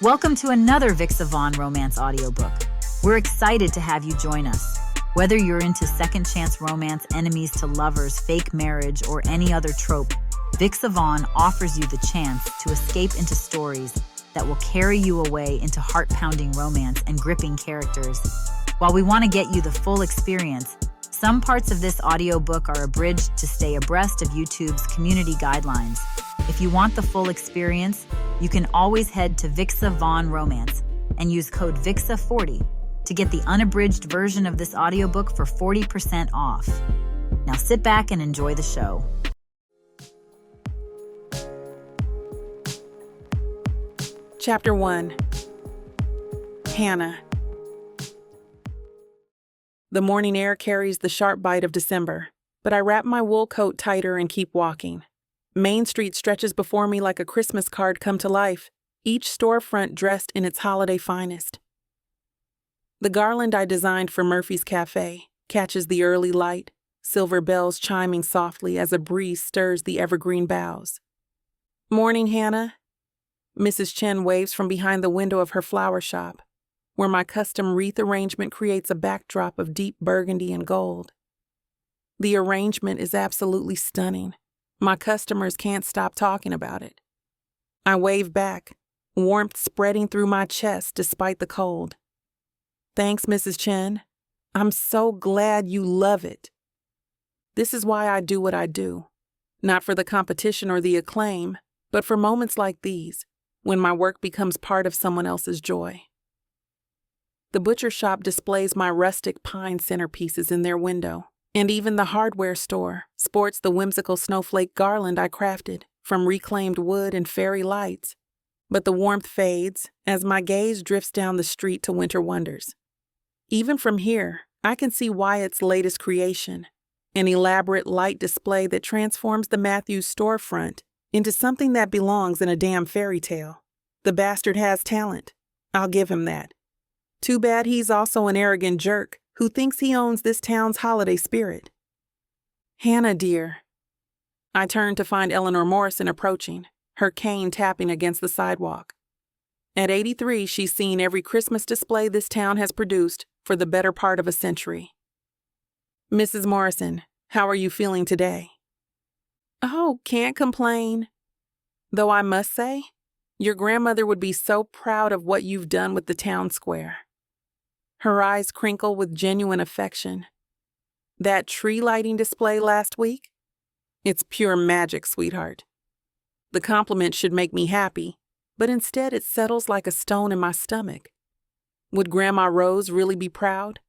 Welcome to another Vixa Vaughn romance audiobook. We're excited to have you join us. Whether you're into second chance romance, enemies to lovers, fake marriage, or any other trope, Vixa Vaughn offers you the chance to escape into stories that will carry you away into heart-pounding romance and gripping characters. While we want to get you the full experience, some parts of this audiobook are abridged to stay abreast of YouTube's community guidelines. If you want the full experience, you can always head to Vixa Vaughn Romance and use code VIXA40 to get the unabridged version of this audiobook for 40% off. Now sit back and enjoy the show. Chapter 1. Hannah. The morning air carries the sharp bite of December, but I wrap my wool coat tighter and keep walking. Main Street stretches before me like a Christmas card come to life, each storefront dressed in its holiday finest. The garland I designed for Murphy's Cafe catches the early light, silver bells chiming softly as a breeze stirs the evergreen boughs. "Morning, Hannah." Mrs. Chen waves from behind the window of her flower shop, where my custom wreath arrangement creates a backdrop of deep burgundy and gold. The arrangement is absolutely stunning. My customers can't stop talking about it. I wave back, warmth spreading through my chest despite the cold. "Thanks, Mrs. Chen. I'm so glad you love it." This is why I do what I do. Not for the competition or the acclaim, but for moments like these, when my work becomes part of someone else's joy. The butcher shop displays my rustic pine centerpieces in their window, and even the hardware store sports the whimsical snowflake garland I crafted from reclaimed wood and fairy lights. But the warmth fades as my gaze drifts down the street to Winter Wonders. Even from here, I can see Wyatt's latest creation, an elaborate light display that transforms the Matthews storefront into something that belongs in a damn fairy tale. The bastard has talent. I'll give him that. Too bad he's also an arrogant jerk who thinks he owns this town's holiday spirit. "Hannah, dear." I turn to find Eleanor Morrison approaching, her cane tapping against the sidewalk. At 83, she's seen every Christmas display this town has produced for the better part of a century. "Mrs. Morrison, how are you feeling today?" "Oh, can't complain. Though I must say, your grandmother would be so proud of what you've done with the town square." Her eyes crinkle with genuine affection. "That tree lighting display last week? It's pure magic, sweetheart." The compliment should make me happy, but instead it settles like a stone in my stomach. Would Grandma Rose really be proud?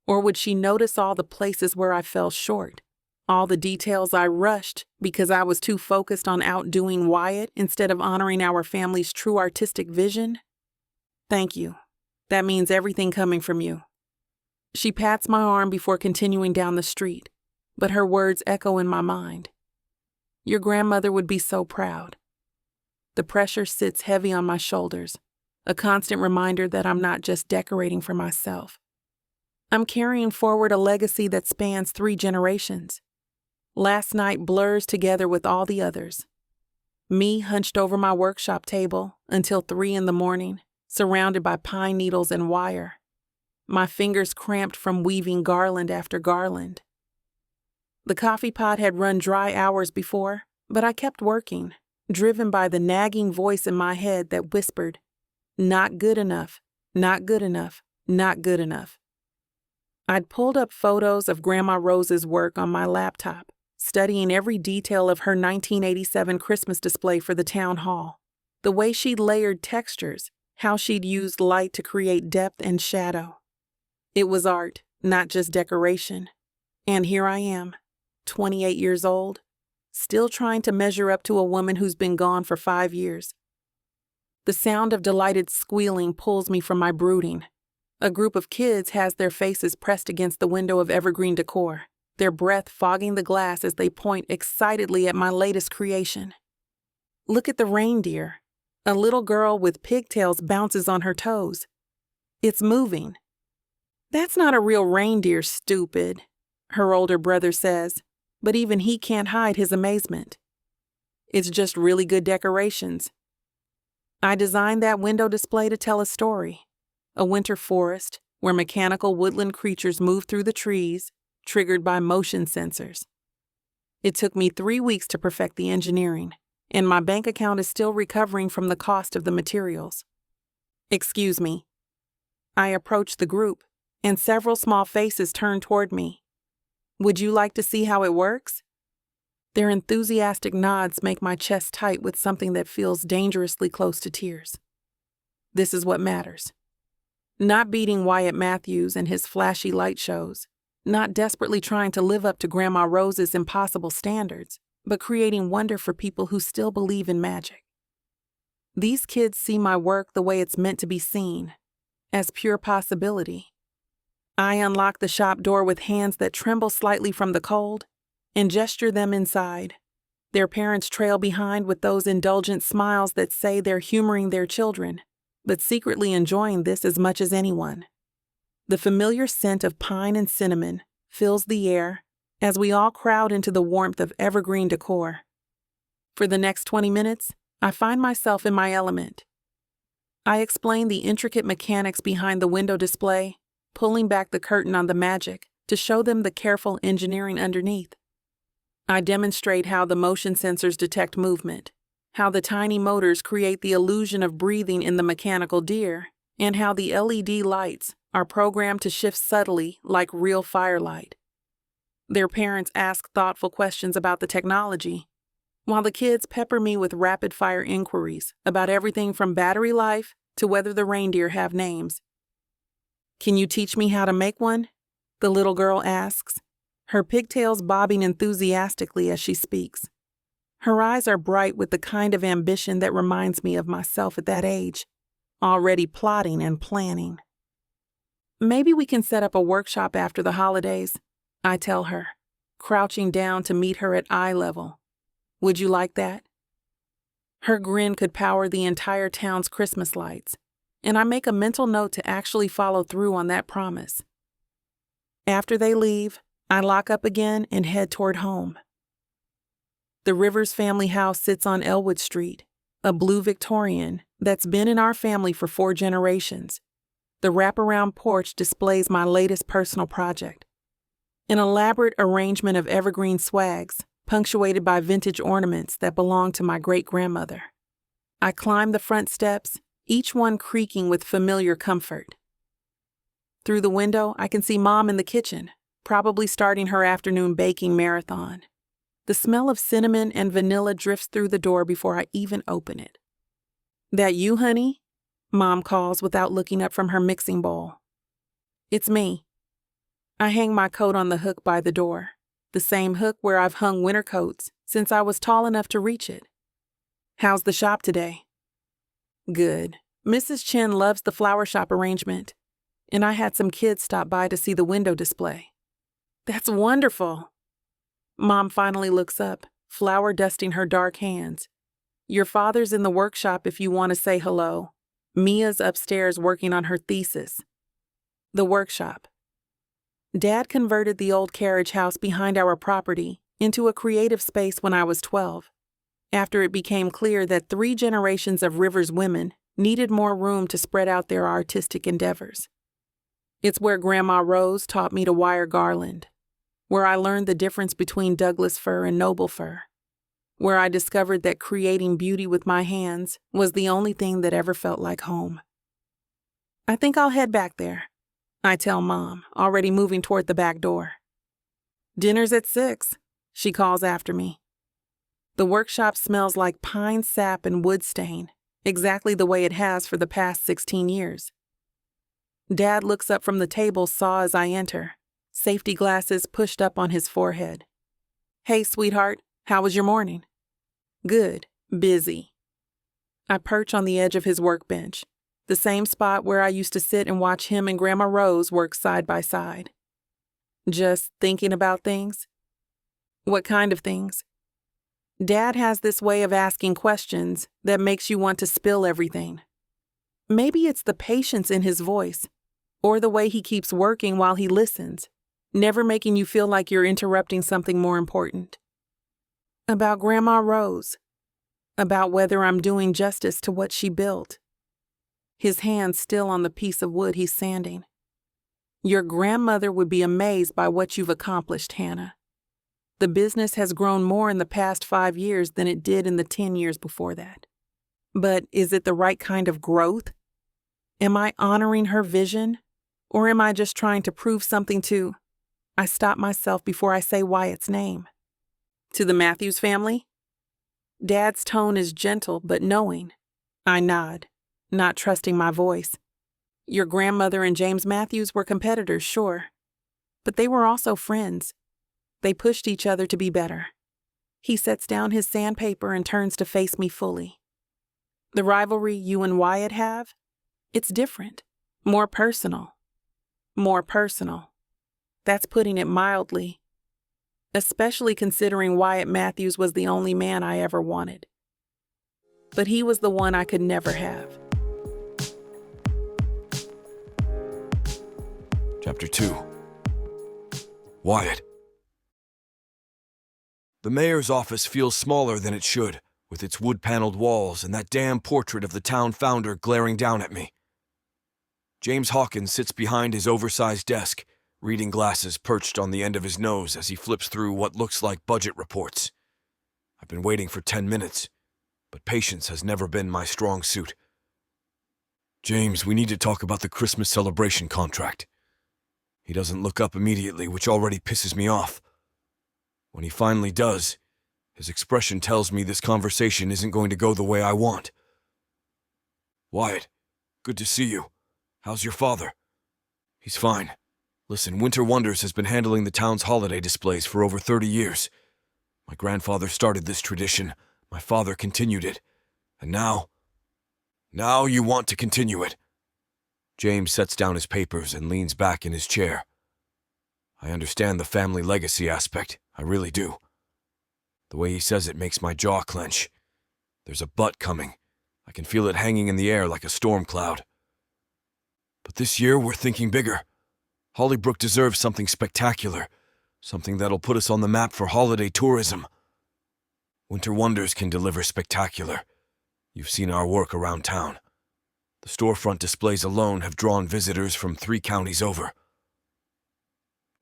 Or would she notice all the places where I fell short? All the details I rushed because I was too focused on outdoing Wyatt instead of honoring our family's true artistic vision? "Thank you. That means everything coming from you." She pats my arm before continuing down the street, but her words echo in my mind. Your grandmother would be so proud. The pressure sits heavy on my shoulders, a constant reminder that I'm not just decorating for myself. I'm carrying forward a legacy that spans 3 generations. Last night blurs together with all the others. Me hunched over my workshop table until 3 in the morning, surrounded by pine needles and wire. My fingers cramped from weaving garland after garland. The coffee pot had run dry hours before, but I kept working, driven by the nagging voice in my head that whispered, "Not good enough, not good enough, not good enough." I'd pulled up photos of Grandma Rose's work on my laptop, studying every detail of her 1987 Christmas display for the town hall. The way she'd layered textures, how she'd used light to create depth and shadow. It was art, not just decoration. And here I am, 28 years old, still trying to measure up to a woman who's been gone for 5 years. The sound of delighted squealing pulls me from my brooding. A group of kids has their faces pressed against the window of evergreen decor, their breath fogging the glass as they point excitedly at my latest creation. Look at the reindeer. A little girl with pigtails bounces on her toes. It's moving. "That's not a real reindeer, stupid," her older brother says, but even he can't hide his amazement. "It's just really good decorations." I designed that window display to tell a story. A winter forest where mechanical woodland creatures move through the trees, triggered by motion sensors. It took me 3 weeks to perfect the engineering, and my bank account is still recovering from the cost of the materials. Excuse me. I approached the group, and several small faces turned toward me. Would you like to see how it works? Their enthusiastic nods make my chest tight with something that feels dangerously close to tears. This is what matters. Not beating Wyatt Matthews and his flashy light shows, not desperately trying to live up to Grandma Rose's impossible standards, but creating wonder for people who still believe in magic. These kids see my work the way it's meant to be seen, as pure possibility. I unlock the shop door with hands that tremble slightly from the cold and gesture them inside. Their parents trail behind with those indulgent smiles that say they're humoring their children, but secretly enjoying this as much as anyone. The familiar scent of pine and cinnamon fills the air as we all crowd into the warmth of evergreen decor. For the next 20 minutes, I find myself in my element. I explain the intricate mechanics behind the window display, pulling back the curtain on the magic to show them the careful engineering underneath. I demonstrate how the motion sensors detect movement, how the tiny motors create the illusion of breathing in the mechanical deer, and how the LED lights are programmed to shift subtly like real firelight. Their parents ask thoughtful questions about the technology, while the kids pepper me with rapid-fire inquiries about everything from battery life to whether the reindeer have names. Can you teach me how to make one? The little girl asks, her pigtails bobbing enthusiastically as she speaks. Her eyes are bright with the kind of ambition that reminds me of myself at that age, already plotting and planning. Maybe we can set up a workshop after the holidays, I tell her, crouching down to meet her at eye level. Would you like that? Her grin could power the entire town's Christmas lights, and I make a mental note to actually follow through on that promise. After they leave, I lock up again and head toward home. The Rivers family house sits on Elwood Street, a blue Victorian that's been in our family for 4 generations. The wraparound porch displays my latest personal project, an elaborate arrangement of evergreen swags, punctuated by vintage ornaments that belonged to my great-grandmother. I climb the front steps, each one creaking with familiar comfort. Through the window, I can see Mom in the kitchen, probably starting her afternoon baking marathon. The smell of cinnamon and vanilla drifts through the door before I even open it. "That you, honey?" Mom calls without looking up from her mixing bowl. It's me. I hang my coat on the hook by the door, the same hook where I've hung winter coats since I was tall enough to reach it. How's the shop today? Good. Mrs. Chen loves the flower shop arrangement, and I had some kids stop by to see the window display. That's wonderful. Mom finally looks up, flour dusting her dark hands. Your father's in the workshop if you want to say hello. Mia's upstairs working on her thesis. The workshop. Dad converted the old carriage house behind our property into a creative space when I was 12, after it became clear that 3 generations of Rivers women needed more room to spread out their artistic endeavors. It's where Grandma Rose taught me to wire garland, where I learned the difference between Douglas fir and noble fir, where I discovered that creating beauty with my hands was the only thing that ever felt like home. I think I'll head back there, I tell Mom, already moving toward the back door. Dinner's at 6, she calls after me. The workshop smells like pine sap and wood stain, exactly the way it has for the past 16 years. Dad looks up from the table saw as I enter, safety glasses pushed up on his forehead. Hey, sweetheart, how was your morning? Good, busy. I perch on the edge of his workbench, the same spot where I used to sit and watch him and Grandma Rose work side by side. Just thinking about things? What kind of things? Dad has this way of asking questions that makes you want to spill everything. Maybe it's the patience in his voice, or the way he keeps working while he listens, never making you feel like you're interrupting something more important. About Grandma Rose. about whether I'm doing justice to what she built. His hand still on the piece of wood he's sanding. Your grandmother would be amazed by what you've accomplished, Hannah. The business has grown more in the past 5 years than it did in the 10 years before that. But is it the right kind of growth? Am I honoring her vision? Or am I just trying to prove something to... I stop myself before I say Wyatt's name. To the Matthews family? Dad's tone is gentle but knowing. I nod, not trusting my voice. Your grandmother and James Matthews were competitors, sure. But they were also friends. They pushed each other to be better. He sets down his sandpaper and turns to face me fully. The rivalry you and Wyatt have? It's different. More personal. More personal. That's putting it mildly. Especially considering Wyatt Matthews was the only man I ever wanted. But he was the one I could never have. Chapter 2. Wyatt. The mayor's office feels smaller than it should, with its wood-paneled walls and that damn portrait of the town founder glaring down at me. James Hawkins sits behind his oversized desk, reading glasses perched on the end of his nose as he flips through what looks like budget reports. I've been waiting for 10 minutes, but patience has never been my strong suit. James, we need to talk about the Christmas celebration contract. He doesn't look up immediately, which already pisses me off. When he finally does, his expression tells me this conversation isn't going to go the way I want. Wyatt, good to see you. How's your father? He's fine. Listen, Winter Wonders has been handling the town's holiday displays for over 30 years. My grandfather started this tradition, my father continued it, and now you want to continue it. James sets down his papers and leans back in his chair. I understand the family legacy aspect, I really do. The way he says it makes my jaw clench. There's a but coming. I can feel it hanging in the air like a storm cloud. But this year we're thinking bigger. Hollybrook deserves something spectacular, something that'll put us on the map for holiday tourism. Winter Wonders can deliver spectacular. You've seen our work around town. The storefront displays alone have drawn visitors from 3 counties over.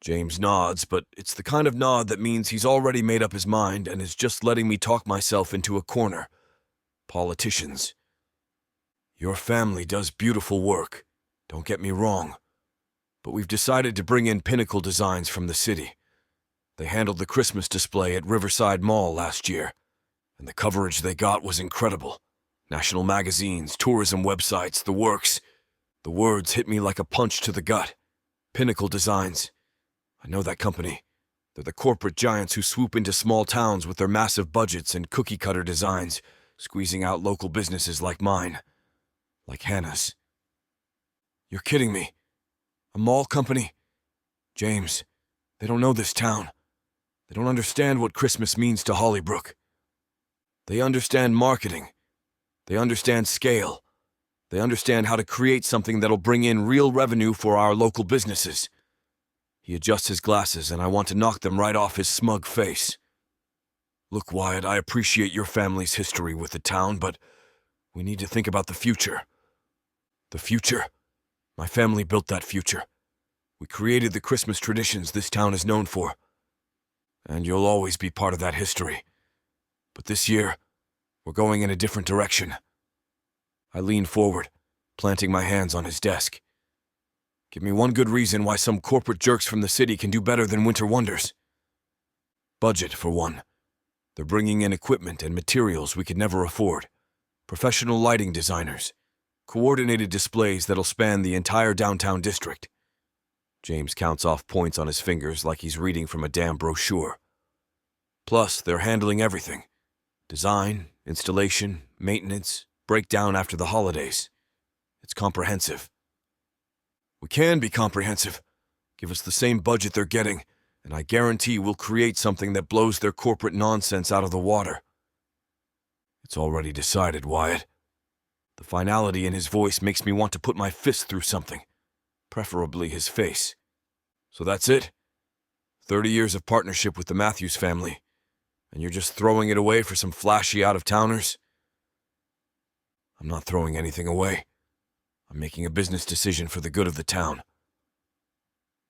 James nods, but it's the kind of nod that means he's already made up his mind and is just letting me talk myself into a corner. Politicians. Your family does beautiful work, don't get me wrong. But we've decided to bring in Pinnacle Designs from the city. They handled the Christmas display at Riverside Mall last year, and the coverage they got was incredible. National magazines, tourism websites, the works. The words hit me like a punch to the gut. Pinnacle Designs. I know that company. They're the corporate giants who swoop into small towns with their massive budgets and cookie-cutter designs, squeezing out local businesses like mine. Like Hannah's. You're kidding me. A mall company? James, they don't know this town. They don't understand what Christmas means to Hollybrook. They understand marketing. They understand scale. They understand how to create something that'll bring in real revenue for our local businesses. He adjusts his glasses, and I want to knock them right off his smug face. Look, Wyatt, I appreciate your family's history with the town, but we need to think about the future. The future? My family built that future. We created the Christmas traditions this town is known for. And you'll always be part of that history. But this year, we're going in a different direction. I lean forward, planting my hands on his desk. Give me one good reason why some corporate jerks from the city can do better than Winter Wonders. Budget, for one. They're bringing in equipment and materials we could never afford. Professional lighting designers. Coordinated displays that'll span the entire downtown district. James counts off points on his fingers like he's reading from a damn brochure. Plus, they're handling everything. Design, installation, maintenance, breakdown after the holidays. It's comprehensive. We can be comprehensive. Give us the same budget they're getting, and I guarantee we'll create something that blows their corporate nonsense out of the water. It's already decided, Wyatt. The finality in his voice makes me want to put my fist through something, preferably his face. So that's it? 30 years of partnership with the Matthews family, and you're just throwing it away for some flashy out-of-towners? I'm not throwing anything away. I'm making a business decision for the good of the town.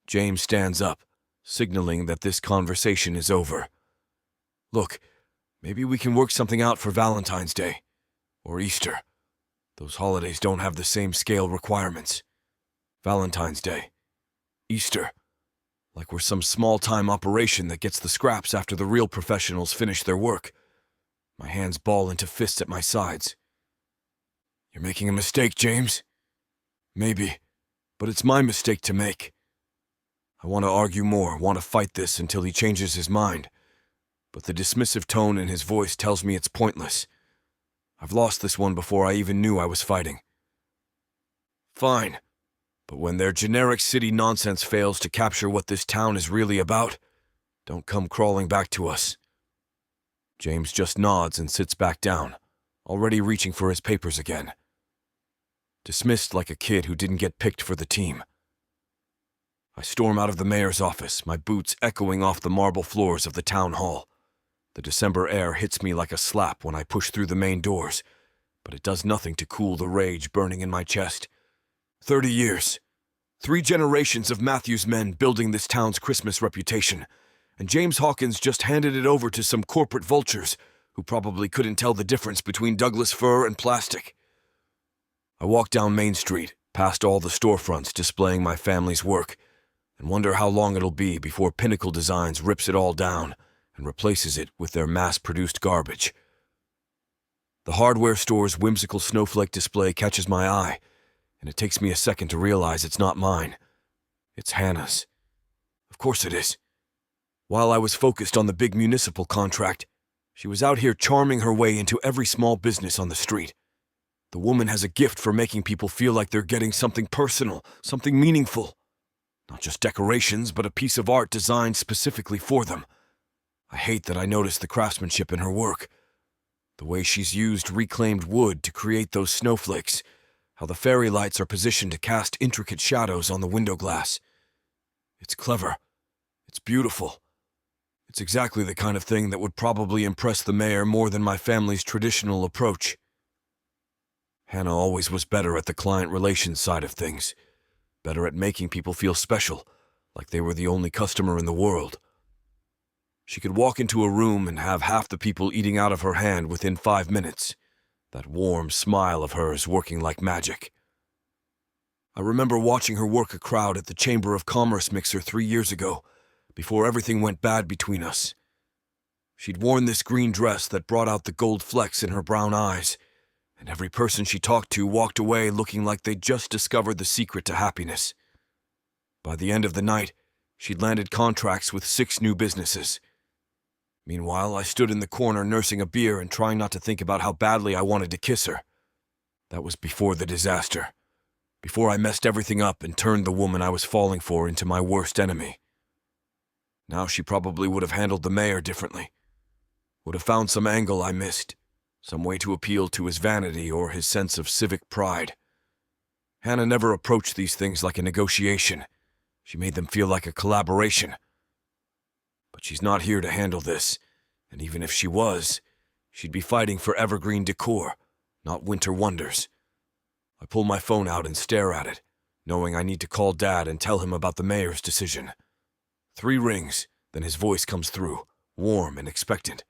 James stands up, signaling that this conversation is over. Look, maybe we can work something out for Valentine's Day. Or Easter. Those holidays don't have the same scale requirements. Valentine's Day. Easter. Like we're some small-time operation that gets the scraps after the real professionals finish their work. My hands ball into fists at my sides. You're making a mistake, James. Maybe, but it's my mistake to make. I want to argue more, want to fight this until he changes his mind. But the dismissive tone in his voice tells me it's pointless. I've lost this one before I even knew I was fighting. Fine, but when their generic city nonsense fails to capture what this town is really about, don't come crawling back to us. James just nods and sits back down, already reaching for his papers again. Dismissed like a kid who didn't get picked for the team. I storm out of the mayor's office, my boots echoing off the marble floors of the town hall. The December air hits me like a slap when I push through the main doors, but it does nothing to cool the rage burning in my chest. 30 years. 3 generations of Matthew's men building this town's Christmas reputation, and James Hawkins just handed it over to some corporate vultures who probably couldn't tell the difference between Douglas fir and plastic. I walk down Main Street, past all the storefronts displaying my family's work, and wonder how long it'll be before Pinnacle Designs rips it all down and replaces it with their mass-produced garbage. The hardware store's whimsical snowflake display catches my eye, and it takes me a second to realize it's not mine. It's Hannah's. Of course it is. While I was focused on the big municipal contract, she was out here charming her way into every small business on the street. The woman has a gift for making people feel like they're getting something personal, something meaningful. Not just decorations, but a piece of art designed specifically for them. I hate that I noticed the craftsmanship in her work. The way she's used reclaimed wood to create those snowflakes, how the fairy lights are positioned to cast intricate shadows on the window glass. It's clever. It's beautiful. It's exactly the kind of thing that would probably impress the mayor more than my family's traditional approach. Hannah always was better at the client relations side of things, better at making people feel special, like they were the only customer in the world. She could walk into a room and have half the people eating out of her hand within 5 minutes, that warm smile of hers working like magic. I remember watching her work a crowd at the Chamber of Commerce mixer 3 years ago, before everything went bad between us. She'd worn this green dress that brought out the gold flecks in her brown eyes, and every person she talked to walked away looking like they'd just discovered the secret to happiness. By the end of the night, she'd landed contracts with 6 new businesses. Meanwhile, I stood in the corner nursing a beer and trying not to think about how badly I wanted to kiss her. That was before the disaster. Before I messed everything up and turned the woman I was falling for into my worst enemy. Now she probably would have handled the mayor differently. Would have found some angle I missed, some way to appeal to his vanity or his sense of civic pride. Hannah never approached these things like a negotiation. She made them feel like a collaboration. But she's not here to handle this, and even if she was, she'd be fighting for evergreen decor, not winter wonders. I pull my phone out and stare at it, knowing I need to call Dad and tell him about the mayor's decision. 3 rings, then his voice comes through, warm and expectant.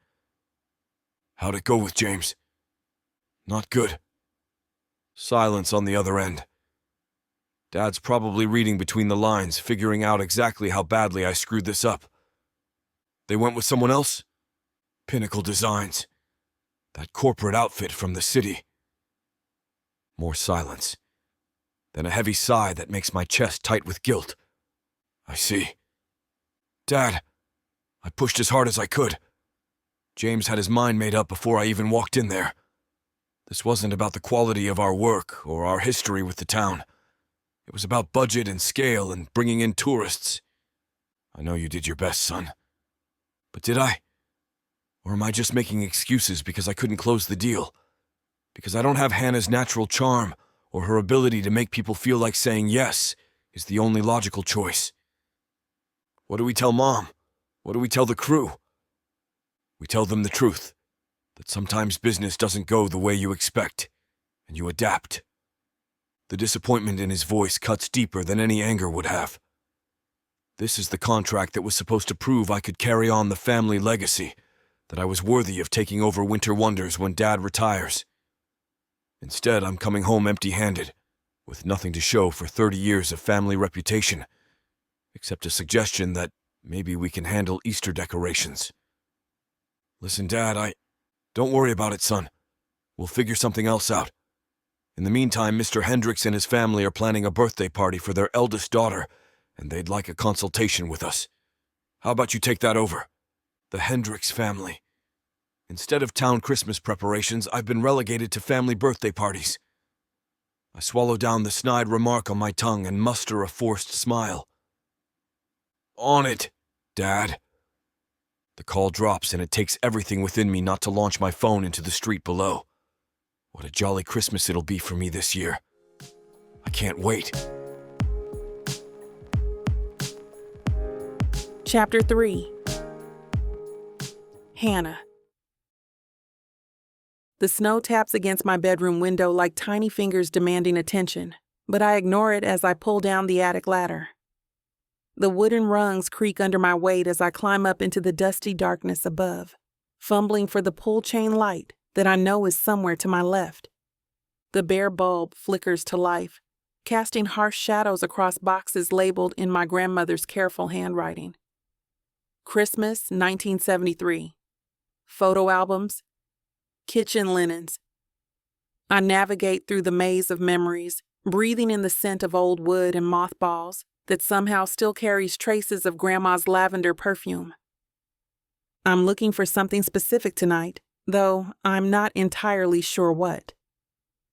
How'd it go with James? Not good. Silence on the other end. Dad's probably reading between the lines, figuring out exactly how badly I screwed this up. They went with someone else? Pinnacle Designs. That corporate outfit from the city. More silence. Then a heavy sigh that makes my chest tight with guilt. I see. Dad, I pushed as hard as I could. James had his mind made up before I even walked in there. This wasn't about the quality of our work or our history with the town. It was about budget and scale and bringing in tourists. I know you did your best, son. But did I? Or am I just making excuses because I couldn't close the deal? Because I don't have Hannah's natural charm or her ability to make people feel like saying yes is the only logical choice. What do we tell Mom? What do we tell the crew? We tell them the truth, that sometimes business doesn't go the way you expect, and you adapt. The disappointment in his voice cuts deeper than any anger would have. This is the contract that was supposed to prove I could carry on the family legacy, that I was worthy of taking over Winter Wonders when Dad retires. Instead, I'm coming home empty-handed, with nothing to show for 30 years of family reputation, except a suggestion that maybe we can handle Easter decorations. Listen, Dad, Don't worry about it, son. We'll figure something else out. In the meantime, Mr. Hendricks and his family are planning a birthday party for their eldest daughter, and they'd like a consultation with us. How about you take that over? The Hendricks family. Instead of town Christmas preparations, I've been relegated to family birthday parties. I swallow down the snide remark on my tongue and muster a forced smile. On it, Dad. The call drops, and it takes everything within me not to launch my phone into the street below. What a jolly Christmas it'll be for me this year. I can't wait. Chapter 3. Hannah. The snow taps against my bedroom window like tiny fingers demanding attention, but I ignore it as I pull down the attic ladder. The wooden rungs creak under my weight as I climb up into the dusty darkness above, fumbling for the pull chain light that I know is somewhere to my left. The bare bulb flickers to life, casting harsh shadows across boxes labeled in my grandmother's careful handwriting. Christmas, 1973. Photo albums. Kitchen linens. I navigate through the maze of memories, breathing in the scent of old wood and mothballs that somehow still carries traces of Grandma's lavender perfume. I'm looking for something specific tonight, though I'm not entirely sure what.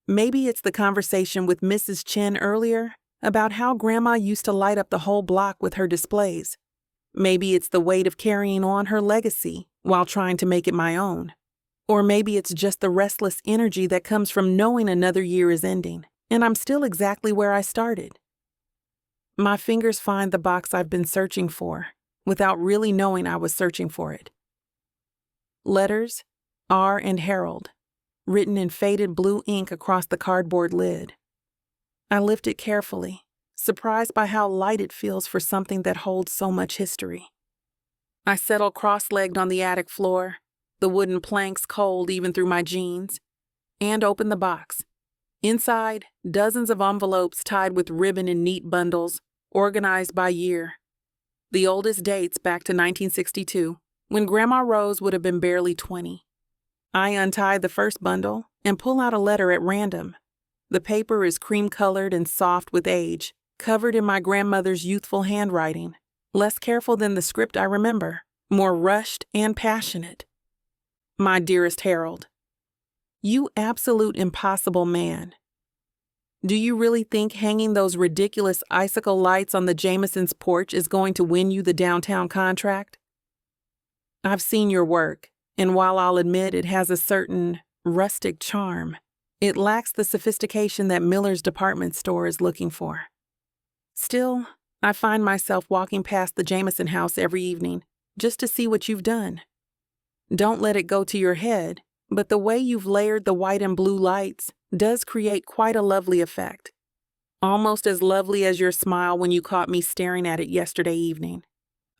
Maybe it's the conversation with Mrs. Chen earlier about how Grandma used to light up the whole block with her displays. Maybe it's the weight of carrying on her legacy while trying to make it my own. Or maybe it's just the restless energy that comes from knowing another year is ending, and I'm still exactly where I started. My fingers find the box I've been searching for, without really knowing I was searching for it. Letters, R and Harold, written in faded blue ink across the cardboard lid. I lift it carefully, surprised by how light it feels for something that holds so much history. I settle cross-legged on the attic floor, the wooden planks cold even through my jeans, and open the box. Inside, dozens of envelopes tied with ribbon in neat bundles, organized by year. The oldest dates back to 1962, when Grandma Rose would have been barely 20. I untie the first bundle and pull out a letter at random. The paper is cream-colored and soft with age, covered in my grandmother's youthful handwriting, less careful than the script I remember, more rushed and passionate. My dearest Harold, you absolute impossible man. Do you really think hanging those ridiculous icicle lights on the Jamesons' porch is going to win you the downtown contract? I've seen your work, and while I'll admit it has a certain rustic charm, it lacks the sophistication that Miller's department store is looking for. Still, I find myself walking past the Jameson house every evening just to see what you've done. Don't let it go to your head, but the way you've layered the white and blue lights does create quite a lovely effect. Almost as lovely as your smile when you caught me staring at it yesterday evening.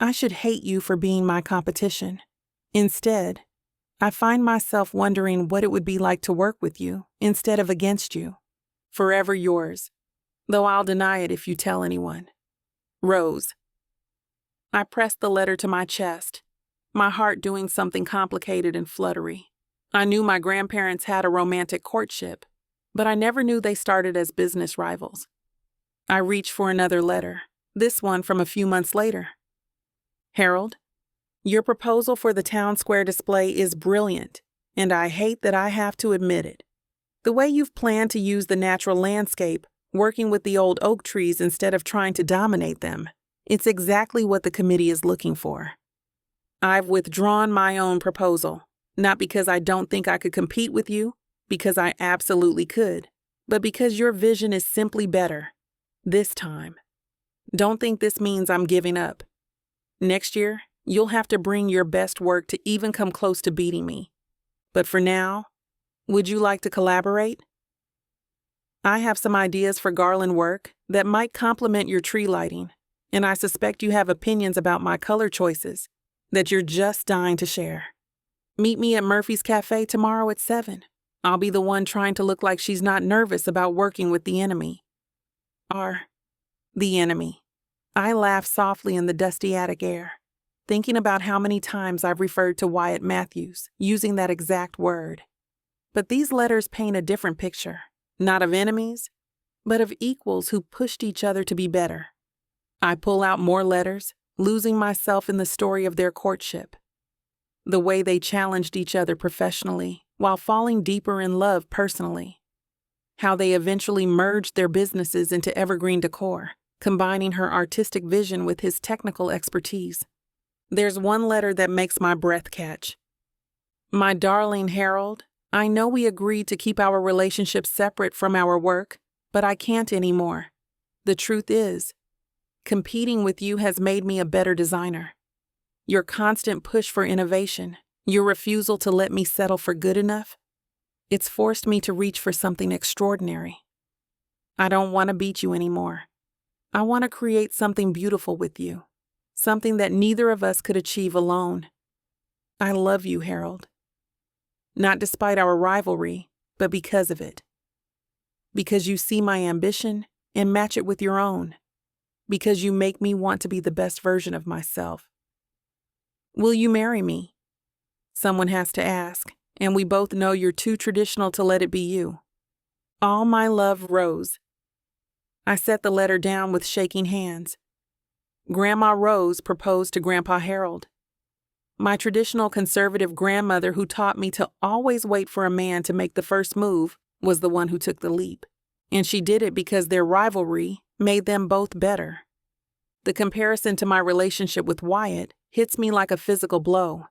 I should hate you for being my competition. Instead, I find myself wondering what it would be like to work with you instead of against you. Forever yours, though I'll deny it if you tell anyone. Rose. I pressed the letter to my chest, my heart doing something complicated and fluttery. I knew my grandparents had a romantic courtship, but I never knew they started as business rivals. I reached for another letter, this one from a few months later. Harold, your proposal for the town square display is brilliant, and I hate that I have to admit it. The way you've planned to use the natural landscape, working with the old oak trees instead of trying to dominate them, it's exactly what the committee is looking for. I've withdrawn my own proposal, not because I don't think I could compete with you, because I absolutely could, but because your vision is simply better. This time. Don't think this means I'm giving up. Next year, you'll have to bring your best work to even come close to beating me. But for now, would you like to collaborate? I have some ideas for garland work that might complement your tree lighting, and I suspect you have opinions about my color choices that you're just dying to share. Meet me at Murphy's Cafe tomorrow at 7. I'll be the one trying to look like she's not nervous about working with the enemy. The enemy. I laugh softly in the dusty attic air, thinking about how many times I've referred to Wyatt Matthews using that exact word. But these letters paint a different picture, not of enemies, but of equals who pushed each other to be better. I pull out more letters, losing myself in the story of their courtship. The way they challenged each other professionally while falling deeper in love personally. How they eventually merged their businesses into Evergreen Decor, combining her artistic vision with his technical expertise. There's one letter that makes my breath catch. My darling Harold, I know we agreed to keep our relationship separate from our work, but I can't anymore. The truth is, competing with you has made me a better designer. Your constant push for innovation, your refusal to let me settle for good enough, it's forced me to reach for something extraordinary. I don't want to beat you anymore. I want to create something beautiful with you, something that neither of us could achieve alone. I love you, Harold. Not despite our rivalry, but because of it. Because you see my ambition and match it with your own. Because you make me want to be the best version of myself. Will you marry me? Someone has to ask, and we both know you're too traditional to let it be you. All my love, Rose. I set the letter down with shaking hands. Grandma Rose proposed to Grandpa Harold. My traditional conservative grandmother who taught me to always wait for a man to make the first move was the one who took the leap. And she did it because their rivalry made them both better. The comparison to my relationship with Wyatt hits me like a physical blow.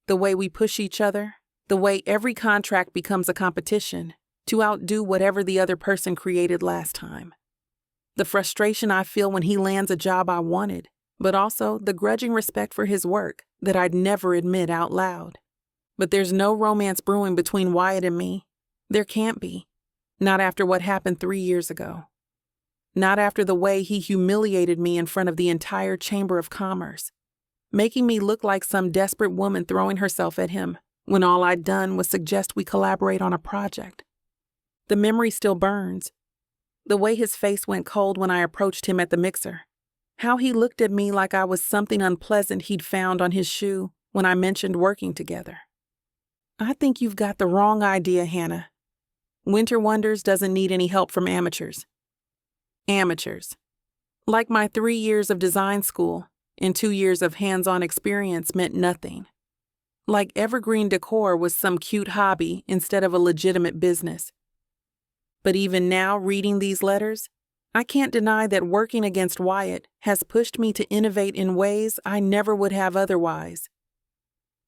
The way we push each other, the way every contract becomes a competition to outdo whatever the other person created last time. The frustration I feel when he lands a job I wanted, but also the grudging respect for his work that I'd never admit out loud. But there's no romance brewing between Wyatt and me. There can't be. Not after what happened 3 years ago. Not after the way he humiliated me in front of the entire Chamber of Commerce, making me look like some desperate woman throwing herself at him when all I'd done was suggest we collaborate on a project. The memory still burns. The way his face went cold when I approached him at the mixer. How he looked at me like I was something unpleasant he'd found on his shoe when I mentioned working together. I think you've got the wrong idea, Hannah. Winter Wonders doesn't need any help from amateurs. Amateurs. Like my 3 years of design school and 2 years of hands-on experience meant nothing. Like Evergreen Decor was some cute hobby instead of a legitimate business. But even now, reading these letters, I can't deny that working against Wyatt has pushed me to innovate in ways I never would have otherwise.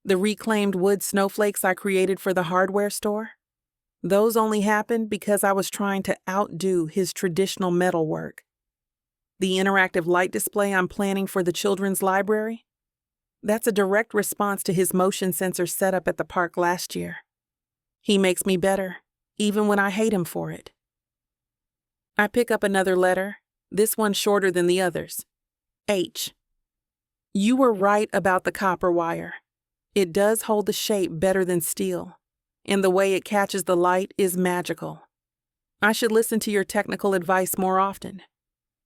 The reclaimed wood snowflakes I created for the hardware store, those only happened because I was trying to outdo his traditional metal work. The interactive light display I'm planning for the children's library, that's a direct response to his motion sensor setup at the park last year. He makes me better, even when I hate him for it. I pick up another letter, this one shorter than the others. H. You were right about the copper wire. It does hold the shape better than steel, and the way it catches the light is magical. I should listen to your technical advice more often.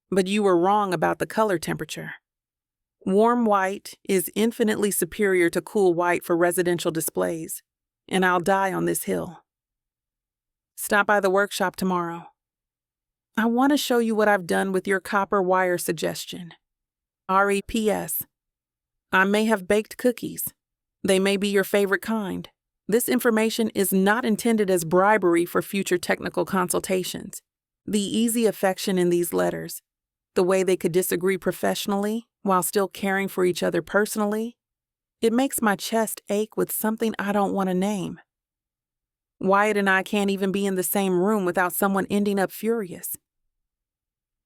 But you were wrong about the color temperature. Warm white is infinitely superior to cool white for residential displays, and I'll die on this hill. Stop by the workshop tomorrow. I want to show you what I've done with your copper wire suggestion. REPS. I may have baked cookies. They may be your favorite kind. This information is not intended as bribery for future technical consultations. The easy affection in these letters, the way they could disagree professionally while still caring for each other personally, it makes my chest ache with something I don't want to name. Wyatt and I can't even be in the same room without someone ending up furious.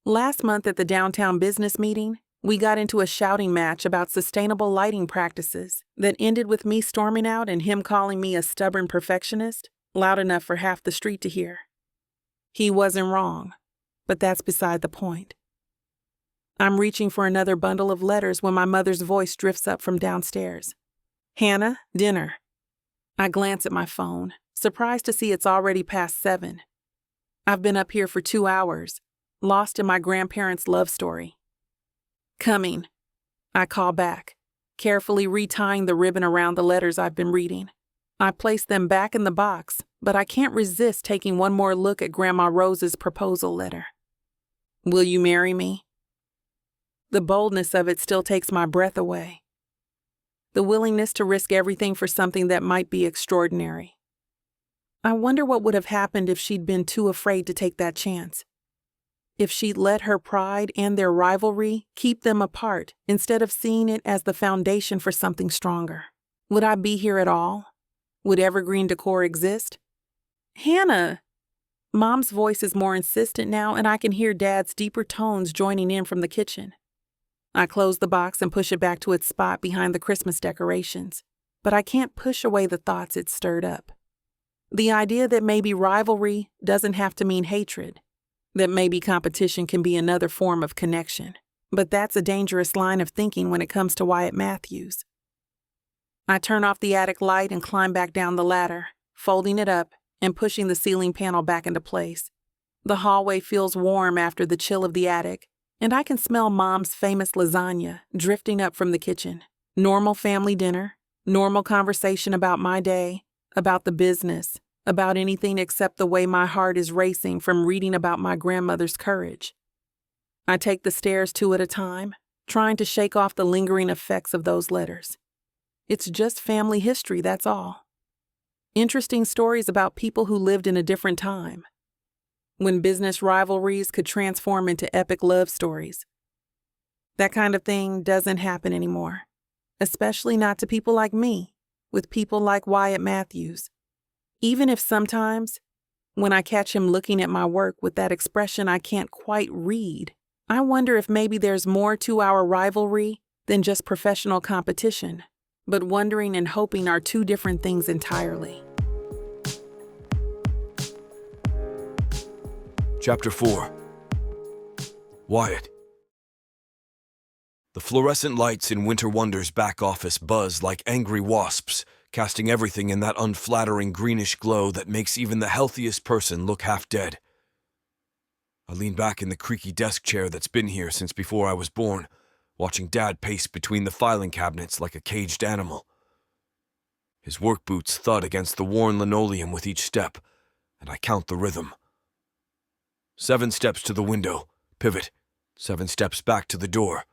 Last month at the downtown business meeting, we got into a shouting match about sustainable lighting practices that ended with me storming out and him calling me a stubborn perfectionist, loud enough for half the street to hear. He wasn't wrong, but that's beside the point. I'm reaching for another bundle of letters when my mother's voice drifts up from downstairs. "Hannah, dinner." I glance at my phone, surprised to see it's already past 7. I've been up here for 2 hours, lost in my grandparents' love story. "Coming," I call back, carefully retying the ribbon around the letters I've been reading. I place them back in the box, but I can't resist taking one more look at Grandma Rose's proposal letter. "Will you marry me?" The boldness of it still takes my breath away. The willingness to risk everything for something that might be extraordinary. I wonder what would have happened if she'd been too afraid to take that chance. If she'd let her pride and their rivalry keep them apart instead of seeing it as the foundation for something stronger. Would I be here at all? Would evergreen decor exist? "Hannah!" Mom's voice is more insistent now, and I can hear Dad's deeper tones joining in from the kitchen. I close the box and push it back to its spot behind the Christmas decorations, but I can't push away the thoughts it stirred up. The idea that maybe rivalry doesn't have to mean hatred, that maybe competition can be another form of connection, but that's a dangerous line of thinking when it comes to Wyatt Matthews. I turn off the attic light and climb back down the ladder, folding it up and pushing the ceiling panel back into place. The hallway feels warm after the chill of the attic, and I can smell Mom's famous lasagna drifting up from the kitchen. Normal family dinner, normal conversation about my day, about the business, about anything except the way my heart is racing from reading about my grandmother's courage. I take the stairs 2 at a time, trying to shake off the lingering effects of those letters. It's just family history, that's all. Interesting stories about people who lived in a different time, when business rivalries could transform into epic love stories. That kind of thing doesn't happen anymore, especially not to people like me, with people like Wyatt Matthews. Even if sometimes, when I catch him looking at my work with that expression I can't quite read, I wonder if maybe there's more to our rivalry than just professional competition, but wondering and hoping are 2 different things entirely. Chapter 4. Wyatt. The fluorescent lights in Winter Wonder's back office buzz like angry wasps, casting everything in that unflattering greenish glow that makes even the healthiest person look half dead. I lean back in the creaky desk chair that's been here since before I was born, watching Dad pace between the filing cabinets like a caged animal. His work boots thud against the worn linoleum with each step, and I count the rhythm. 7 steps to the window, pivot, 7 steps back to the door.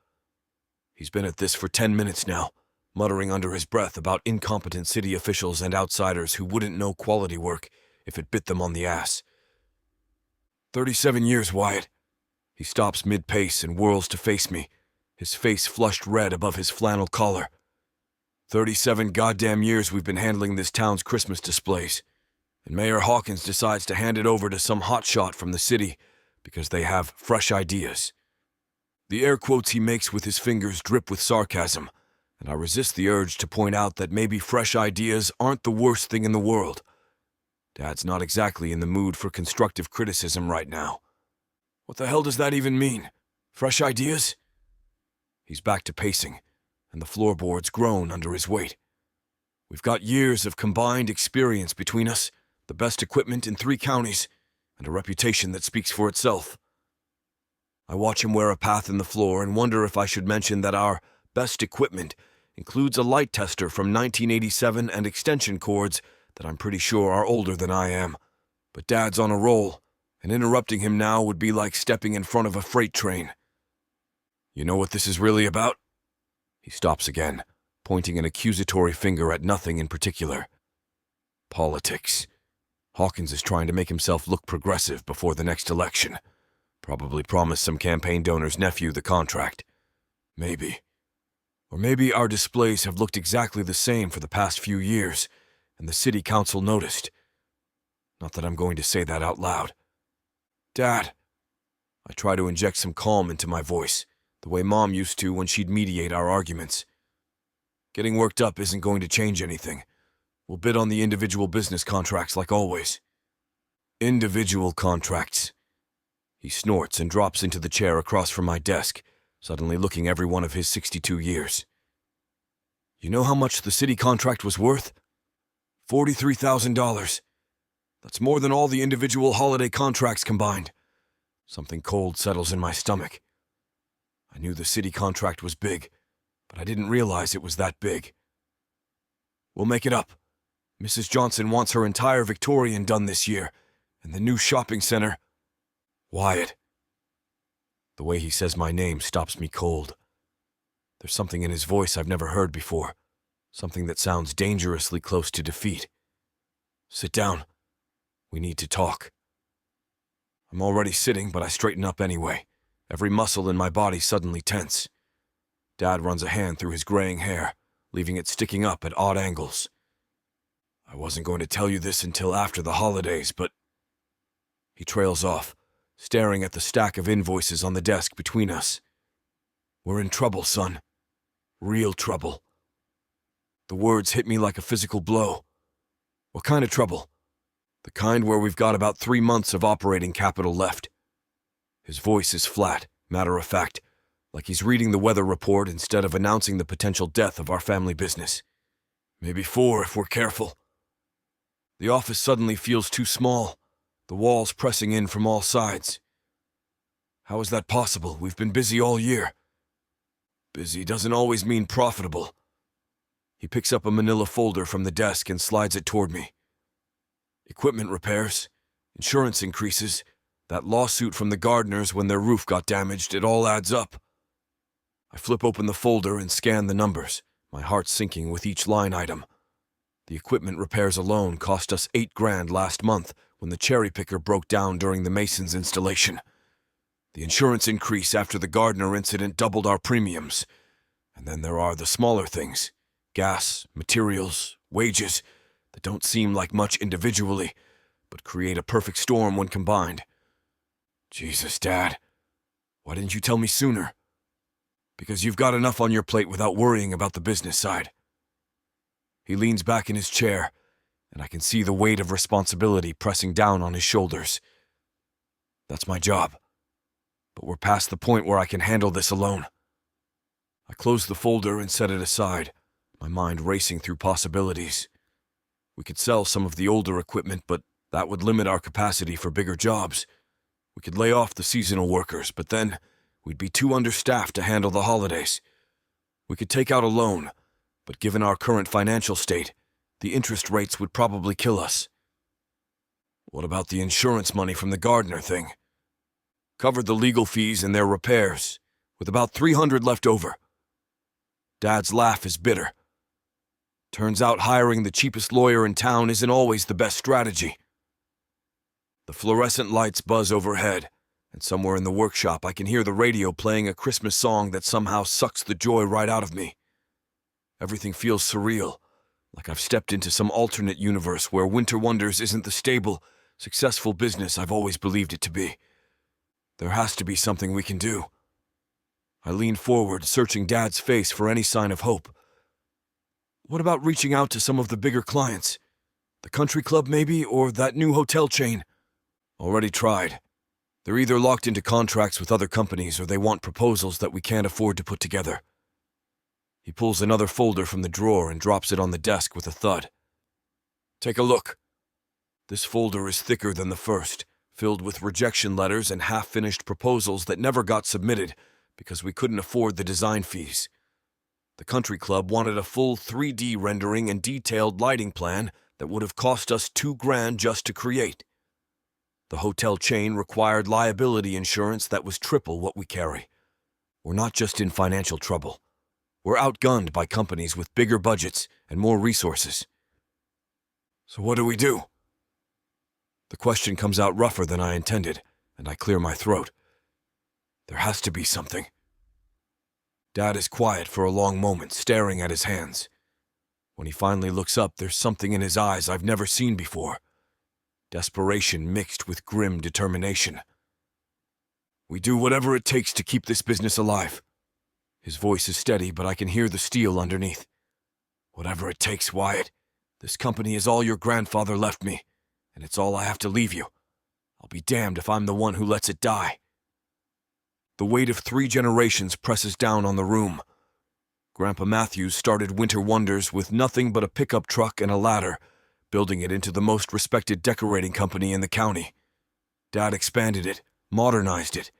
He's been at this for 10 minutes now, muttering under his breath about incompetent city officials and outsiders who wouldn't know quality work if it bit them on the ass. 37 years, Wyatt. He stops mid-pace and whirls to face me, his face flushed red above his flannel collar. 37 goddamn years we've been handling this town's Christmas displays, and Mayor Hawkins decides to hand it over to some hotshot from the city because they have fresh ideas. The air quotes he makes with his fingers drip with sarcasm, and I resist the urge to point out that maybe fresh ideas aren't the worst thing in the world. Dad's not exactly in the mood for constructive criticism right now. What the hell does that even mean? Fresh ideas? He's back to pacing, and the floorboards groan under his weight. We've got years of combined experience between us, the best equipment in 3 counties, and a reputation that speaks for itself. I watch him wear a path in the floor and wonder if I should mention that our best equipment includes a light tester from 1987 and extension cords that I'm pretty sure are older than I am. But Dad's on a roll, and interrupting him now would be like stepping in front of a freight train. You know what this is really about? He stops again, pointing an accusatory finger at nothing in particular. Politics. Hawkins is trying to make himself look progressive before the next election. Probably promised some campaign donor's nephew the contract. Maybe. Or maybe our displays have looked exactly the same for the past few years, and the city council noticed. Not that I'm going to say that out loud. Dad. I try to inject some calm into my voice, the way Mom used to when she'd mediate our arguments. Getting worked up isn't going to change anything. We'll bid on the individual business contracts like always. Individual contracts. He snorts and drops into the chair across from my desk, suddenly looking every one of his 62 years. You know how much the city contract was worth? $43,000. That's more than all the individual holiday contracts combined. Something cold settles in my stomach. I knew the city contract was big, but I didn't realize it was that big. We'll make it up. Mrs. Johnson wants her entire Victorian done this year, and the new shopping center. Wyatt. The way he says my name stops me cold. There's something in his voice I've never heard before, something that sounds dangerously close to defeat. Sit down. We need to talk. I'm already sitting, but I straighten up anyway, every muscle in my body suddenly tense. Dad runs a hand through his graying hair, leaving it sticking up at odd angles. I wasn't going to tell you this until after the holidays, but... He trails off, staring at the stack of invoices on the desk between us. We're in trouble, son. Real trouble. The words hit me like a physical blow. What kind of trouble? The kind where we've got about 3 months of operating capital left. His voice is flat, matter-of-fact, like he's reading the weather report instead of announcing the potential death of our family business. Maybe 4 if we're careful. The office suddenly feels too small, the walls pressing in from all sides. How is that possible? We've been busy all year. Busy doesn't always mean profitable. He picks up a manila folder from the desk and slides it toward me. Equipment repairs, insurance increases, that lawsuit from the gardeners when their roof got damaged, it all adds up. I flip open the folder and scan the numbers, my heart sinking with each line item. The equipment repairs alone cost us $8,000 last month when the cherry picker broke down during the mason's installation. The insurance increase after the gardener incident doubled our premiums. And then there are the smaller things, gas, materials, wages, that don't seem like much individually, but create a perfect storm when combined. Jesus, Dad, why didn't you tell me sooner? Because you've got enough on your plate without worrying about the business side. He leans back in his chair, and I can see the weight of responsibility pressing down on his shoulders. That's my job, but we're past the point where I can handle this alone. I close the folder and set it aside, my mind racing through possibilities. We could sell some of the older equipment, but that would limit our capacity for bigger jobs. We could lay off the seasonal workers, but then we'd be too understaffed to handle the holidays. We could take out a loan, but given our current financial state, the interest rates would probably kill us. What about the insurance money from the gardener thing? Covered the legal fees and their repairs, with about $300 left over. Dad's laugh is bitter. Turns out hiring the cheapest lawyer in town isn't always the best strategy. The fluorescent lights buzz overhead, and somewhere in the workshop I can hear the radio playing a Christmas song that somehow sucks the joy right out of me. Everything feels surreal, like I've stepped into some alternate universe where Winter Wonders isn't the stable, successful business I've always believed it to be. There has to be something we can do. I lean forward, searching Dad's face for any sign of hope. What about reaching out to some of the bigger clients? The country club maybe, or that new hotel chain? Already tried. They're either locked into contracts with other companies or they want proposals that we can't afford to put together. He pulls another folder from the drawer and drops it on the desk with a thud. Take a look. This folder is thicker than the first, filled with rejection letters and half-finished proposals that never got submitted because we couldn't afford the design fees. The country club wanted a full 3D rendering and detailed lighting plan that would have cost us $2,000 just to create. The hotel chain required liability insurance that was triple what we carry. We're not just in financial trouble. We're outgunned by companies with bigger budgets and more resources. So what do we do? The question comes out rougher than I intended, and I clear my throat. There has to be something. Dad is quiet for a long moment, staring at his hands. When he finally looks up, there's something in his eyes I've never seen before. Desperation mixed with grim determination. We do whatever it takes to keep this business alive. His voice is steady, but I can hear the steel underneath. Whatever it takes, Wyatt. This company is all your grandfather left me, and it's all I have to leave you. I'll be damned if I'm the one who lets it die. The weight of 3 generations presses down on the room. Grandpa Matthews started Winter Wonders with nothing but a pickup truck and a ladder, building it into the most respected decorating company in the county. Dad expanded it, modernized it,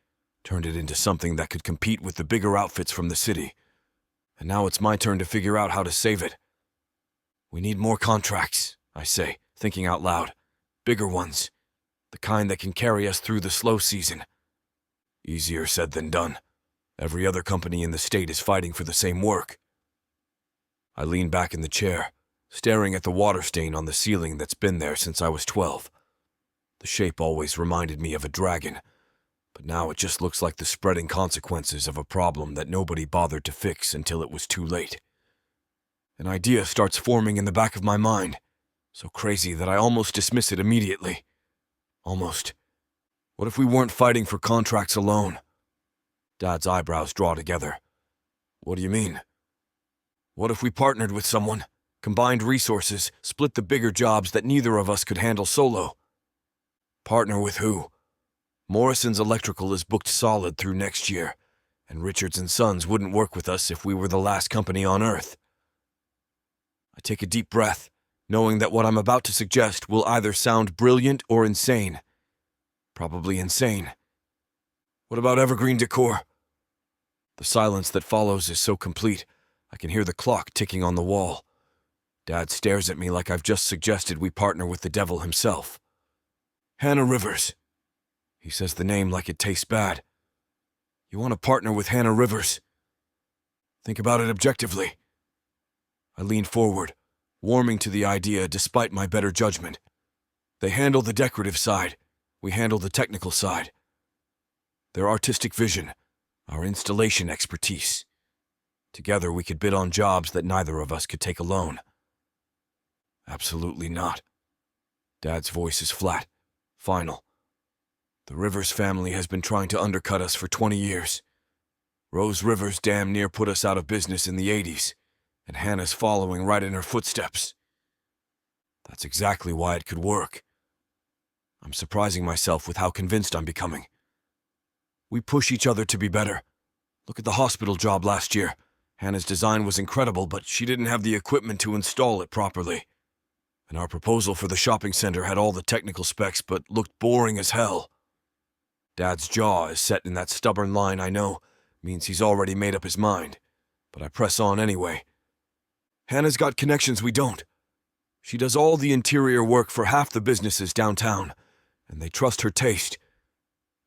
turned it into something that could compete with the bigger outfits from the city. And now it's my turn to figure out how to save it. We need more contracts, I say, thinking out loud. Bigger ones. The kind that can carry us through the slow season. Easier said than done. Every other company in the state is fighting for the same work. I lean back in the chair, staring at the water stain on the ceiling that's been there since I was 12. The shape always reminded me of a dragon, but now it just looks like the spreading consequences of a problem that nobody bothered to fix until it was too late. An idea starts forming in the back of my mind, so crazy that I almost dismiss it immediately. Almost. What if we weren't fighting for contracts alone? Dad's eyebrows draw together. What do you mean? What if we partnered with someone, combined resources, split the bigger jobs that neither of us could handle solo? Partner with who? Morrison's Electrical is booked solid through next year, and Richards & Sons wouldn't work with us if we were the last company on Earth. I take a deep breath, knowing that what I'm about to suggest will either sound brilliant or insane. Probably insane. What about Evergreen Decor? The silence that follows is so complete, I can hear the clock ticking on the wall. Dad stares at me like I've just suggested we partner with the devil himself. Hannah Rivers. He says the name like it tastes bad. You want to partner with Hannah Rivers? Think about it objectively. I lean forward, warming to the idea despite my better judgment. They handle the decorative side, we handle the technical side. Their artistic vision, our installation expertise. Together we could bid on jobs that neither of us could take alone. Absolutely not. Dad's voice is flat, final. The Rivers family has been trying to undercut us for 20 years. Rose Rivers damn near put us out of business in the 80s, and Hannah's following right in her footsteps. That's exactly why it could work. I'm surprising myself with how convinced I'm becoming. We push each other to be better. Look at the hospital job last year. Hannah's design was incredible, but she didn't have the equipment to install it properly. And our proposal for the shopping center had all the technical specs, but looked boring as hell. Dad's jaw is set in that stubborn line I know means he's already made up his mind, but I press on anyway. Hannah's got connections we don't. She does all the interior work for half the businesses downtown, and they trust her taste.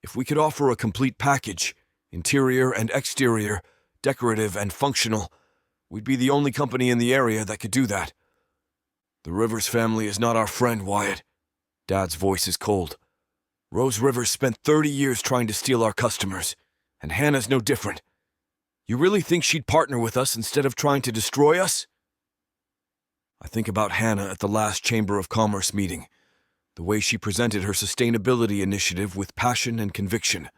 If we could offer a complete package, interior and exterior, decorative and functional, we'd be the only company in the area that could do that. The Rivers family is not our friend, Wyatt. Dad's voice is cold. Rose Rivers spent 30 years trying to steal our customers, and Hannah's no different. You really think she'd partner with us instead of trying to destroy us? I think about Hannah at the last Chamber of Commerce meeting, the way she presented her sustainability initiative with passion and conviction,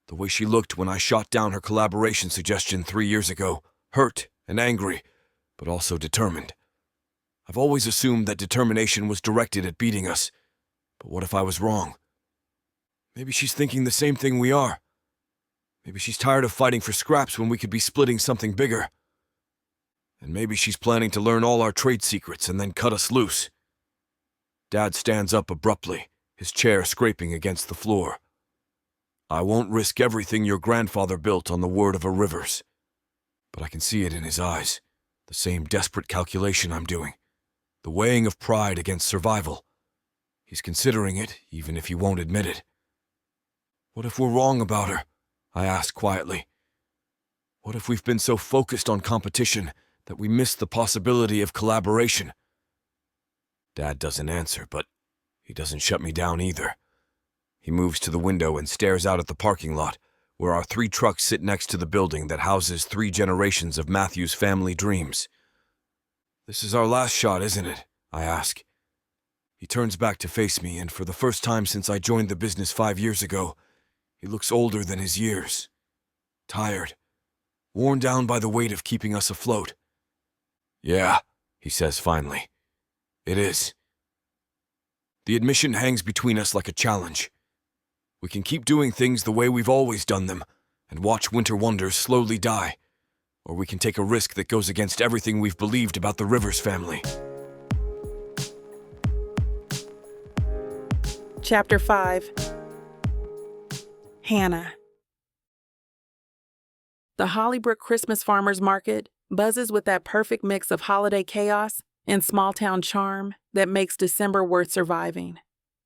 the way she looked when I shot down her collaboration suggestion 3 years ago, hurt and angry, but also determined. I've always assumed that determination was directed at beating us, but what if I was wrong? Maybe she's thinking the same thing we are. Maybe she's tired of fighting for scraps when we could be splitting something bigger. And maybe she's planning to learn all our trade secrets and then cut us loose. Dad stands up abruptly, his chair scraping against the floor. I won't risk everything your grandfather built on the word of a Rivers. But I can see it in his eyes, the same desperate calculation I'm doing, the weighing of pride against survival. He's considering it, even if he won't admit it. What if we're wrong about her? I ask quietly. What if we've been so focused on competition that we miss the possibility of collaboration? Dad doesn't answer, but he doesn't shut me down either. He moves to the window and stares out at the parking lot, where our 3 trucks sit next to the building that houses 3 generations of Matthew's family dreams. This is our last shot, isn't it? I ask. He turns back to face me, and for the first time since I joined the business 5 years ago, he looks older than his years. Tired. Worn down by the weight of keeping us afloat. Yeah, he says finally. It is. The admission hangs between us like a challenge. We can keep doing things the way we've always done them and watch winter wonders slowly die, or we can take a risk that goes against everything we've believed about the Rivers family. Chapter 5. Hannah. The Hollybrook Christmas Farmers Market buzzes with that perfect mix of holiday chaos and small-town charm that makes December worth surviving.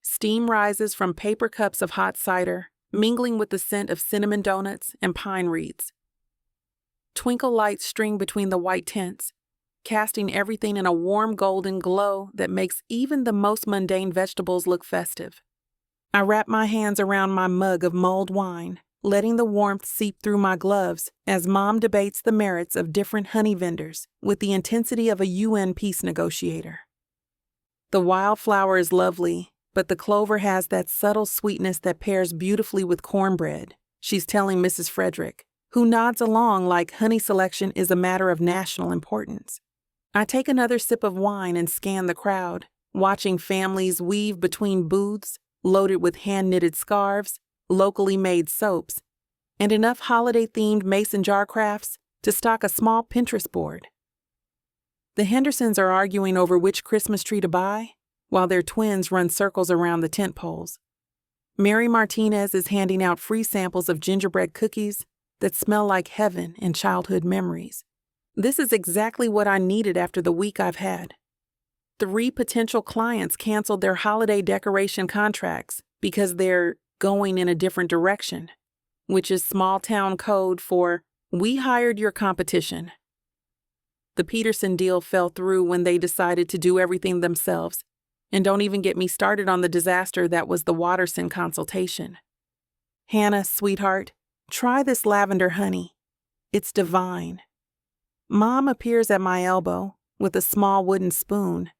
Steam rises from paper cups of hot cider, mingling with the scent of cinnamon donuts and pine wreaths. Twinkle lights string between the white tents, casting everything in a warm golden glow that makes even the most mundane vegetables look festive. I wrap my hands around my mug of mulled wine, letting the warmth seep through my gloves as Mom debates the merits of different honey vendors with the intensity of a UN peace negotiator. The wildflower is lovely, but the clover has that subtle sweetness that pairs beautifully with cornbread, she's telling Mrs. Frederick, who nods along like honey selection is a matter of national importance. I take another sip of wine and scan the crowd, watching families weave between booths loaded with hand-knitted scarves, locally made soaps, and enough holiday-themed mason jar crafts to stock a small Pinterest board. The Hendersons are arguing over which Christmas tree to buy, while their twins run circles around the tent poles. Mary Martinez is handing out free samples of gingerbread cookies that smell like heaven and childhood memories. This is exactly what I needed after the week I've had. 3 potential clients canceled their holiday decoration contracts because they're going in a different direction, which is small-town code for, "We hired your competition." The Peterson deal fell through when they decided to do everything themselves, and don't even get me started on the disaster that was the Watterson consultation. Hannah, sweetheart, try this lavender honey. It's divine. Mom appears at my elbow with a small wooden spoon,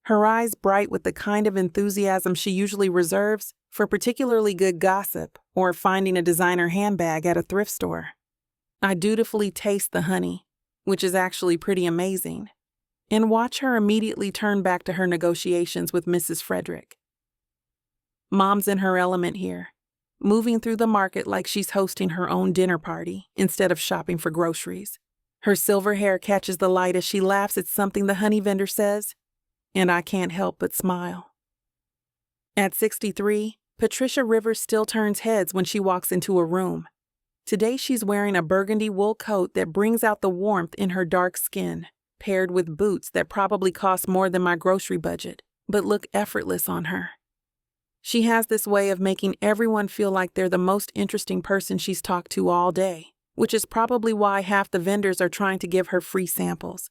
her eyes bright with the kind of enthusiasm she usually reserves for particularly good gossip or finding a designer handbag at a thrift store. I dutifully taste the honey, which is actually pretty amazing, and watch her immediately turn back to her negotiations with Mrs. Frederick. Mom's in her element here, moving through the market like she's hosting her own dinner party instead of shopping for groceries. Her silver hair catches the light as she laughs at something the honey vendor says, and I can't help but smile. At 63, Patricia Rivers still turns heads when she walks into a room. Today she's wearing a burgundy wool coat that brings out the warmth in her dark skin, paired with boots that probably cost more than my grocery budget, but look effortless on her. She has this way of making everyone feel like they're the most interesting person she's talked to all day, which is probably why half the vendors are trying to give her free samples.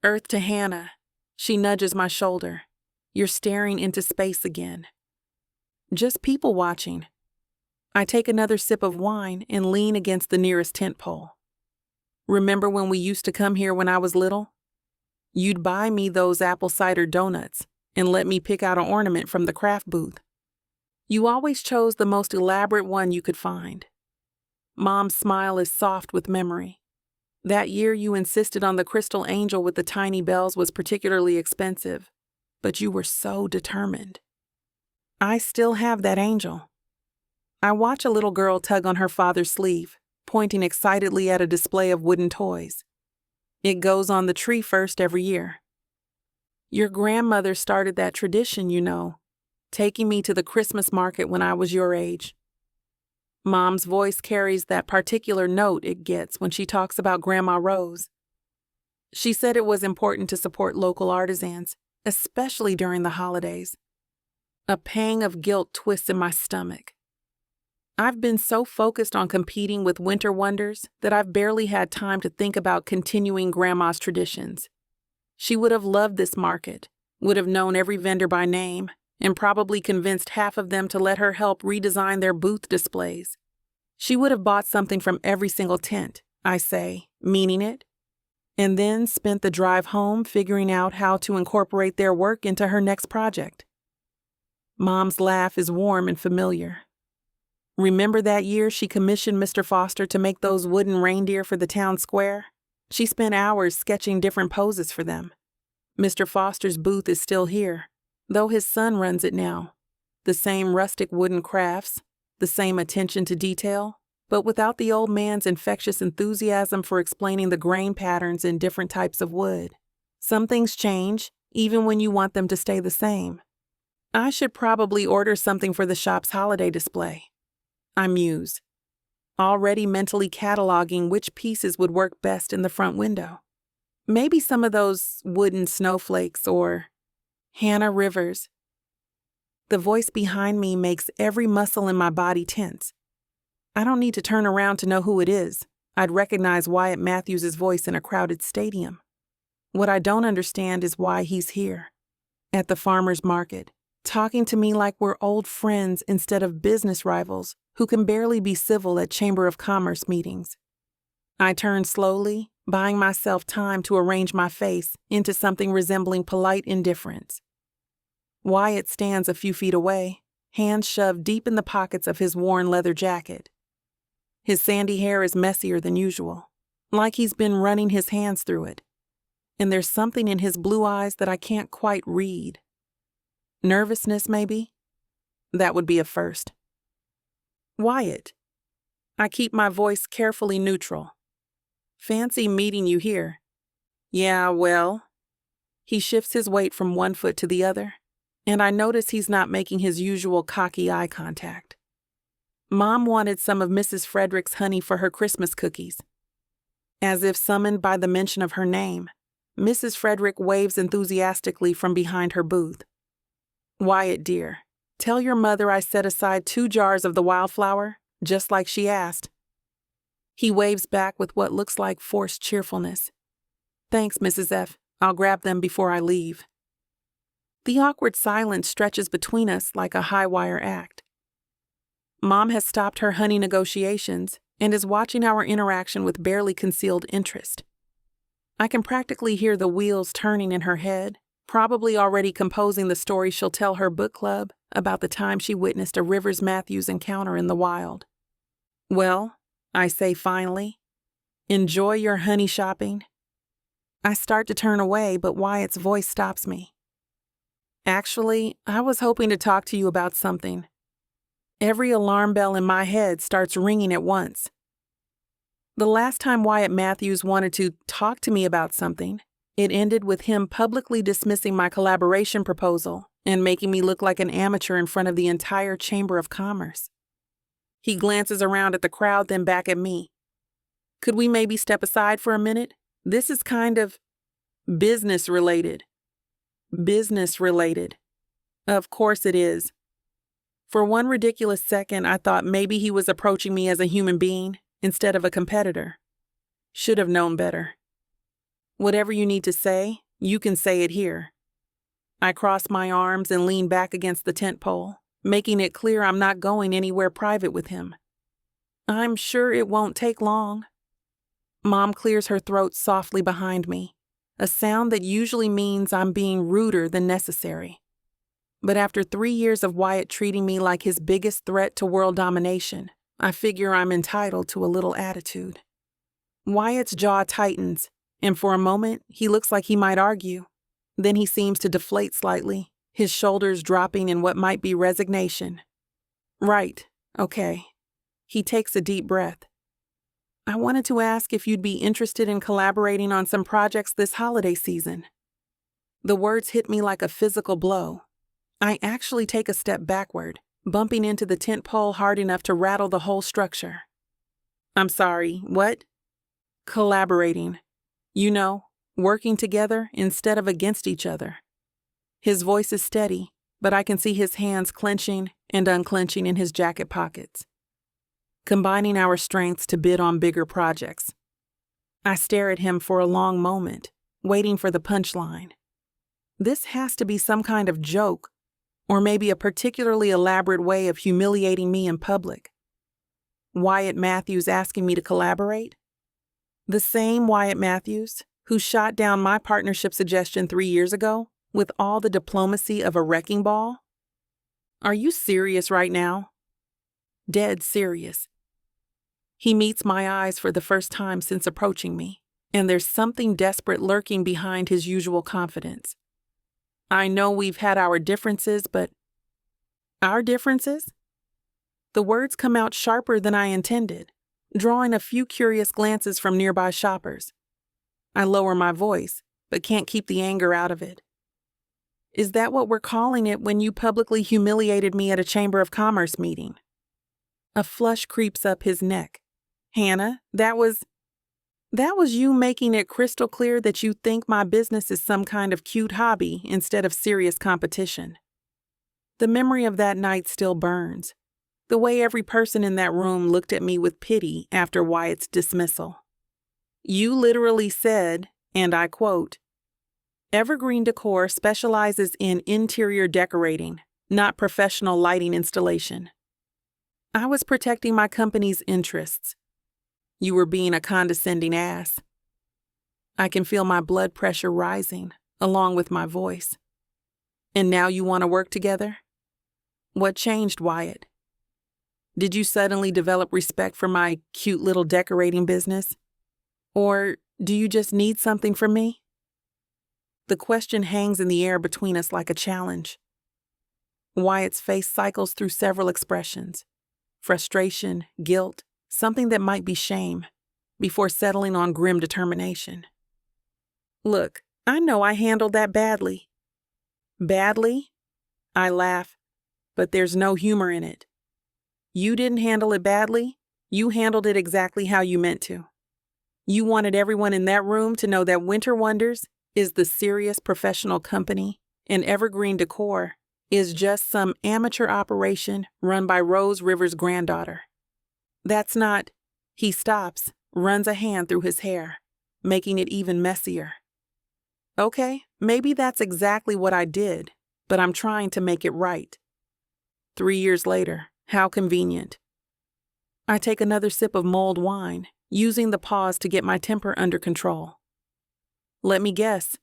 Earth to Hannah. She nudges my shoulder. You're staring into space again. Just people watching. I take another sip of wine and lean against the nearest tent pole. Remember when we used to come here when I was little? You'd buy me those apple cider donuts and let me pick out an ornament from the craft booth. You always chose the most elaborate one you could find. Mom's smile is soft with memory. That year you insisted on the crystal angel with the tiny bells was particularly expensive, but you were so determined. I still have that angel. I watch a little girl tug on her father's sleeve, pointing excitedly at a display of wooden toys. It goes on the tree first every year. Your grandmother started that tradition, you know, taking me to the Christmas market when I was your age. Mom's voice carries that particular note it gets when she talks about Grandma Rose. She said it was important to support local artisans, especially during the holidays. A pang of guilt twists in my stomach. I've been so focused on competing with winter wonders that I've barely had time to think about continuing Grandma's traditions. She would have loved this market, would have known every vendor by name, and probably convinced half of them to let her help redesign their booth displays. She would have bought something from every single tent, I say, meaning it, and then spent the drive home figuring out how to incorporate their work into her next project. Mom's laugh is warm and familiar. Remember that year she commissioned Mr. Foster to make those wooden reindeer for the town square? She spent hours sketching different poses for them. Mr. Foster's booth is still here, though his son runs it now. The same rustic wooden crafts, the same attention to detail, but without the old man's infectious enthusiasm for explaining the grain patterns in different types of wood. Some things change, even when you want them to stay the same. I should probably order something for the shop's holiday display. I muse, already mentally cataloging which pieces would work best in the front window. Maybe some of those wooden snowflakes or Hannah Rivers. The voice behind me makes every muscle in my body tense. I don't need to turn around to know who it is. I'd recognize Wyatt Matthews' voice in a crowded stadium. What I don't understand is why he's here, at the farmer's market, talking to me like we're old friends instead of business rivals who can barely be civil at Chamber of Commerce meetings. I turn slowly, buying myself time to arrange my face into something resembling polite indifference. Wyatt stands a few feet away, hands shoved deep in the pockets of his worn leather jacket. His sandy hair is messier than usual, like he's been running his hands through it. And there's something in his blue eyes that I can't quite read. Nervousness, maybe? That would be a first. Wyatt. I keep my voice carefully neutral. Fancy meeting you here. Yeah, well. He shifts his weight from one foot to the other, and I notice he's not making his usual cocky eye contact. Mom wanted some of Mrs. Frederick's honey for her Christmas cookies. As if summoned by the mention of her name, Mrs. Frederick waves enthusiastically from behind her booth. Wyatt, dear, tell your mother I set aside 2 jars of the wildflower, just like she asked. He waves back with what looks like forced cheerfulness. Thanks, Mrs. F. I'll grab them before I leave. The awkward silence stretches between us like a high-wire act. Mom has stopped her honey negotiations and is watching our interaction with barely concealed interest. I can practically hear the wheels turning in her head, probably already composing the story she'll tell her book club about the time she witnessed a Rivers Matthews encounter in the wild. Well, I say finally, enjoy your honey shopping. I start to turn away, but Wyatt's voice stops me. Actually, I was hoping to talk to you about something. Every alarm bell in my head starts ringing at once. The last time Wyatt Matthews wanted to talk to me about something, it ended with him publicly dismissing my collaboration proposal and making me look like an amateur in front of the entire Chamber of Commerce. He glances around at the crowd, then back at me. Could we maybe step aside for a minute? This is kind of business-related. Business-related. Of course it is. For one ridiculous second, I thought maybe he was approaching me as a human being instead of a competitor. Should have known better. Whatever you need to say, you can say it here. I cross my arms and lean back against the tent pole, making it clear I'm not going anywhere private with him. I'm sure it won't take long. Mom clears her throat softly behind me, a sound that usually means I'm being ruder than necessary. But after 3 years of Wyatt treating me like his biggest threat to world domination, I figure I'm entitled to a little attitude. Wyatt's jaw tightens, and for a moment, he looks like he might argue. Then he seems to deflate slightly, his shoulders dropping in what might be resignation. Right, okay. He takes a deep breath. I wanted to ask if you'd be interested in collaborating on some projects this holiday season. The words hit me like a physical blow. I actually take a step backward, bumping into the tent pole hard enough to rattle the whole structure. I'm sorry, what? Collaborating. You know, working together instead of against each other. His voice is steady, but I can see his hands clenching and unclenching in his jacket pockets. Combining our strengths to bid on bigger projects. I stare at him for a long moment, waiting for the punchline. This has to be some kind of joke, or maybe a particularly elaborate way of humiliating me in public. Wyatt Matthews asking me to collaborate? The same Wyatt Matthews who shot down my partnership suggestion 3 years ago with all the diplomacy of a wrecking ball? Are you serious right now? Dead serious. He meets my eyes for the first time since approaching me, and there's something desperate lurking behind his usual confidence. I know we've had our differences, but our differences? The words come out sharper than I intended, drawing a few curious glances from nearby shoppers. I lower my voice, but can't keep the anger out of it. Is that what we're calling it when you publicly humiliated me at a Chamber of Commerce meeting? A flush creeps up his neck. Hannah, that was you making it crystal clear that you think my business is some kind of cute hobby instead of serious competition. The memory of that night still burns. The way every person in that room looked at me with pity after Wyatt's dismissal. You literally said, and I quote, "Evergreen Decor specializes in interior decorating, not professional lighting installation." I was protecting my company's interests. You were being a condescending ass. I can feel my blood pressure rising, along with my voice. And now you want to work together? What changed, Wyatt? Did you suddenly develop respect for my cute little decorating business? Or do you just need something from me? The question hangs in the air between us like a challenge. Wyatt's face cycles through several expressions: frustration, guilt, something that might be shame, before settling on grim determination. Look, I know I handled that badly. Badly? I laugh, but there's no humor in it. You didn't handle it badly. You handled it exactly how you meant to. You wanted everyone in that room to know that Winter Wonders is the serious professional company and Evergreen Decor is just some amateur operation run by Rose River's granddaughter. That's not... He stops, runs a hand through his hair, making it even messier. Okay, maybe that's exactly what I did, but I'm trying to make it right. 3 years later, how convenient. I take another sip of mulled wine, using the pause to get my temper under control. Let me guess.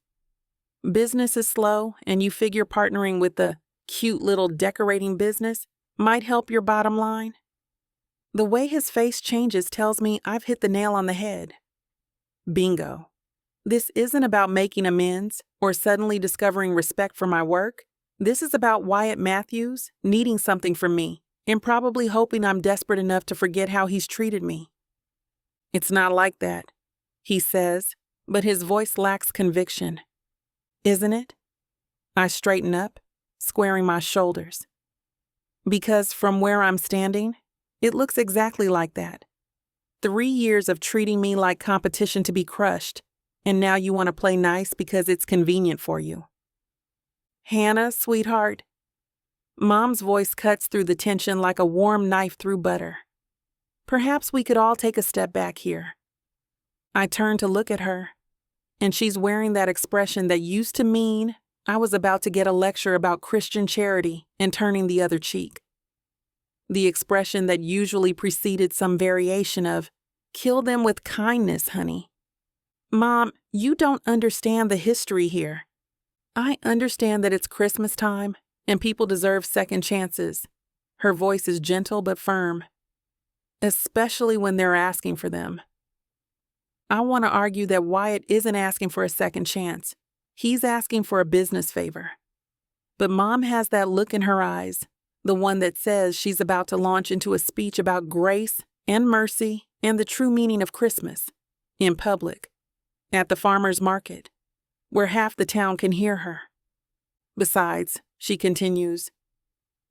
Business is slow, and you figure partnering with the cute little decorating business might help your bottom line? The way his face changes tells me I've hit the nail on the head. Bingo. This isn't about making amends or suddenly discovering respect for my work. This is about Wyatt Matthews needing something from me and probably hoping I'm desperate enough to forget how he's treated me. It's not like that, he says, but his voice lacks conviction. Isn't it? I straighten up, squaring my shoulders. Because from where I'm standing, it looks exactly like that. 3 years of treating me like competition to be crushed, and now you want to play nice because it's convenient for you. Hannah, sweetheart. Mom's voice cuts through the tension like a warm knife through butter. Perhaps we could all take a step back here. I turn to look at her, and she's wearing that expression that used to mean I was about to get a lecture about Christian charity and turning the other cheek. The expression that usually preceded some variation of, "Kill them with kindness, honey." Mom, you don't understand the history here. I understand that it's Christmas time and people deserve second chances. Her voice is gentle but firm, especially when they're asking for them. I want to argue that Wyatt isn't asking for a second chance. He's asking for a business favor. But Mom has that look in her eyes, the one that says she's about to launch into a speech about grace and mercy and the true meaning of Christmas, in public, at the farmer's market, where half the town can hear her. Besides, she continues,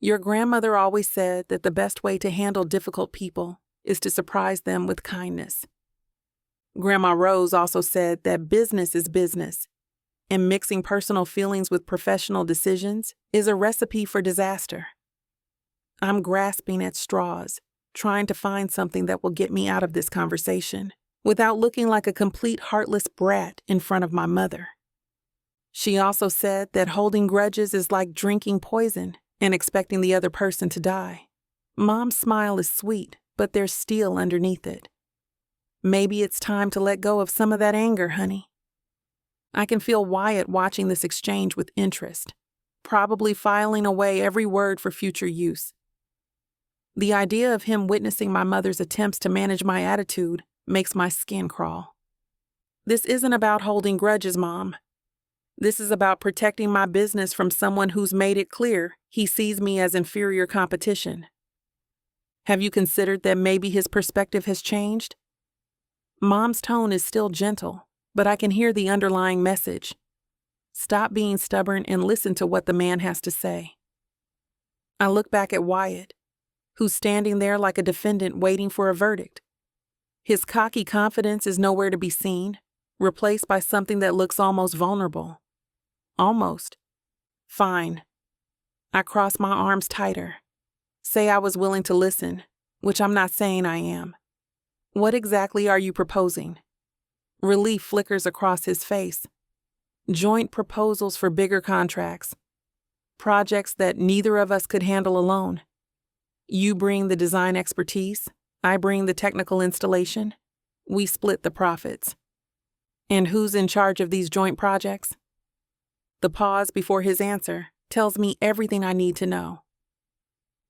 your grandmother always said that the best way to handle difficult people is to surprise them with kindness. Grandma Rose also said that business is business, and mixing personal feelings with professional decisions is a recipe for disaster. I'm grasping at straws, trying to find something that will get me out of this conversation without looking like a complete heartless brat in front of my mother. She also said that holding grudges is like drinking poison and expecting the other person to die. Mom's smile is sweet, but there's steel underneath it. Maybe it's time to let go of some of that anger, honey. I can feel Wyatt watching this exchange with interest, probably filing away every word for future use. The idea of him witnessing my mother's attempts to manage my attitude makes my skin crawl. This isn't about holding grudges, Mom. This is about protecting my business from someone who's made it clear he sees me as inferior competition. Have you considered that maybe his perspective has changed? Mom's tone is still gentle, but I can hear the underlying message. Stop being stubborn and listen to what the man has to say. I look back at Wyatt, who's standing there like a defendant waiting for a verdict. His cocky confidence is nowhere to be seen, replaced by something that looks almost vulnerable. Almost. Fine. I cross my arms tighter. Say I was willing to listen, which I'm not saying I am. What exactly are you proposing? Relief flickers across his face. Joint proposals for bigger contracts. Projects that neither of us could handle alone. You bring the design expertise, I bring the technical installation. We split the profits. And who's in charge of these joint projects? The pause before his answer tells me everything I need to know.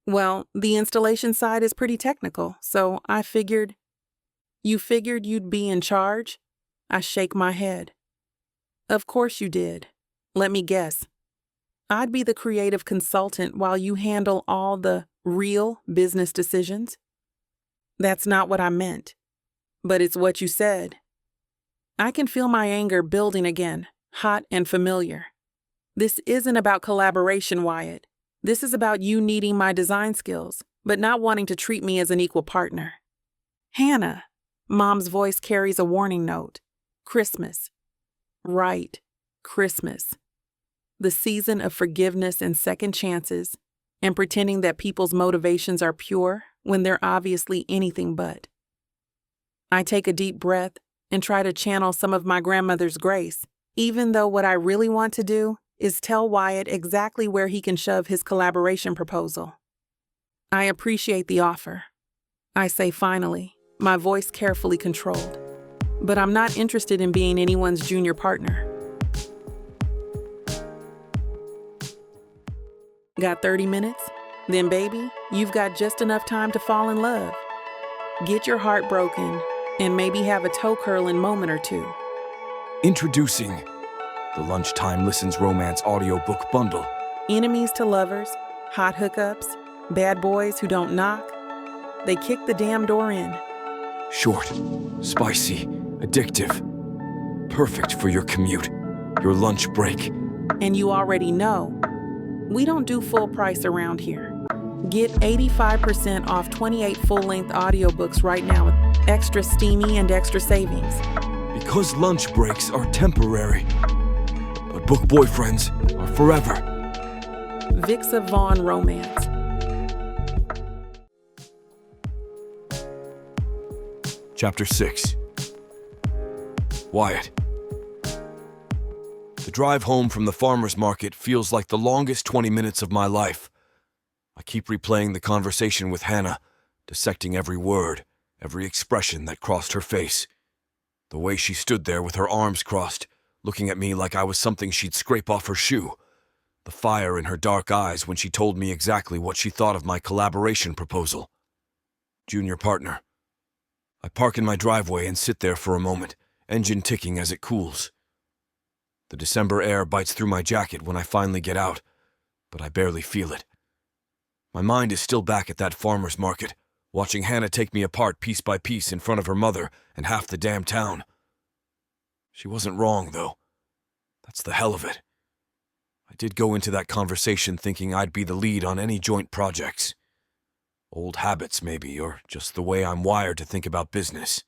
Well, the installation side is pretty technical, so I figured. You figured you'd be in charge? I shake my head. Of course you did. Let me guess. I'd be the creative consultant while you handle all the real business decisions? That's not what I meant. But it's what you said. I can feel my anger building again, hot and familiar. This isn't about collaboration, Wyatt. This is about you needing my design skills, but not wanting to treat me as an equal partner. Hannah, Mom's voice carries a warning note. Christmas. Right, Christmas. The season of forgiveness and second chances, and pretending that people's motivations are pure when they're obviously anything but. I take a deep breath and try to channel some of my grandmother's grace, even though what I really want to do is tell Wyatt exactly where he can shove his collaboration proposal. I appreciate the offer. I say finally, my voice carefully controlled. But I'm not interested in being anyone's junior partner. Got 30 minutes? Then baby, you've got just enough time to fall in love. Get your heart broken and maybe have a toe-curling moment or two. Introducing the Lunchtime Listens Romance Audiobook Bundle. Enemies to lovers, hot hookups, bad boys who don't knock. They kick the damn door in. Short, spicy, addictive. Perfect for your commute, your lunch break. And you already know, we don't do full price around here. Get 85% off 28 full-length audiobooks right now with extra steamy and extra savings. Because lunch breaks are temporary, but book boyfriends are forever. Vixa Vaughn Romance. Chapter 6. Wyatt. The drive home from the farmer's market feels like the longest 20 minutes of my life. I keep replaying the conversation with Hannah, dissecting every word, every expression that crossed her face. The way she stood there with her arms crossed, looking at me like I was something she'd scrape off her shoe. The fire in her dark eyes when she told me exactly what she thought of my collaboration proposal. Junior partner. I park in my driveway and sit there for a moment, engine ticking as it cools. The December air bites through my jacket when I finally get out, but I barely feel it. My mind is still back at that farmer's market, watching Hannah take me apart piece by piece in front of her mother and half the damn town. She wasn't wrong, though. That's the hell of it. I did go into that conversation thinking I'd be the lead on any joint projects. Old habits, maybe, or just the way I'm wired to think about business.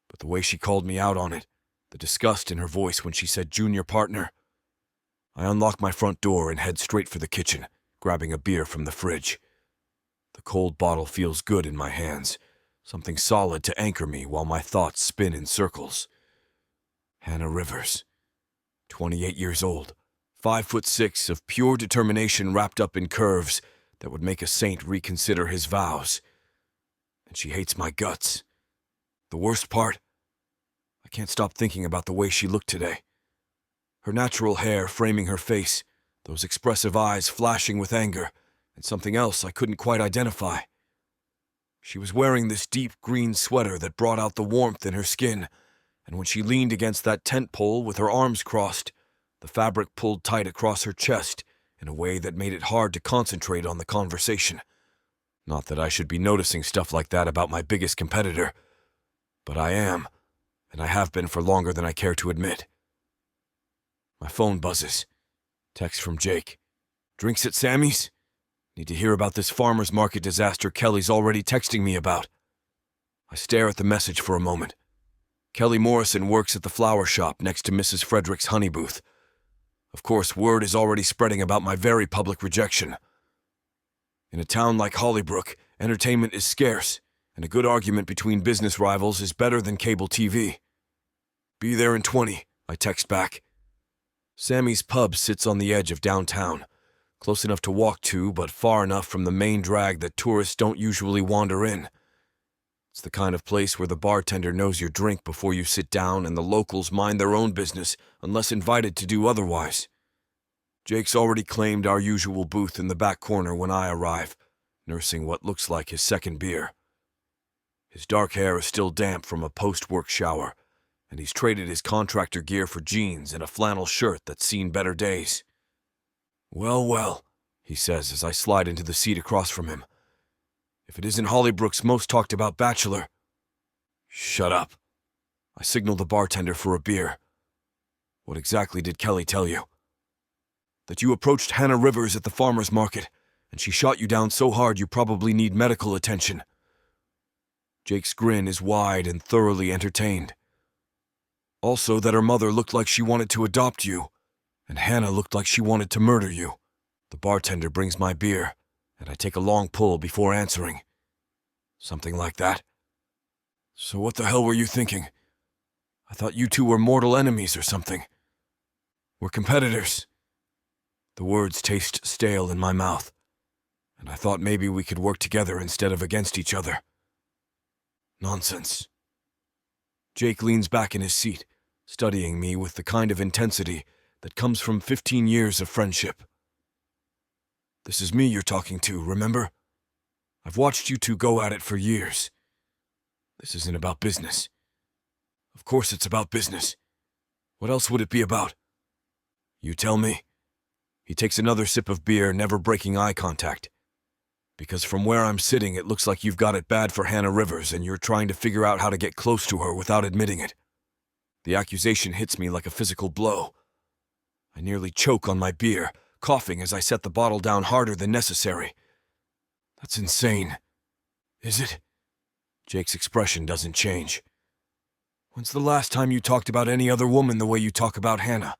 But the way she called me out on it, the disgust in her voice when she said junior partner. I unlock my front door and head straight for the kitchen, grabbing a beer from the fridge. The cold bottle feels good in my hands, something solid to anchor me while my thoughts spin in circles. Hannah Rivers, 28 years old, 5'6", of pure determination wrapped up in curves that would make a saint reconsider his vows. And she hates my guts. The worst part? I can't stop thinking about the way she looked today. Her natural hair framing her face, those expressive eyes flashing with anger, and something else I couldn't quite identify. She was wearing this deep green sweater that brought out the warmth in her skin, and when she leaned against that tent pole with her arms crossed, the fabric pulled tight across her chest in a way that made it hard to concentrate on the conversation. Not that I should be noticing stuff like that about my biggest competitor, but I am, and I have been for longer than I care to admit. My phone buzzes. Text from Jake. Drinks at Sammy's? Need to hear about this farmer's market disaster Kelly's already texting me about. I stare at the message for a moment. Kelly Morrison works at the flower shop next to Mrs. Frederick's honey booth. Of course, word is already spreading about my very public rejection. In a town like Hollybrook, entertainment is scarce, and a good argument between business rivals is better than cable TV. Be there in 20, I text back. Sammy's pub sits on the edge of downtown, close enough to walk to, but far enough from the main drag that tourists don't usually wander in. It's the kind of place where the bartender knows your drink before you sit down and the locals mind their own business unless invited to do otherwise. Jake's already claimed our usual booth in the back corner when I arrive, nursing what looks like his second beer. His dark hair is still damp from a post-work shower, and he's traded his contractor gear for jeans and a flannel shirt that's seen better days. Well, well, he says as I slide into the seat across from him. If it isn't Hollybrook's most talked about bachelor. Shut up. I signal the bartender for a beer. What exactly did Kelly tell you? That you approached Hannah Rivers at the farmer's market, and she shot you down so hard you probably need medical attention. Jake's grin is wide and thoroughly entertained. Also that her mother looked like she wanted to adopt you, and Hannah looked like she wanted to murder you. The bartender brings my beer, and I take a long pull before answering. Something like that. So what the hell were you thinking? I thought you two were mortal enemies or something. We're competitors. The words taste stale in my mouth, and I thought maybe we could work together instead of against each other. Nonsense. Jake leans back in his seat, studying me with the kind of intensity that comes from 15 years of friendship. This is me you're talking to, remember? I've watched you two go at it for years. This isn't about business. Of course it's about business. What else would it be about? You tell me. He takes another sip of beer, never breaking eye contact. Because from where I'm sitting, it looks like you've got it bad for Hannah Rivers and you're trying to figure out how to get close to her without admitting it. The accusation hits me like a physical blow. I nearly choke on my beer, coughing as I set the bottle down harder than necessary. That's insane. Is it? Jake's expression doesn't change. When's the last time you talked about any other woman the way you talk about Hannah?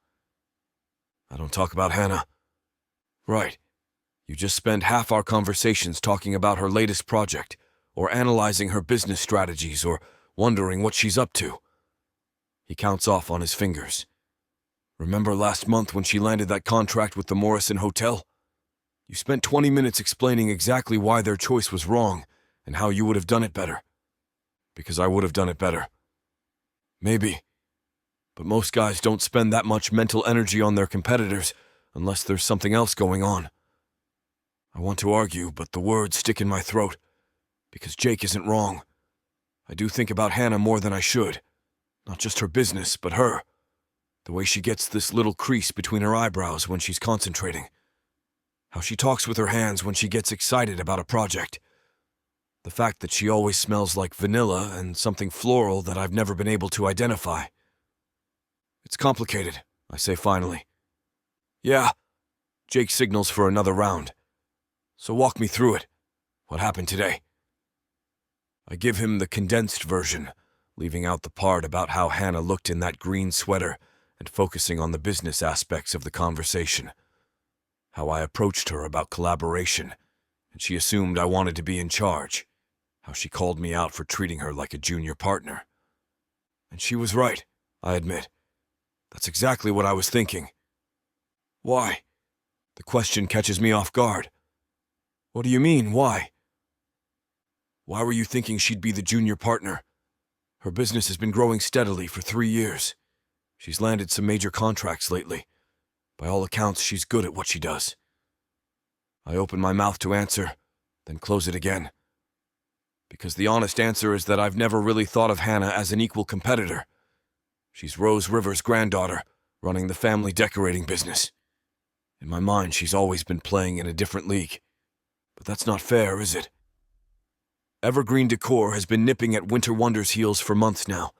I don't talk about Hannah. Right. You just spend half our conversations talking about her latest project, or analyzing her business strategies, or wondering what she's up to. He counts off on his fingers. Remember last month when she landed that contract with the Morrison Hotel? You spent 20 minutes explaining exactly why their choice was wrong, and how you would have done it better. Because I would have done it better. Maybe. But most guys don't spend that much mental energy on their competitors unless there's something else going on. I want to argue, but the words stick in my throat, because Jake isn't wrong. I do think about Hannah more than I should. Not just her business, but her. The way she gets this little crease between her eyebrows when she's concentrating. How she talks with her hands when she gets excited about a project. The fact that she always smells like vanilla and something floral that I've never been able to identify. It's complicated, I say finally. Yeah. Jake signals for another round. So walk me through it. What happened today? I give him the condensed version, leaving out the part about how Hannah looked in that green sweater and focusing on the business aspects of the conversation. How I approached her about collaboration, and she assumed I wanted to be in charge. How she called me out for treating her like a junior partner. And she was right, I admit. That's exactly what I was thinking. Why? The question catches me off guard. What do you mean, why? Why were you thinking she'd be the junior partner? Her business has been growing steadily for 3 years. She's landed some major contracts lately. By all accounts, she's good at what she does. I open my mouth to answer, then close it again. Because the honest answer is that I've never really thought of Hannah as an equal competitor. She's Rose Rivers' granddaughter, running the family decorating business. In my mind, she's always been playing in a different league. But that's not fair, is it? Evergreen Decor has been nipping at Winter Wonder's heels for months now.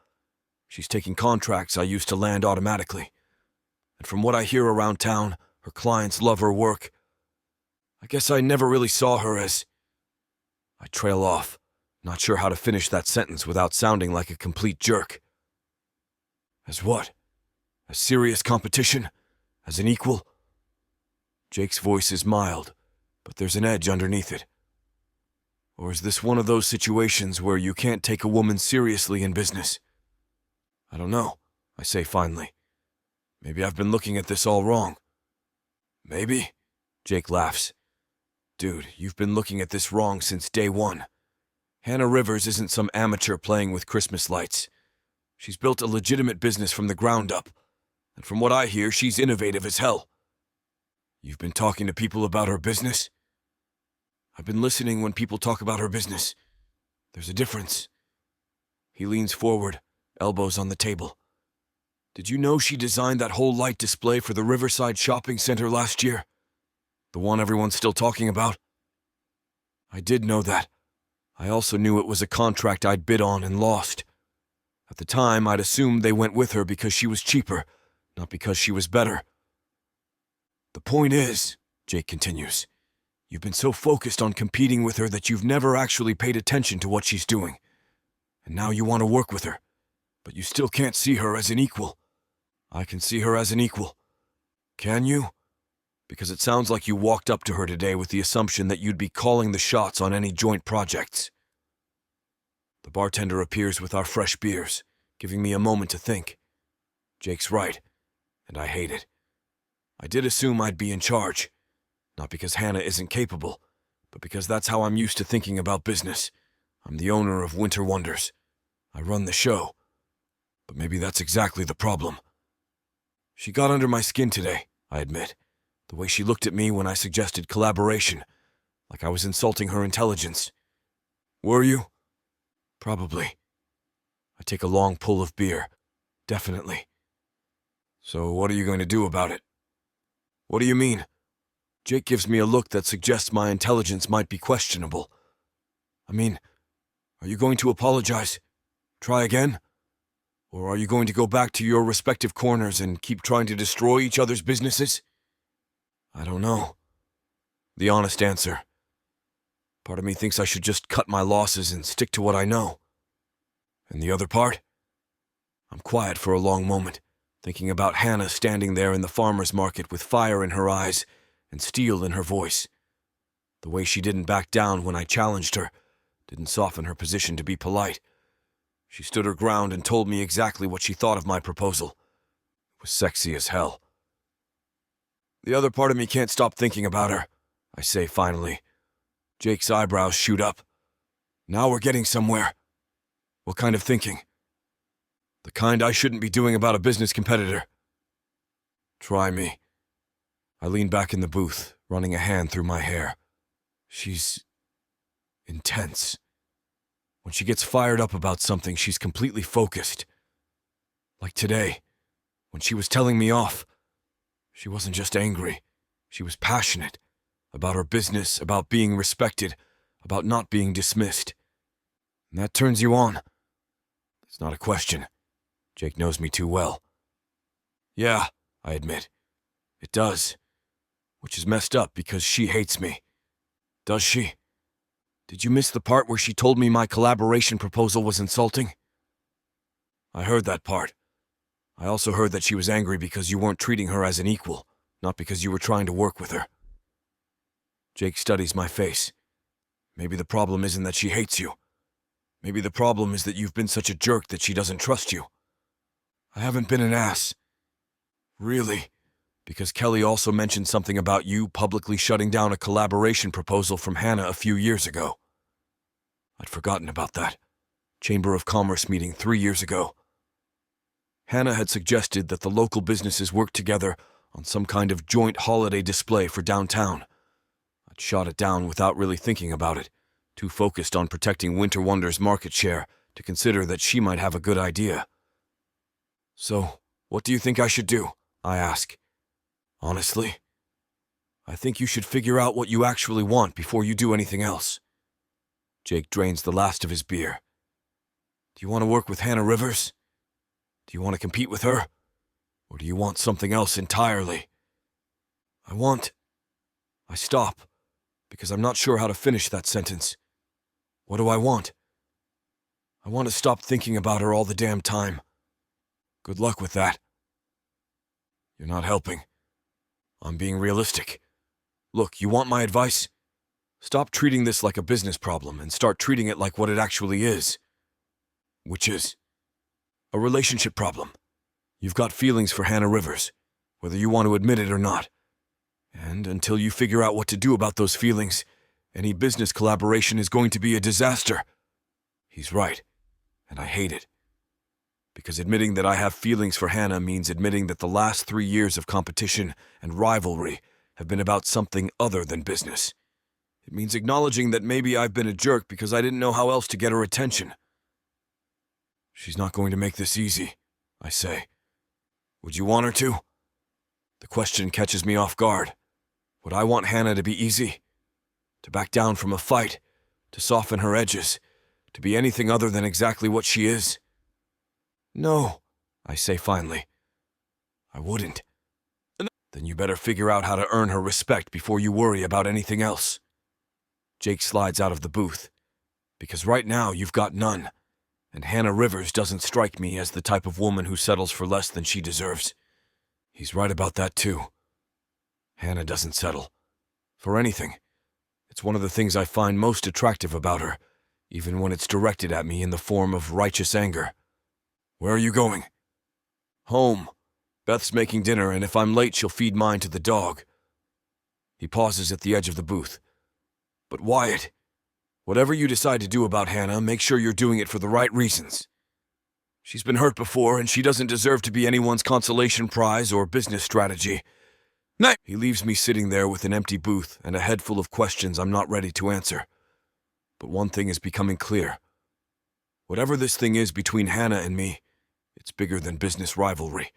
She's taking contracts I used to land automatically. And from what I hear around town, her clients love her work. I guess I never really saw her as... I trail off, not sure how to finish that sentence without sounding like a complete jerk. As what? As serious competition? As an equal? Jake's voice is mild, but there's an edge underneath it. Or is this one of those situations where you can't take a woman seriously in business? I don't know, I say finally. Maybe I've been looking at this all wrong. Maybe? Jake laughs. Dude, you've been looking at this wrong since day one. Hannah Rivers isn't some amateur playing with Christmas lights. She's built a legitimate business from the ground up, and from what I hear, she's innovative as hell. You've been talking to people about her business? I've been listening when people talk about her business. There's a difference. He leans forward, elbows on the table. Did you know she designed that whole light display for the Riverside Shopping Center last year? The one everyone's still talking about? I did know that. I also knew it was a contract I'd bid on and lost. At the time, I'd assumed they went with her because she was cheaper, not because she was better. The point is, Jake continues, you've been so focused on competing with her that you've never actually paid attention to what she's doing. And now you want to work with her, but you still can't see her as an equal. I can see her as an equal. Can you? Because it sounds like you walked up to her today with the assumption that you'd be calling the shots on any joint projects. The bartender appears with our fresh beers, giving me a moment to think. Jake's right, and I hate it. I did assume I'd be in charge, not because Hannah isn't capable, but because that's how I'm used to thinking about business. I'm the owner of Winter Wonders. I run the show. But maybe that's exactly the problem. She got under my skin today, I admit. The way she looked at me when I suggested collaboration, like I was insulting her intelligence. Were you? Probably. I take a long pull of beer. Definitely. So what are you going to do about it? What do you mean? Jake gives me a look that suggests my intelligence might be questionable. I mean, are you going to apologize? Try again? Or are you going to go back to your respective corners and keep trying to destroy each other's businesses? I don't know. The honest answer. Part of me thinks I should just cut my losses and stick to what I know. And the other part? I'm quiet for a long moment, thinking about Hannah standing there in the farmer's market with fire in her eyes and steel in her voice. The way she didn't back down when I challenged her, didn't soften her position to be polite. She stood her ground and told me exactly what she thought of my proposal. It was sexy as hell. The other part of me can't stop thinking about her, I say finally. Jake's eyebrows shoot up. Now we're getting somewhere. What kind of thinking? The kind I shouldn't be doing about a business competitor. Try me. I lean back in the booth, running a hand through my hair. She's intense. When she gets fired up about something, she's completely focused. Like today, when she was telling me off. She wasn't just angry. She was passionate. About her business, about being respected, about not being dismissed. And that turns you on. It's not a question. Jake knows me too well. Yeah, I admit. It does. Which is messed up because she hates me. Does she? Did you miss the part where she told me my collaboration proposal was insulting? I heard that part. I also heard that she was angry because you weren't treating her as an equal, not because you were trying to work with her. Jake studies my face. Maybe the problem isn't that she hates you. Maybe the problem is that you've been such a jerk that she doesn't trust you. I haven't been an ass. Really? Because Kelly also mentioned something about you publicly shutting down a collaboration proposal from Hannah a few years ago. I'd forgotten about that. Chamber of Commerce meeting 3 years ago. Hannah had suggested that the local businesses work together on some kind of joint holiday display for downtown. I'd shot it down without really thinking about it, too focused on protecting Winter Wonder's market share to consider that she might have a good idea. So, what do you think I should do? I ask. Honestly, I think you should figure out what you actually want before you do anything else. Jake drains the last of his beer. Do you want to work with Hannah Rivers? Do you want to compete with her? Or do you want something else entirely? I stop, because I'm not sure how to finish that sentence. What do I want? I want to stop thinking about her all the damn time. Good luck with that. You're not helping. I'm being realistic. Look, you want my advice? Stop treating this like a business problem and start treating it like what it actually is. Which is a relationship problem. You've got feelings for Hannah Rivers, whether you want to admit it or not. And until you figure out what to do about those feelings, any business collaboration is going to be a disaster. He's right, and I hate it. Because admitting that I have feelings for Hannah means admitting that the last 3 years of competition and rivalry have been about something other than business. It means acknowledging that maybe I've been a jerk because I didn't know how else to get her attention. She's not going to make this easy, I say. Would you want her to? The question catches me off guard. Would I want Hannah to be easy? To back down from a fight? To soften her edges? To be anything other than exactly what she is? No, I say finally. I wouldn't. Then you better figure out how to earn her respect before you worry about anything else. Jake slides out of the booth. Because right now you've got none. And Hannah Rivers doesn't strike me as the type of woman who settles for less than she deserves. He's right about that too. Hannah doesn't settle. For anything. It's one of the things I find most attractive about her, even when it's directed at me in the form of righteous anger. Where are you going? Home. Beth's making dinner, and if I'm late, she'll feed mine to the dog. He pauses at the edge of the booth. But Wyatt, whatever you decide to do about Hannah, make sure you're doing it for the right reasons. She's been hurt before, and she doesn't deserve to be anyone's consolation prize or business strategy. No. He leaves me sitting there with an empty booth and a head full of questions I'm not ready to answer. But one thing is becoming clear. Whatever this thing is between Hannah and me, it's bigger than business rivalry.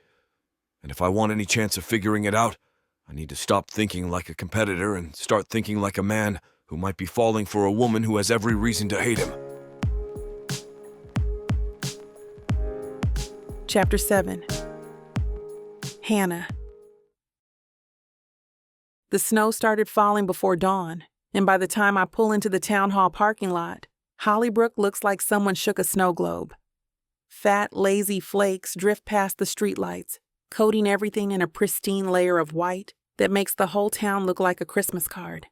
And if I want any chance of figuring it out, I need to stop thinking like a competitor and start thinking like a man who might be falling for a woman who has every reason to hate him. Chapter 7. Hannah. The snow started falling before dawn, and by the time I pull into the town hall parking lot, Hollybrook looks like someone shook a snow globe. Fat, lazy flakes drift past the streetlights, coating everything in a pristine layer of white that makes the whole town look like a Christmas card.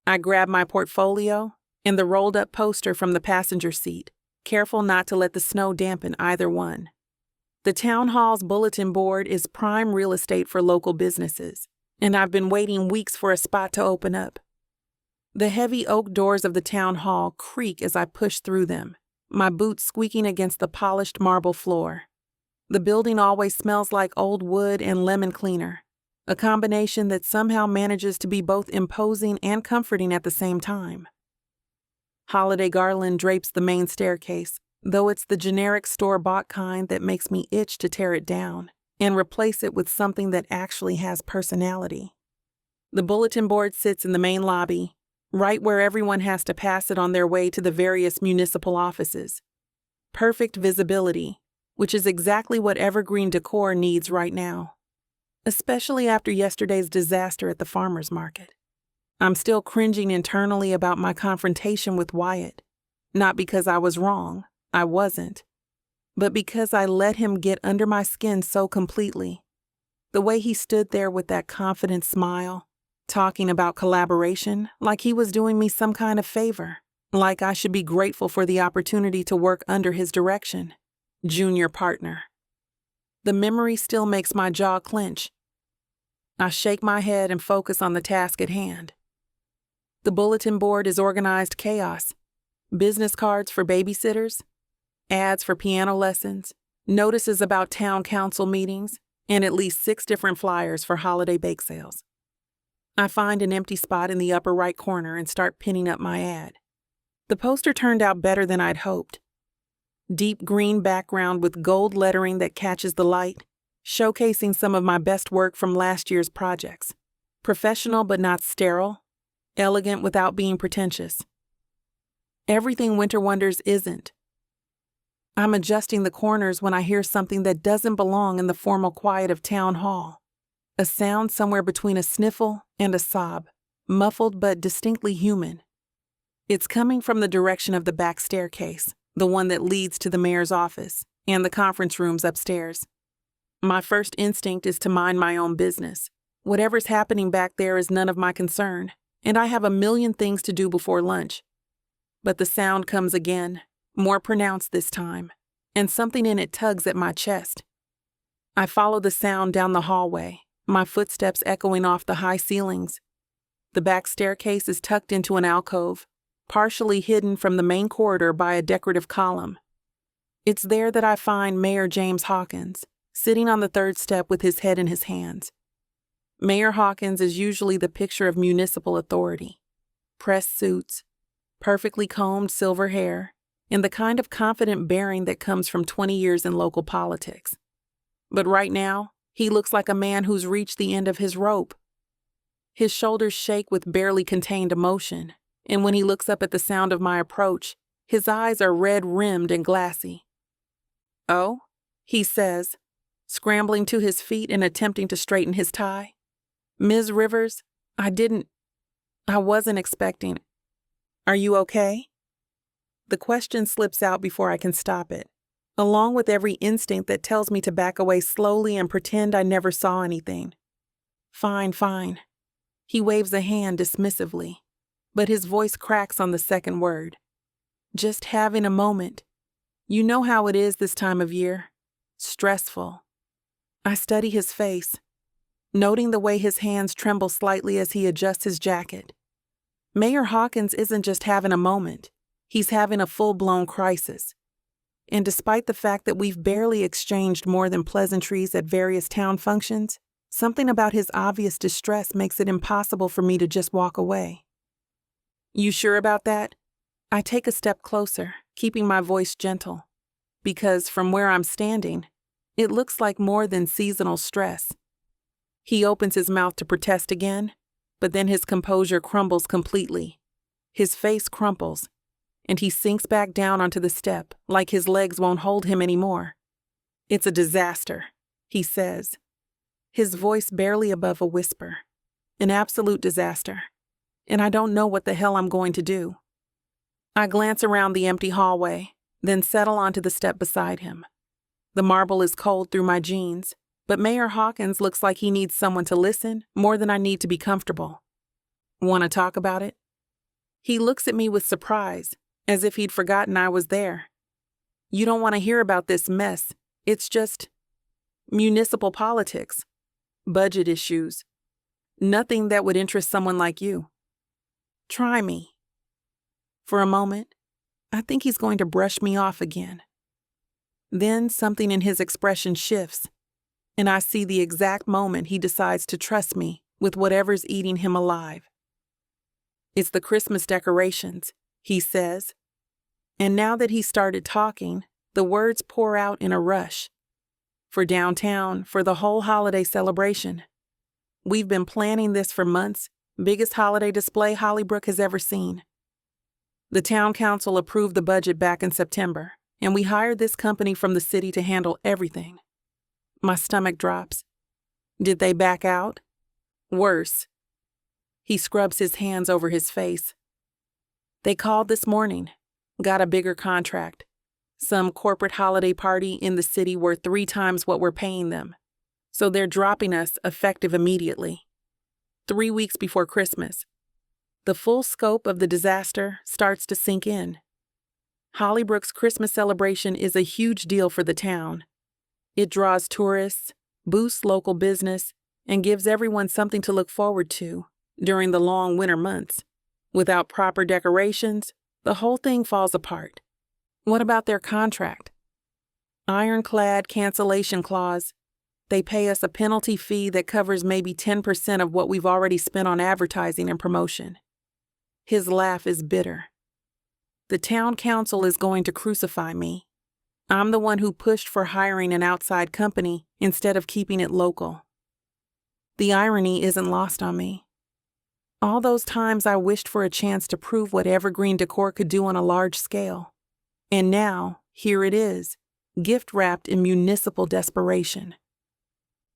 I grab my portfolio and the rolled-up poster from the passenger seat, careful not to let the snow dampen either one. The town hall's bulletin board is prime real estate for local businesses, and I've been waiting weeks for a spot to open up. The heavy oak doors of the town hall creak as I push through them, my boots squeaking against the polished marble floor. The building always smells like old wood and lemon cleaner, a combination that somehow manages to be both imposing and comforting at the same time. Holiday garland drapes the main staircase, though it's the generic store-bought kind that makes me itch to tear it down and replace it with something that actually has personality. The bulletin board sits in the main lobby, right where everyone has to pass it on their way to the various municipal offices. Perfect visibility, which is exactly what evergreen decor needs right now, especially after yesterday's disaster at the farmer's market. I'm still cringing internally about my confrontation with Wyatt, not because I was wrong, I wasn't, but because I let him get under my skin so completely. The way he stood there with that confident smile, talking about collaboration like he was doing me some kind of favor, like I should be grateful for the opportunity to work under his direction. Junior partner. The memory still makes my jaw clench. I shake my head and focus on the task at hand. The bulletin board is organized chaos. Business cards for babysitters, ads for piano lessons, notices about town council meetings, and at least 6 different flyers for holiday bake sales. I find an empty spot in the upper right corner and start pinning up my ad. The poster turned out better than I'd hoped. Deep green background with gold lettering that catches the light, showcasing some of my best work from last year's projects. Professional but not sterile, elegant without being pretentious. Everything Winter Wonders isn't. I'm adjusting the corners when I hear something that doesn't belong in the formal quiet of town hall. A sound somewhere between a sniffle and a sob, muffled but distinctly human. It's coming from the direction of the back staircase, the one that leads to the mayor's office, and the conference rooms upstairs. My first instinct is to mind my own business. Whatever's happening back there is none of my concern, and I have a million things to do before lunch. But the sound comes again, more pronounced this time, and something in it tugs at my chest. I follow the sound down the hallway, my footsteps echoing off the high ceilings. The back staircase is tucked into an alcove, partially hidden from the main corridor by a decorative column. It's there that I find Mayor James Hawkins, sitting on the third step with his head in his hands. Mayor Hawkins is usually the picture of municipal authority. Pressed suits, perfectly combed silver hair, and the kind of confident bearing that comes from 20 years in local politics. But right now, he looks like a man who's reached the end of his rope. His shoulders shake with barely contained emotion, and when he looks up at the sound of my approach, his eyes are red-rimmed and glassy. "Oh?" he says, scrambling to his feet and attempting to straighten his tie. "Ms. Rivers, I wasn't expecting. Are you okay?" The question slips out before I can stop it, along with every instinct that tells me to back away slowly and pretend I never saw anything. Fine. He waves a hand dismissively, but his voice cracks on the second word. "Just having a moment. You know how it is this time of year. Stressful." I study his face, noting the way his hands tremble slightly as he adjusts his jacket. Mayor Hawkins isn't just having a moment. He's having a full-blown crisis. And despite the fact that we've barely exchanged more than pleasantries at various town functions, something about his obvious distress makes it impossible for me to just walk away. "You sure about that?" I take a step closer, keeping my voice gentle, because from where I'm standing, it looks like more than seasonal stress. He opens his mouth to protest again, but then his composure crumbles completely. His face crumples, and he sinks back down onto the step like his legs won't hold him anymore. "It's a disaster," he says, his voice barely above a whisper. "An absolute disaster, and I don't know what the hell I'm going to do." I glance around the empty hallway, then settle onto the step beside him. The marble is cold through my jeans, but Mayor Hawkins looks like he needs someone to listen more than I need to be comfortable. "Want to talk about it?" He looks at me with surprise, as if he'd forgotten I was there. "You don't want to hear about this mess. It's just municipal politics, budget issues. Nothing that would interest someone like you. Try me." For a moment, I think he's going to brush me off again. Then something in his expression shifts, and I see the exact moment he decides to trust me with whatever's eating him alive. "It's the Christmas decorations," he says. And now that he's started talking, the words pour out in a rush. "For downtown, for the whole holiday celebration. We've been planning this for months, biggest holiday display Hollybrook has ever seen. The town council approved the budget back in September, and we hired this company from the city to handle everything." My stomach drops. Did they back out? Worse. He scrubs his hands over his face. "They called this morning, got a bigger contract. Some corporate holiday party in the city worth 3 times what we're paying them. So they're dropping us effective immediately. 3 weeks before Christmas. The full scope of the disaster starts to sink in. Hollybrook's Christmas celebration is a huge deal for the town. It draws tourists, boosts local business, and gives everyone something to look forward to during the long winter months. Without proper decorations, the whole thing falls apart. What about their contract? Ironclad cancellation clause. They pay us a penalty fee that covers maybe 10% of what we've already spent on advertising and promotion." His laugh is bitter. "The town council is going to crucify me. I'm the one who pushed for hiring an outside company instead of keeping it local. The irony isn't lost on me. All those times I wished for a chance to prove what evergreen decor could do on a large scale. And now, here it is, gift-wrapped in municipal desperation.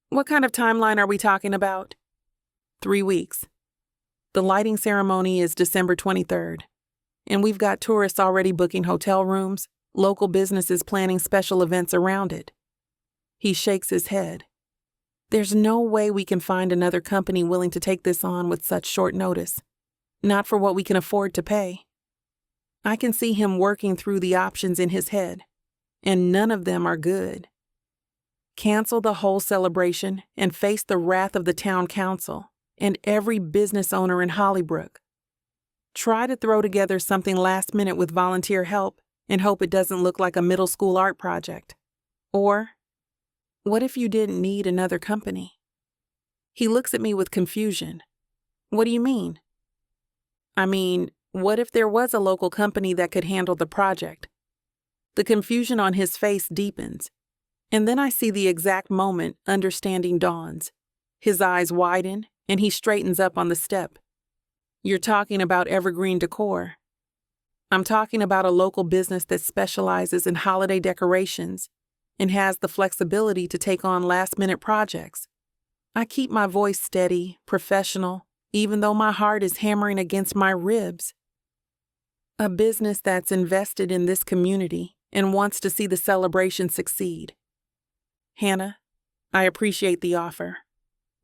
What kind of timeline are we talking about? 3 weeks. The lighting ceremony is December 23rd, and we've got tourists already booking hotel rooms, local businesses planning special events around it. He shakes his head. There's no way we can find another company willing to take this on with such short notice. Not for what we can afford to pay. I can see him working through the options in his head, and none of them are good. Cancel the whole celebration and face the wrath of the town council and every business owner in Hollybrook. Try to throw together something last minute with volunteer help and hope it doesn't look like a middle school art project. Or, what if you didn't need another company? He looks at me with confusion. What do you mean? I mean, what if there was a local company that could handle the project? The confusion on his face deepens, and then I see the exact moment understanding dawns. His eyes widen, and he straightens up on the step. You're talking about evergreen decor. I'm talking about a local business that specializes in holiday decorations and has the flexibility to take on last-minute projects. I keep my voice steady, professional, even though my heart is hammering against my ribs. A business that's invested in this community and wants to see the celebration succeed. Hannah, I appreciate the offer,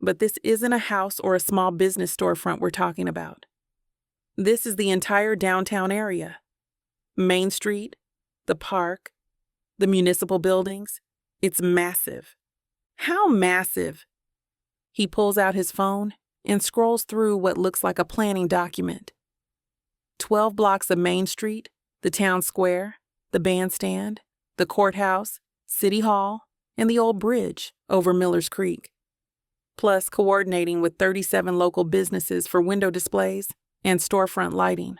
but this isn't a house or a small business storefront we're talking about. This is the entire downtown area. Main Street, the park, the municipal buildings. It's massive. How massive? He pulls out his phone and scrolls through what looks like a planning document. 12 blocks of Main Street, the town square, the bandstand, the courthouse, City Hall, and the old bridge over Miller's Creek. Plus coordinating with 37 local businesses for window displays and storefront lighting.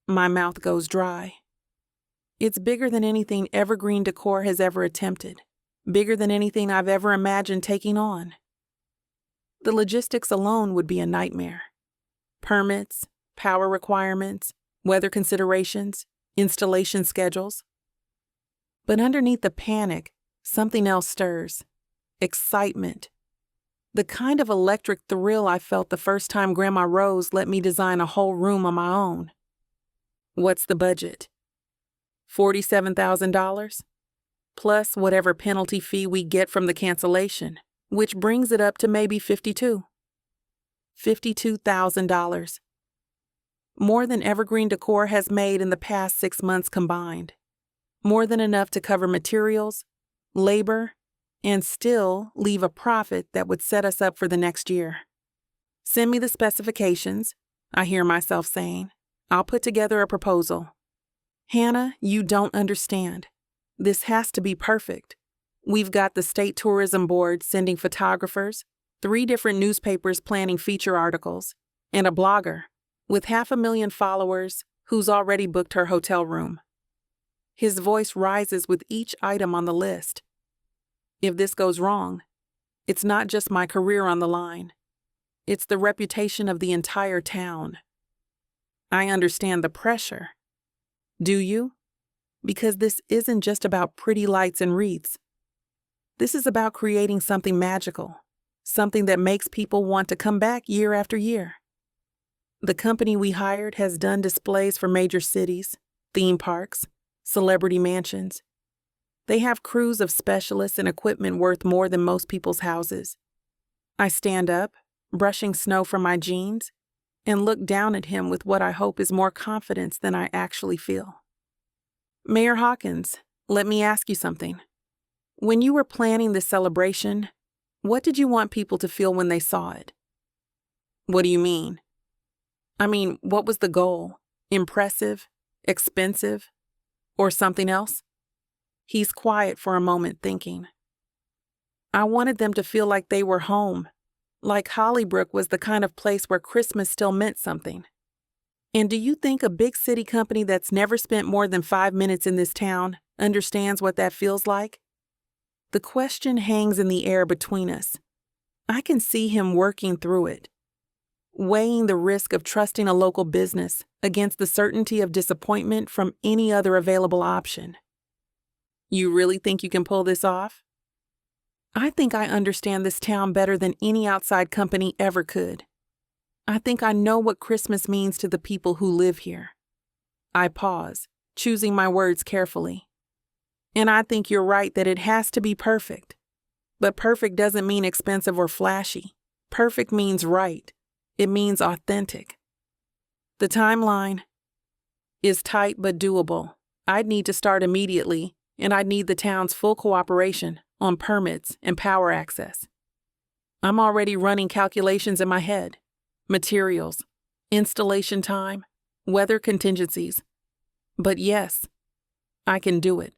My mouth goes dry. It's bigger than anything evergreen decor has ever attempted. Bigger than anything I've ever imagined taking on. The logistics alone would be a nightmare. Permits, power requirements, weather considerations, installation schedules. But underneath the panic, something else stirs. Excitement. The kind of electric thrill I felt the first time Grandma Rose let me design a whole room on my own. What's the budget? $47,000? Plus whatever penalty fee we get from the cancellation, which brings it up to maybe $52,000. More than Evergreen Decor has made in the past 6 months combined. More than enough to cover materials, labor, and still leave a profit that would set us up for the next year. Send me the specifications, I hear myself saying. I'll put together a proposal. Hannah, you don't understand. This has to be perfect. We've got the State Tourism Board sending photographers, 3 different newspapers planning feature articles, and a blogger with 500,000 followers who's already booked her hotel room. His voice rises with each item on the list. If this goes wrong, it's not just my career on the line. It's the reputation of the entire town. I understand the pressure. Do you? Because this isn't just about pretty lights and wreaths. This is about creating something magical, something that makes people want to come back year after year. The company we hired has done displays for major cities, theme parks, celebrity mansions. They have crews of specialists and equipment worth more than most people's houses. I stand up, brushing snow from my jeans, and look down at him with what I hope is more confidence than I actually feel. Mayor Hawkins, let me ask you something. When you were planning this celebration, what did you want people to feel when they saw it? What do you mean? I mean, what was the goal? Impressive? Expensive? Or something else? He's quiet for a moment, thinking. I wanted them to feel like they were home, like Hollybrook was the kind of place where Christmas still meant something. And do you think a big city company that's never spent more than 5 minutes in this town understands what that feels like? The question hangs in the air between us. I can see him working through it, weighing the risk of trusting a local business against the certainty of disappointment from any other available option. You really think you can pull this off? I think I understand this town better than any outside company ever could. I think I know what Christmas means to the people who live here. I pause, choosing my words carefully. And I think you're right that it has to be perfect. But perfect doesn't mean expensive or flashy. Perfect means right. It means authentic. The timeline is tight but doable. I'd need to start immediately, and I'd need the town's full cooperation on permits and power access. I'm already running calculations in my head. Materials, installation time, weather contingencies. But yes, I can do it.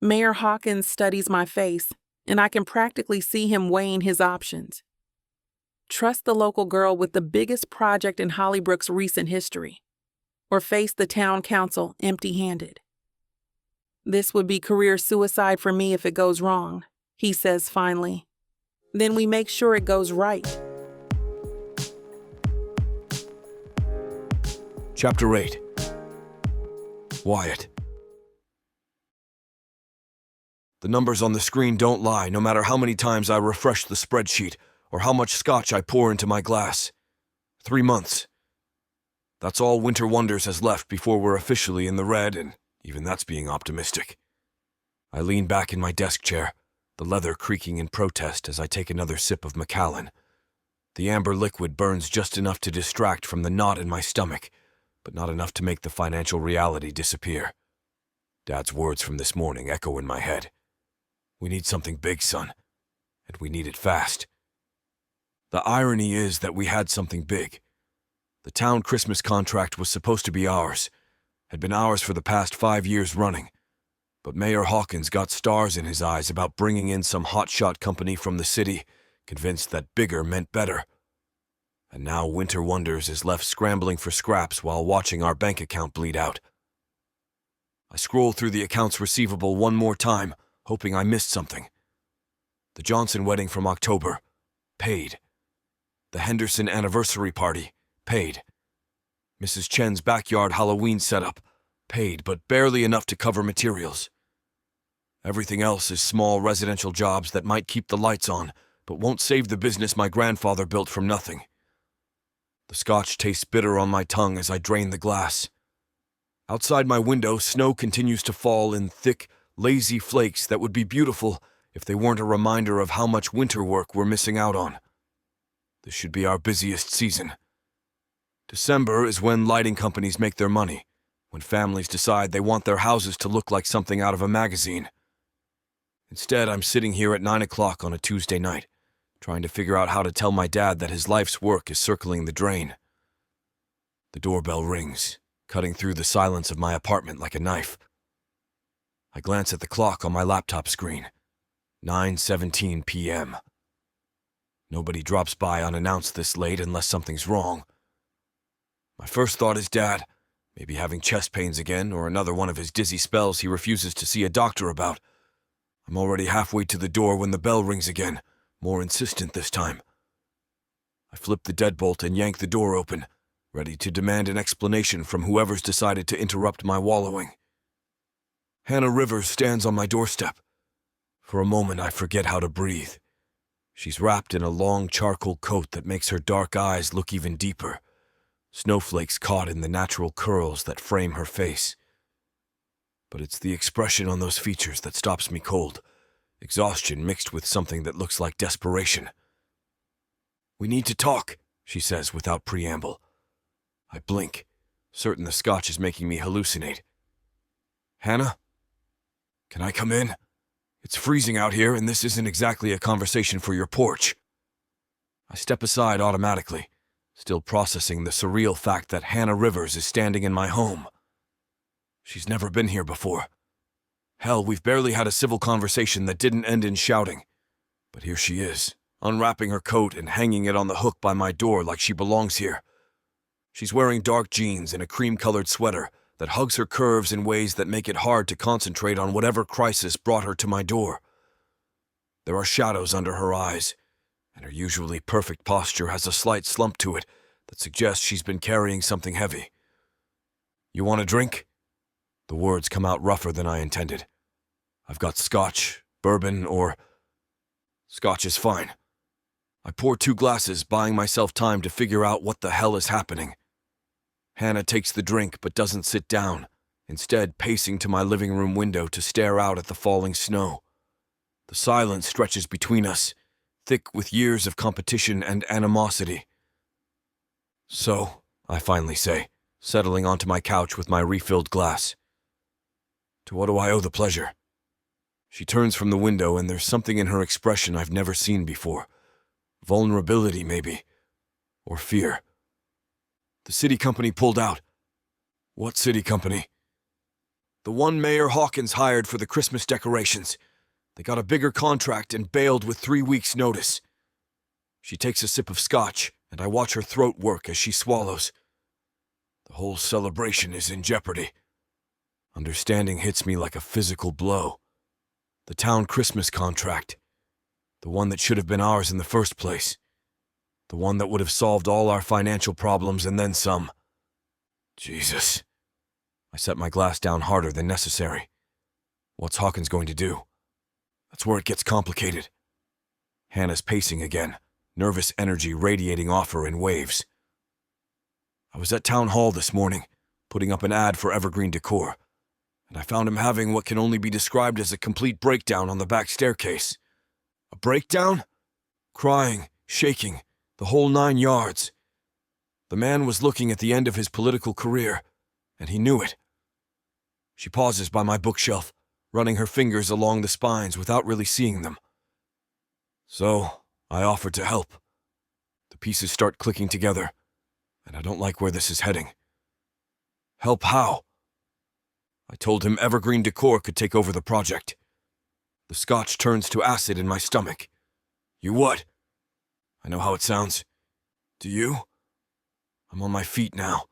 Mayor Hawkins studies my face, and I can practically see him weighing his options. Trust the local girl with the biggest project in Hollybrook's recent history, or face the town council empty-handed. This would be career suicide for me if it goes wrong, he says finally. Then we make sure it goes right. Chapter 8. Wyatt. The numbers on the screen don't lie, no matter how many times I refresh the spreadsheet or how much scotch I pour into my glass. 3 months. That's all Winter Wonders has left before we're officially in the red, and even that's being optimistic. I lean back in my desk chair, the leather creaking in protest as I take another sip of Macallan. The amber liquid burns just enough to distract from the knot in my stomach, but not enough to make the financial reality disappear. Dad's words from this morning echo in my head. We need something big, son, and we need it fast. The irony is that we had something big. The town Christmas contract was supposed to be ours, had been ours for the past 5 years running, but Mayor Hawkins got stars in his eyes about bringing in some hotshot company from the city, convinced that bigger meant better. And now Winter Wonders is left scrambling for scraps while watching our bank account bleed out. I scroll through the accounts receivable one more time, hoping I missed something. The Johnson wedding from October, paid. The Henderson anniversary party, paid. Mrs. Chen's backyard Halloween setup, paid, but barely enough to cover materials. Everything else is small residential jobs that might keep the lights on, but won't save the business my grandfather built from nothing. The scotch tastes bitter on my tongue as I drain the glass. Outside my window, snow continues to fall in thick, lazy flakes that would be beautiful if they weren't a reminder of how much winter work we're missing out on. This should be our busiest season. December is when lighting companies make their money, when families decide they want their houses to look like something out of a magazine. Instead, I'm sitting here at 9 o'clock on a Tuesday night, trying to figure out how to tell my dad that his life's work is circling the drain. The doorbell rings, cutting through the silence of my apartment like a knife. I glance at the clock on my laptop screen. 9:17 p.m. Nobody drops by unannounced this late unless something's wrong. My first thought is Dad, maybe having chest pains again or another one of his dizzy spells he refuses to see a doctor about. I'm already halfway to the door when the bell rings again, more insistent this time. I flip the deadbolt and yank the door open, ready to demand an explanation from whoever's decided to interrupt my wallowing. Hannah Rivers stands on my doorstep. For a moment, I forget how to breathe. She's wrapped in a long charcoal coat that makes her dark eyes look even deeper, snowflakes caught in the natural curls that frame her face. But it's the expression on those features that stops me cold, exhaustion mixed with something that looks like desperation. "We need to talk," she says without preamble. I blink, certain the scotch is making me hallucinate. "Hannah? Can I come in? It's freezing out here, and this isn't exactly a conversation for your porch." I step aside automatically, still processing the surreal fact that Hannah Rivers is standing in my home. She's never been here before. Hell, we've barely had a civil conversation that didn't end in shouting. But here she is, unwrapping her coat and hanging it on the hook by my door like she belongs here. She's wearing dark jeans and a cream-colored sweater that hugs her curves in ways that make it hard to concentrate on whatever crisis brought her to my door. There are shadows under her eyes, and her usually perfect posture has a slight slump to it that suggests she's been carrying something heavy. "You want a drink?" The words come out rougher than I intended. "I've got scotch, bourbon, or—" "Scotch is fine." I pour 2 glasses, buying myself time to figure out what the hell is happening. Hannah takes the drink but doesn't sit down, instead pacing to my living room window to stare out at the falling snow. The silence stretches between us, thick with years of competition and animosity. "So," I finally say, settling onto my couch with my refilled glass. "To what do I owe the pleasure?" She turns from the window, and there's something in her expression I've never seen before. Vulnerability, maybe. Or fear. "The city company pulled out." "What city company?" "The one Mayor Hawkins hired for the Christmas decorations. They got a bigger contract and bailed with 3 weeks' notice." She takes a sip of scotch, and I watch her throat work as she swallows. The whole celebration is in jeopardy. Understanding hits me like a physical blow. The town Christmas contract. The one that should have been ours in the first place. The one that would have solved all our financial problems and then some. Jesus. I set my glass down harder than necessary. What's Hawkins going to do? That's where it gets complicated. Hannah's pacing again, nervous energy radiating off her in waves. "I was at town hall this morning, putting up an ad for evergreen decor, and I found him having what can only be described as a complete breakdown on the back staircase." "A breakdown?" "Crying, shaking, the whole 9 yards. The man was looking at the end of his political career, and he knew it." She pauses by my bookshelf, running her fingers along the spines without really seeing them. "So, I offered to help. The pieces start clicking together, and I don't like where this is heading." "Help how?" I told him Evergreen Decor could take over the project. The scotch turns to acid in my stomach. "You what?" I know how it sounds. "Do you?" I'm on my feet now,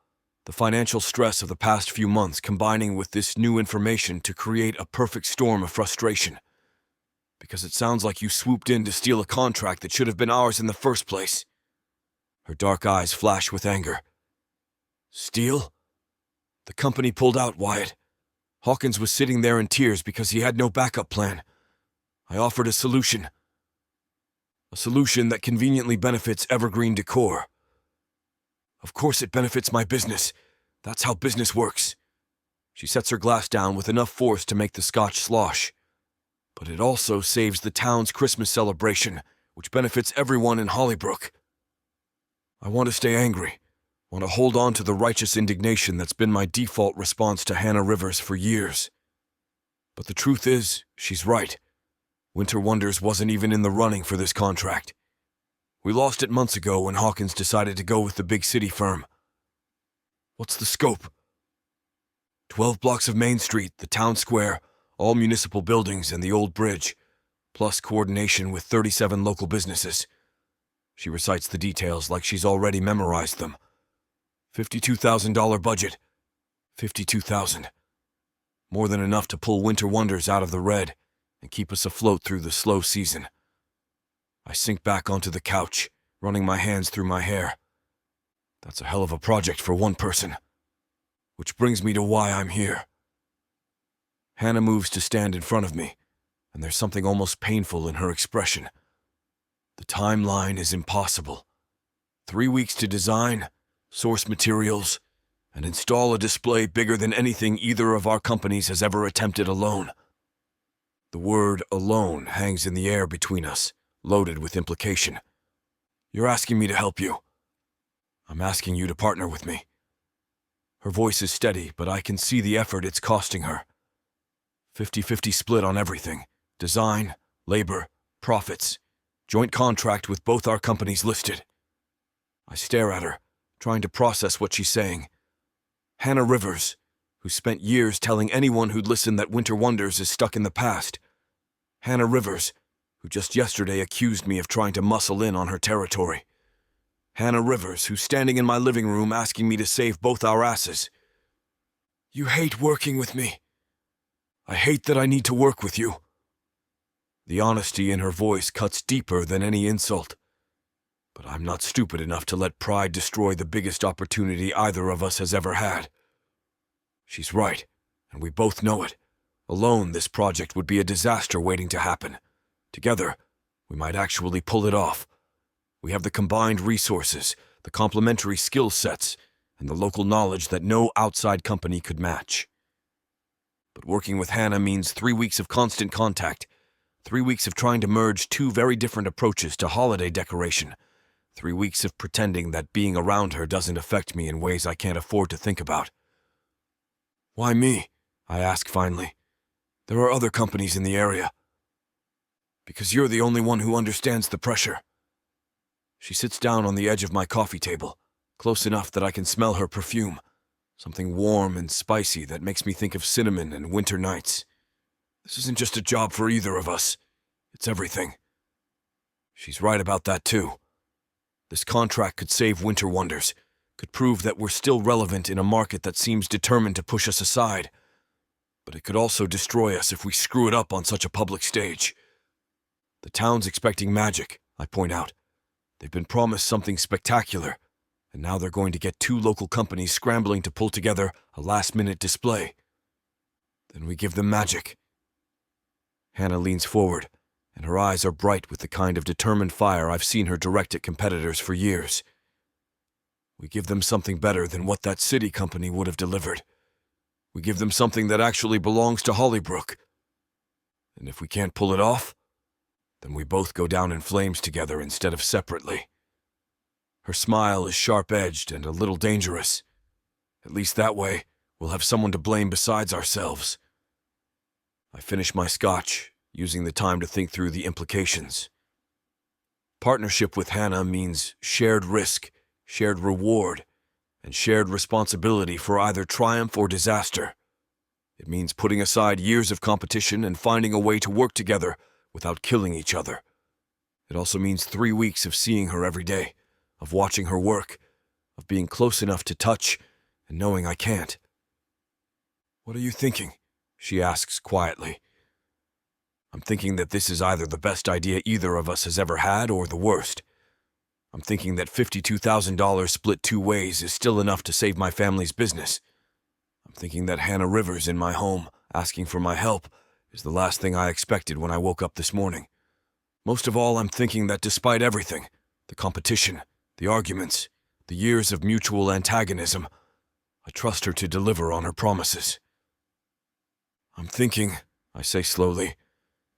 the financial stress of the past few months combining with this new information to create a perfect storm of frustration. Because it sounds like you swooped in to steal a contract that should have been ours in the first place. Her dark eyes flash with anger. "Steal?" "The company pulled out, Wyatt. Hawkins was sitting there in tears because he had no backup plan. I offered a solution. A solution that conveniently benefits Evergreen Decor. Of course it benefits my business. That's how business works." She sets her glass down with enough force to make the scotch slosh. "But it also saves the town's Christmas celebration, which benefits everyone in Hollybrook." I want to stay angry, want to hold on to the righteous indignation that's been my default response to Hannah Rivers for years. But the truth is, she's right. Winter Wonders wasn't even in the running for this contract. We lost it months ago when Hawkins decided to go with the big city firm. "What's the scope?" 12 blocks of Main Street, the town square, all municipal buildings, and the old bridge, plus coordination with 37 local businesses. She recites the details like she's already memorized them. $52,000 budget. 52,000. More than enough to pull Winter Wonders out of the red and keep us afloat through the slow season. I sink back onto the couch, running my hands through my hair. That's a hell of a project for one person. Which brings me to why I'm here. Hannah moves to stand in front of me, and there's something almost painful in her expression. The timeline is impossible. 3 weeks to design, source materials, and install a display bigger than anything either of our companies has ever attempted alone. The word alone hangs in the air between us, loaded with implication. You're asking me to help you. I'm asking you to partner with me. Her voice is steady, but I can see the effort it's costing her. 50-50 split on everything. Design, labor, profits. Joint contract with both our companies listed. I stare at her, trying to process what she's saying. Hannah Rivers, who spent years telling anyone who'd listen that Winter Wonders is stuck in the past. Hannah Rivers, who just yesterday accused me of trying to muscle in on her territory. Hannah Rivers, who's standing in my living room asking me to save both our asses. "You hate working with me. I hate that I need to work with you." The honesty in her voice cuts deeper than any insult. But I'm not stupid enough to let pride destroy the biggest opportunity either of us has ever had. She's right, and we both know it. Alone, this project would be a disaster waiting to happen. Together, we might actually pull it off. We have the combined resources, the complementary skill sets, and the local knowledge that no outside company could match. But working with Hannah means 3 weeks of constant contact, 3 weeks of trying to merge two very different approaches to holiday decoration, 3 weeks of pretending that being around her doesn't affect me in ways I can't afford to think about. Why me? I ask finally. There are other companies in the area. Because you're the only one who understands the pressure. She sits down on the edge of my coffee table, close enough that I can smell her perfume, something warm and spicy that makes me think of cinnamon and winter nights. This isn't just a job for either of us. It's everything. She's right about that too. This contract could save Winter Wonders, could prove that we're still relevant in a market that seems determined to push us aside. But it could also destroy us if we screw it up on such a public stage. The town's expecting magic, I point out. They've been promised something spectacular, and now they're going to get two local companies scrambling to pull together a last-minute display. Then we give them magic. Hannah leans forward, and her eyes are bright with the kind of determined fire I've seen her direct at competitors for years. We give them something better than what that city company would have delivered. We give them something that actually belongs to Hollybrook. And if we can't pull it off, then we both go down in flames together instead of separately. Her smile is sharp-edged and a little dangerous. At least that way, we'll have someone to blame besides ourselves. I finish my scotch, using the time to think through the implications. Partnership with Hannah means shared risk, shared reward, and shared responsibility for either triumph or disaster. It means putting aside years of competition and finding a way to work together without killing each other. It also means 3 weeks of seeing her every day, of watching her work, of being close enough to touch and knowing I can't. "What are you thinking?" she asks quietly. I'm thinking that this is either the best idea either of us has ever had or the worst. I'm thinking that $52,000 split 2 ways is still enough to save my family's business. I'm thinking that Hannah Rivers in my home, asking for my help, is the last thing I expected when I woke up this morning. Most of all, I'm thinking that despite everything, the competition, the arguments, the years of mutual antagonism, I trust her to deliver on her promises. I'm thinking, I say slowly,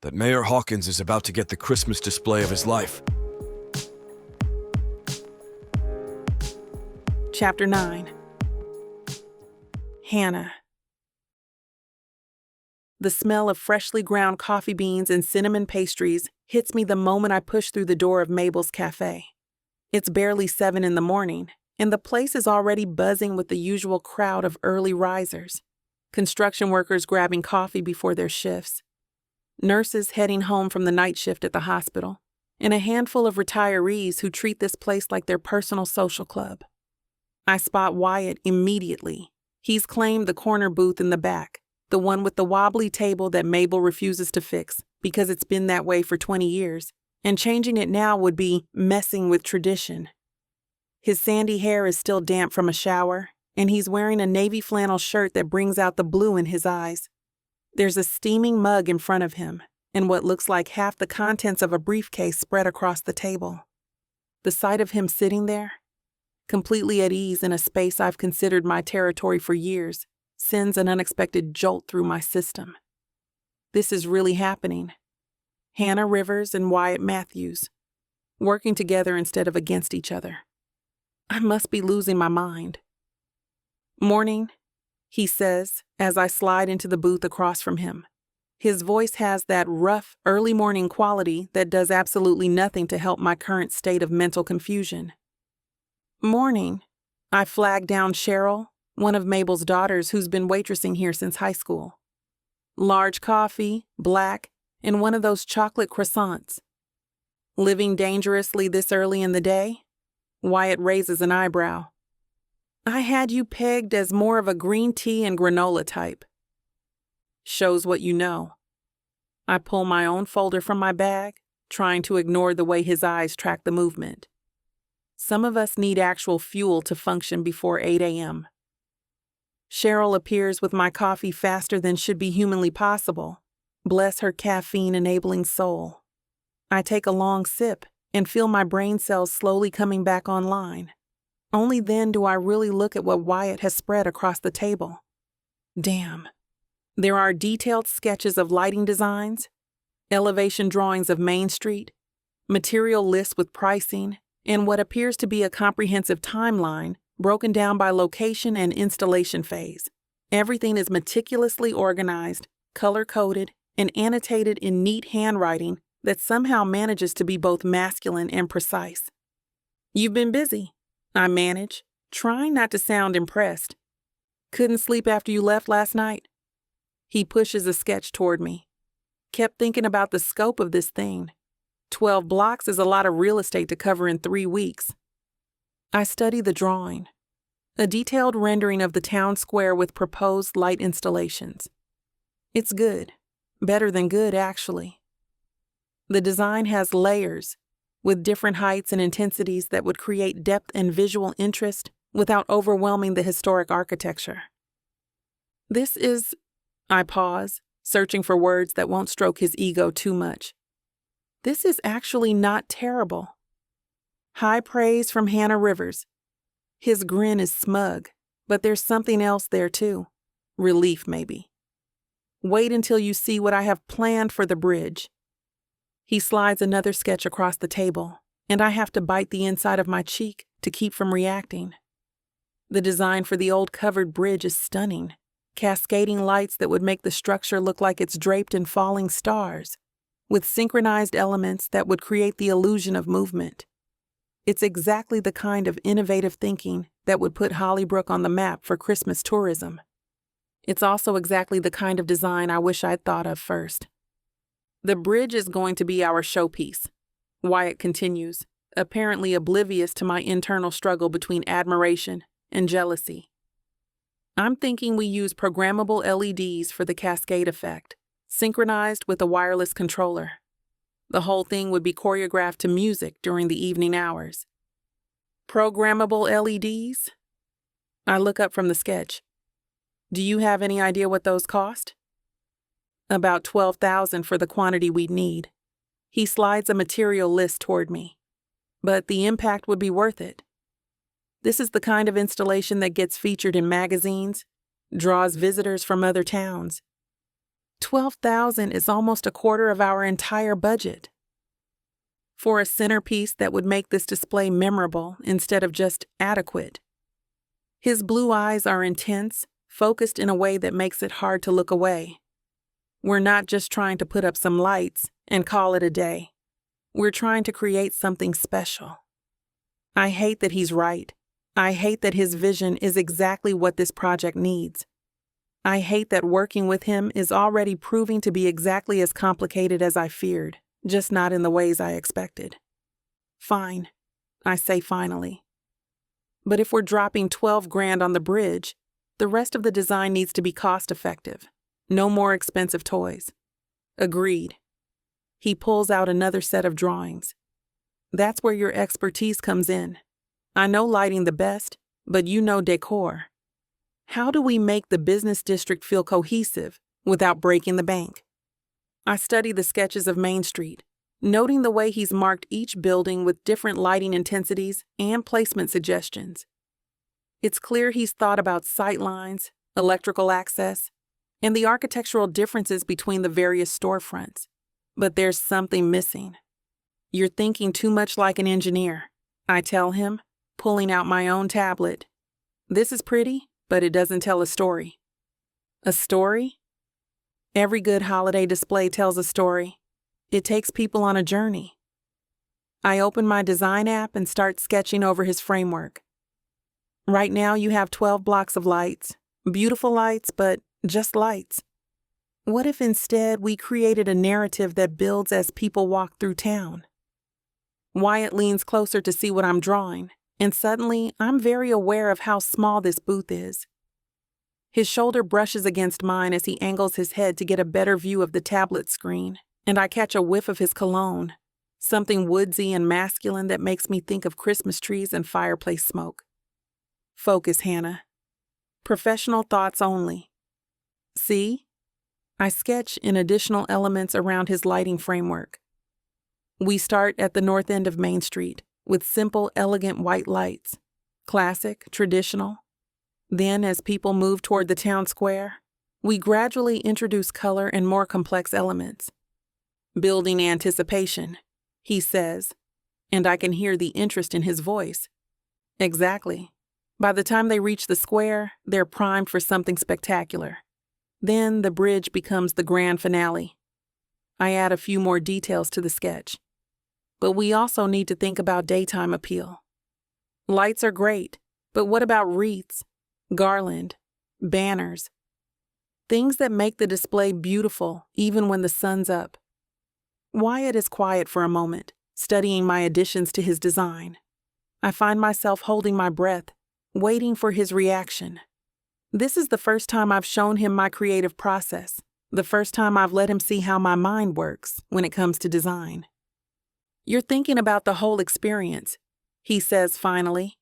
that Mayor Hawkins is about to get the Christmas display of his life. Chapter 9. Hannah. The smell of freshly ground coffee beans and cinnamon pastries hits me the moment I push through the door of Mabel's cafe. It's barely 7 in the morning, and the place is already buzzing with the usual crowd of early risers. Construction workers grabbing coffee before their shifts, nurses heading home from the night shift at the hospital, and a handful of retirees who treat this place like their personal social club. I spot Wyatt immediately. He's claimed the corner booth in the back, the one with the wobbly table that Mabel refuses to fix because it's been that way for 20 years, and changing it now would be messing with tradition. His sandy hair is still damp from a shower, and he's wearing a navy flannel shirt that brings out the blue in his eyes. There's a steaming mug in front of him, and what looks like half the contents of a briefcase spread across the table. The sight of him sitting there, completely at ease in a space I've considered my territory for years, sends an unexpected jolt through my system. This is really happening. Hannah Rivers and Wyatt Matthews, working together instead of against each other. I must be losing my mind. "Morning," he says, as I slide into the booth across from him. His voice has that rough, early morning quality that does absolutely nothing to help my current state of mental confusion. "Morning." I flag down Cheryl, one of Mabel's daughters who's been waitressing here since high school. Large coffee, black, and one of those chocolate croissants. Living dangerously this early in the day? Wyatt raises an eyebrow. "I had you pegged as more of a green tea and granola type." "Shows what you know." I pull my own folder from my bag, trying to ignore the way his eyes track the movement. Some of us need actual fuel to function before 8 a.m. Cheryl appears with my coffee faster than should be humanly possible. Bless her caffeine-enabling soul. I take a long sip and feel my brain cells slowly coming back online. Only then do I really look at what Wyatt has spread across the table. Damn. There are detailed sketches of lighting designs, elevation drawings of Main Street, material lists with pricing, and what appears to be a comprehensive timeline broken down by location and installation phase. Everything is meticulously organized, color-coded, and annotated in neat handwriting that somehow manages to be both masculine and precise. "You've been busy," I manage, trying not to sound impressed. "Couldn't sleep after you left last night?" He pushes a sketch toward me. "Kept thinking about the scope of this thing. 12 blocks is a lot of real estate to cover in 3 weeks. I study the drawing, a detailed rendering of the town square with proposed light installations. It's good, better than good actually. The design has layers, with different heights and intensities that would create depth and visual interest without overwhelming the historic architecture. This is, I pause, searching for words that won't stroke his ego too much. This is actually not terrible. High praise from Hannah Rivers. His grin is smug, but there's something else there too. Relief, maybe. Wait until you see what I have planned for the bridge. He slides another sketch across the table, and I have to bite the inside of my cheek to keep from reacting. The design for the old covered bridge is stunning. Cascading lights that would make the structure look like it's draped in falling stars, with synchronized elements that would create the illusion of movement. It's exactly the kind of innovative thinking that would put Hollybrook on the map for Christmas tourism. It's also exactly the kind of design I wish I'd thought of first. The bridge is going to be our showpiece, Wyatt continues, apparently oblivious to my internal struggle between admiration and jealousy. I'm thinking we use programmable LEDs for the cascade effect, synchronized with a wireless controller. The whole thing would be choreographed to music during the evening hours. Programmable LEDs? I look up from the sketch. Do you have any idea what those cost? About $12,000 for the quantity we'd need. He slides a material list toward me. But the impact would be worth it. This is the kind of installation that gets featured in magazines, draws visitors from other towns. $12,000 is almost a quarter of our entire budget. For a centerpiece that would make this display memorable instead of just adequate. His blue eyes are intense, focused in a way that makes it hard to look away. We're not just trying to put up some lights and call it a day. We're trying to create something special. I hate that he's right. I hate that his vision is exactly what this project needs. I hate that working with him is already proving to be exactly as complicated as I feared, just not in the ways I expected. Fine, I say finally. But if we're dropping $12,000 on the bridge, the rest of the design needs to be cost-effective. No more expensive toys. Agreed. He pulls out another set of drawings. That's where your expertise comes in. I know lighting the best, but you know decor. How do we make the business district feel cohesive without breaking the bank? I study the sketches of Main Street, noting the way he's marked each building with different lighting intensities and placement suggestions. It's clear he's thought about sight lines, electrical access, and the architectural differences between the various storefronts. But there's something missing. You're thinking too much like an engineer, I tell him, pulling out my own tablet. This is pretty, but it doesn't tell a story. A story? Every good holiday display tells a story. It takes people on a journey. I open my design app and start sketching over his framework. Right now you have 12 blocks of lights. Beautiful lights, but just lights. What if instead we created a narrative that builds as people walk through town? Wyatt leans closer to see what I'm drawing, and suddenly I'm very aware of how small this booth is. His shoulder brushes against mine as he angles his head to get a better view of the tablet screen, and I catch a whiff of his cologne, something woodsy and masculine that makes me think of Christmas trees and fireplace smoke. Focus, Hannah. Professional thoughts only. See? I sketch in additional elements around his lighting framework. We start at the north end of Main Street with simple, elegant white lights. Classic, traditional. Then, as people move toward the town square, we gradually introduce color and more complex elements. Building anticipation, he says, and I can hear the interest in his voice. Exactly. By the time they reach the square, they're primed for something spectacular. Then the bridge becomes the grand finale. I add a few more details to the sketch. But we also need to think about daytime appeal. Lights are great, but what about wreaths, garland, banners? Things that make the display beautiful even when the sun's up. Wyatt is quiet for a moment, studying my additions to his design. I find myself holding my breath, waiting for his reaction. This is the first time I've shown him my creative process, the first time I've let him see how my mind works when it comes to design. You're thinking about the whole experience, he says finally,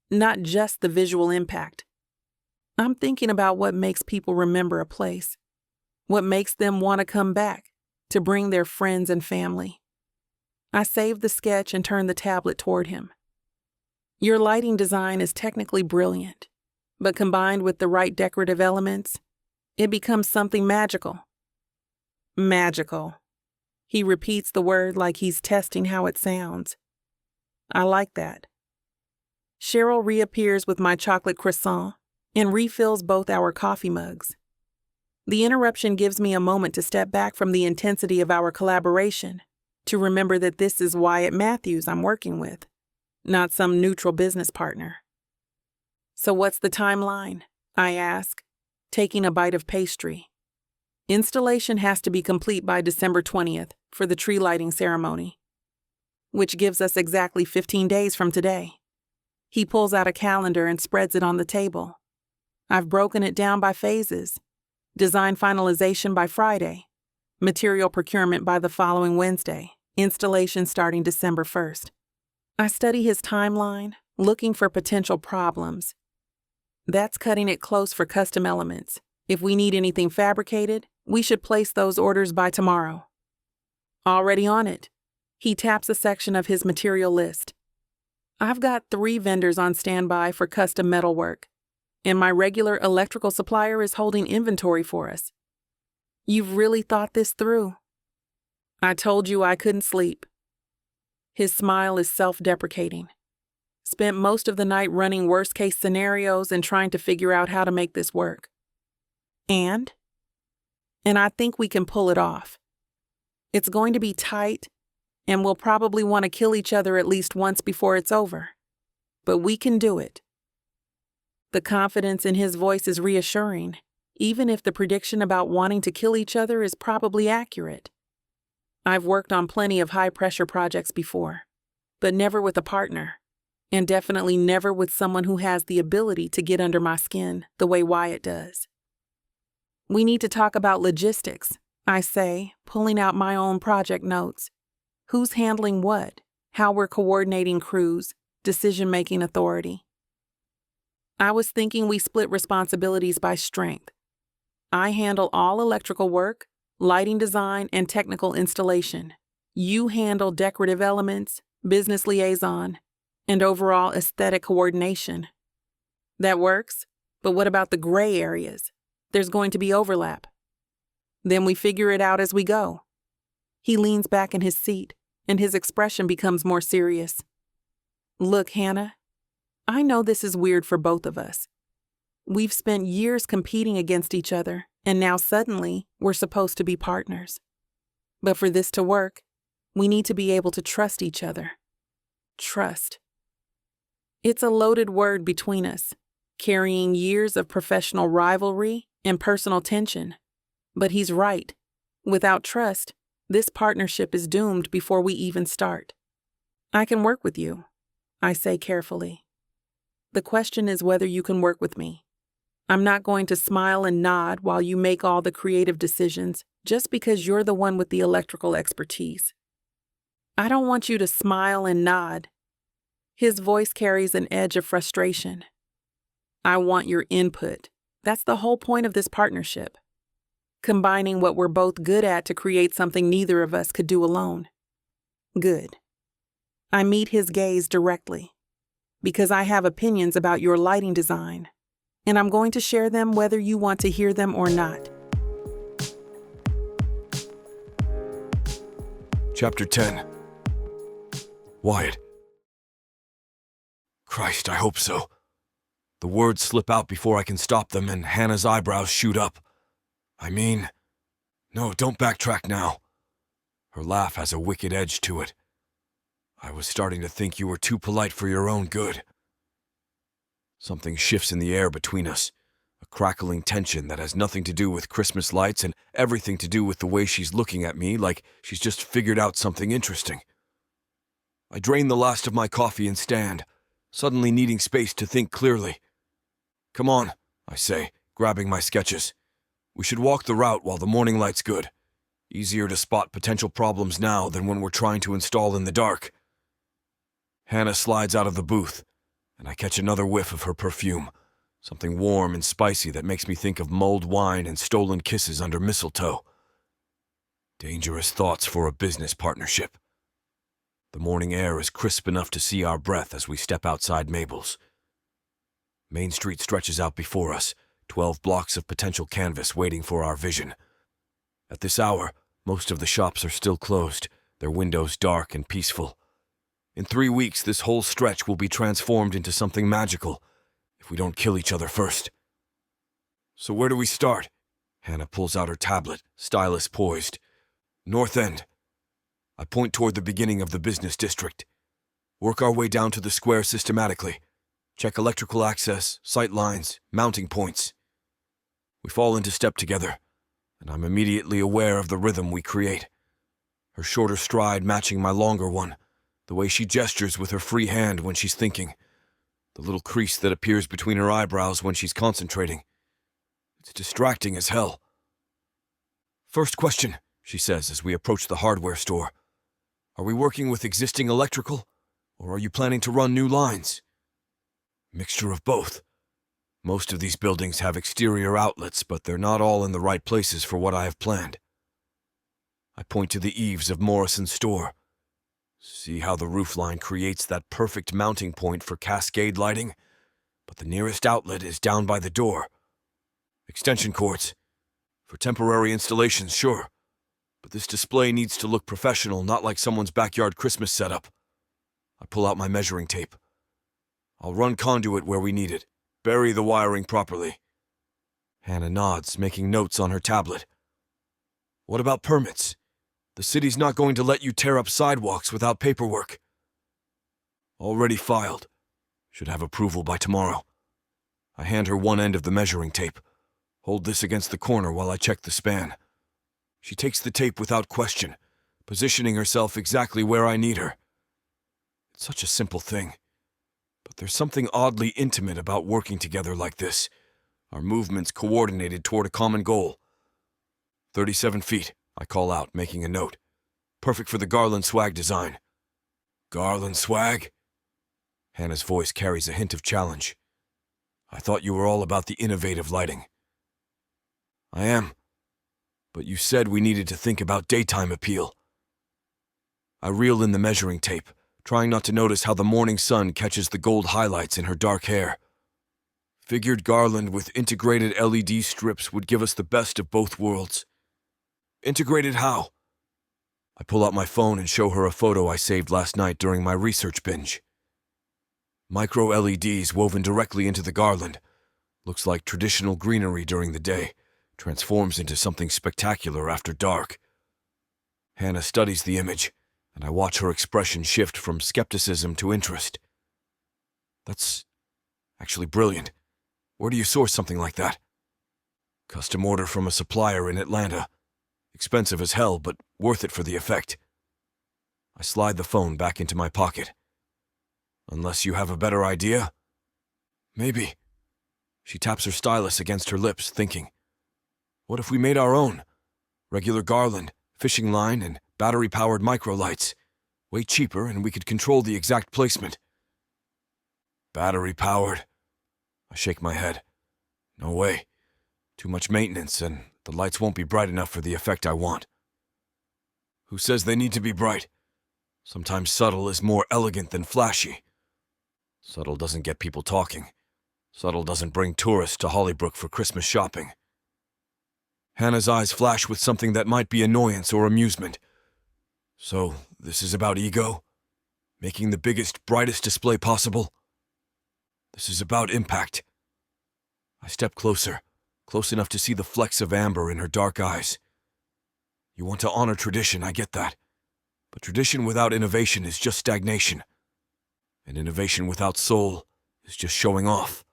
not just the visual impact. I'm thinking about what makes people remember a place, what makes them want to come back, to bring their friends and family. I save the sketch and turn the tablet toward him. Your lighting design is technically brilliant, but combined with the right decorative elements, it becomes something magical. Magical. He repeats the word like he's testing how it sounds. I like that. Cheryl reappears with my chocolate croissant and refills both our coffee mugs. The interruption gives me a moment to step back from the intensity of our collaboration, to remember that this is Wyatt Matthews I'm working with, not some neutral business partner. So what's the timeline? I ask, taking a bite of pastry. Installation has to be complete by December 20th for the tree lighting ceremony, which gives us exactly 15 days from today. He pulls out a calendar and spreads it on the table. I've broken it down by phases. Design finalization by Friday, material procurement by the following Wednesday, installation starting December 1st. I study his timeline, looking for potential problems. That's cutting it close for custom elements. If we need anything fabricated, we should place those orders by tomorrow. Already on it. He taps a section of his material list. I've got 3 vendors on standby for custom metal work, and my regular electrical supplier is holding inventory for us. You've really thought this through. I told you I couldn't sleep. His smile is self-deprecating. Spent most of the night running worst-case scenarios and trying to figure out how to make this work. And I think we can pull it off. It's going to be tight, and we'll probably want to kill each other at least once before it's over. But we can do it. The confidence in his voice is reassuring, even if the prediction about wanting to kill each other is probably accurate. I've worked on plenty of high-pressure projects before, but never with a partner, and definitely never with someone who has the ability to get under my skin the way Wyatt does. We need to talk about logistics, I say, pulling out my own project notes. Who's handling what, how we're coordinating crews, decision-making authority. I was thinking we split responsibilities by strength. I handle all electrical work, lighting design, and technical installation. You handle decorative elements, business liaison, and overall aesthetic coordination. That works, but what about the gray areas? There's going to be overlap. Then we figure it out as we go. He leans back in his seat, and his expression becomes more serious. Look, Hannah, I know this is weird for both of us. We've spent years competing against each other, and now suddenly we're supposed to be partners. But for this to work, we need to be able to trust each other. Trust. It's a loaded word between us, carrying years of professional rivalry and personal tension. But he's right. Without trust, this partnership is doomed before we even start. I can work with you, I say carefully. The question is whether you can work with me. I'm not going to smile and nod while you make all the creative decisions just because you're the one with the electrical expertise. I don't want you to smile and nod. His voice carries an edge of frustration. I want your input. That's the whole point of this partnership. Combining what we're both good at to create something neither of us could do alone. Good. I meet his gaze directly because I have opinions about your lighting design, and I'm going to share them whether you want to hear them or not. Chapter 10. Wyatt. Christ, I hope so. The words slip out before I can stop them, and Hannah's eyebrows shoot up. No, don't backtrack now. Her laugh has a wicked edge to it. I was starting to think you were too polite for your own good. Something shifts in the air between us, a crackling tension that has nothing to do with Christmas lights and everything to do with the way she's looking at me like she's just figured out something interesting. I drain the last of my coffee and stand, suddenly needing space to think clearly. Come on, I say, grabbing my sketches. We should walk the route while the morning light's good. Easier to spot potential problems now than when we're trying to install in the dark. Hannah slides out of the booth, and I catch another whiff of her perfume, something warm and spicy that makes me think of mulled wine and stolen kisses under mistletoe. Dangerous thoughts for a business partnership. The morning air is crisp enough to see our breath as we step outside Mabel's. Main Street stretches out before us, 12 blocks of potential canvas waiting for our vision. At this hour, most of the shops are still closed, their windows dark and peaceful. In 3 weeks, this whole stretch will be transformed into something magical, if we don't kill each other first. So where do we start? Hannah pulls out her tablet, stylus poised. North End. I point toward the beginning of the business district. Work our way down to the square systematically. Check electrical access, sight lines, mounting points. We fall into step together, and I'm immediately aware of the rhythm we create. Her shorter stride matching my longer one, the way she gestures with her free hand when she's thinking, the little crease that appears between her eyebrows when she's concentrating. It's distracting as hell. First question, she says as we approach the hardware store. Are we working with existing electrical, or are you planning to run new lines? Mixture of both. Most of these buildings have exterior outlets, but they're not all in the right places for what I have planned. I point to the eaves of Morrison's store. See how the roofline creates that perfect mounting point for cascade lighting? But the nearest outlet is down by the door. Extension cords. For temporary installations, sure. But this display needs to look professional, not like someone's backyard Christmas setup. I pull out my measuring tape. I'll run conduit where we need it. Bury the wiring properly. Hannah nods, making notes on her tablet. What about permits? The city's not going to let you tear up sidewalks without paperwork. Already filed. Should have approval by tomorrow. I hand her one end of the measuring tape. Hold this against the corner while I check the span. She takes the tape without question, positioning herself exactly where I need her. It's such a simple thing. But there's something oddly intimate about working together like this, our movements coordinated toward a common goal. 37 feet, I call out, making a note. Perfect for the garland swag design. Garland swag? Hannah's voice carries a hint of challenge. I thought you were all about the innovative lighting. I am. But you said we needed to think about daytime appeal. I reel in the measuring tape, trying not to notice how the morning sun catches the gold highlights in her dark hair. Figured garland with integrated LED strips would give us the best of both worlds. Integrated how? I pull out my phone and show her a photo I saved last night during my research binge. Micro LEDs woven directly into the garland. Looks like traditional greenery during the day. Transforms into something spectacular after dark. Hannah studies the image, and I watch her expression shift from skepticism to interest. That's actually brilliant. Where do you source something like that? Custom order from a supplier in Atlanta. Expensive as hell, but worth it for the effect. I slide the phone back into my pocket. Unless you have a better idea? Maybe. She taps her stylus against her lips, thinking, what if we made our own? Regular garland, fishing line, and battery-powered microlights. Way cheaper, and we could control the exact placement. Battery-powered? I shake my head. No way. Too much maintenance, and the lights won't be bright enough for the effect I want. Who says they need to be bright? Sometimes subtle is more elegant than flashy. Subtle doesn't get people talking. Subtle doesn't bring tourists to Hollybrook for Christmas shopping. Hannah's eyes flash with something that might be annoyance or amusement. So, this is about ego? Making the biggest, brightest display possible? This is about impact. I step closer, close enough to see the flecks of amber in her dark eyes. You want to honor tradition, I get that. But tradition without innovation is just stagnation. And innovation without soul is just showing off.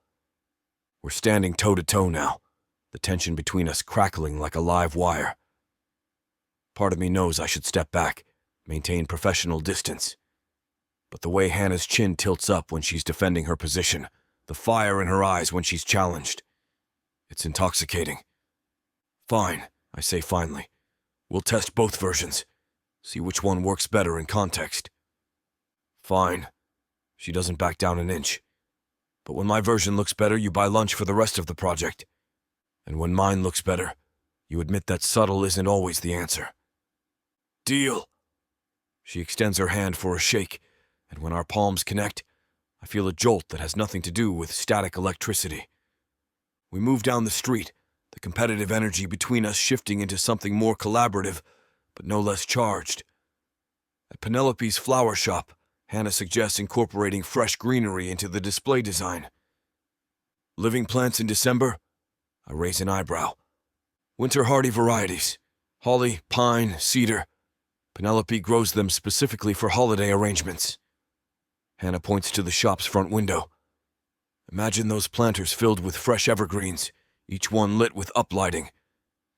We're standing toe-to-toe now, the tension between us crackling like a live wire. Part of me knows I should step back, maintain professional distance. But the way Hannah's chin tilts up when she's defending her position, the fire in her eyes when she's challenged, it's intoxicating. Fine, I say finally. We'll test both versions, see which one works better in context. Fine. She doesn't back down an inch. But when my version looks better, you buy lunch for the rest of the project. And when mine looks better, you admit that subtle isn't always the answer. Deal. She extends her hand for a shake, and when our palms connect, I feel a jolt that has nothing to do with static electricity. We move down the street, the competitive energy between us shifting into something more collaborative, but no less charged. At Penelope's flower shop, Hannah suggests incorporating fresh greenery into the display design. Living plants in December? I raise an eyebrow. Winter hardy varieties. Holly, pine, cedar. Penelope grows them specifically for holiday arrangements. Hannah points to the shop's front window. Imagine those planters filled with fresh evergreens, each one lit with uplighting.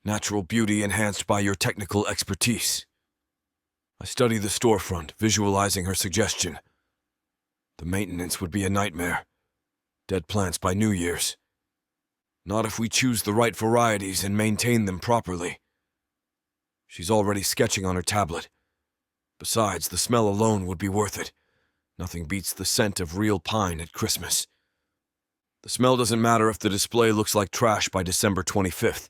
Natural beauty enhanced by your technical expertise. I study the storefront, visualizing her suggestion. The maintenance would be a nightmare. Dead plants by New Year's. Not if we choose the right varieties and maintain them properly. She's already sketching on her tablet. Besides, the smell alone would be worth it. Nothing beats the scent of real pine at Christmas. The smell doesn't matter if the display looks like trash by December 25th.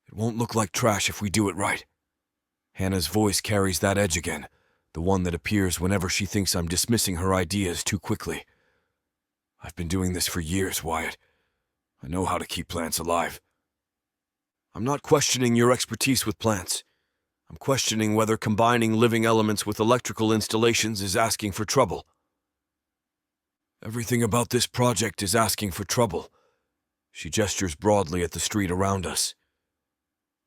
It won't look like trash if we do it right. Hannah's voice carries that edge again, the one that appears whenever she thinks I'm dismissing her ideas too quickly. I've been doing this for years, Wyatt. I know how to keep plants alive. I'm not questioning your expertise with plants. I'm questioning whether combining living elements with electrical installations is asking for trouble. Everything about this project is asking for trouble. She gestures broadly at the street around us.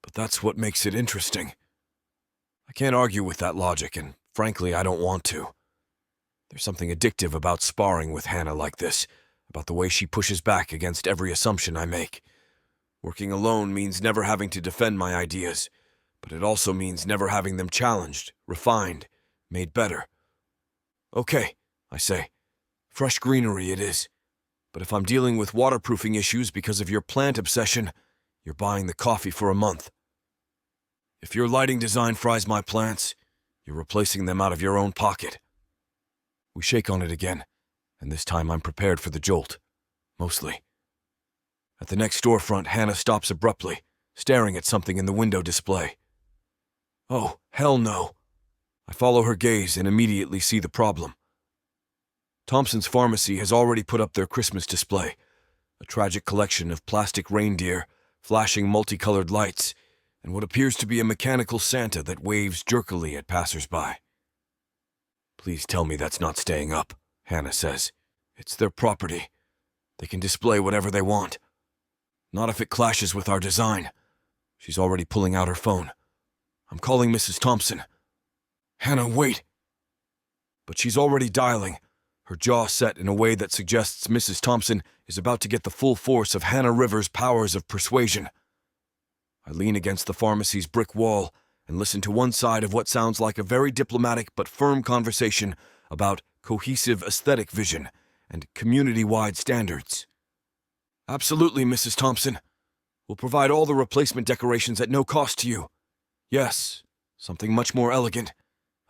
But that's what makes it interesting. I can't argue with that logic, and frankly, I don't want to. There's something addictive about sparring with Hannah like this, about the way she pushes back against every assumption I make. Working alone means never having to defend my ideas, but it also means never having them challenged, refined, made better. Okay, I say. Fresh greenery it is. But if I'm dealing with waterproofing issues because of your plant obsession, you're buying the coffee for a month. If your lighting design fries my plants, you're replacing them out of your own pocket. We shake on it again, and this time I'm prepared for the jolt. Mostly. At the next storefront, Hannah stops abruptly, staring at something in the window display. Oh, hell no. I follow her gaze and immediately see the problem. Thompson's Pharmacy has already put up their Christmas display, a tragic collection of plastic reindeer, flashing multicolored lights, and what appears to be a mechanical Santa that waves jerkily at passersby. Please tell me that's not staying up, Hannah says. It's their property. They can display whatever they want. Not if it clashes with our design. She's already pulling out her phone. I'm calling Mrs. Thompson. Hannah, wait. But she's already dialing, her jaw set in a way that suggests Mrs. Thompson is about to get the full force of Hannah Rivers' powers of persuasion. I lean against the pharmacy's brick wall and listen to one side of what sounds like a very diplomatic but firm conversation about cohesive aesthetic vision and community-wide standards. Absolutely, Mrs. Thompson. We'll provide all the replacement decorations at no cost to you. Yes, something much more elegant.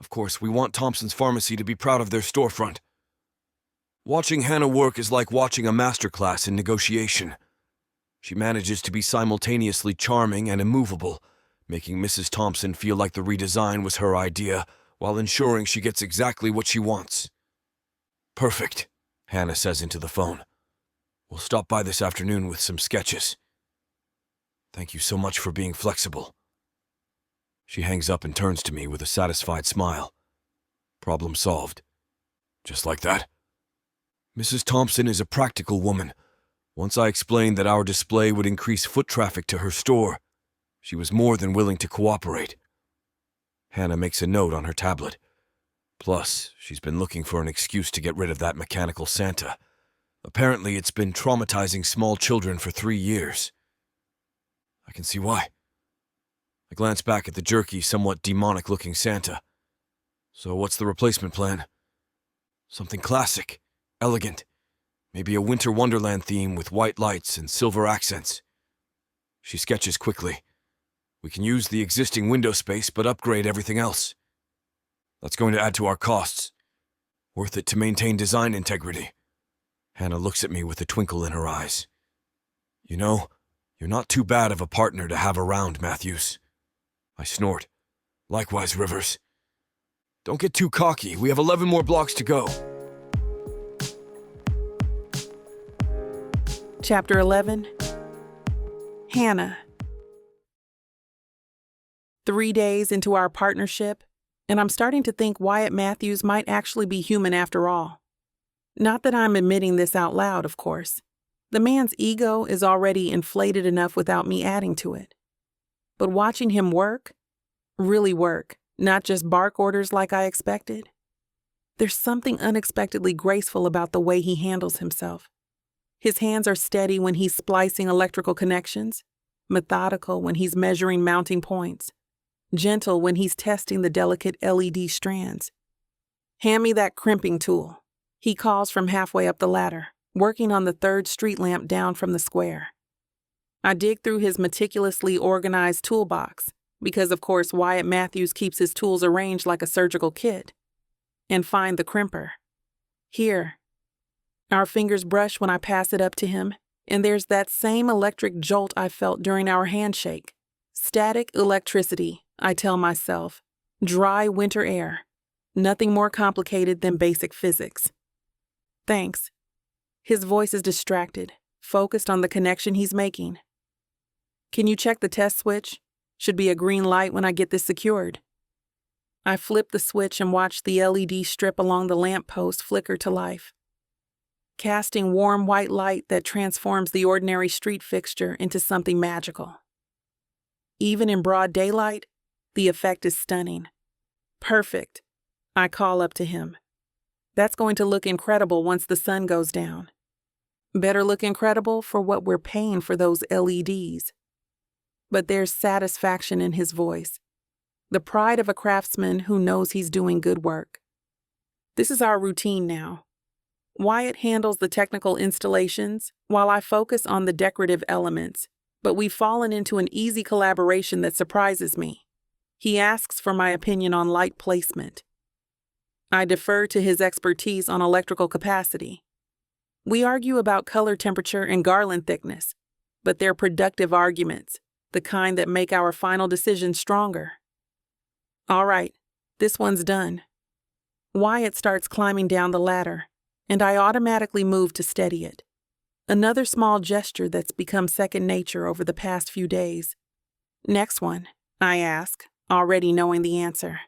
Of course, we want Thompson's Pharmacy to be proud of their storefront. Watching Hannah work is like watching a masterclass in negotiation. She manages to be simultaneously charming and immovable, making Mrs. Thompson feel like the redesign was her idea, while ensuring she gets exactly what she wants. Perfect, Hannah says into the phone. We'll stop by this afternoon with some sketches. Thank you so much for being flexible. She hangs up and turns to me with a satisfied smile. Problem solved. Just like that. Mrs. Thompson is a practical woman. Once I explained that our display would increase foot traffic to her store, she was more than willing to cooperate. Hannah makes a note on her tablet. Plus, she's been looking for an excuse to get rid of that mechanical Santa. Apparently, it's been traumatizing small children for 3 years. I can see why. I glance back at the jerky, somewhat demonic-looking Santa. So what's the replacement plan? Something classic, elegant. Maybe a winter wonderland theme with white lights and silver accents. She sketches quickly. We can use the existing window space, but upgrade everything else. That's going to add to our costs. Worth it to maintain design integrity. Hannah looks at me with a twinkle in her eyes. You know, you're not too bad of a partner to have around, Matthews. I snort. Likewise, Rivers. Don't get too cocky. We have 11 more blocks to go. Chapter 11. Hannah. 3 days into our partnership, and I'm starting to think Wyatt Matthews might actually be human after all. Not that I'm admitting this out loud, of course. The man's ego is already inflated enough without me adding to it. But watching him work, really work, not just bark orders like I expected, there's something unexpectedly graceful about the way he handles himself. His hands are steady when he's splicing electrical connections, methodical when he's measuring mounting points, gentle when he's testing the delicate LED strands. Hand me that crimping tool, he calls from halfway up the ladder, working on the third street lamp down from the square. I dig through his meticulously organized toolbox, because of course Wyatt Matthews keeps his tools arranged like a surgical kit, and find the crimper. Here. Our fingers brush when I pass it up to him, and there's that same electric jolt I felt during our handshake. Static electricity, I tell myself. Dry winter air. Nothing more complicated than basic physics. Thanks. His voice is distracted, focused on the connection he's making. Can you check the test switch? Should be a green light when I get this secured. I flip the switch and watch the LED strip along the lamppost flicker to life, casting warm white light that transforms the ordinary street fixture into something magical. Even in broad daylight, the effect is stunning. Perfect, I call up to him. That's going to look incredible once the sun goes down. Better look incredible for what we're paying for those LEDs. But there's satisfaction in his voice, the pride of a craftsman who knows he's doing good work. This is our routine now. Wyatt handles the technical installations while I focus on the decorative elements, but we've fallen into an easy collaboration that surprises me. He asks for my opinion on light placement. I defer to his expertise on electrical capacity. We argue about color temperature and garland thickness, but they're productive arguments, the kind that make our final decision stronger. All right, this one's done. Wyatt starts climbing down the ladder, and I automatically move to steady it. Another small gesture that's become second nature over the past few days. Next one, I ask, already knowing the answer.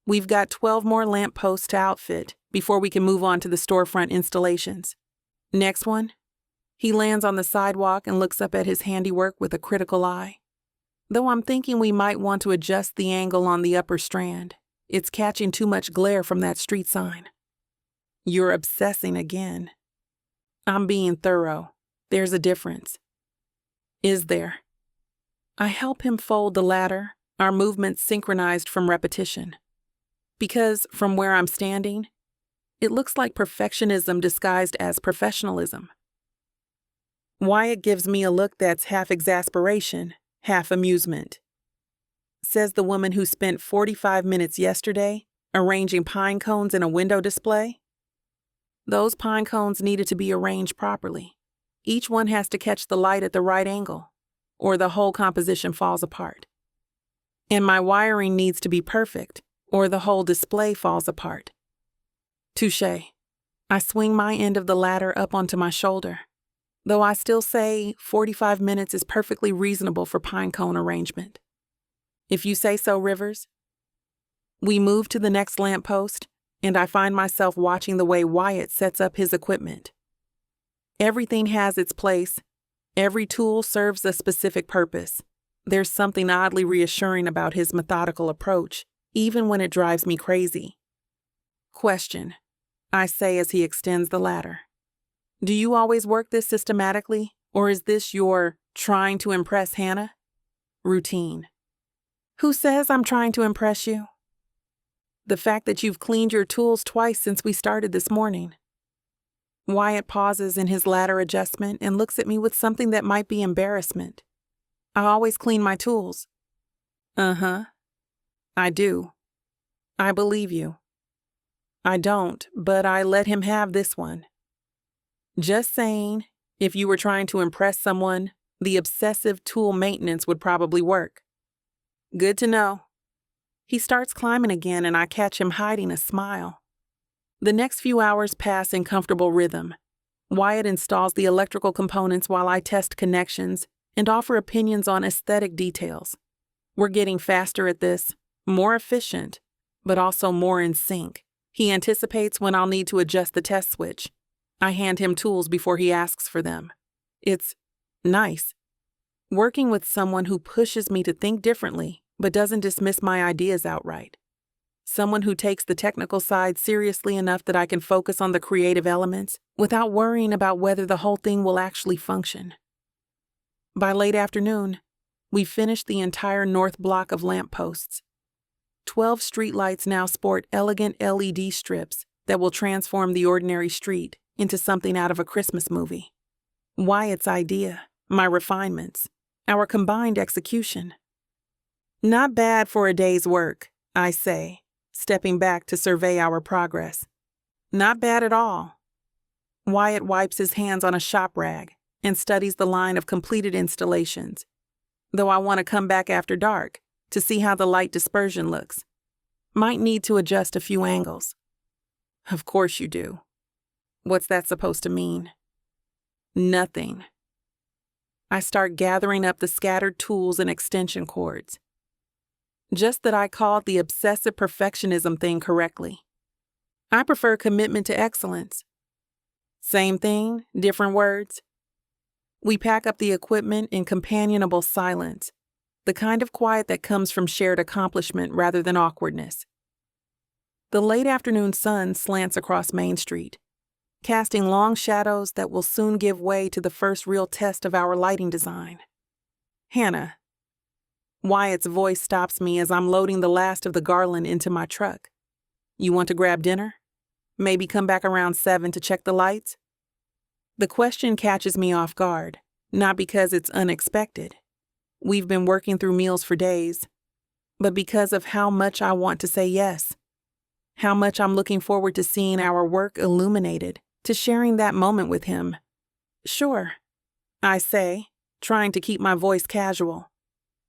We've got 12 more lampposts to outfit before we can move on to the storefront installations. Next one. He lands on the sidewalk and looks up at his handiwork with a critical eye. Though I'm thinking we might want to adjust the angle on the upper strand. It's catching too much glare from that street sign. You're obsessing again. I'm being thorough. There's a difference. Is there? I help him fold the ladder, our movements synchronized from repetition. Because, from where I'm standing, it looks like perfectionism disguised as professionalism. Wyatt gives me a look that's half exasperation, half amusement. Says the woman who spent 45 minutes yesterday arranging pine cones in a window display. Those pine cones needed to be arranged properly. Each one has to catch the light at the right angle, or the whole composition falls apart. And my wiring needs to be perfect, or the whole display falls apart. Touché. I swing my end of the ladder up onto my shoulder, though I still say 45 minutes is perfectly reasonable for pine cone arrangement. If you say so, Rivers. We move to the next lamppost, and I find myself watching the way Wyatt sets up his equipment. Everything has its place. Every tool serves a specific purpose. There's something oddly reassuring about his methodical approach, even when it drives me crazy. Question, I say as he extends the ladder. Do you always work this systematically, or is this your trying to impress Hannah routine? Who says I'm trying to impress you? The fact that you've cleaned your tools twice since we started this morning. Wyatt pauses in his ladder adjustment and looks at me with something that might be embarrassment. I always clean my tools. Uh-huh. I do. I believe you. I don't, but I let him have this one. Just saying, if you were trying to impress someone, the obsessive tool maintenance would probably work. Good to know. He starts climbing again, and I catch him hiding a smile. The next few hours pass in comfortable rhythm. Wyatt installs the electrical components while I test connections and offer opinions on aesthetic details. We're getting faster at this, more efficient, but also more in sync. He anticipates when I'll need to adjust the test switch. I hand him tools before he asks for them. It's nice. Working with someone who pushes me to think differently, but doesn't dismiss my ideas outright. Someone who takes the technical side seriously enough that I can focus on the creative elements without worrying about whether the whole thing will actually function. By late afternoon, we finished the entire north block of lampposts. 12 streetlights now sport elegant LED strips that will transform the ordinary street into something out of a Christmas movie. Wyatt's idea, my refinements, our combined execution. Not bad for a day's work, I say, stepping back to survey our progress. Not bad at all. Wyatt wipes his hands on a shop rag and studies the line of completed installations, though I want to come back after dark to see how the light dispersion looks. Might need to adjust a few angles. Of course you do. What's that supposed to mean? Nothing. I start gathering up the scattered tools and extension cords. Just that I called the obsessive perfectionism thing correctly. I prefer commitment to excellence. Same thing, different words. We pack up the equipment in companionable silence, the kind of quiet that comes from shared accomplishment rather than awkwardness. The late afternoon sun slants across Main Street, casting long shadows that will soon give way to the first real test of our lighting design. Hannah. Wyatt's voice stops me as I'm loading the last of the garland into my truck. You want to grab dinner? Maybe come back around 7 to check the lights? The question catches me off guard, not because it's unexpected. We've been working through meals for days, but because of how much I want to say yes. How much I'm looking forward to seeing our work illuminated, to sharing that moment with him. Sure, I say, trying to keep my voice casual.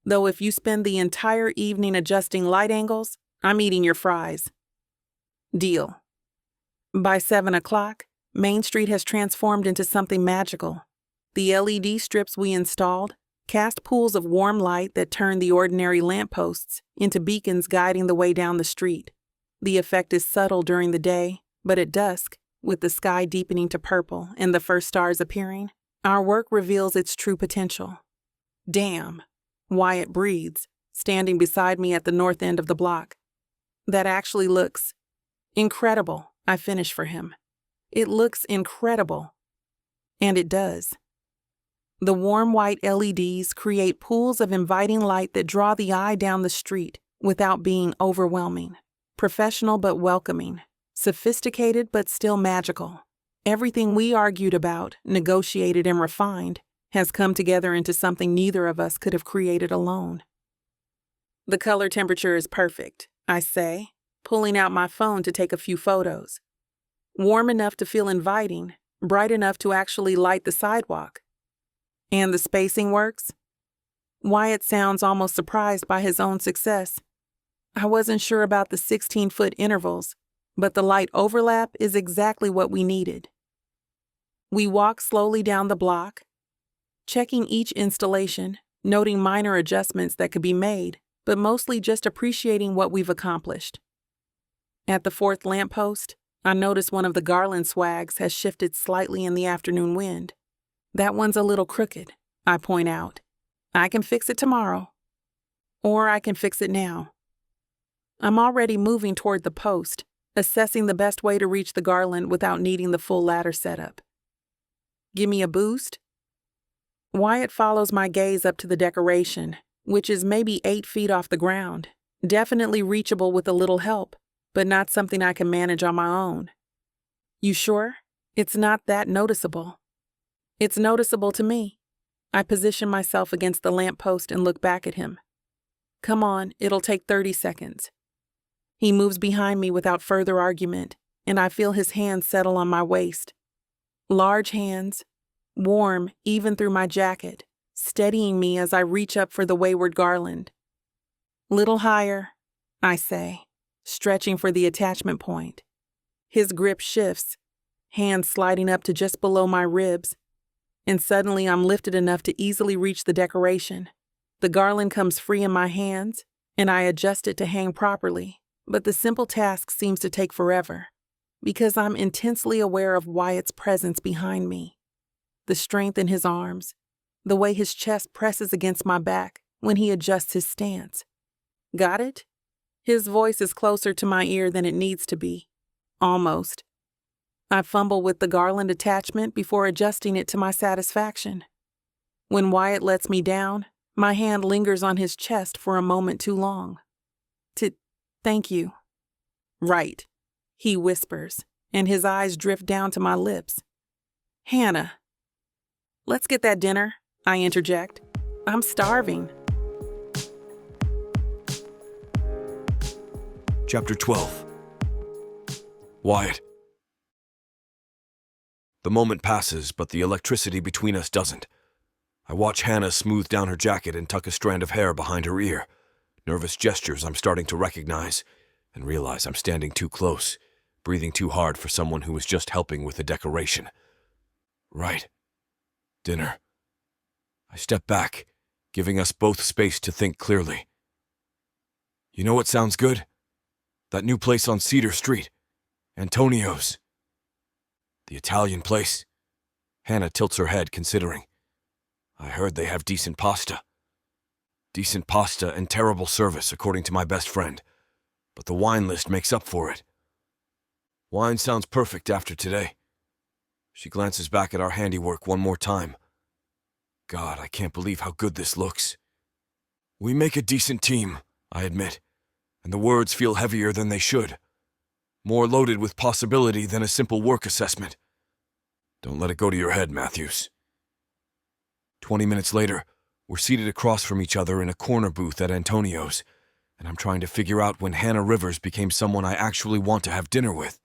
Though if you spend the entire evening adjusting light angles, I'm eating your fries. Deal. By 7 o'clock, Main Street has transformed into something magical. The LED strips we installed cast pools of warm light that turn the ordinary lampposts into beacons guiding the way down the street. The effect is subtle during the day, but at dusk, with the sky deepening to purple and the first stars appearing, our work reveals its true potential. Damn. Wyatt breathes, standing beside me at the north end of the block. That actually looks incredible, I finish for him. It looks incredible. And it does. The warm white LEDs create pools of inviting light that draw the eye down the street without being overwhelming. Professional but welcoming. Sophisticated but still magical. Everything we argued about, negotiated, and refined has come together into something neither of us could have created alone. The color temperature is perfect, I say, pulling out my phone to take a few photos. Warm enough to feel inviting, bright enough to actually light the sidewalk. And the spacing works? Wyatt sounds almost surprised by his own success. I wasn't sure about the 16-foot intervals, but the light overlap is exactly what we needed. We walk slowly down the block, checking each installation, noting minor adjustments that could be made, but mostly just appreciating what we've accomplished. At the fourth lamppost, I notice one of the garland swags has shifted slightly in the afternoon wind. That one's a little crooked, I point out. I can fix it tomorrow. Or I can fix it now. I'm already moving toward the post, assessing the best way to reach the garland without needing the full ladder setup. Give me a boost? Wyatt follows my gaze up to the decoration, which is maybe 8 feet off the ground, definitely reachable with a little help, but not something I can manage on my own. You sure? It's not that noticeable. It's noticeable to me. I position myself against the lamppost and look back at him. Come on, it'll take 30 seconds. He moves behind me without further argument, and I feel his hands settle on my waist. Large hands, warm even through my jacket, steadying me as I reach up for the wayward garland. Little higher, I say, stretching for the attachment point. His grip shifts, hands sliding up to just below my ribs, and suddenly I'm lifted enough to easily reach the decoration. The garland comes free in my hands, and I adjust it to hang properly, but the simple task seems to take forever, because I'm intensely aware of Wyatt's presence behind me. The strength in his arms, the way his chest presses against my back when he adjusts his stance. Got it? His voice is closer to my ear than it needs to be. Almost. I fumble with the garland attachment before adjusting it to my satisfaction. When Wyatt lets me down, my hand lingers on his chest for a moment too long. Thank you. Right, he whispers, and his eyes drift down to my lips. Hannah. Let's get that dinner, I interject. I'm starving. Chapter 12. Wyatt. The moment passes, but the electricity between us doesn't. I watch Hannah smooth down her jacket and tuck a strand of hair behind her ear. Nervous gestures I'm starting to recognize, and realize I'm standing too close, breathing too hard for someone who was just helping with the decoration. Right. Dinner. I step back, giving us both space to think clearly. You know what sounds good? That new place on Cedar Street. Antonio's. The Italian place. Hannah tilts her head, considering. I heard they have decent pasta. Decent pasta and terrible service, according to my best friend. But the wine list makes up for it. Wine sounds perfect after today. She glances back at our handiwork one more time. God, I can't believe how good this looks. We make a decent team, I admit, and the words feel heavier than they should. More loaded with possibility than a simple work assessment. Don't let it go to your head, Matthews. 20 minutes later, we're seated across from each other in a corner booth at Antonio's, and I'm trying to figure out when Hannah Rivers became someone I actually want to have dinner with.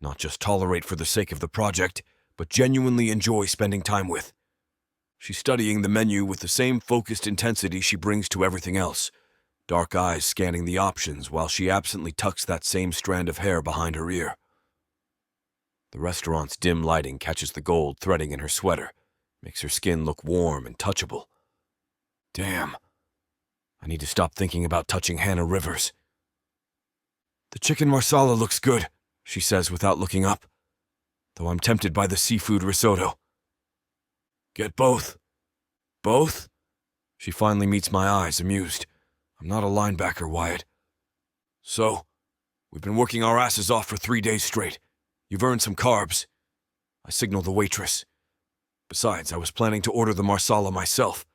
Not just tolerate for the sake of the project, but genuinely enjoy spending time with. She's studying the menu with the same focused intensity she brings to everything else, dark eyes scanning the options while she absently tucks that same strand of hair behind her ear. The restaurant's dim lighting catches the gold threading in her sweater, makes her skin look warm and touchable. Damn. I need to stop thinking about touching Hannah Rivers. The chicken marsala looks good, she says without looking up, though I'm tempted by the seafood risotto. Get both. Both? She finally meets my eyes, amused. I'm not a linebacker, Wyatt. So, we've been working our asses off for 3 days straight. You've earned some carbs. I signal the waitress. Besides, I was planning to order the marsala myself.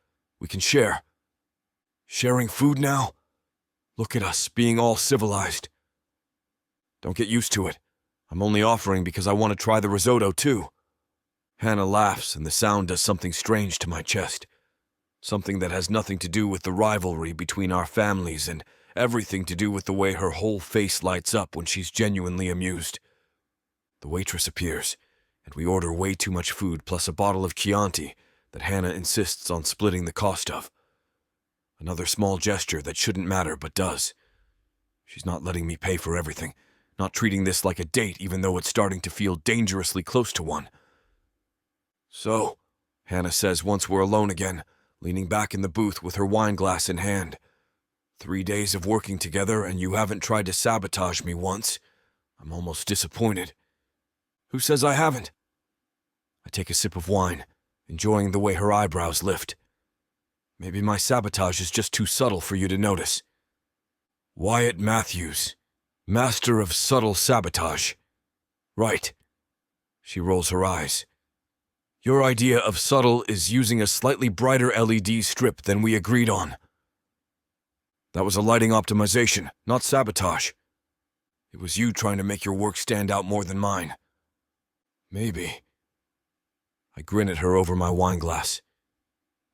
We can share. Sharing food now? Look at us, being all civilized. Don't get used to it. I'm only offering because I want to try the risotto too. Hannah laughs, and the sound does something strange to my chest. Something that has nothing to do with the rivalry between our families and everything to do with the way her whole face lights up when she's genuinely amused. The waitress appears, and we order way too much food plus a bottle of Chianti that Hannah insists on splitting the cost of. Another small gesture that shouldn't matter but does. She's not letting me pay for everything, not treating this like a date even though it's starting to feel dangerously close to one. "So," Hannah says once we're alone again, leaning back in the booth with her wine glass in hand. "3 days of working together and you haven't tried to sabotage me once. I'm almost disappointed." "Who says I haven't?" I take a sip of wine, enjoying the way her eyebrows lift. Maybe my sabotage is just too subtle for you to notice. "Wyatt Matthews, master of subtle sabotage." "Right." She rolls her eyes. "Your idea of subtle is using a slightly brighter LED strip than we agreed on." "That was a lighting optimization, not sabotage. It was you trying to make your work stand out more than mine." "Maybe." I grin at her over my wine glass.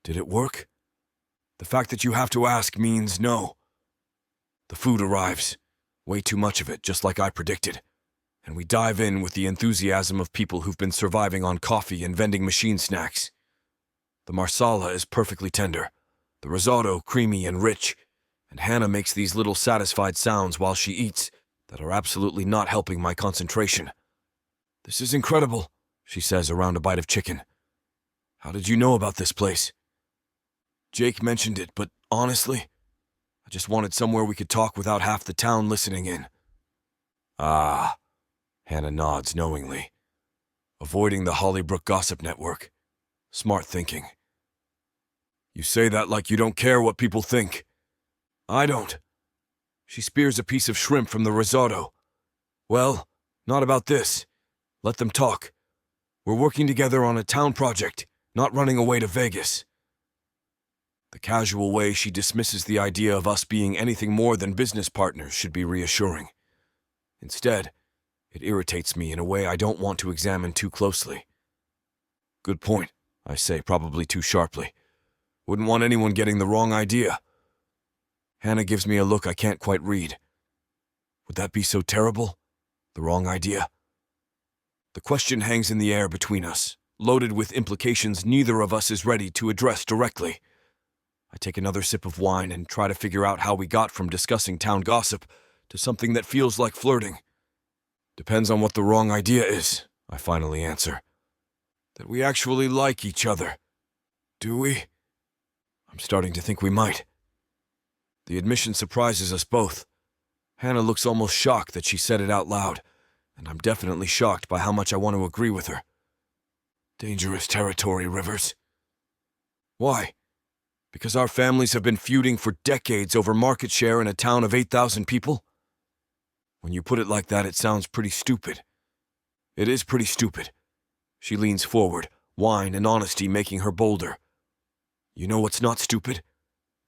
"Did it work?" "The fact that you have to ask means no." The food arrives. Way too much of it, just like I predicted. And we dive in with the enthusiasm of people who've been surviving on coffee and vending machine snacks. The marsala is perfectly tender, the risotto creamy and rich, and Hannah makes these little satisfied sounds while she eats that are absolutely not helping my concentration. "This is incredible," she says around a bite of chicken. "How did you know about this place?" "Jake mentioned it, but honestly, I just wanted somewhere we could talk without half the town listening in." "Ah," Hannah nods knowingly. "Avoiding the Hollybrook gossip network. Smart thinking." "You say that like you don't care what people think." "I don't." She spears a piece of shrimp from the risotto. "Well, not about this. Let them talk. We're working together on a town project, not running away to Vegas." The casual way she dismisses the idea of us being anything more than business partners should be reassuring. Instead, it irritates me in a way I don't want to examine too closely. "Good point," I say, probably too sharply. "Wouldn't want anyone getting the wrong idea." Hannah gives me a look I can't quite read. Would that be so terrible? The wrong idea? The question hangs in the air between us, loaded with implications neither of us is ready to address directly. I take another sip of wine and try to figure out how we got from discussing town gossip to something that feels like flirting. "Depends on what the wrong idea is," I finally answer. "That we actually like each other. Do we?" I'm starting to think we might. The admission surprises us both. Hannah looks almost shocked that she said it out loud, and I'm definitely shocked by how much I want to agree with her. "Dangerous territory, Rivers." "Why?" "Because our families have been feuding for decades over market share in a town of 8,000 people? When you put it like that, it sounds pretty stupid." "It is pretty stupid." She leans forward, wine and honesty making her bolder. "You know what's not stupid?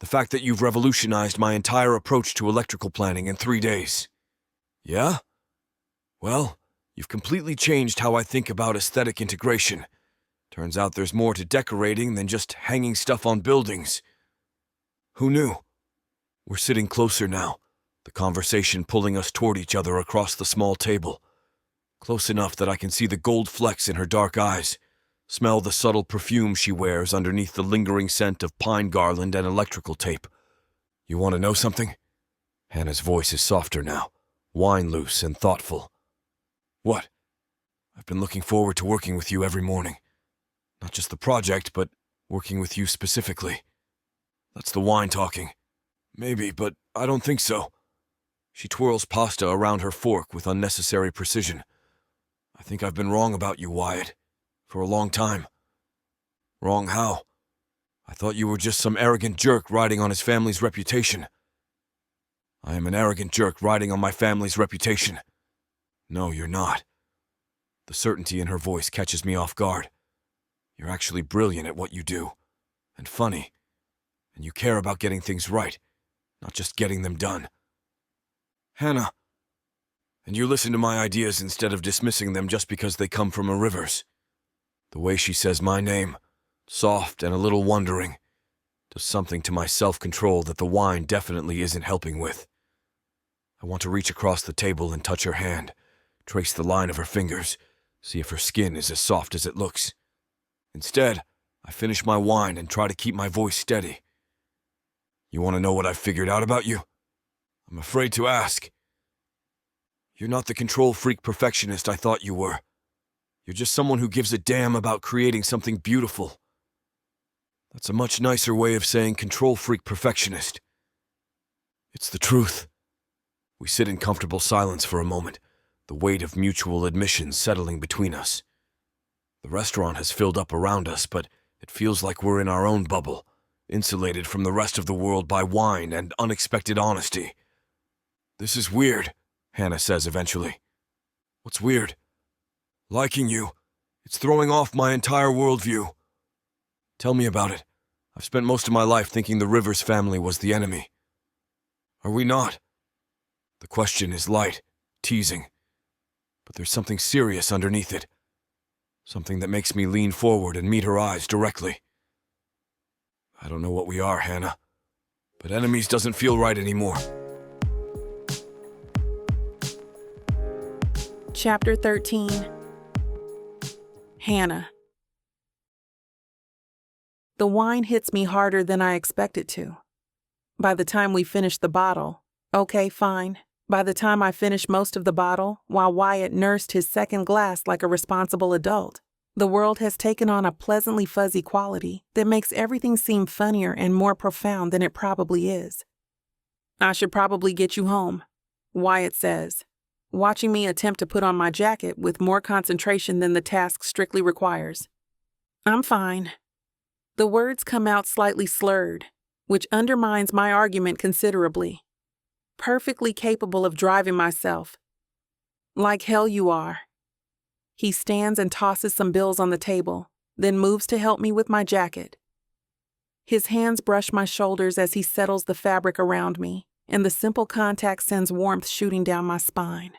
The fact that you've revolutionized my entire approach to electrical planning in 3 days." "Yeah? Well, you've completely changed how I think about aesthetic integration. Turns out there's more to decorating than just hanging stuff on buildings." "Who knew?" We're sitting closer now, the conversation pulling us toward each other across the small table. Close enough that I can see the gold flecks in her dark eyes, smell the subtle perfume she wears underneath the lingering scent of pine garland and electrical tape. "You want to know something?" Hannah's voice is softer now, wine-loose and thoughtful. "What?" "I've been looking forward to working with you every morning. Not just the project, but working with you specifically." "That's the wine talking." "Maybe, but I don't think so." She twirls pasta around her fork with unnecessary precision. "I think I've been wrong about you, Wyatt. For a long time." "Wrong how?" "I thought you were just some arrogant jerk riding on his family's reputation." "I am an arrogant jerk riding on my family's reputation." "No, you're not." The certainty in her voice catches me off guard. "You're actually brilliant at what you do. And funny. And you care about getting things right, not just getting them done." "Hannah." And you listen to my ideas instead of dismissing them just because they come from a river's. The way she says my name, soft and a little wondering, does something to my self-control that the wine definitely isn't helping with. I want to reach across the table and touch her hand, trace the line of her fingers, see if her skin is as soft as it looks. Instead, I finish my wine and try to keep my voice steady. You want to know what I've figured out about you? I'm afraid to ask. You're not the control freak perfectionist I thought you were. You're just someone who gives a damn about creating something beautiful. That's a much nicer way of saying control freak perfectionist. It's the truth. We sit in comfortable silence for a moment, the weight of mutual admission settling between us. The restaurant has filled up around us, but it feels like we're in our own bubble, insulated from the rest of the world by wine and unexpected honesty. This is weird, Hannah says eventually. What's weird? Liking you. It's throwing off my entire worldview. Tell me about it. I've spent most of my life thinking the Rivers family was the enemy. Are we not? The question is light, teasing. But there's something serious underneath it. Something that makes me lean forward and meet her eyes directly. I don't know what we are, Hannah. But enemies doesn't feel right anymore. Chapter 13. Hannah. The wine hits me harder than I expect it to. By the time we finish the bottle, okay, fine. By the time I finish most of the bottle, while Wyatt nursed his second glass like a responsible adult, the world has taken on a pleasantly fuzzy quality that makes everything seem funnier and more profound than it probably is. I should probably get you home, Wyatt says, watching me attempt to put on my jacket with more concentration than the task strictly requires. I'm fine. The words come out slightly slurred, which undermines my argument considerably. Perfectly capable of driving myself. Like hell you are. He stands and tosses some bills on the table, then moves to help me with my jacket. His hands brush my shoulders as he settles the fabric around me, and the simple contact sends warmth shooting down my spine.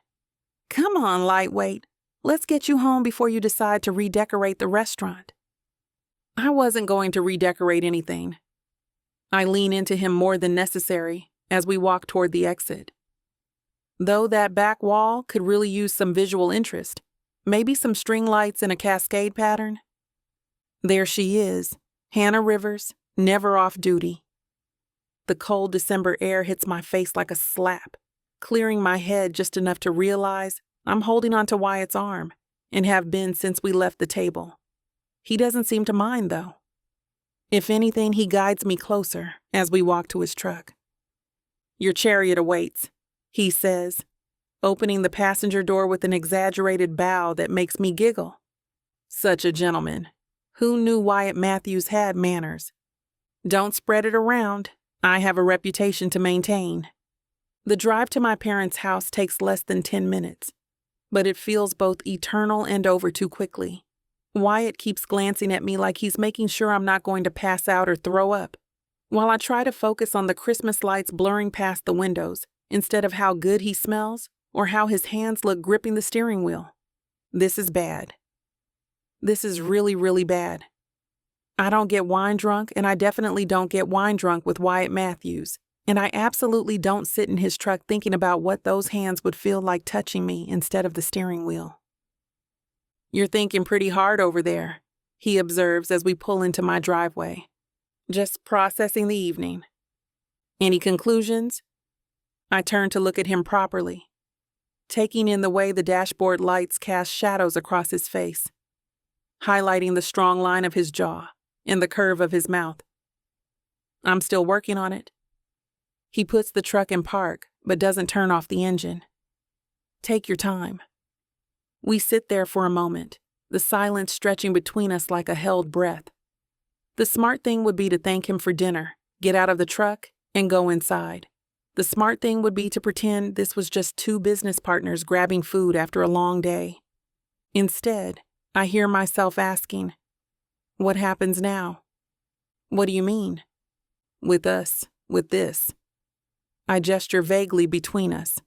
Come on, lightweight. Let's get you home before you decide to redecorate the restaurant. I wasn't going to redecorate anything. I lean into him more than necessary as we walk toward the exit. Though that back wall could really use some visual interest, maybe some string lights in a cascade pattern. There she is, Hannah Rivers, never off duty. The cold December air hits my face like a slap, clearing my head just enough to realize I'm holding onto Wyatt's arm, and have been since we left the table. He doesn't seem to mind, though. If anything, he guides me closer as we walk to his truck. Your chariot awaits, he says, opening the passenger door with an exaggerated bow that makes me giggle. Such a gentleman. Who knew Wyatt Matthews had manners? Don't spread it around. I have a reputation to maintain. The drive to my parents' house takes less than 10 minutes, but it feels both eternal and over too quickly. Wyatt keeps glancing at me like he's making sure I'm not going to pass out or throw up, while I try to focus on the Christmas lights blurring past the windows instead of how good he smells or how his hands look gripping the steering wheel. This is bad. This is really, really bad. I don't get wine drunk, and I definitely don't get wine drunk with Wyatt Matthews, and I absolutely don't sit in his truck thinking about what those hands would feel like touching me instead of the steering wheel. You're thinking pretty hard over there, he observes as we pull into my driveway. Just processing the evening. Any conclusions? I turn to look at him properly, taking in the way the dashboard lights cast shadows across his face, highlighting the strong line of his jaw and the curve of his mouth. I'm still working on it. He puts the truck in park, but doesn't turn off the engine. Take your time. We sit there for a moment, the silence stretching between us like a held breath. The smart thing would be to thank him for dinner, get out of the truck, and go inside. The smart thing would be to pretend this was just two business partners grabbing food after a long day. Instead, I hear myself asking, what happens now? What do you mean? With us, with this. I gesture vaguely between us.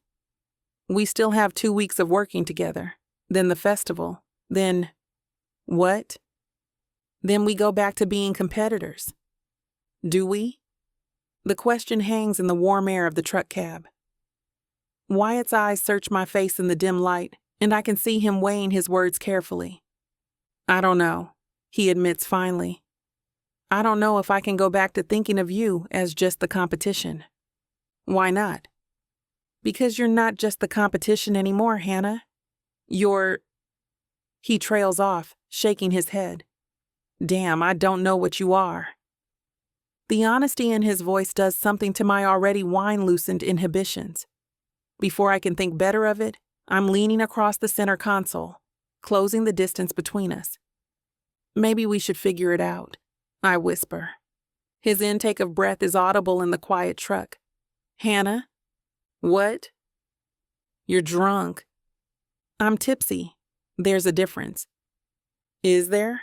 We still have 2 weeks of working together. Then the festival. Then... What? Then we go back to being competitors. Do we? The question hangs in the warm air of the truck cab. Wyatt's eyes search my face in the dim light, and I can see him weighing his words carefully. I don't know, he admits finally. I don't know if I can go back to thinking of you as just the competition. Why not? Because you're not just the competition anymore, Hannah. You're... He trails off, shaking his head. Damn, I don't know what you are. The honesty in his voice does something to my already wine-loosened inhibitions. Before I can think better of it, I'm leaning across the center console, closing the distance between us. Maybe we should figure it out, I whisper. His intake of breath is audible in the quiet truck. Hannah? What? You're drunk. I'm tipsy. There's a difference. Is there?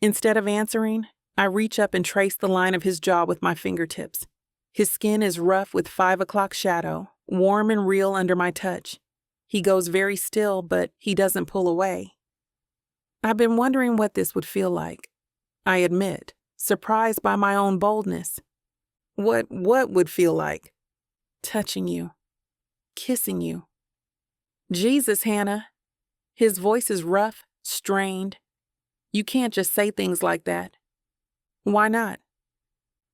Instead of answering, I reach up and trace the line of his jaw with my fingertips. His skin is rough with 5 o'clock shadow, warm and real under my touch. He goes very still, but he doesn't pull away. I've been wondering what this would feel like. I admit, surprised by my own boldness. What would feel like? Touching you. Kissing you. Jesus, Hannah. His voice is rough, strained. You can't just say things like that. Why not?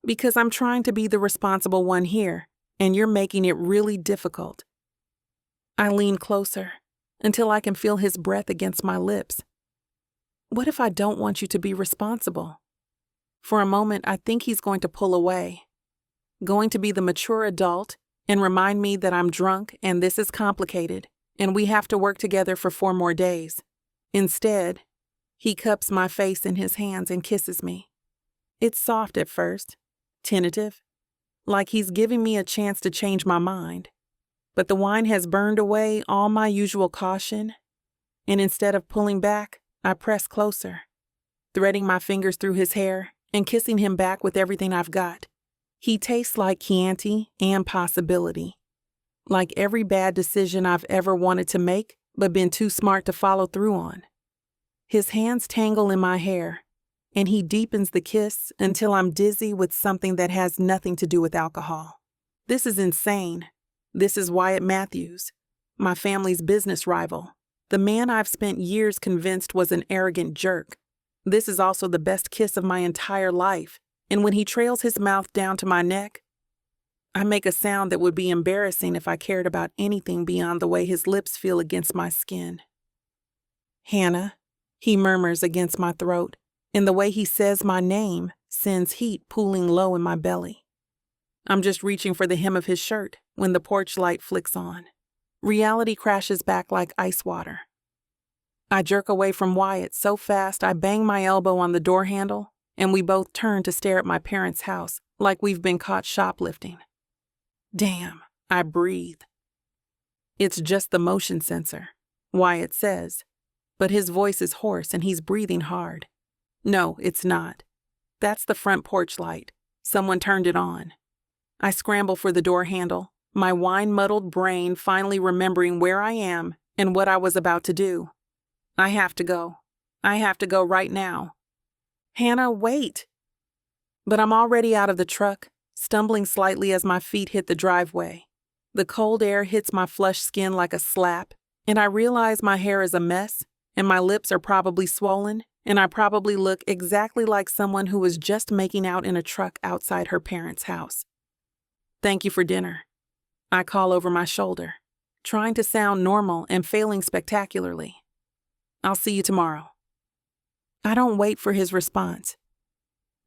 Because I'm trying to be the responsible one here, and you're making it really difficult. I lean closer until I can feel his breath against my lips. What if I don't want you to be responsible? For a moment, I think he's going to pull away, going to be the mature adult and remind me that I'm drunk and this is complicated and we have to work together for 4 more days. Instead, he cups my face in his hands and kisses me. It's soft at first, tentative, like he's giving me a chance to change my mind. But the wine has burned away all my usual caution, and instead of pulling back, I press closer, threading my fingers through his hair and kissing him back with everything I've got. He tastes like Chianti and possibility, like every bad decision I've ever wanted to make but been too smart to follow through on. His hands tangle in my hair, and he deepens the kiss until I'm dizzy with something that has nothing to do with alcohol. This is insane. This is Wyatt Matthews, my family's business rival, the man I've spent years convinced was an arrogant jerk. This is also the best kiss of my entire life, and when he trails his mouth down to my neck, I make a sound that would be embarrassing if I cared about anything beyond the way his lips feel against my skin. Hannah, he murmurs against my throat, and the way he says my name sends heat pooling low in my belly. I'm just reaching for the hem of his shirt when the porch light flicks on. Reality crashes back like ice water. I jerk away from Wyatt so fast I bang my elbow on the door handle, and we both turn to stare at my parents' house like we've been caught shoplifting. Damn, I breathe. It's just the motion sensor, Wyatt says, but his voice is hoarse and he's breathing hard. No, it's not. That's the front porch light. Someone turned it on. I scramble for the door handle, my wine-muddled brain finally remembering where I am and what I was about to do. I have to go. I have to go right now. Hannah, wait. But I'm already out of the truck, stumbling slightly as my feet hit the driveway. The cold air hits my flushed skin like a slap, and I realize my hair is a mess, and my lips are probably swollen, and I probably look exactly like someone who was just making out in a truck outside her parents' house. Thank you for dinner. I call over my shoulder, trying to sound normal and failing spectacularly. I'll see you tomorrow. I don't wait for his response.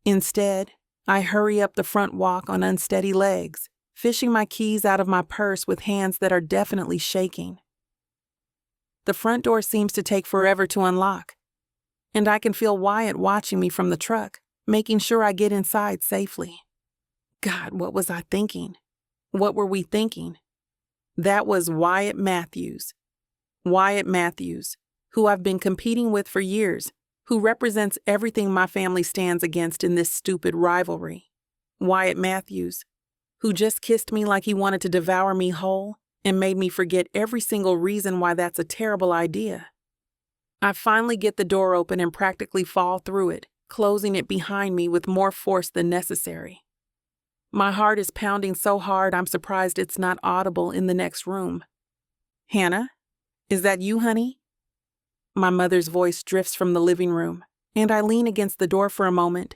Instead, I hurry up the front walk on unsteady legs, fishing my keys out of my purse with hands that are definitely shaking. The front door seems to take forever to unlock, and I can feel Wyatt watching me from the truck, making sure I get inside safely. God, what was I thinking? What were we thinking? That was Wyatt Matthews. Wyatt Matthews, who I've been competing with for years, who represents everything my family stands against in this stupid rivalry. Wyatt Matthews, who just kissed me like he wanted to devour me whole and made me forget every single reason why that's a terrible idea. I finally get the door open and practically fall through it, closing it behind me with more force than necessary. My heart is pounding so hard I'm surprised it's not audible in the next room. "Hannah? Is that you, honey?" My mother's voice drifts from the living room, and I lean against the door for a moment,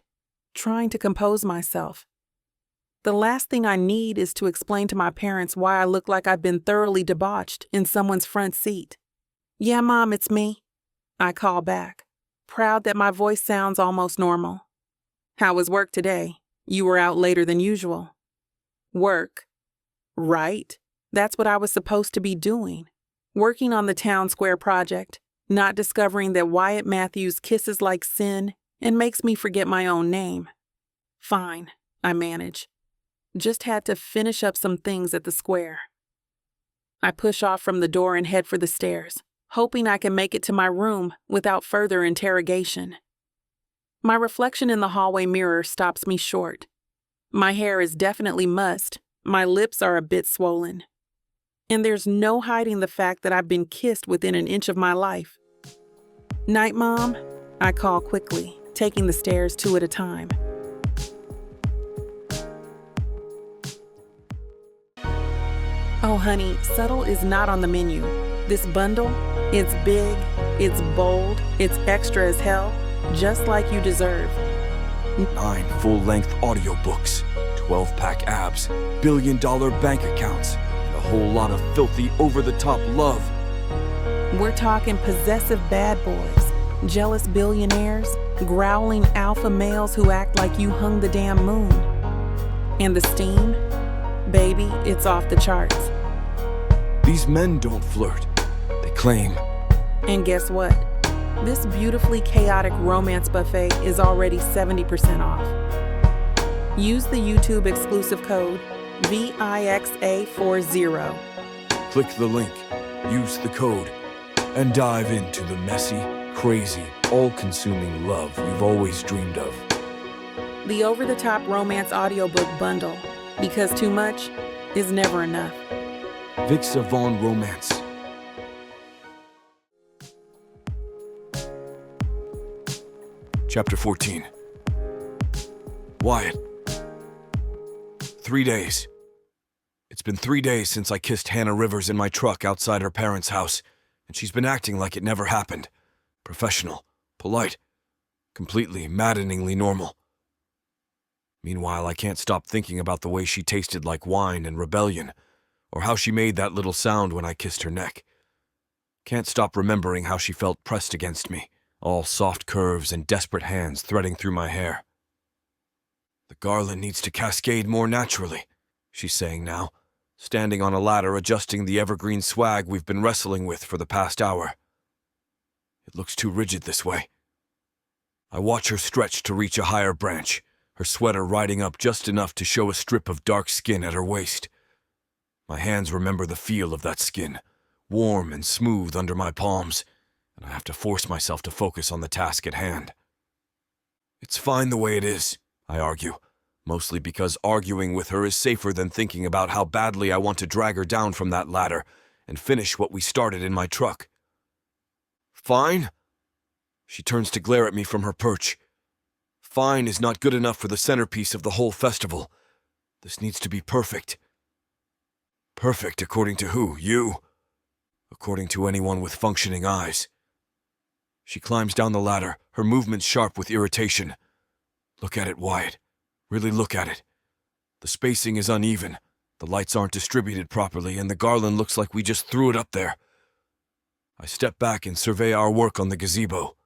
trying to compose myself. The last thing I need is to explain to my parents why I look like I've been thoroughly debauched in someone's front seat. "Yeah, Mom, it's me," I call back, proud that my voice sounds almost normal. "How was work today? You were out later than usual." Work? Right. That's what I was supposed to be doing. Working on the town square project, not discovering that Wyatt Matthews kisses like sin and makes me forget my own name. Fine, I manage. Just had to finish up some things at the square. I push off from the door and head for the stairs, hoping I can make it to my room without further interrogation. My reflection in the hallway mirror stops me short. My hair is definitely mussed, my lips are a bit swollen. And there's no hiding the fact that I've been kissed within an inch of my life. "Night, Mom," I call quickly, taking the stairs 2 at a time. "Oh, honey, subtle is not on the menu. This bundle, it's big, it's bold, it's extra as hell, just like you deserve." 9 full-length audiobooks, 12-pack abs, billion-dollar bank accounts, and a whole lot of filthy, over-the-top love. We're talking possessive bad boys, jealous billionaires, growling alpha males who act like you hung the damn moon. And the steam? Baby, it's off the charts. These men don't flirt. They claim. And guess what? This beautifully chaotic romance buffet is already 70% off. Use the YouTube exclusive code VIXA40. Click the link, use the code, and dive into the messy, crazy, all-consuming love you've always dreamed of. The over-the-top romance audiobook bundle, because too much is never enough. Vixa Vaughn Romance. Chapter 14. Wyatt. 3 days. It's been 3 days since I kissed Hannah Rivers in my truck outside her parents' house, and she's been acting like it never happened. Professional, polite, completely, maddeningly normal. Meanwhile, I can't stop thinking about the way she tasted like wine and rebellion, or how she made that little sound when I kissed her neck. Can't stop remembering how she felt pressed against me, all soft curves and desperate hands threading through my hair. "The garland needs to cascade more naturally," she's saying now, standing on a ladder adjusting the evergreen swag we've been wrestling with for the past hour. It looks too rigid this way. I watch her stretch to reach a higher branch, her sweater riding up just enough to show a strip of dark skin at her waist. My hands remember the feel of that skin, warm and smooth under my palms, and I have to force myself to focus on the task at hand. It's fine the way it is, I argue, mostly because arguing with her is safer than thinking about how badly I want to drag her down from that ladder and finish what we started in my truck. "Fine?" She turns to glare at me from her perch. Fine is not good enough for the centerpiece of the whole festival. This needs to be perfect. Perfect according to who? You? According to anyone with functioning eyes. She climbs down the ladder, her movements sharp with irritation. Look at it, Wyatt. Really look at it. The spacing is uneven, the lights aren't distributed properly, and the garland looks like we just threw it up there. I step back and survey our work on the gazebo.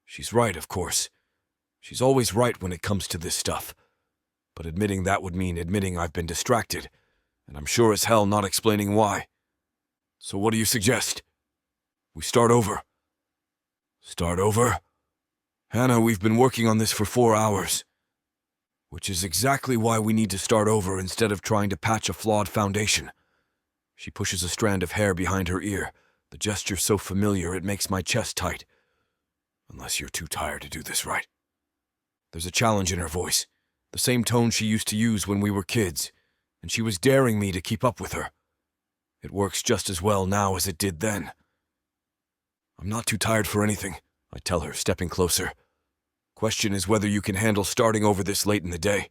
She's right, of course. She's always right when it comes to this stuff. But admitting that would mean admitting I've been distracted, and I'm sure as hell not explaining why. So what do you suggest? We start over. Start over? Hannah, we've been working on this for 4 hours. Which is exactly why we need to start over instead of trying to patch a flawed foundation. She pushes a strand of hair behind her ear, the gesture so familiar it makes my chest tight. Unless you're too tired to do this right. There's a challenge in her voice, the same tone she used to use when we were kids, and she was daring me to keep up with her. It works just as well now as it did then. I'm not too tired for anything, I tell her, stepping closer. Question is whether you can handle starting over this late in the day.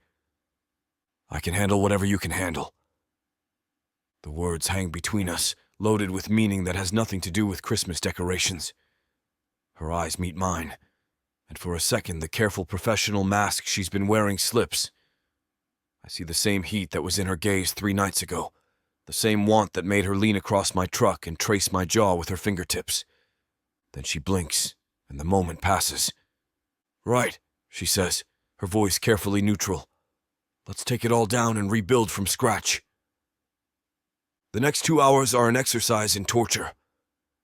I can handle whatever you can handle. The words hang between us, loaded with meaning that has nothing to do with Christmas decorations. Her eyes meet mine, and for a second the careful professional mask she's been wearing slips. I see the same heat that was in her gaze 3 nights ago, the same want that made her lean across my truck and trace my jaw with her fingertips. Then she blinks, and the moment passes. Right, she says, her voice carefully neutral. Let's take it all down and rebuild from scratch. The next 2 hours are an exercise in torture.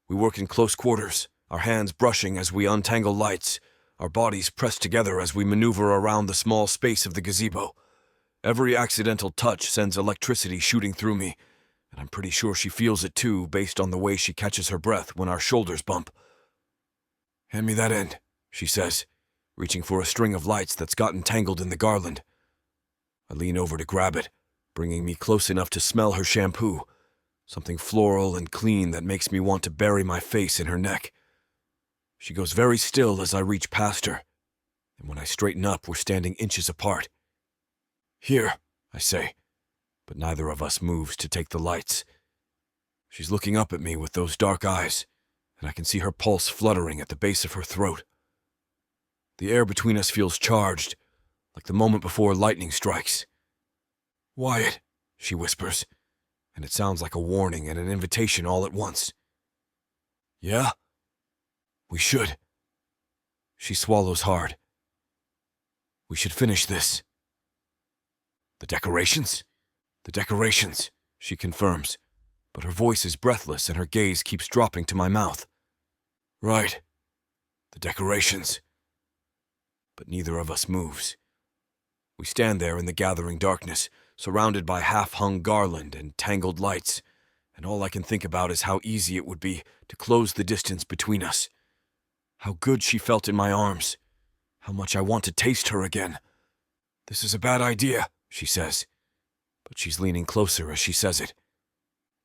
We work in close quarters, our hands brushing as we untangle lights, our bodies pressed together as we maneuver around the small space of the gazebo. Every accidental touch sends electricity shooting through me, and I'm pretty sure she feels it too based on the way she catches her breath when our shoulders bump. Hand me that end, she says, reaching for a string of lights that's gotten tangled in the garland. I lean over to grab it, bringing me close enough to smell her shampoo, something floral and clean that makes me want to bury my face in her neck. She goes very still as I reach past her, and when I straighten up, we're standing inches apart. Here, I say, but neither of us moves to take the lights. She's looking up at me with those dark eyes, and I can see her pulse fluttering at the base of her throat. The air between us feels charged, like the moment before lightning strikes. Wyatt, she whispers, and it sounds like a warning and an invitation all at once. Yeah? We should. She swallows hard. We should finish this. The decorations? The decorations, she confirms, but her voice is breathless and her gaze keeps dropping to my mouth. Right. The decorations. But neither of us moves. We stand there in the gathering darkness, surrounded by half-hung garland and tangled lights, and all I can think about is how easy it would be to close the distance between us. How good she felt in my arms. How much I want to taste her again. This is a bad idea, she says, but she's leaning closer as she says it.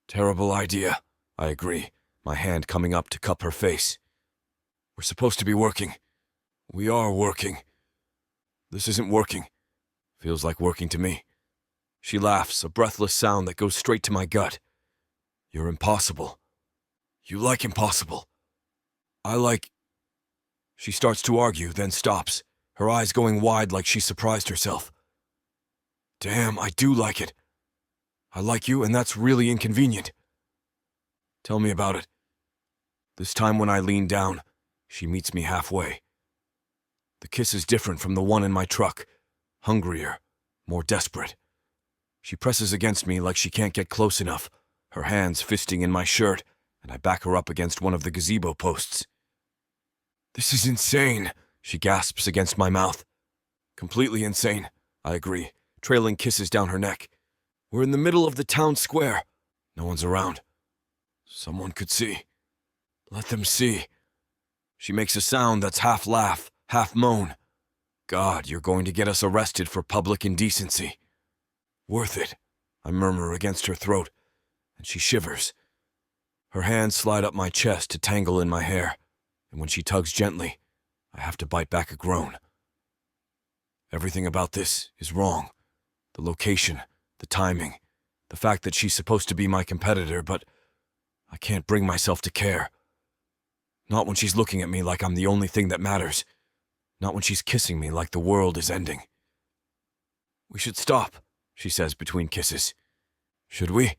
Terrible idea, I agree, my hand coming up to cup her face. We're supposed to be working. We are working. This isn't working. Feels like working to me. She laughs, a breathless sound that goes straight to my gut. You're impossible. You like impossible. I like... She starts to argue, then stops, her eyes going wide like she surprised herself. Damn, I do like it. I like you, and that's really inconvenient. Tell me about it. This time when I lean down, she meets me halfway. The kiss is different from the one in my truck. Hungrier, more desperate. She presses against me like she can't get close enough, her hands fisting in my shirt, and I back her up against one of the gazebo posts. This is insane, she gasps against my mouth. Completely insane, I agree, trailing kisses down her neck. We're in the middle of the town square. No one's around. Someone could see. Let them see. She makes a sound that's half laugh, half moan. God, you're going to get us arrested for public indecency. Worth it, I murmur against her throat, and she shivers. Her hands slide up my chest to tangle in my hair, and when she tugs gently, I have to bite back a groan. Everything about this is wrong. The location, the timing, the fact that she's supposed to be my competitor, but I can't bring myself to care. Not when she's looking at me like I'm the only thing that matters. Not when she's kissing me like the world is ending. We should stop, she says between kisses. Should we?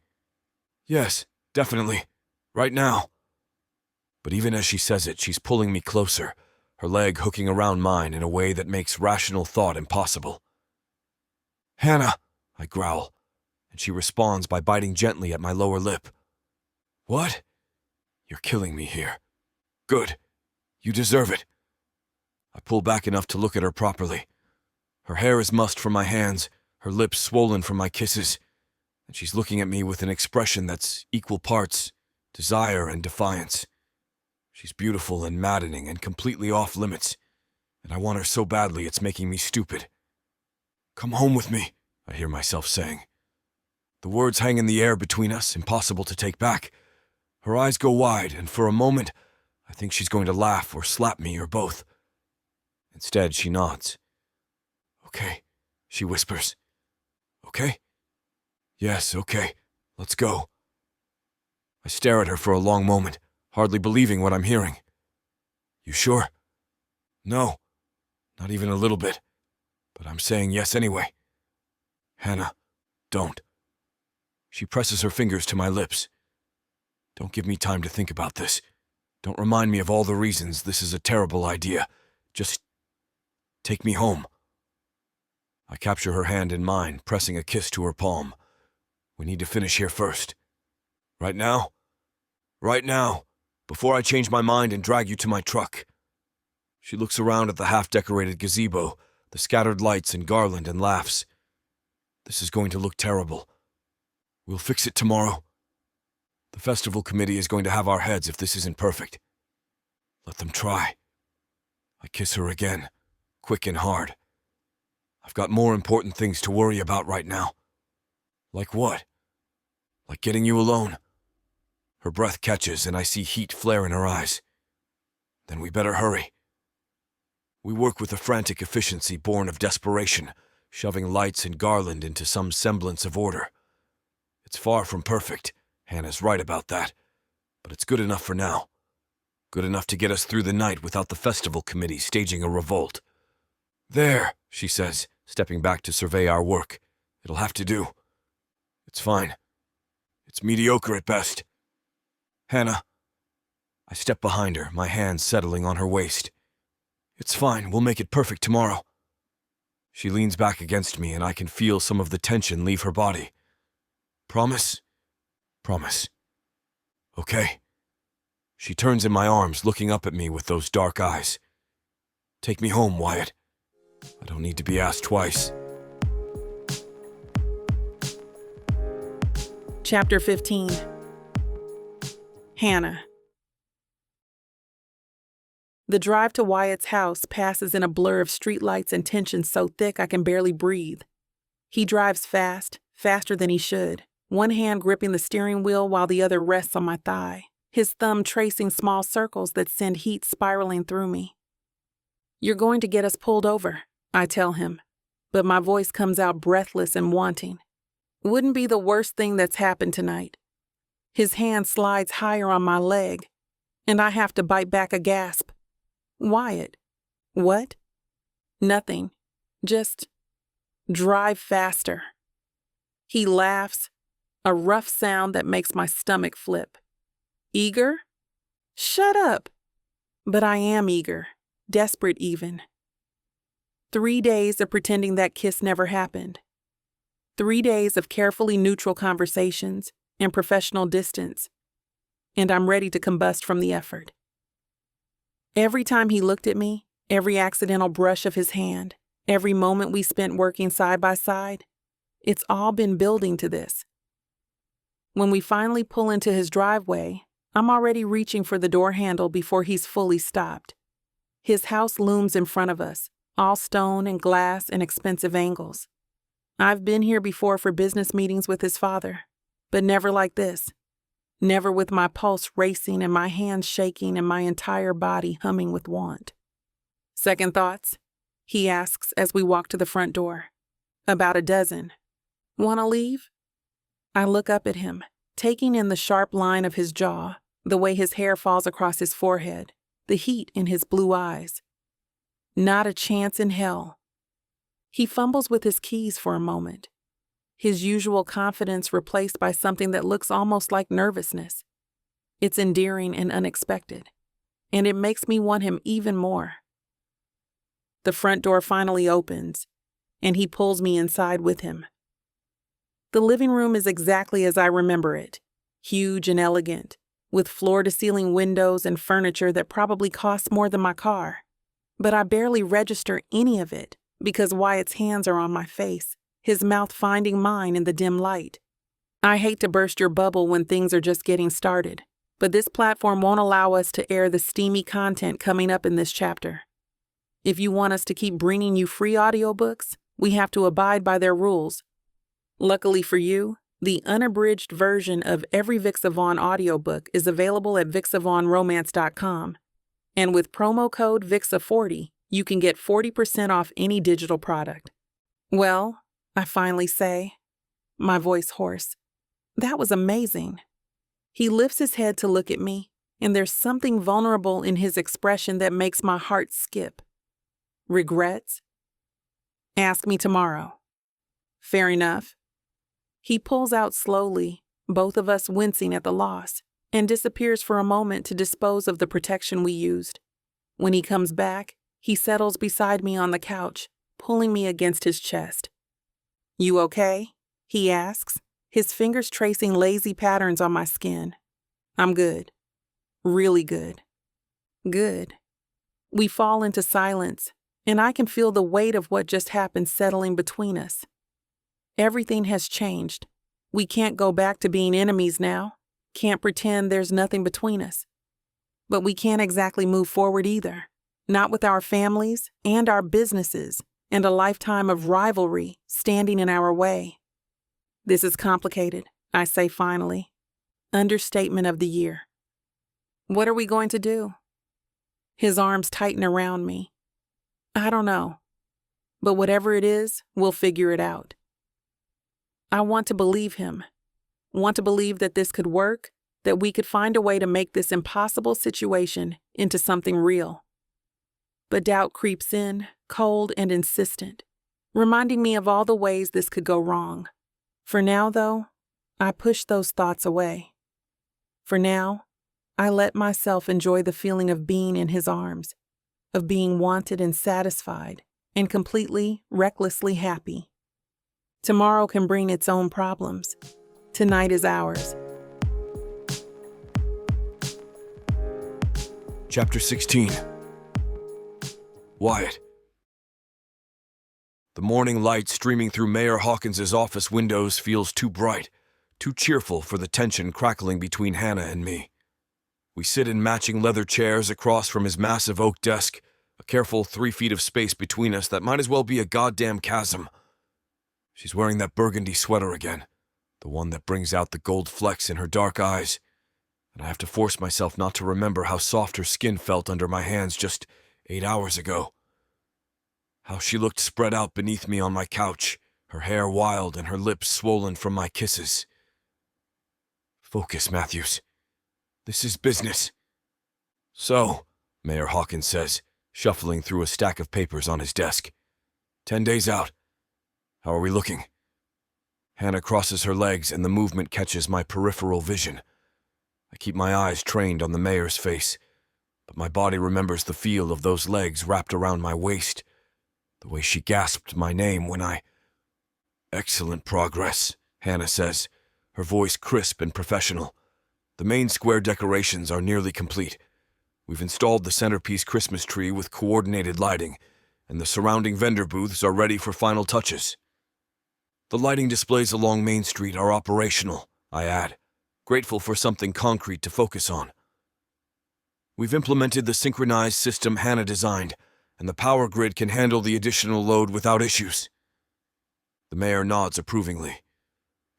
Yes, definitely. Right now. But even as she says it, she's pulling me closer, her leg hooking around mine in a way that makes rational thought impossible. Hannah, I growl, and she responds by biting gently at my lower lip. What? You're killing me here. Good. You deserve it. I pull back enough to look at her properly. Her hair is mussed from my hands, her lips swollen from my kisses, and she's looking at me with an expression that's equal parts desire and defiance. She's beautiful and maddening and completely off limits, and I want her so badly it's making me stupid. Come home with me, I hear myself saying. The words hang in the air between us, impossible to take back. Her eyes go wide, and for a moment, I think she's going to laugh or slap me or both. Instead, she nods. "Okay," she whispers. "Okay?" "Yes, okay. Let's go." I stare at her for a long moment, hardly believing what I'm hearing. "You sure?" "No, not even a little bit. But I'm saying yes anyway." "Hannah, don't." She presses her fingers to my lips. "Don't give me time to think about this. Don't remind me of all the reasons this is a terrible idea. Just take me home." I capture her hand in mine, pressing a kiss to her palm. "We need to finish here first." "Right now?" "Right now, before I change my mind and drag you to my truck." She looks around at the half-decorated gazebo, the scattered lights and garland, and laughs. "This is going to look terrible. We'll fix it tomorrow. The festival committee is going to have our heads if this isn't perfect. Let them try." I kiss her again, quick and hard. "I've got more important things to worry about right now." "Like what?" "Like getting you alone." Her breath catches and I see heat flare in her eyes. "Then we better hurry." We work with a frantic efficiency born of desperation, shoving lights and garland into some semblance of order. It's far from perfect, Hannah's right about that, but it's good enough for now. Good enough to get us through the night without the festival committee staging a revolt. "There," she says, stepping back to survey our work. "It'll have to do." "It's fine. It's mediocre at best." "Hannah." I step behind her, my hands settling on her waist. "It's fine, we'll make it perfect tomorrow." She leans back against me and I can feel some of the tension leave her body. "Promise?" "Promise." "Okay." She turns in my arms, looking up at me with those dark eyes. "Take me home, Wyatt. I don't need to be asked twice." Chapter 15. Hannah. The drive to Wyatt's house passes in a blur of streetlights and tension so thick I can barely breathe. He drives fast, faster than he should, one hand gripping the steering wheel while the other rests on my thigh, his thumb tracing small circles that send heat spiraling through me. "You're going to get us pulled over," I tell him, but my voice comes out breathless and wanting. Wouldn't be the worst thing that's happened tonight. His hand slides higher on my leg, and I have to bite back a gasp. "Wyatt." "What?" "Nothing. Just drive faster." He laughs, a rough sound that makes my stomach flip. "Eager?" "Shut up." But I am eager, desperate even. 3 days of pretending that kiss never happened. 3 days of carefully neutral conversations and professional distance, and I'm ready to combust from the effort. Every time he looked at me, every accidental brush of his hand, every moment we spent working side by side, it's all been building to this. When we finally pull into his driveway, I'm already reaching for the door handle before he's fully stopped. His house looms in front of us, all stone and glass and expensive angles. I've been here before for business meetings with his father, but never like this. Never with my pulse racing and my hands shaking and my entire body humming with want. "Second thoughts?" he asks as we walk to the front door. "About a dozen." "Want to leave?" I look up at him, taking in the sharp line of his jaw, the way his hair falls across his forehead, the heat in his blue eyes. Not a chance in hell. He fumbles with his keys for a moment, his usual confidence replaced by something that looks almost like nervousness. It's endearing and unexpected, and it makes me want him even more. The front door finally opens, and he pulls me inside with him. The living room is exactly as I remember it, huge and elegant, with floor-to-ceiling windows and furniture that probably costs more than my car. But I barely register any of it because Wyatt's hands are on my face, his mouth finding mine in the dim light. I hate to burst your bubble when things are just getting started, but this platform won't allow us to air the steamy content coming up in this chapter. If you want us to keep bringing you free audiobooks, we have to abide by their rules. Luckily for you, The unabridged version of every Vixa Vaughn audiobook is available at vixavaughnromance.com. And with promo code VIXA40, you can get 40% off any digital product. Well, I finally say, my voice hoarse, that was amazing. He lifts his head to look at me, and there's something vulnerable in his expression that makes my heart skip. Regrets? Ask me tomorrow. Fair enough. He pulls out slowly, both of us wincing at the loss, and disappears for a moment to dispose of the protection we used. When he comes back, he settles beside me on the couch, pulling me against his chest. You okay? He asks, his fingers tracing lazy patterns on my skin. I'm good. Really good. Good. We fall into silence, and I can feel the weight of what just happened settling between us. Everything has changed. We can't go back to being enemies now. Can't pretend there's nothing between us. But we can't exactly move forward either. Not with our families and our businesses and a lifetime of rivalry standing in our way. This is complicated, I say finally. Understatement of the year. What are we going to do? His arms tighten around me. I don't know. But whatever it is, we'll figure it out. I want to believe him. Want to believe that this could work, that we could find a way to make this impossible situation into something real. But doubt creeps in, cold and insistent, reminding me of all the ways this could go wrong. For now, though, I push those thoughts away. For now, I let myself enjoy the feeling of being in his arms, of being wanted and satisfied, and completely, recklessly happy. Tomorrow can bring its own problems. Tonight is ours. Chapter 16. Wyatt. The morning light streaming through Mayor Hawkins's office windows feels too bright, too cheerful for the tension crackling between Hannah and me. We sit in matching leather chairs across from his massive oak desk, a careful 3 feet of space between us that might as well be a goddamn chasm. She's wearing that burgundy sweater again, the one that brings out the gold flecks in her dark eyes, and I have to force myself not to remember how soft her skin felt under my hands just 8 hours ago. How she looked spread out beneath me on my couch, her hair wild and her lips swollen from my kisses. Focus, Matthews. This is business. So, Mayor Hawkins says, shuffling through a stack of papers on his desk. 10 days out. How are we looking? Hannah crosses her legs and the movement catches my peripheral vision. I keep my eyes trained on the mayor's face, but my body remembers the feel of those legs wrapped around my waist, the way she gasped my name when I... Excellent progress, Hannah says, her voice crisp and professional. The main square decorations are nearly complete. We've installed the centerpiece Christmas tree with coordinated lighting, and the surrounding vendor booths are ready for final touches. The lighting displays along Main Street are operational, I add, grateful for something concrete to focus on. We've implemented the synchronized system Hannah designed, and the power grid can handle the additional load without issues. The mayor nods approvingly.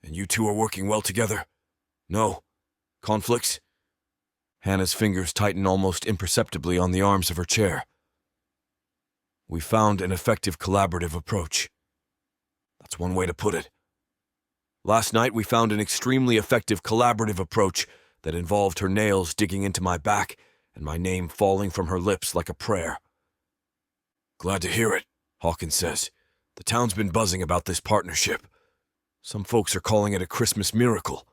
And you two are working well together? No? Conflicts? Hannah's fingers tighten almost imperceptibly on the arms of her chair. We found an effective collaborative approach. That's one way to put it. Last night we found an extremely effective collaborative approach that involved her nails digging into my back and my name falling from her lips like a prayer. Glad to hear it, Hawkins says. The town's been buzzing about this partnership. Some folks are calling it a Christmas miracle.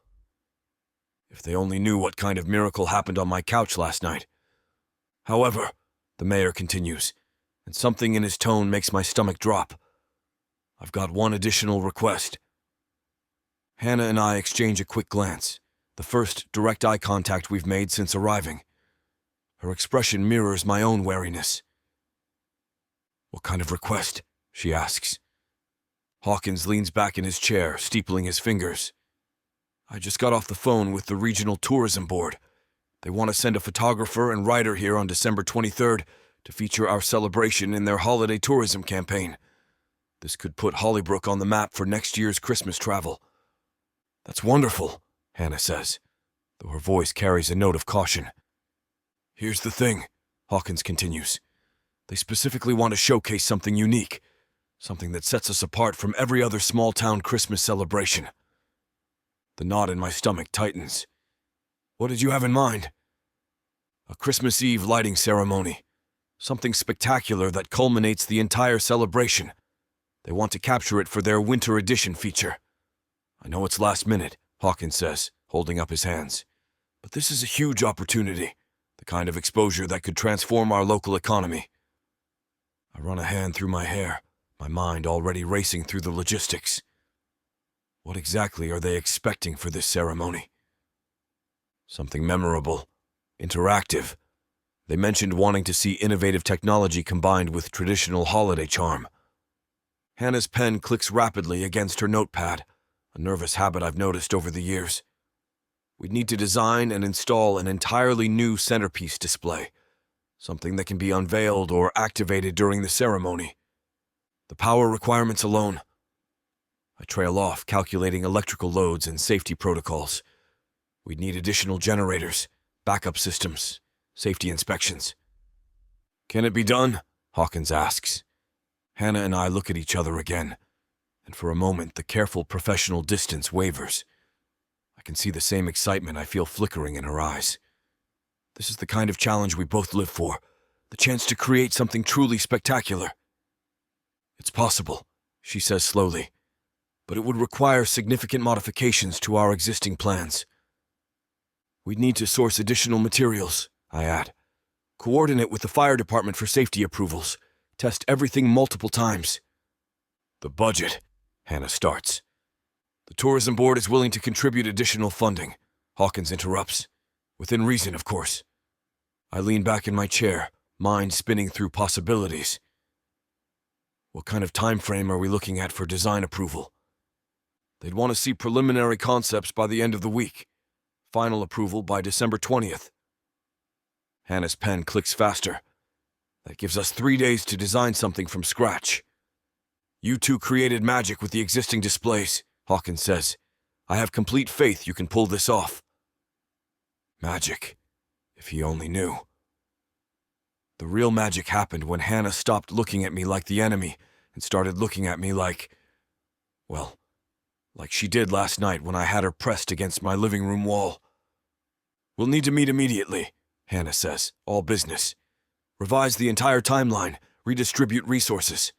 If they only knew what kind of miracle happened on my couch last night. However, the mayor continues, and something in his tone makes my stomach drop. I've got one additional request. Hannah and I exchange a quick glance, the first direct eye contact we've made since arriving. Her expression mirrors my own wariness. What kind of request? She asks. Hawkins leans back in his chair, steepling his fingers. I just got off the phone with the regional tourism board. They want to send a photographer and writer here on December 23rd to feature our celebration in their holiday tourism campaign. This could put Hollybrook on the map for next year's Christmas travel. That's wonderful, Hannah says, though her voice carries a note of caution. Here's the thing, Hawkins continues. They specifically want to showcase something unique, something that sets us apart from every other small-town Christmas celebration. The knot in my stomach tightens. What did you have in mind? A Christmas Eve lighting ceremony. Something spectacular that culminates the entire celebration. They want to capture it for their winter edition feature. I know it's last minute, Hawkins says, holding up his hands. But this is a huge opportunity, the kind of exposure that could transform our local economy. I run a hand through my hair, my mind already racing through the logistics. What exactly are they expecting for this ceremony? Something memorable, interactive. They mentioned wanting to see innovative technology combined with traditional holiday charm. Hannah's pen clicks rapidly against her notepad, a nervous habit I've noticed over the years. We'd need to design and install an entirely new centerpiece display, something that can be unveiled or activated during the ceremony. The power requirements alone. I trail off, calculating electrical loads and safety protocols. We'd need additional generators, backup systems, safety inspections. Can it be done? Hawkins asks. Hannah and I look at each other again, and for a moment the careful professional distance wavers. I can see the same excitement I feel flickering in her eyes. This is the kind of challenge we both live for, the chance to create something truly spectacular. It's possible, she says slowly, but it would require significant modifications to our existing plans. We'd need to source additional materials, I add. Coordinate with the fire department for safety approvals. Test everything multiple times. The budget, Hannah starts. The tourism board is willing to contribute additional funding, Hawkins interrupts. Within reason, of course. I lean back in my chair, mind spinning through possibilities. What kind of time frame are we looking at for design approval? They'd want to see preliminary concepts by the end of the week. Final approval by December 20th. Hannah's pen clicks faster. That gives us 3 days to design something from scratch. You two created magic with the existing displays, Hawkins says. I have complete faith you can pull this off. Magic. If he only knew. The real magic happened when Hannah stopped looking at me like the enemy and started looking at me like she did last night when I had her pressed against my living room wall. We'll need to meet immediately, Hannah says, all business. Revise the entire timeline, redistribute resources.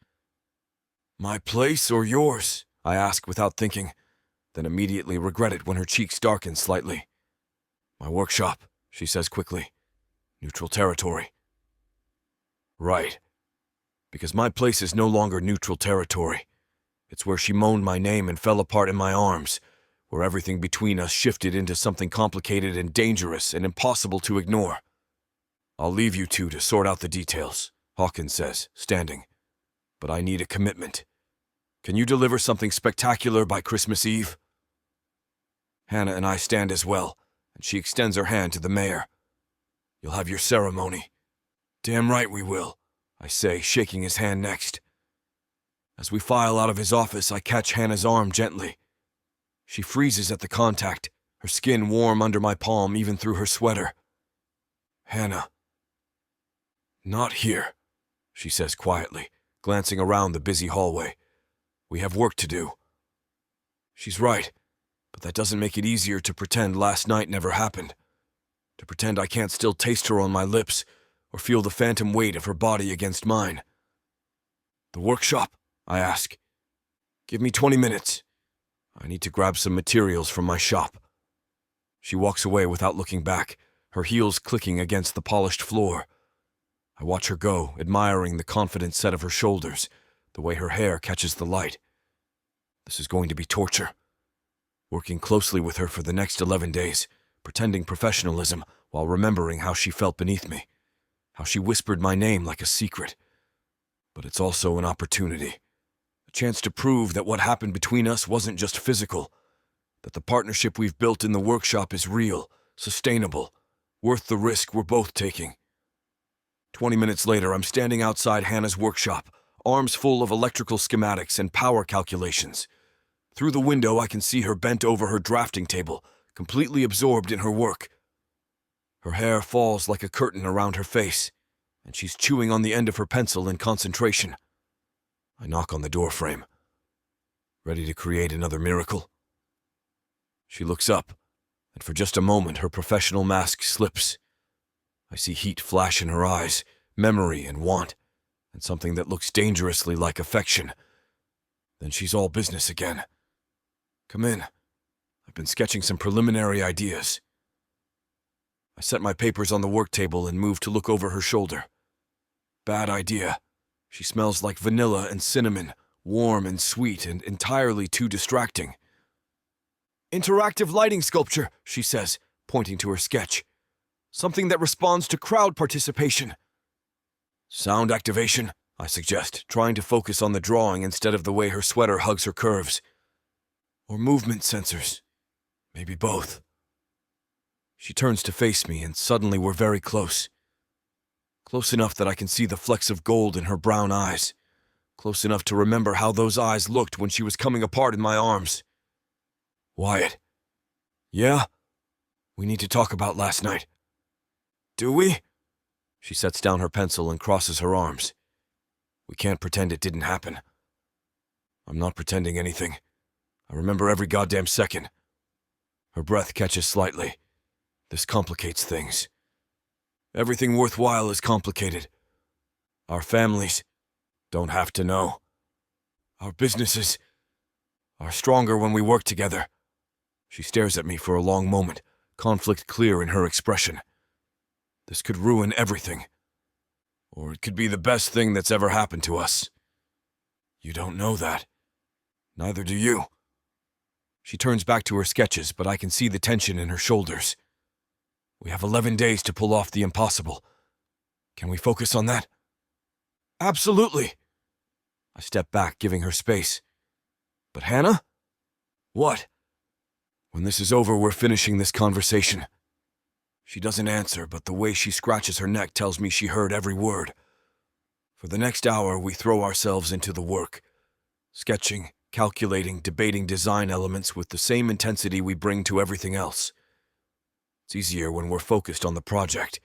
My place or yours? I ask without thinking, then immediately regret it when her cheeks darken slightly. My workshop, she says quickly. Neutral territory. Right. Because my place is no longer neutral territory. It's where she moaned my name and fell apart in my arms, where everything between us shifted into something complicated and dangerous and impossible to ignore. I'll leave you two to sort out the details, Hawkins says, standing. But I need a commitment. Can you deliver something spectacular by Christmas Eve? Hannah and I stand as well, and she extends her hand to the mayor. You'll have your ceremony. Damn right we will, I say, shaking his hand next. As we file out of his office, I catch Hannah's arm gently. She freezes at the contact, her skin warm under my palm even through her sweater. Hannah. Not here, she says quietly, glancing around the busy hallway. We have work to do. She's right, but that doesn't make it easier to pretend last night never happened. To pretend I can't still taste her on my lips or feel the phantom weight of her body against mine. The workshop? I ask. Give me 20 minutes. I need to grab some materials from my shop. She walks away without looking back, her heels clicking against the polished floor. I watch her go, admiring the confident set of her shoulders, the way her hair catches the light. This is going to be torture. Working closely with her for the next 11 days, pretending professionalism while remembering how she felt beneath me, how she whispered my name like a secret. But it's also an opportunity. A chance to prove that what happened between us wasn't just physical, that the partnership we've built in the workshop is real, sustainable, worth the risk we're both taking. 20 minutes later, I'm standing outside Hannah's workshop, arms full of electrical schematics and power calculations. Through the window, I can see her bent over her drafting table, completely absorbed in her work. Her hair falls like a curtain around her face, and she's chewing on the end of her pencil in concentration. I knock on the door frame. Ready to create another miracle? She looks up, and for just a moment her professional mask slips. I see heat flash in her eyes, memory and want, and something that looks dangerously like affection. Then she's all business again. Come in. I've been sketching some preliminary ideas. I set my papers on the work table and move to look over her shoulder. Bad idea. She smells like vanilla and cinnamon, warm and sweet and entirely too distracting. Interactive lighting sculpture, she says, pointing to her sketch. Something that responds to crowd participation. Sound activation, I suggest, trying to focus on the drawing instead of the way her sweater hugs her curves. Or movement sensors. Maybe both. She turns to face me, and suddenly we're very close. Close enough that I can see the flecks of gold in her brown eyes. Close enough to remember how those eyes looked when she was coming apart in my arms. Wyatt. Yeah? We need to talk about last night. Do we? She sets down her pencil and crosses her arms. We can't pretend it didn't happen. I'm not pretending anything. I remember every goddamn second. Her breath catches slightly. This complicates things. Everything worthwhile is complicated. Our families don't have to know. Our businesses are stronger when we work together. She stares at me for a long moment, conflict clear in her expression. This could ruin everything. Or it could be the best thing that's ever happened to us. You don't know that. Neither do you. She turns back to her sketches, but I can see the tension in her shoulders. We have 11 days to pull off the impossible. Can we focus on that? Absolutely. I step back, giving her space. But Hannah? What? When this is over, we're finishing this conversation. She doesn't answer, but the way she scratches her neck tells me she heard every word. For the next hour, we throw ourselves into the work. Sketching, calculating, debating design elements with the same intensity we bring to everything else. It's easier when we're focused on the project,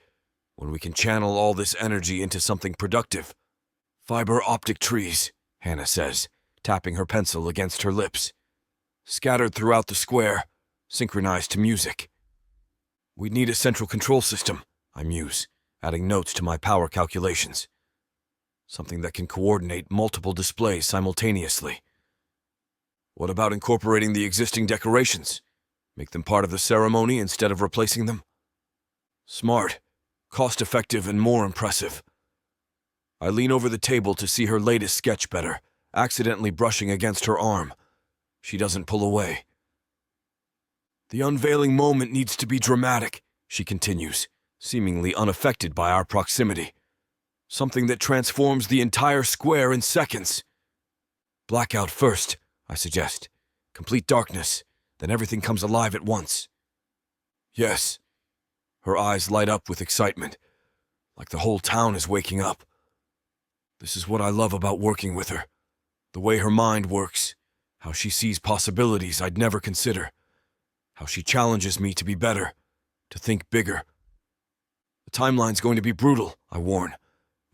when we can channel all this energy into something productive. Fiber optic trees, Hannah says, tapping her pencil against her lips. Scattered throughout the square, synchronized to music. We'd need a central control system, I muse, adding notes to my power calculations. Something that can coordinate multiple displays simultaneously. What about incorporating the existing decorations? Make them part of the ceremony instead of replacing them? Smart, cost-effective, and more impressive. I lean over the table to see her latest sketch better, accidentally brushing against her arm. She doesn't pull away. The unveiling moment needs to be dramatic, she continues, seemingly unaffected by our proximity. Something that transforms the entire square in seconds. Blackout first, I suggest. Complete darkness, then everything comes alive at once. Yes. Her eyes light up with excitement, like the whole town is waking up. This is what I love about working with her. The way her mind works, how she sees possibilities I'd never consider, how she challenges me to be better, to think bigger. The timeline's going to be brutal, I warn.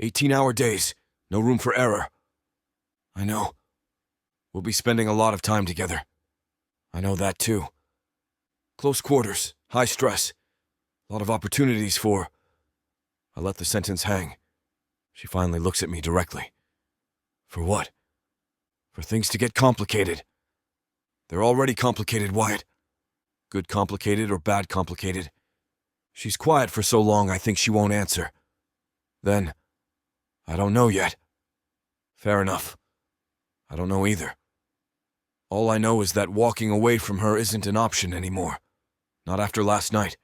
18-hour days, no room for error. I know. We'll be spending a lot of time together. I know that too. Close quarters, high stress, a lot of opportunities for... I let the sentence hang. She finally looks at me directly. For what? For things to get complicated. They're already complicated, Wyatt. Good complicated or bad complicated. She's quiet for so long I think she won't answer. Then, I don't know yet. Fair enough. I don't know either. All I know is that walking away from her isn't an option anymore. Not after last night.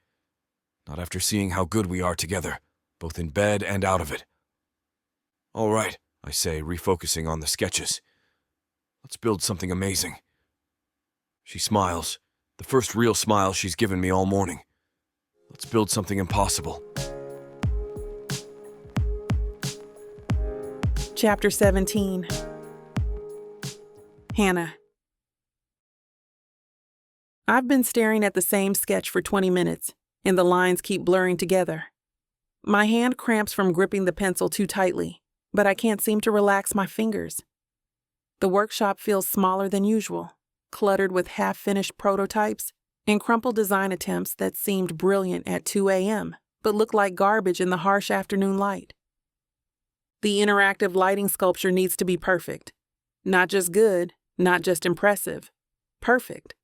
Not after seeing how good we are together, both in bed and out of it. All right, I say, refocusing on the sketches. Let's build something amazing. She smiles, the first real smile she's given me all morning. Let's build something impossible. Chapter 17. Hannah. I've been staring at the same sketch for 20 minutes, and the lines keep blurring together. My hand cramps from gripping the pencil too tightly, but I can't seem to relax my fingers. The workshop feels smaller than usual, cluttered with half-finished prototypes and crumpled design attempts that seemed brilliant at 2 a.m., but looked like garbage in the harsh afternoon light. The interactive lighting sculpture needs to be perfect. Not just good, not just impressive. Perfect.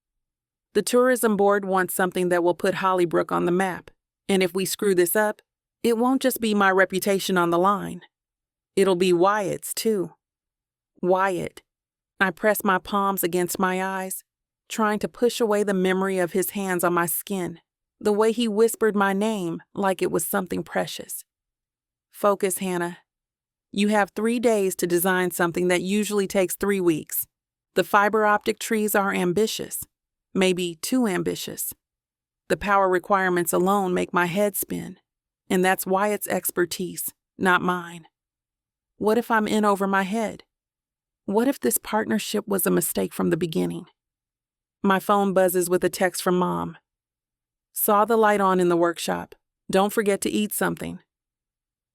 The tourism board wants something that will put Hollybrook on the map, and if we screw this up, it won't just be my reputation on the line. It'll be Wyatt's, too. Wyatt. I press my palms against my eyes, trying to push away the memory of his hands on my skin, the way he whispered my name like it was something precious. Focus, Hannah. You have 3 days to design something that usually takes 3 weeks. The fiber optic trees are ambitious, maybe too ambitious. The power requirements alone make my head spin, and that's Wyatt's expertise, not mine. What if I'm in over my head? What if this partnership was a mistake from the beginning? My phone buzzes with a text from Mom. Saw the light on in the workshop. Don't forget to eat something.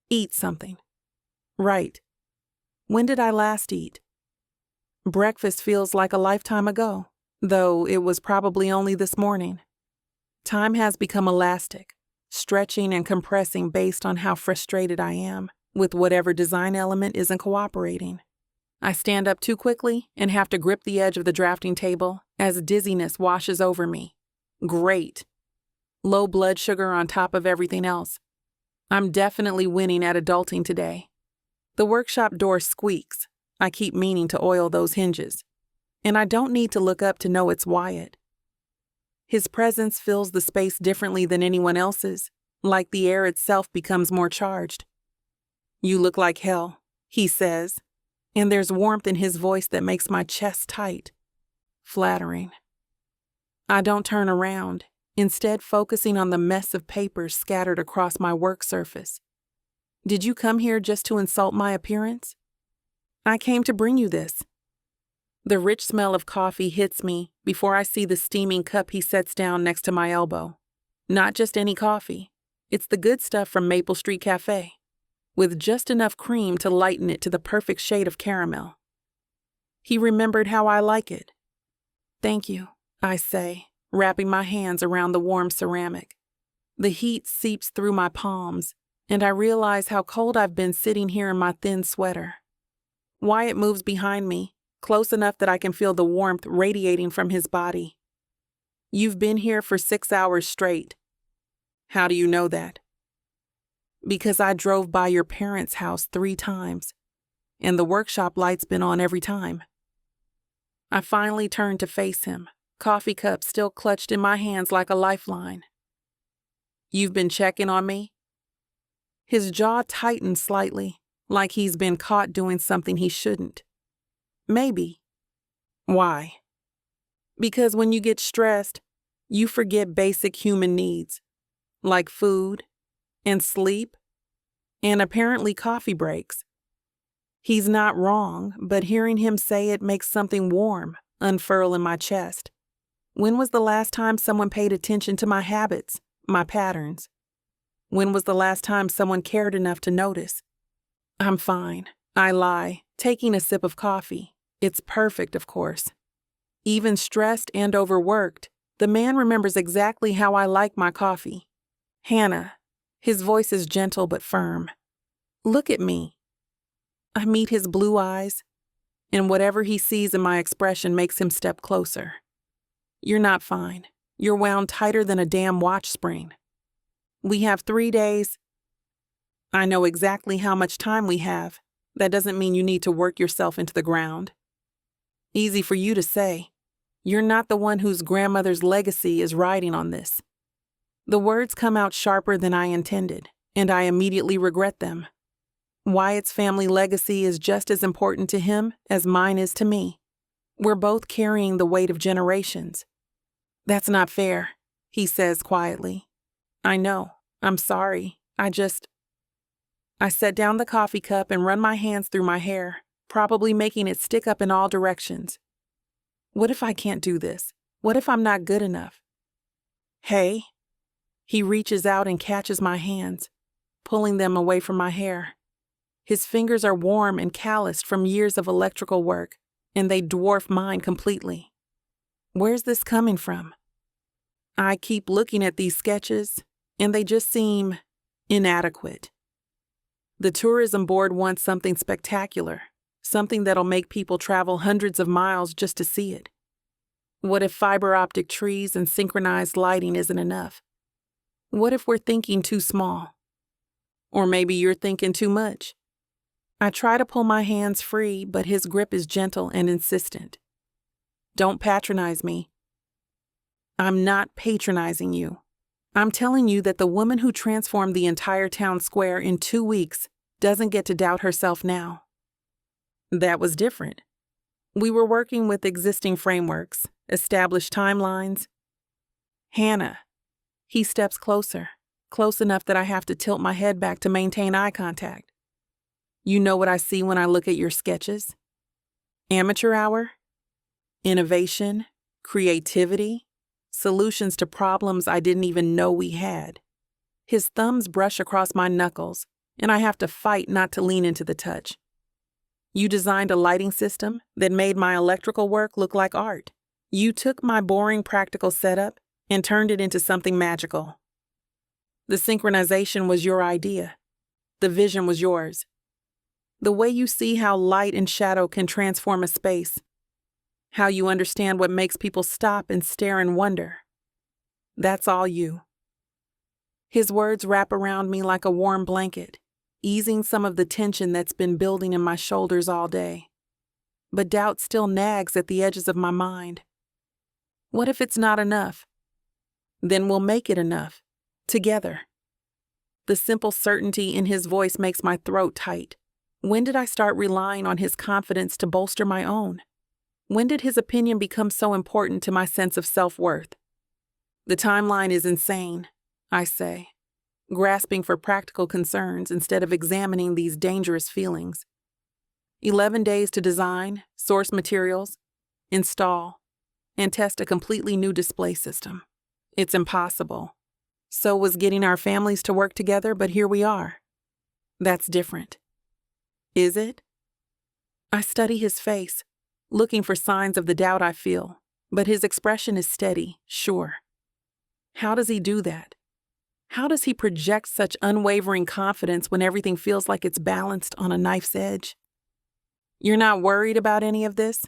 Eat something. Right. When did I last eat? Breakfast feels like a lifetime ago, though it was probably only this morning. Time has become elastic, stretching and compressing based on how frustrated I am with whatever design element isn't cooperating. I stand up too quickly and have to grip the edge of the drafting table as dizziness washes over me. Great. Low blood sugar on top of everything else. I'm definitely winning at adulting today. The workshop door squeaks. I keep meaning to oil those hinges. And I don't need to look up to know it's Wyatt. His presence fills the space differently than anyone else's, like the air itself becomes more charged. You look like hell, he says, and there's warmth in his voice that makes my chest tight. Flattering. I don't turn around, instead focusing on the mess of papers scattered across my work surface. Did you come here just to insult my appearance? I came to bring you this. The rich smell of coffee hits me before I see the steaming cup he sets down next to my elbow. Not just any coffee. It's the good stuff from Maple Street Cafe, with just enough cream to lighten it to the perfect shade of caramel. He remembered how I like it. Thank you, I say, wrapping my hands around the warm ceramic. The heat seeps through my palms, and I realize how cold I've been sitting here in my thin sweater. Wyatt moves behind me, close enough that I can feel the warmth radiating from his body. You've been here for 6 hours straight. How do you know that? Because I drove by your parents' house 3 times, and the workshop light's been on every time. I finally turn to face him, coffee cup still clutched in my hands like a lifeline. You've been checking on me? His jaw tightens slightly, like he's been caught doing something he shouldn't. Maybe. Why? Because when you get stressed, you forget basic human needs, like food and sleep and apparently coffee breaks. He's not wrong, but hearing him say it makes something warm unfurl in my chest. When was the last time someone paid attention to my habits, my patterns? When was the last time someone cared enough to notice? I'm fine, I lie, taking a sip of coffee. It's perfect, of course. Even stressed and overworked, the man remembers exactly how I like my coffee. Hannah. His voice is gentle but firm. Look at me. I meet his blue eyes, and whatever he sees in my expression makes him step closer. You're not fine. You're wound tighter than a damn watch spring. We have 3 days. I know exactly how much time we have. That doesn't mean you need to work yourself into the ground. Easy for you to say. You're not the one whose grandmother's legacy is riding on this. The words come out sharper than I intended, and I immediately regret them. Wyatt's family legacy is just as important to him as mine is to me. We're both carrying the weight of generations. That's not fair, he says quietly. I know. I'm sorry. I set down the coffee cup and run my hands through my hair, probably making it stick up in all directions. What if I can't do this? What if I'm not good enough? Hey. He reaches out and catches my hands, pulling them away from my hair. His fingers are warm and calloused from years of electrical work, and they dwarf mine completely. Where's this coming from? I keep looking at these sketches, and they just seem inadequate. The tourism board wants something spectacular, something that'll make people travel hundreds of miles just to see it. What if fiber optic trees and synchronized lighting isn't enough? What if we're thinking too small? Or maybe you're thinking too much. I try to pull my hands free, but his grip is gentle and insistent. Don't patronize me. I'm not patronizing you. I'm telling you that the woman who transformed the entire town square in 2 weeks doesn't get to doubt herself now. That was different. We were working with existing frameworks, established timelines. Hannah. He steps closer, close enough that I have to tilt my head back to maintain eye contact. You know what I see when I look at your sketches? Amateur hour? Innovation? Creativity? Solutions to problems I didn't even know we had. His thumbs brush across my knuckles, and I have to fight not to lean into the touch. You designed a lighting system that made my electrical work look like art. You took my boring practical setup and turned it into something magical. The synchronization was your idea. The vision was yours. The way you see how light and shadow can transform a space. How you understand what makes people stop and stare and wonder. That's all you. His words wrap around me like a warm blanket, easing some of the tension that's been building in my shoulders all day. But doubt still nags at the edges of my mind. What if it's not enough? Then we'll make it enough. Together. The simple certainty in his voice makes my throat tight. When did I start relying on his confidence to bolster my own? When did his opinion become so important to my sense of self-worth? The timeline is insane, I say, grasping for practical concerns instead of examining these dangerous feelings. 11 days to design, source materials, install, and test a completely new display system. It's impossible. So was getting our families to work together, but here we are. That's different. Is it? I study his face, looking for signs of the doubt I feel, but his expression is steady, sure. How does he do that? How does he project such unwavering confidence when everything feels like it's balanced on a knife's edge? You're not worried about any of this?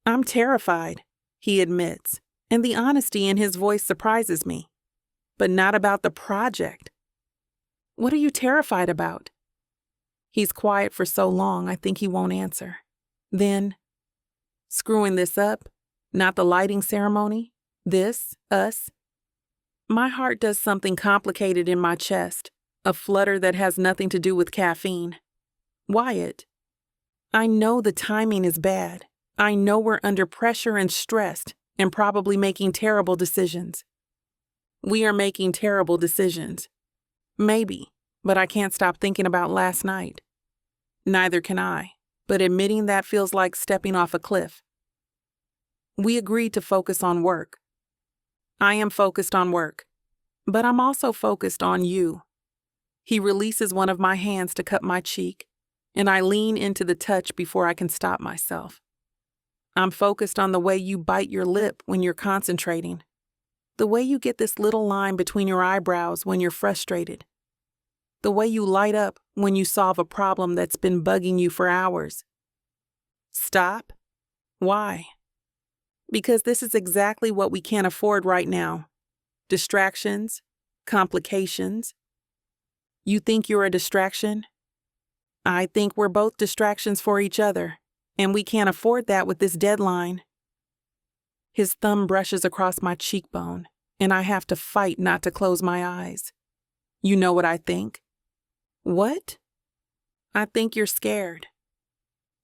I'm terrified, he admits, and the honesty in his voice surprises me. But not about the project. What are you terrified about? He's quiet for so long, I think he won't answer. Then, screwing this up, not the lighting ceremony, this, us. My heart does something complicated in my chest, a flutter that has nothing to do with caffeine. Wyatt, I know the timing is bad. I know we're under pressure and stressed and probably making terrible decisions. We are making terrible decisions. Maybe, but I can't stop thinking about last night. Neither can I, but admitting that feels like stepping off a cliff. We agreed to focus on work. I am focused on work, but I'm also focused on you. He releases one of my hands to cut my cheek, and I lean into the touch before I can stop myself. I'm focused on the way you bite your lip when you're concentrating. The way you get this little line between your eyebrows when you're frustrated. The way you light up when you solve a problem that's been bugging you for hours. Stop? Why? Because this is exactly what we can't afford right now. Distractions, complications. You think you're a distraction? I think we're both distractions for each other, and we can't afford that with this deadline. His thumb brushes across my cheekbone, and I have to fight not to close my eyes. You know what I think? What? I think you're scared.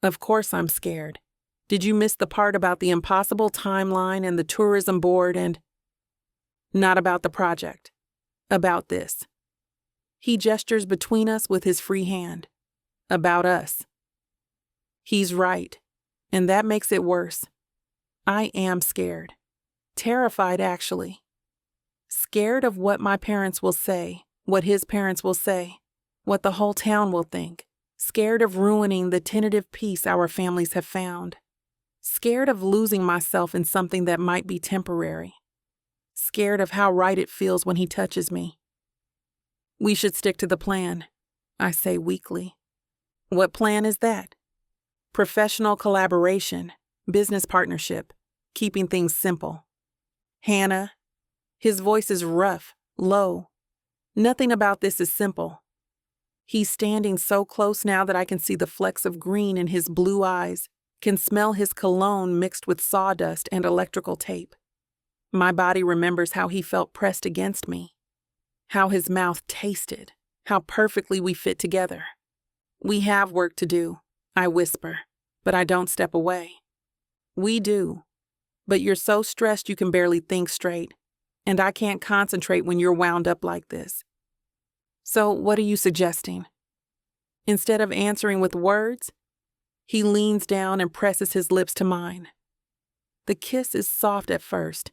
Of course I'm scared. Did you miss the part about the impossible timeline and the tourism board and... Not about the project. About this. He gestures between us with his free hand. About us. He's right, and that makes it worse. I am scared. Terrified, actually. Scared of what my parents will say, what his parents will say, what the whole town will think. Scared of ruining the tentative peace our families have found. Scared of losing myself in something that might be temporary. Scared of how right it feels when he touches me. We should stick to the plan, I say weakly. What plan is that? Professional collaboration, business partnership, keeping things simple. Hannah, his voice is rough, low. Nothing about this is simple. He's standing so close now that I can see the flecks of green in his blue eyes, can smell his cologne mixed with sawdust and electrical tape. My body remembers how he felt pressed against me, how his mouth tasted, how perfectly we fit together. We have work to do, I whisper, but I don't step away. We do, but you're so stressed you can barely think straight, and I can't concentrate when you're wound up like this. So what are you suggesting? Instead of answering with words, he leans down and presses his lips to mine. The kiss is soft at first,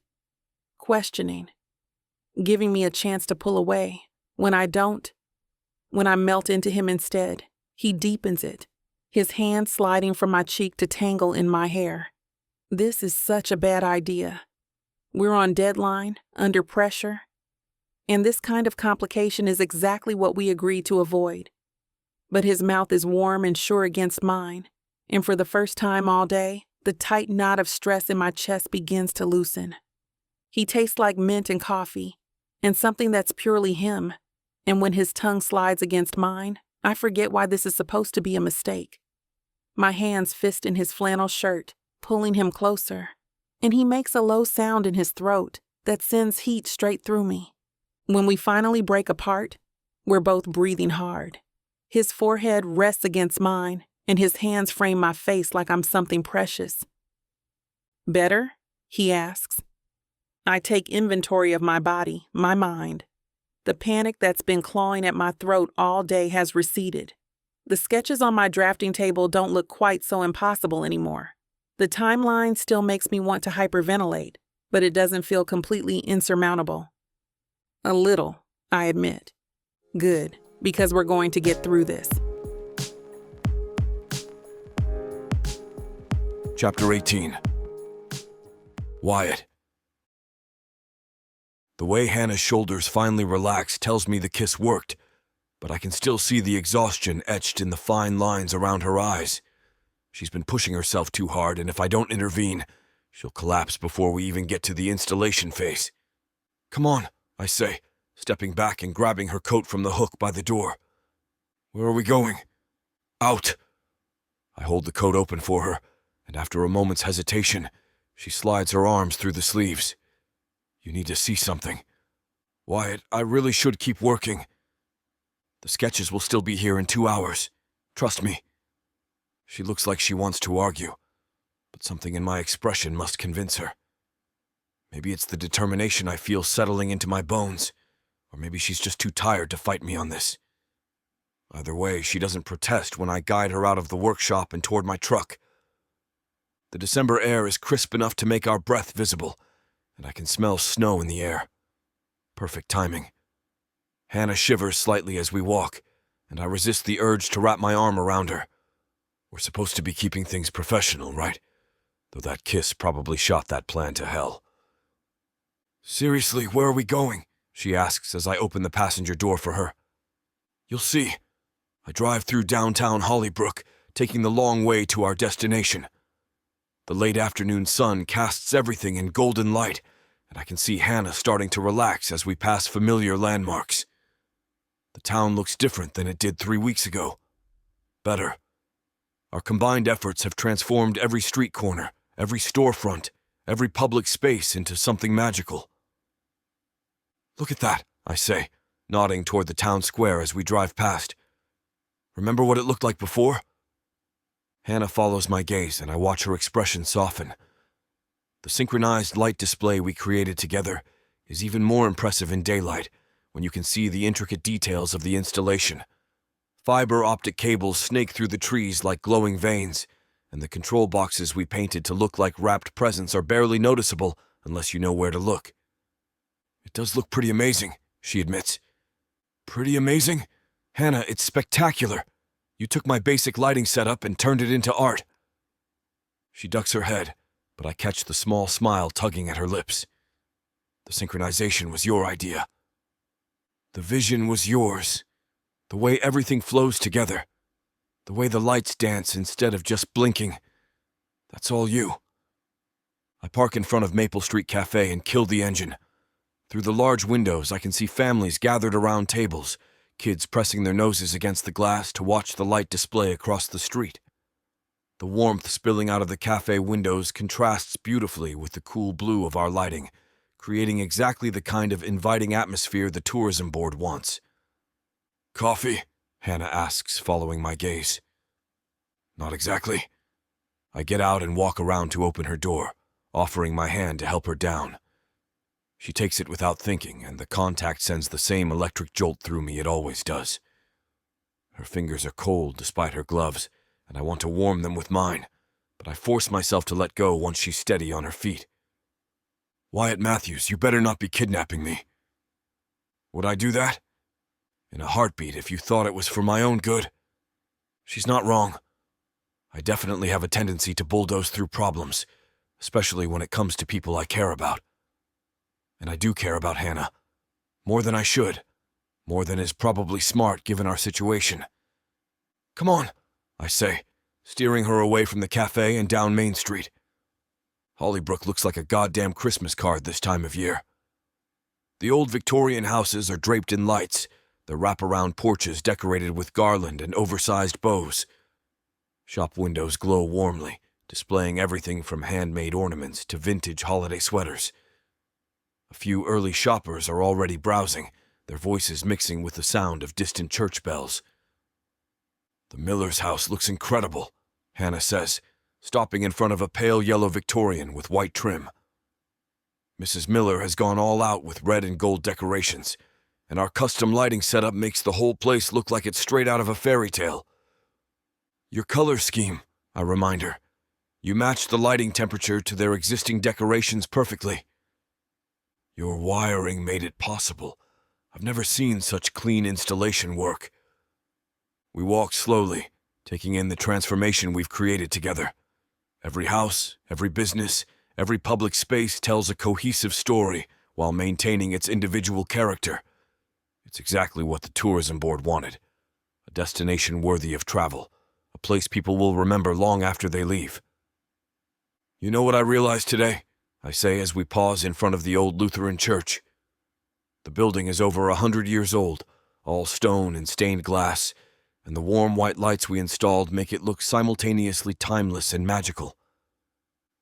questioning, giving me a chance to pull away. When I don't, when I melt into him instead, he deepens it, his hand sliding from my cheek to tangle in my hair. This is such a bad idea. We're on deadline, under pressure, and this kind of complication is exactly what we agreed to avoid. But his mouth is warm and sure against mine, and for the first time all day, the tight knot of stress in my chest begins to loosen. He tastes like mint and coffee, and something that's purely him, and when his tongue slides against mine, I forget why this is supposed to be a mistake. My hands fist in his flannel shirt, pulling him closer, and he makes a low sound in his throat that sends heat straight through me. When we finally break apart, we're both breathing hard. His forehead rests against mine, and his hands frame my face like I'm something precious. Better? He asks. I take inventory of my body, my mind. The panic that's been clawing at my throat all day has receded. The sketches on my drafting table don't look quite so impossible anymore. The timeline still makes me want to hyperventilate, but it doesn't feel completely insurmountable. A little, I admit. Good, because we're going to get through this. Chapter 18. Wyatt. The way Hannah's shoulders finally relax tells me the kiss worked, but I can still see the exhaustion etched in the fine lines around her eyes. She's been pushing herself too hard, and if I don't intervene, she'll collapse before we even get to the installation phase. Come on, I say, stepping back and grabbing her coat from the hook by the door. Where are we going? Out. I hold the coat open for her, and after a moment's hesitation, she slides her arms through the sleeves. You need to see something. Wyatt, I really should keep working. The sketches will still be here in 2 hours. Trust me. She looks like she wants to argue, but something in my expression must convince her. Maybe it's the determination I feel settling into my bones, or maybe she's just too tired to fight me on this. Either way, she doesn't protest when I guide her out of the workshop and toward my truck. The December air is crisp enough to make our breath visible, and I can smell snow in the air. Perfect timing. Hannah shivers slightly as we walk, and I resist the urge to wrap my arm around her. We're supposed to be keeping things professional, right? Though that kiss probably shot that plan to hell. Seriously, where are we going? She asks as I open the passenger door for her. You'll see. I drive through downtown Hollybrook, taking the long way to our destination. The late afternoon sun casts everything in golden light, and I can see Hannah starting to relax as we pass familiar landmarks. The town looks different than it did 3 weeks ago. Better. Our combined efforts have transformed every street corner, every storefront, every public space into something magical. Look at that, I say, nodding toward the town square as we drive past. Remember what it looked like before? Hannah follows my gaze, and I watch her expression soften. The synchronized light display we created together is even more impressive in daylight, when you can see the intricate details of the installation. Fiber optic cables snake through the trees like glowing veins, and the control boxes we painted to look like wrapped presents are barely noticeable unless you know where to look. It does look pretty amazing, she admits. Pretty amazing? Hannah, it's spectacular. You took my basic lighting setup and turned it into art. She ducks her head, but I catch the small smile tugging at her lips. The synchronization was your idea. The vision was yours. The way everything flows together. The way the lights dance instead of just blinking. That's all you. I park in front of Maple Street Cafe and kill the engine. Through the large windows, I can see families gathered around tables, kids pressing their noses against the glass to watch the light display across the street. The warmth spilling out of the cafe windows contrasts beautifully with the cool blue of our lighting, creating exactly the kind of inviting atmosphere the tourism board wants. Coffee? Hannah asks, following my gaze. Not exactly. I get out and walk around to open her door, offering my hand to help her down. She takes it without thinking, and the contact sends the same electric jolt through me it always does. Her fingers are cold despite her gloves, and I want to warm them with mine, but I force myself to let go once she's steady on her feet. Wyatt Matthews, you better not be kidnapping me. Would I do that? In a heartbeat if you thought it was for my own good. She's not wrong. I definitely have a tendency to bulldoze through problems, especially when it comes to people I care about. And I do care about Hannah. More than I should. More than is probably smart given our situation. Come on, I say, steering her away from the cafe and down Main Street. Hollybrook looks like a goddamn Christmas card this time of year. The old Victorian houses are draped in lights, their wraparound porches decorated with garland and oversized bows. Shop windows glow warmly, displaying everything from handmade ornaments to vintage holiday sweaters. A few early shoppers are already browsing, their voices mixing with the sound of distant church bells. The Miller's house looks incredible, Hannah says, stopping in front of a pale yellow Victorian with white trim. Mrs. Miller has gone all out with red and gold decorations, and our custom lighting setup makes the whole place look like it's straight out of a fairy tale. Your color scheme, I remind her. You match the lighting temperature to their existing decorations perfectly. Your wiring made it possible. I've never seen such clean installation work. We walk slowly, taking in the transformation we've created together. Every house, every business, every public space tells a cohesive story while maintaining its individual character. It's exactly what the tourism board wanted. A destination worthy of travel, a place people will remember long after they leave. You know what I realized today? I say as we pause in front of the old Lutheran church. The building is over 100 years old, all stone and stained glass, and the warm white lights we installed make it look simultaneously timeless and magical.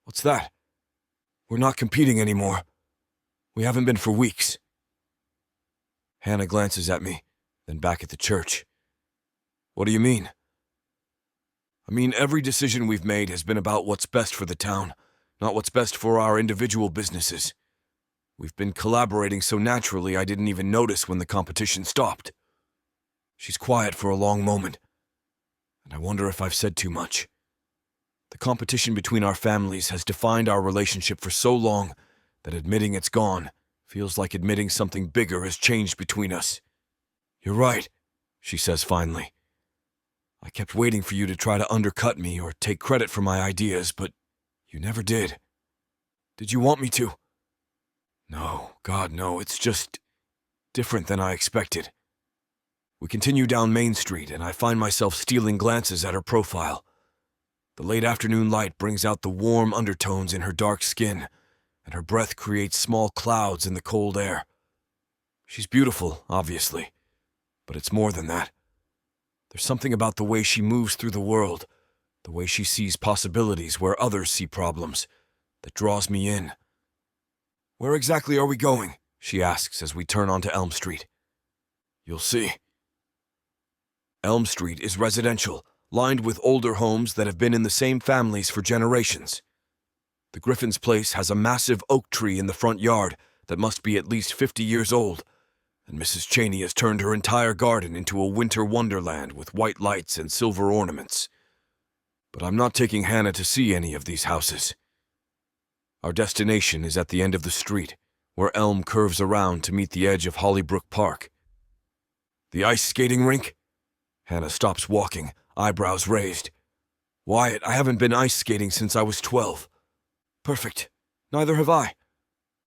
What's that? We're not competing anymore. We haven't been for weeks. Hannah glances at me, then back at the church. What do you mean? I mean, every decision we've made has been about what's best for the town, not what's best for our individual businesses. We've been collaborating so naturally I didn't even notice when the competition stopped. She's quiet for a long moment, and I wonder if I've said too much. The competition between our families has defined our relationship for so long that admitting it's gone feels like admitting something bigger has changed between us. You're right, she says finally. I kept waiting for you to try to undercut me or take credit for my ideas, but you never did. Did you want me to? No, God, no, it's just different than I expected. We continue down Main Street, and I find myself stealing glances at her profile. The late afternoon light brings out the warm undertones in her dark skin, and her breath creates small clouds in the cold air. She's beautiful, obviously, but it's more than that. There's something about the way she moves through the world, the way she sees possibilities where others see problems, that draws me in. Where exactly are we going? She asks as we turn onto Elm Street. You'll see. Elm Street is residential, lined with older homes that have been in the same families for generations. The Griffin's place has a massive oak tree in the front yard that must be at least 50 years old, and Mrs. Cheney has turned her entire garden into a winter wonderland with white lights and silver ornaments. But I'm not taking Hannah to see any of these houses. Our destination is at the end of the street, where Elm curves around to meet the edge of Hollybrook Park. The ice skating rink? Hannah stops walking, eyebrows raised. Wyatt, I haven't been ice skating since I was 12. Perfect. Neither have I.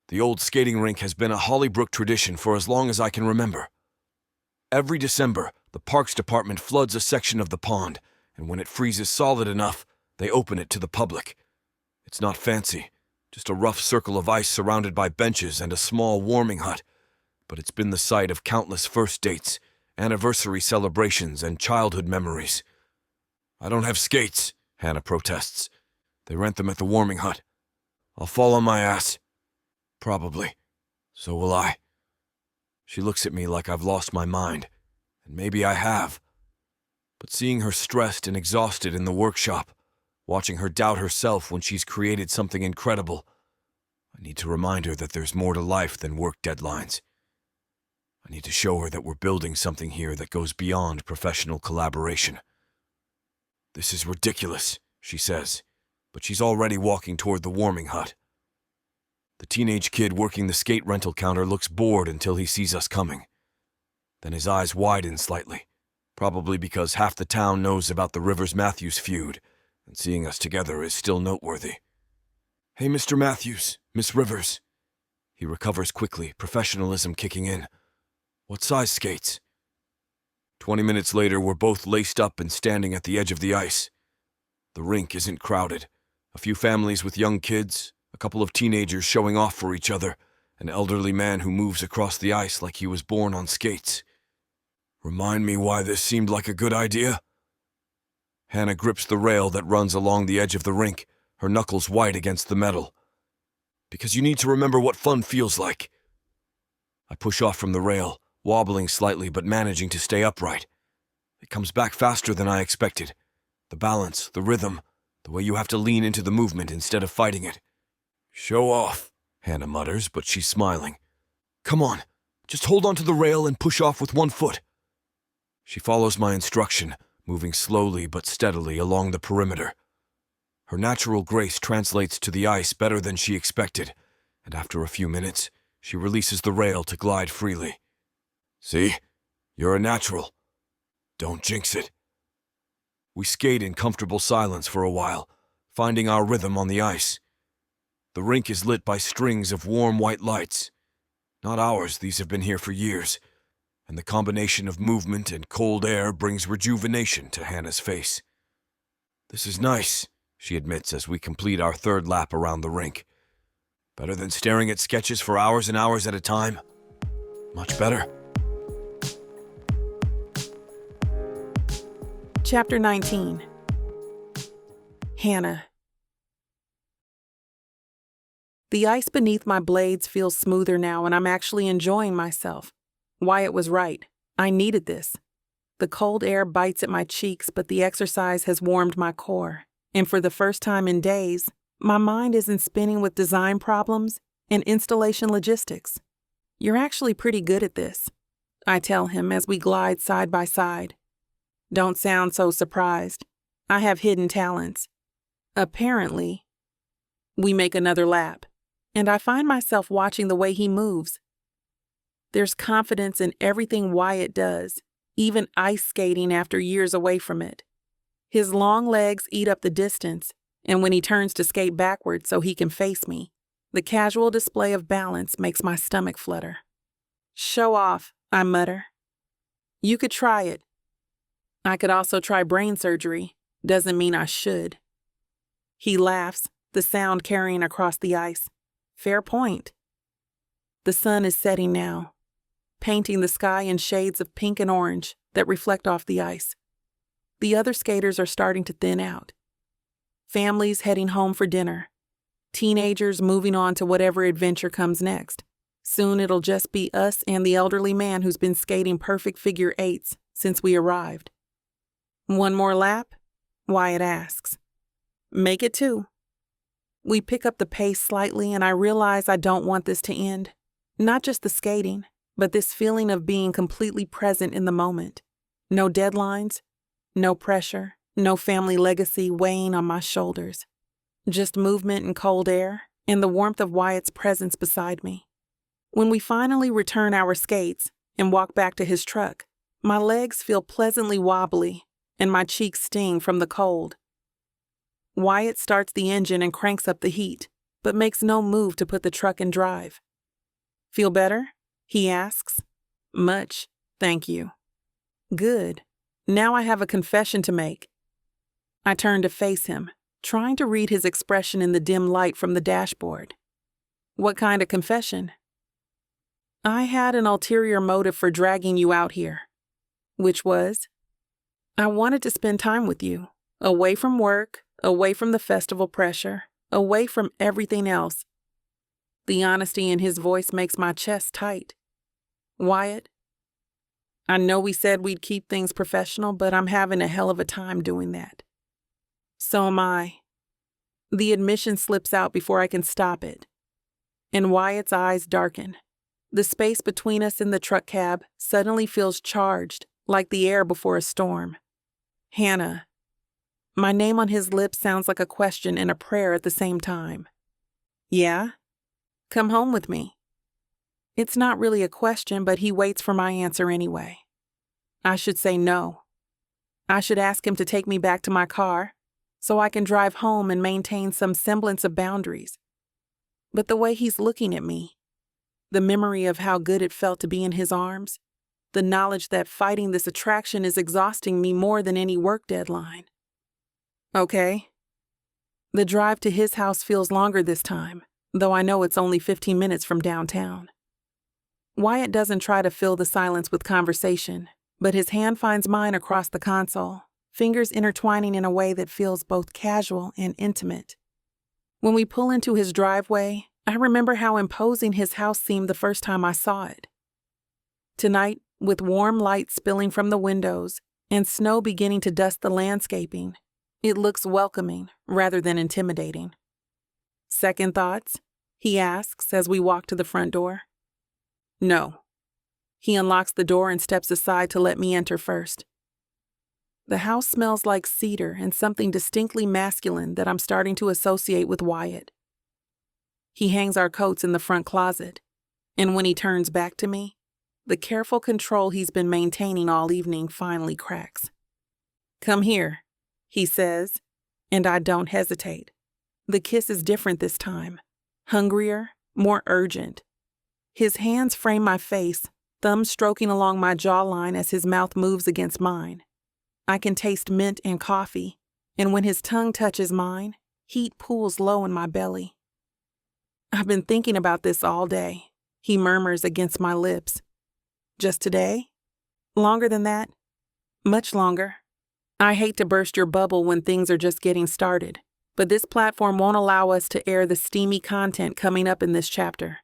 The old skating rink has been a Hollybrook tradition for as long as I can remember. Every December, the Parks Department floods a section of the pond, and when it freezes solid enough, they open it to the public. It's not fancy, just a rough circle of ice surrounded by benches and a small warming hut, but it's been the site of countless first dates, anniversary celebrations, and childhood memories. I don't have skates, Hannah protests. They rent them at the warming hut. I'll fall on my ass. Probably. So will I. She looks at me like I've lost my mind, and maybe I have. But seeing her stressed and exhausted in the workshop, watching her doubt herself when she's created something incredible, I need to remind her that there's more to life than work deadlines. I need to show her that we're building something here that goes beyond professional collaboration. This is ridiculous, she says, but she's already walking toward the warming hut. The teenage kid working the skate rental counter looks bored until he sees us coming. Then his eyes widen slightly, probably because half the town knows about the Rivers-Matthews feud, and seeing us together is still noteworthy. Hey, Mr. Matthews, Miss Rivers. He recovers quickly, professionalism kicking in. What size skates? 20 minutes later, we're both laced up and standing at the edge of the ice. The rink isn't crowded. A few families with young kids, a couple of teenagers showing off for each other, an elderly man who moves across the ice like he was born on skates. Remind me why this seemed like a good idea? Hannah grips the rail that runs along the edge of the rink, her knuckles white against the metal. Because you need to remember what fun feels like. I push off from the rail, wobbling slightly but managing to stay upright. It comes back faster than I expected. The balance, the rhythm, the way you have to lean into the movement instead of fighting it. Show off, Hannah mutters, but she's smiling. Come on, just hold onto the rail and push off with one foot. She follows my instruction, moving slowly but steadily along the perimeter. Her natural grace translates to the ice better than she expected, and after a few minutes, she releases the rail to glide freely. See? You're a natural. Don't jinx it. We skate in comfortable silence for a while, finding our rhythm on the ice. The rink is lit by strings of warm white lights. Not ours, these have been here for years, and the combination of movement and cold air brings rejuvenation to Hannah's face. This is nice, she admits as we complete our third lap around the rink. Better than staring at sketches for hours and hours at a time. Much better. Chapter 19. Hannah. The ice beneath my blades feels smoother now, and I'm actually enjoying myself. Wyatt was right. I needed this. The cold air bites at my cheeks, but the exercise has warmed my core. And for the first time in days, my mind isn't spinning with design problems and installation logistics. You're actually pretty good at this, I tell him as we glide side by side. Don't sound so surprised. I have hidden talents. Apparently. We make another lap, and I find myself watching the way he moves. There's confidence in everything Wyatt does, even ice skating after years away from it. His long legs eat up the distance, and when he turns to skate backward so he can face me, the casual display of balance makes my stomach flutter. Show off, I mutter. You could try it. I could also try brain surgery. Doesn't mean I should. He laughs, the sound carrying across the ice. Fair point. The sun is setting now, painting the sky in shades of pink and orange that reflect off the ice. The other skaters are starting to thin out. Families heading home for dinner. Teenagers moving on to whatever adventure comes next. Soon it'll just be us and the elderly man who's been skating perfect figure eights since we arrived. One more lap? Wyatt asks. Make it two. We pick up the pace slightly, and I realize I don't want this to end. Not just the skating, but this feeling of being completely present in the moment. No deadlines, no pressure, no family legacy weighing on my shoulders. Just movement and cold air, and the warmth of Wyatt's presence beside me. When we finally return our skates and walk back to his truck, my legs feel pleasantly wobbly and my cheeks sting from the cold. Wyatt starts the engine and cranks up the heat, but makes no move to put the truck in drive. "Feel better?" he asks. "Much, thank you." "Good. Now I have a confession to make." I turn to face him, trying to read his expression in the dim light from the dashboard. "What kind of confession?" "I had an ulterior motive for dragging you out here." "Which was?" "I wanted to spend time with you, away from work, away from the festival pressure, away from everything else." The honesty in his voice makes my chest tight. "Wyatt, I know we said we'd keep things professional, but I'm having a hell of a time doing that." "So am I." The admission slips out before I can stop it, and Wyatt's eyes darken. The space between us in the truck cab suddenly feels charged, like the air before a storm. "Hannah." My name on his lips sounds like a question and a prayer at the same time. "Yeah? Come home with me." It's not really a question, but he waits for my answer anyway. I should say no. I should ask him to take me back to my car so I can drive home and maintain some semblance of boundaries. But the way he's looking at me, the memory of how good it felt to be in his arms, the knowledge that fighting this attraction is exhausting me more than any work deadline. Okay. The drive to his house feels longer this time, though I know it's only 15 minutes from downtown. Wyatt doesn't try to fill the silence with conversation, but his hand finds mine across the console, fingers intertwining in a way that feels both casual and intimate. When we pull into his driveway, I remember how imposing his house seemed the first time I saw it. Tonight, with warm light spilling from the windows and snow beginning to dust the landscaping, it looks welcoming rather than intimidating. "Second thoughts?" he asks as we walk to the front door. "No." He unlocks the door and steps aside to let me enter first. The house smells like cedar and something distinctly masculine that I'm starting to associate with Wyatt. He hangs our coats in the front closet, and when he turns back to me, the careful control he's been maintaining all evening finally cracks. "Come here," he says, and I don't hesitate. The kiss is different this time, hungrier, more urgent. His hands frame my face, thumb stroking along my jawline as his mouth moves against mine. I can taste mint and coffee, and when his tongue touches mine, heat pools low in my belly. "I've been thinking about this all day," he murmurs against my lips. "Just today? Longer than that? Much longer. I hate to burst your bubble when things are just getting started, but this platform won't allow us to air the steamy content coming up in this chapter.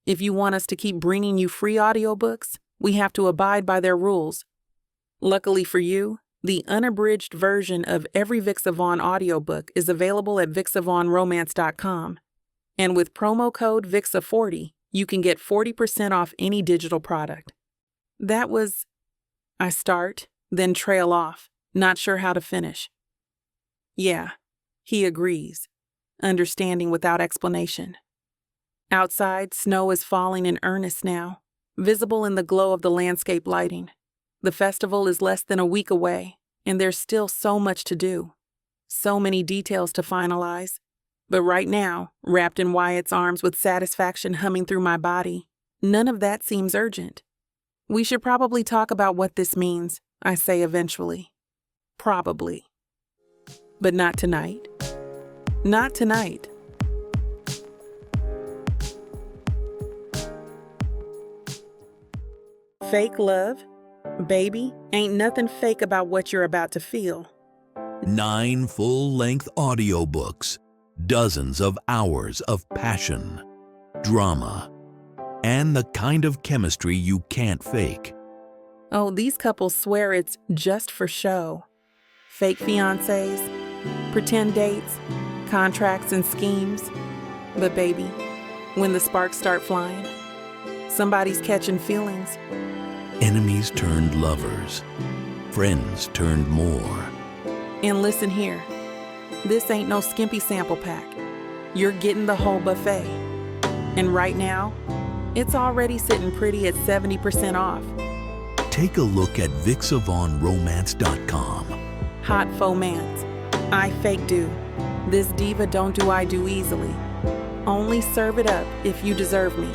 If you want us to keep bringing you free audiobooks, we have to abide by their rules. Luckily for you, the unabridged version of every Vixa Vaughn audiobook is available at vixavonromance.com, and with promo code VIXA40, you can get 40% off any digital product." That was... I start, then trail off, not sure how to finish. "Yeah," he agrees, understanding without explanation. Outside, snow is falling in earnest now, visible in the glow of the landscape lighting. The festival is less than a week away, and there's still so much to do. So many details to finalize. But right now, wrapped in Wyatt's arms with satisfaction humming through my body, none of that seems urgent. "We should probably talk about what this means," I say eventually. Probably. But not tonight. Not tonight. Fake love? Baby, ain't nothing fake about what you're about to feel. 9 full-length audiobooks, dozens of hours of passion, drama, and the kind of chemistry you can't fake. Oh, these couples swear it's just for show. Fake fiancés, pretend dates, contracts and schemes. But baby, when the sparks start flying, somebody's catching feelings. Enemies turned lovers, friends turned more. And listen here, this ain't no skimpy sample pack. You're getting the whole buffet. And right now, it's already sitting pretty at 70% off. Take a look at VixAvaughnRomance.com. Hot fomance. I fake do. This diva don't do I do easily. Only serve it up if you deserve me.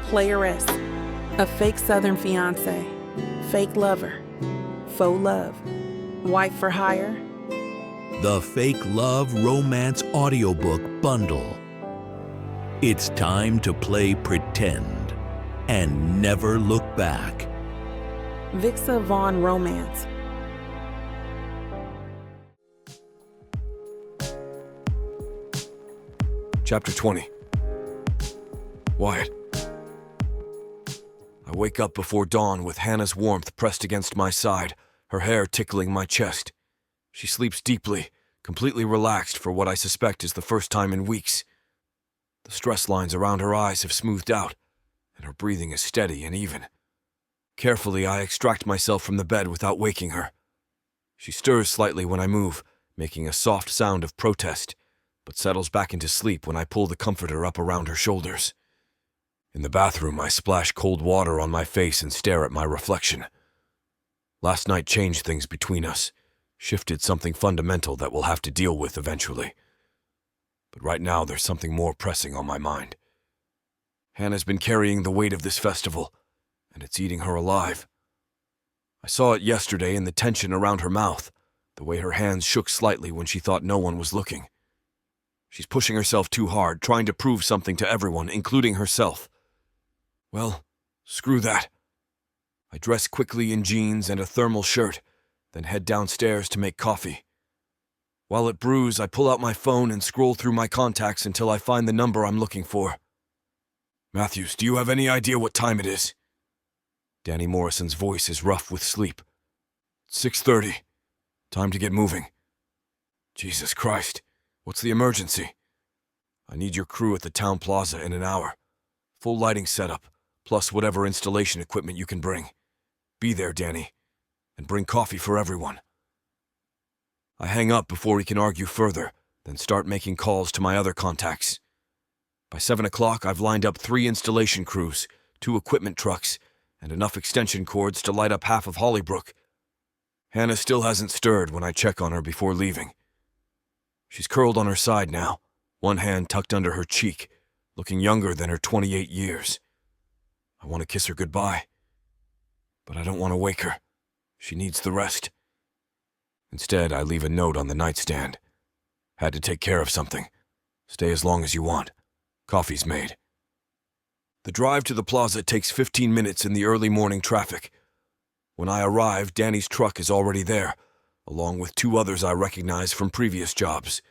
Playeress. A fake southern fiance. Fake lover. Faux love. Wife for hire. The Fake Love Romance Audiobook Bundle. It's time to play pretend and never look back. Vixa Vaughn Romance. Chapter 20. Wyatt. I wake up before dawn with Hannah's warmth pressed against my side, her hair tickling my chest. She sleeps deeply, completely relaxed for what I suspect is the first time in weeks. The stress lines around her eyes have smoothed out, and her breathing is steady and even. Carefully, I extract myself from the bed without waking her. She stirs slightly when I move, making a soft sound of protest, but settles back into sleep when I pull the comforter up around her shoulders. In the bathroom, I splash cold water on my face and stare at my reflection. Last night changed things between us, shifted something fundamental that we'll have to deal with eventually. But right now, there's something more pressing on my mind. Hannah's been carrying the weight of this festival, and it's eating her alive. I saw it yesterday in the tension around her mouth, the way her hands shook slightly when she thought no one was looking. She's pushing herself too hard, trying to prove something to everyone, including herself. Well, screw that. I dress quickly in jeans and a thermal shirt, then head downstairs to make coffee. While it brews, I pull out my phone and scroll through my contacts until I find the number I'm looking for. Matthews, do you have any idea what time it is? Danny Morrison's voice is rough with sleep. 6:30. Time to get moving. Jesus Christ, what's the emergency? I need your crew at the town plaza in an hour. Full lighting setup, plus whatever installation equipment you can bring. Be there, Danny, and bring coffee for everyone. I hang up before he can argue further, then start making calls to my other contacts. By 7 o'clock, I've lined up 3 installation crews, 2 equipment trucks, and enough extension cords to light up half of Hollybrook. Hannah still hasn't stirred when I check on her before leaving. She's curled on her side now, one hand tucked under her cheek, looking younger than her 28 years. I want to kiss her goodbye, but I don't want to wake her. She needs the rest. Instead, I leave a note on the nightstand. Had to take care of something. Stay as long as you want. Coffee's made. The drive to the plaza takes 15 minutes in the early morning traffic. When I arrive, Danny's truck is already there, along with 2 others I recognize from previous jobs.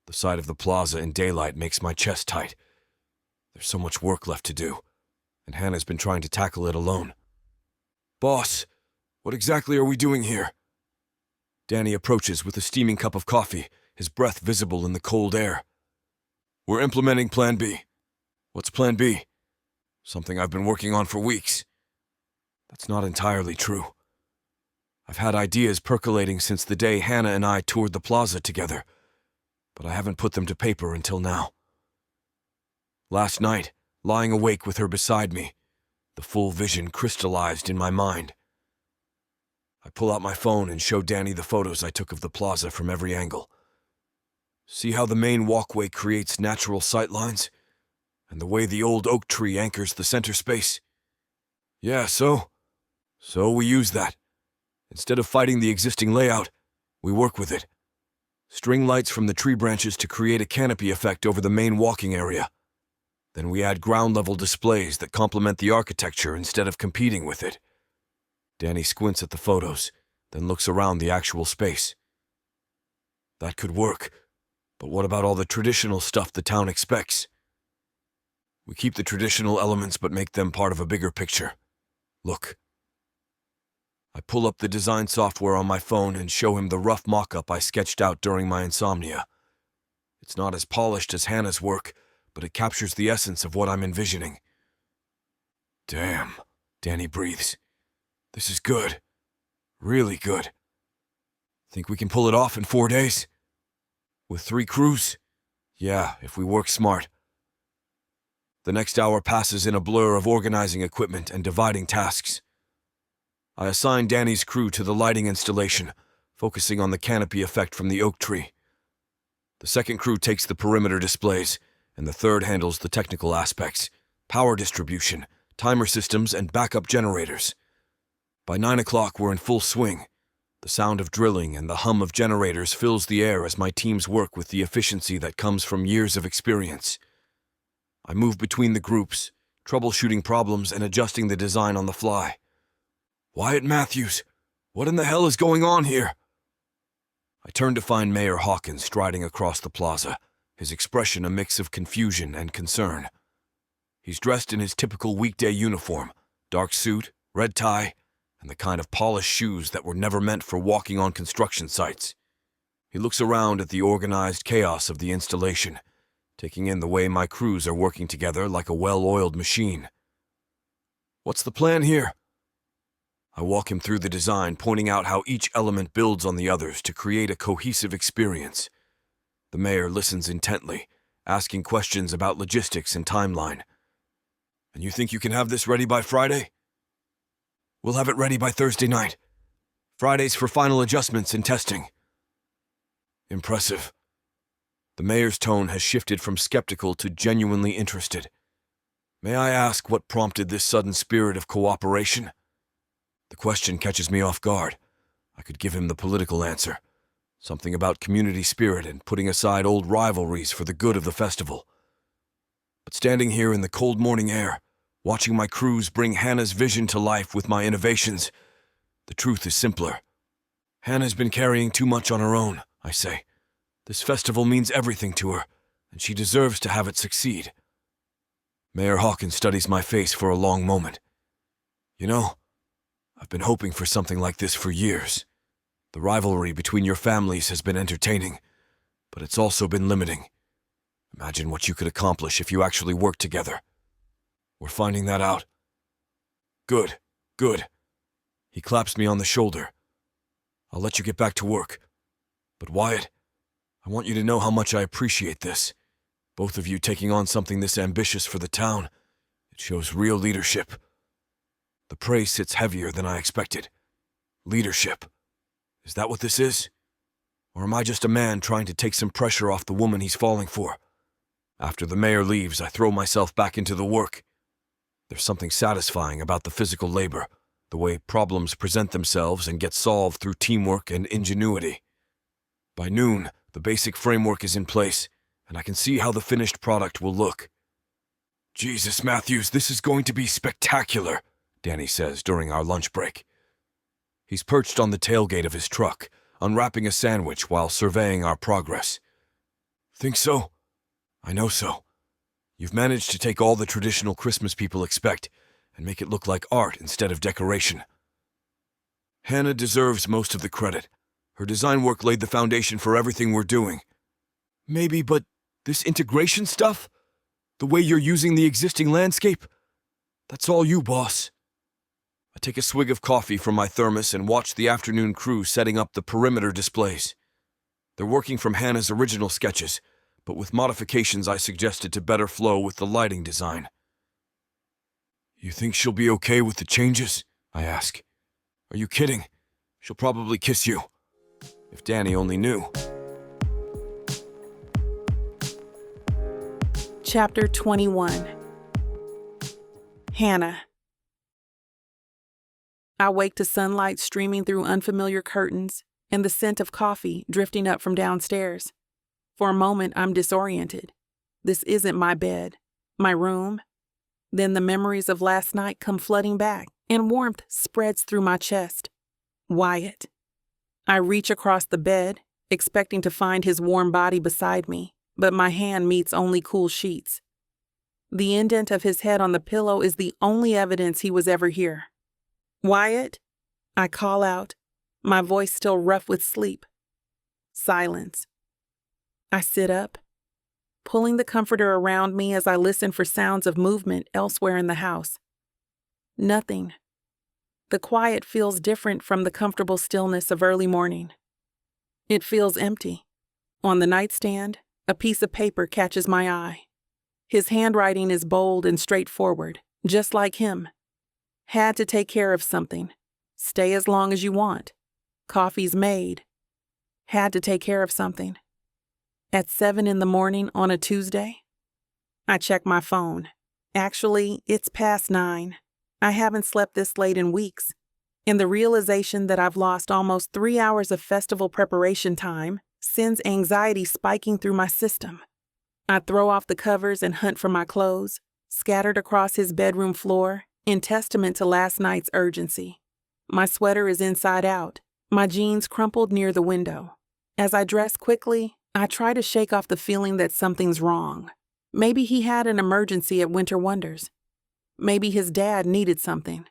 The sight of the plaza in daylight makes my chest tight. There's so much work left to do, and Hannah's been trying to tackle it alone. Boss, what exactly are we doing here? Danny approaches with a steaming cup of coffee, his breath visible in the cold air. We're implementing Plan B. What's Plan B? Something I've been working on for weeks. That's not entirely true. I've had ideas percolating since the day Hannah and I toured the plaza together, but I haven't put them to paper until now. Last night, lying awake with her beside me, the full vision crystallized in my mind. I pull out my phone and show Danny the photos I took of the plaza from every angle. See how the main walkway creates natural sightlines? And the way the old oak tree anchors the center space? Yeah, so we use that. Instead of fighting the existing layout, we work with it. String lights from the tree branches to create a canopy effect over the main walking area. Then we add ground-level displays that complement the architecture instead of competing with it. Danny squints at the photos, then looks around the actual space. That could work, but what about all the traditional stuff the town expects? We keep the traditional elements but make them part of a bigger picture. Look. I pull up the design software on my phone and show him the rough mock-up I sketched out during my insomnia. It's not as polished as Hannah's work, but it captures the essence of what I'm envisioning. Damn, Danny breathes. This is good. Really good. Think we can pull it off in 4 days? With 3 crews? Yeah, if we work smart. The next hour passes in a blur of organizing equipment and dividing tasks. I assign Danny's crew to the lighting installation, focusing on the canopy effect from the oak tree. The second crew takes the perimeter displays, and the third handles the technical aspects, power distribution, timer systems, and backup generators. By 9 o'clock, we're in full swing. The sound of drilling and the hum of generators fills the air as my teams work with the efficiency that comes from years of experience. I move between the groups, troubleshooting problems and adjusting the design on the fly. Wyatt Matthews, what in the hell is going on here? I turn to find Mayor Hawkins striding across the plaza, his expression a mix of confusion and concern. He's dressed in his typical weekday uniform, dark suit, red tie, and the kind of polished shoes that were never meant for walking on construction sites. He looks around at the organized chaos of the installation, taking in the way my crews are working together like a well-oiled machine. What's the plan here? I walk him through the design, pointing out how each element builds on the others to create a cohesive experience. The mayor listens intently, asking questions about logistics and timeline. And you think you can have this ready by Friday? We'll have it ready by Thursday night. Fridays for final adjustments and testing. Impressive. The mayor's tone has shifted from skeptical to genuinely interested. May I ask what prompted this sudden spirit of cooperation? The question catches me off guard. I could give him the political answer. Something about community spirit and putting aside old rivalries for the good of the festival. But standing here in the cold morning air, watching my crews bring Hannah's vision to life with my innovations, the truth is simpler. Hannah's been carrying too much on her own, I say. This festival means everything to her, and she deserves to have it succeed. Mayor Hawkins studies my face for a long moment. You know, I've been hoping for something like this for years. The rivalry between your families has been entertaining, but it's also been limiting. Imagine what you could accomplish if you actually worked together. We're finding that out. Good, good. He claps me on the shoulder. I'll let you get back to work. But Wyatt, I want you to know how much I appreciate this. Both of you taking on something this ambitious for the town. It shows real leadership. The praise sits heavier than I expected. Leadership. Is that what this is? Or am I just a man trying to take some pressure off the woman he's falling for? After the mayor leaves, I throw myself back into the work. There's something satisfying about the physical labor, the way problems present themselves and get solved through teamwork and ingenuity. By noon, the basic framework is in place, and I can see how the finished product will look. Jesus, Matthews, this is going to be spectacular, Danny says during our lunch break. He's perched on the tailgate of his truck, unwrapping a sandwich while surveying our progress. Think so? I know so. You've managed to take all the traditional Christmas people expect and make it look like art instead of decoration. Hannah deserves most of the credit. Her design work laid the foundation for everything we're doing. Maybe, but this integration stuff? The way you're using the existing landscape? That's all you, boss. I take a swig of coffee from my thermos and watch the afternoon crew setting up the perimeter displays. They're working from Hannah's original sketches, but with modifications I suggested to better flow with the lighting design. You think she'll be okay with the changes? I ask. Are you kidding? She'll probably kiss you. If Danny only knew. Chapter 21. Hannah. I wake to sunlight streaming through unfamiliar curtains and the scent of coffee drifting up from downstairs. For a moment, I'm disoriented. This isn't my bed, my room. Then the memories of last night come flooding back, and warmth spreads through my chest. Wyatt. I reach across the bed, expecting to find his warm body beside me, but my hand meets only cool sheets. The indent of his head on the pillow is the only evidence he was ever here. Wyatt? I call out, my voice still rough with sleep. Silence. I sit up, pulling the comforter around me as I listen for sounds of movement elsewhere in the house. Nothing. The quiet feels different from the comfortable stillness of early morning. It feels empty. On the nightstand, A piece of paper catches my eye. His handwriting is bold and straightforward, just like him. Had to take care of something. Stay as long as you want. Coffee's made. Had to take care of something. At 7 in the morning on a Tuesday? I check my phone. Actually, it's past 9. I haven't slept this late in weeks. And the realization that I've lost almost 3 hours of festival preparation time sends anxiety spiking through my system. I throw off the covers and hunt for my clothes, scattered across his bedroom floor, in testament to last night's urgency. My sweater is inside out, my jeans crumpled near the window. As I dress quickly, I try to shake off the feeling that something's wrong. Maybe he had an emergency at Winter Wonders. Maybe his dad needed something.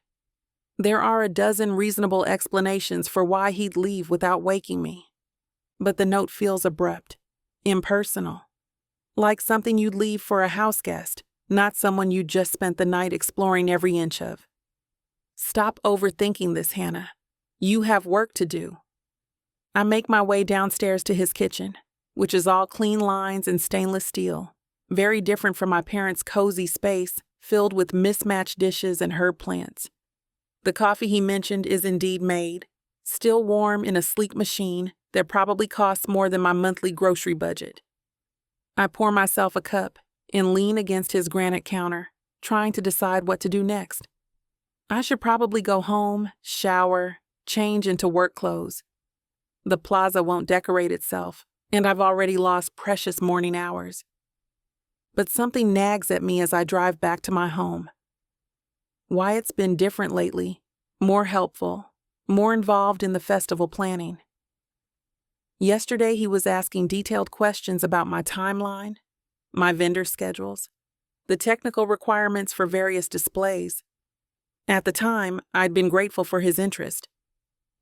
There are a dozen reasonable explanations for why he'd leave without waking me. But the note feels abrupt, impersonal, like something you'd leave for a house guest, not someone you just spent the night exploring every inch of. Stop overthinking this, Hannah. You have work to do. I make my way downstairs to his kitchen, which is all clean lines and stainless steel, very different from my parents' cozy space filled with mismatched dishes and herb plants. The coffee he mentioned is indeed made, still warm in a sleek machine that probably costs more than my monthly grocery budget. I pour myself a cup and lean against his granite counter, trying to decide what to do next. I should probably go home, shower, change into work clothes. The plaza won't decorate itself, and I've already lost precious morning hours. But something nags at me as I drive back to my home. Wyatt's been different lately, more helpful, more involved in the festival planning. Yesterday he was asking detailed questions about my timeline, my vendor schedules, the technical requirements for various displays. At the time, I'd been grateful for his interest.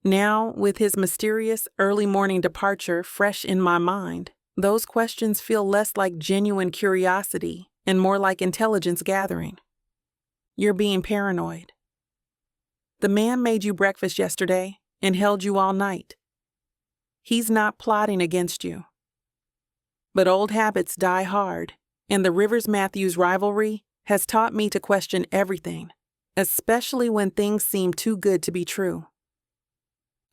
Now, with his mysterious early morning departure fresh in my mind, those questions feel less like genuine curiosity and more like intelligence gathering. You're being paranoid. The man made you breakfast yesterday and held you all night. He's not plotting against you. But old habits die hard, and the Rivers-Matthews rivalry has taught me to question everything, especially when things seem too good to be true.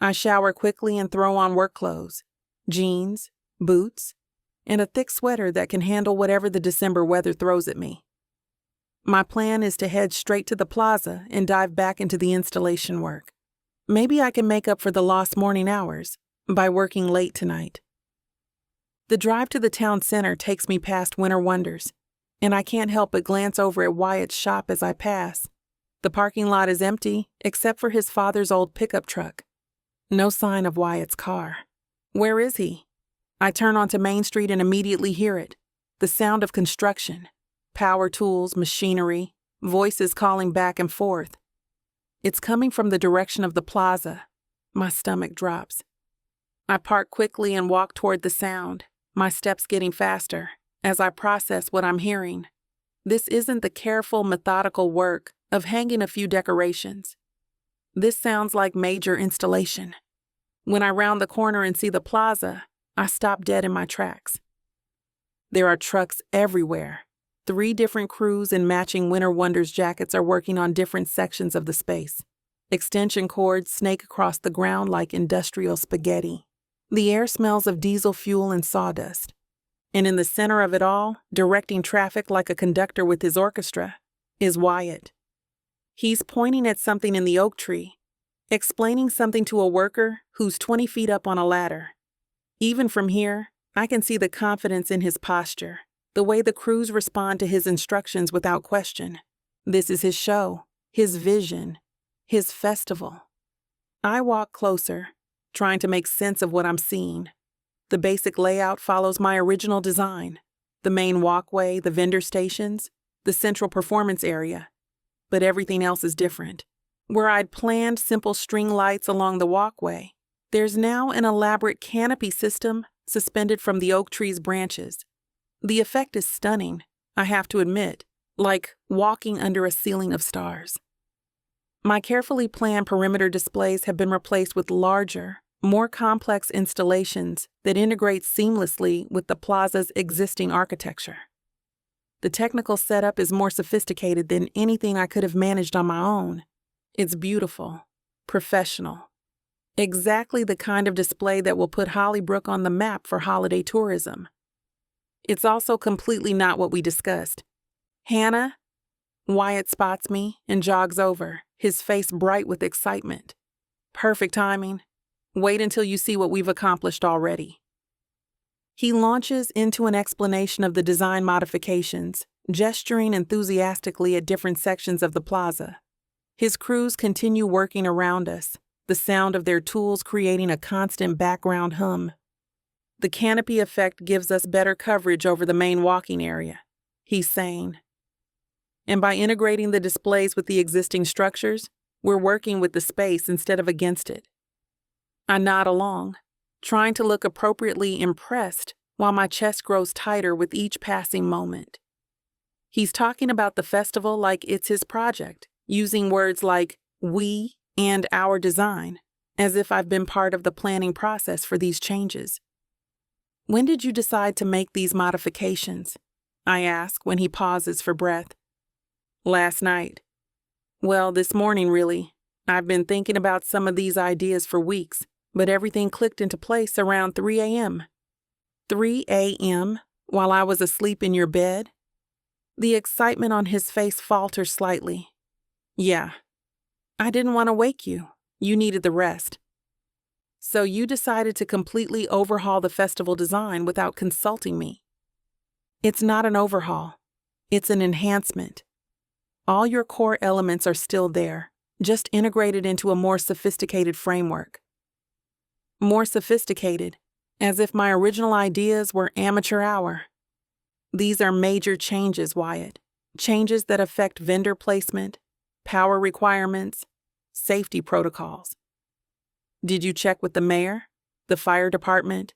I shower quickly and throw on work clothes, jeans, boots, and a thick sweater that can handle whatever the December weather throws at me. My plan is to head straight to the plaza and dive back into the installation work. Maybe I can make up for the lost morning hours by working late tonight. The drive to the town center takes me past Winter Wonders, and I can't help but glance over at Wyatt's shop as I pass. The parking lot is empty except for his father's old pickup truck. No sign of Wyatt's car. Where is he? I turn onto Main Street and immediately hear it. The sound of construction. Power tools, machinery, voices calling back and forth. It's coming from the direction of the plaza. My stomach drops. I park quickly and walk toward the sound, my steps getting faster as I process what I'm hearing. This isn't the careful, methodical work of hanging a few decorations. This sounds like major installation. When I round the corner and see the plaza, I stop dead in my tracks. There are trucks everywhere. 3 different crews in matching Winter Wonders jackets are working on different sections of the space. Extension cords snake across the ground like industrial spaghetti. The air smells of diesel fuel and sawdust. And in the center of it all, directing traffic like a conductor with his orchestra, is Wyatt. He's pointing at something in the oak tree, explaining something to a worker who's 20 feet up on a ladder. Even from here, I can see the confidence in his posture, the way the crews respond to his instructions without question. This is his show, his vision, his festival. I walk closer, trying to make sense of what I'm seeing. The basic layout follows my original design. The main walkway, the vendor stations, the central performance area. But everything else is different. Where I'd planned simple string lights along the walkway, there's now an elaborate canopy system suspended from the oak tree's branches. The effect is stunning, I have to admit, like walking under a ceiling of stars. My carefully planned perimeter displays have been replaced with larger, more complex installations that integrate seamlessly with the plaza's existing architecture. The technical setup is more sophisticated than anything I could have managed on my own. It's beautiful, professional, exactly the kind of display that will put Hollybrook on the map for holiday tourism. It's also completely not what we discussed. Hannah? Wyatt spots me and jogs over, his face bright with excitement. Perfect timing. Wait until you see what we've accomplished already. He launches into an explanation of the design modifications, gesturing enthusiastically at different sections of the plaza. His crews continue working around us, the sound of their tools creating a constant background hum. The canopy effect gives us better coverage over the main walking area, he's saying. And by integrating the displays with the existing structures, we're working with the space instead of against it. I nod along, trying to look appropriately impressed while my chest grows tighter with each passing moment. He's talking about the festival like it's his project, using words like we and our design, as if I've been part of the planning process for these changes. When did you decide to make these modifications? I ask when he pauses for breath. Last night. Well, this morning, really. I've been thinking about some of these ideas for weeks, but everything clicked into place around 3 a.m. 3 a.m. while I was asleep in your bed? The excitement on his face falters slightly. Yeah. I didn't want to wake you. You needed the rest. So you decided to completely overhaul the festival design without consulting me. It's not an overhaul. It's an enhancement. All your core elements are still there, just integrated into a more sophisticated framework. More sophisticated, as if my original ideas were amateur hour. These are major changes, Wyatt. Changes that affect vendor placement, power requirements, safety protocols. Did you check with the mayor, the fire department,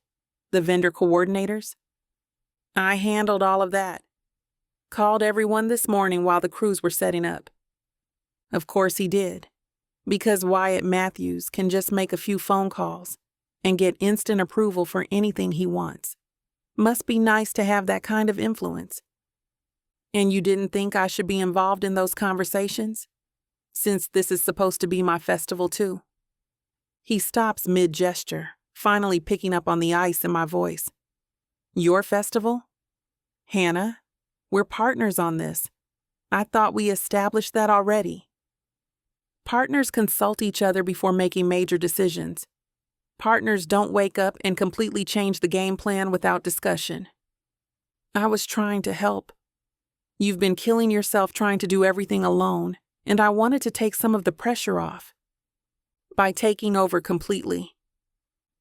the vendor coordinators? I handled all of that. Called everyone this morning while the crews were setting up. Of course he did, because Wyatt Matthews can just make a few phone calls and get instant approval for anything he wants. Must be nice to have that kind of influence. And you didn't think I should be involved in those conversations? Since this is supposed to be my festival too. He stops mid-gesture, finally picking up on the ice in my voice. Your festival? Hannah, we're partners on this. I thought we established that already. Partners consult each other before making major decisions. Partners don't wake up and completely change the game plan without discussion. I was trying to help. You've been killing yourself trying to do everything alone, and I wanted to take some of the pressure off. By taking over completely.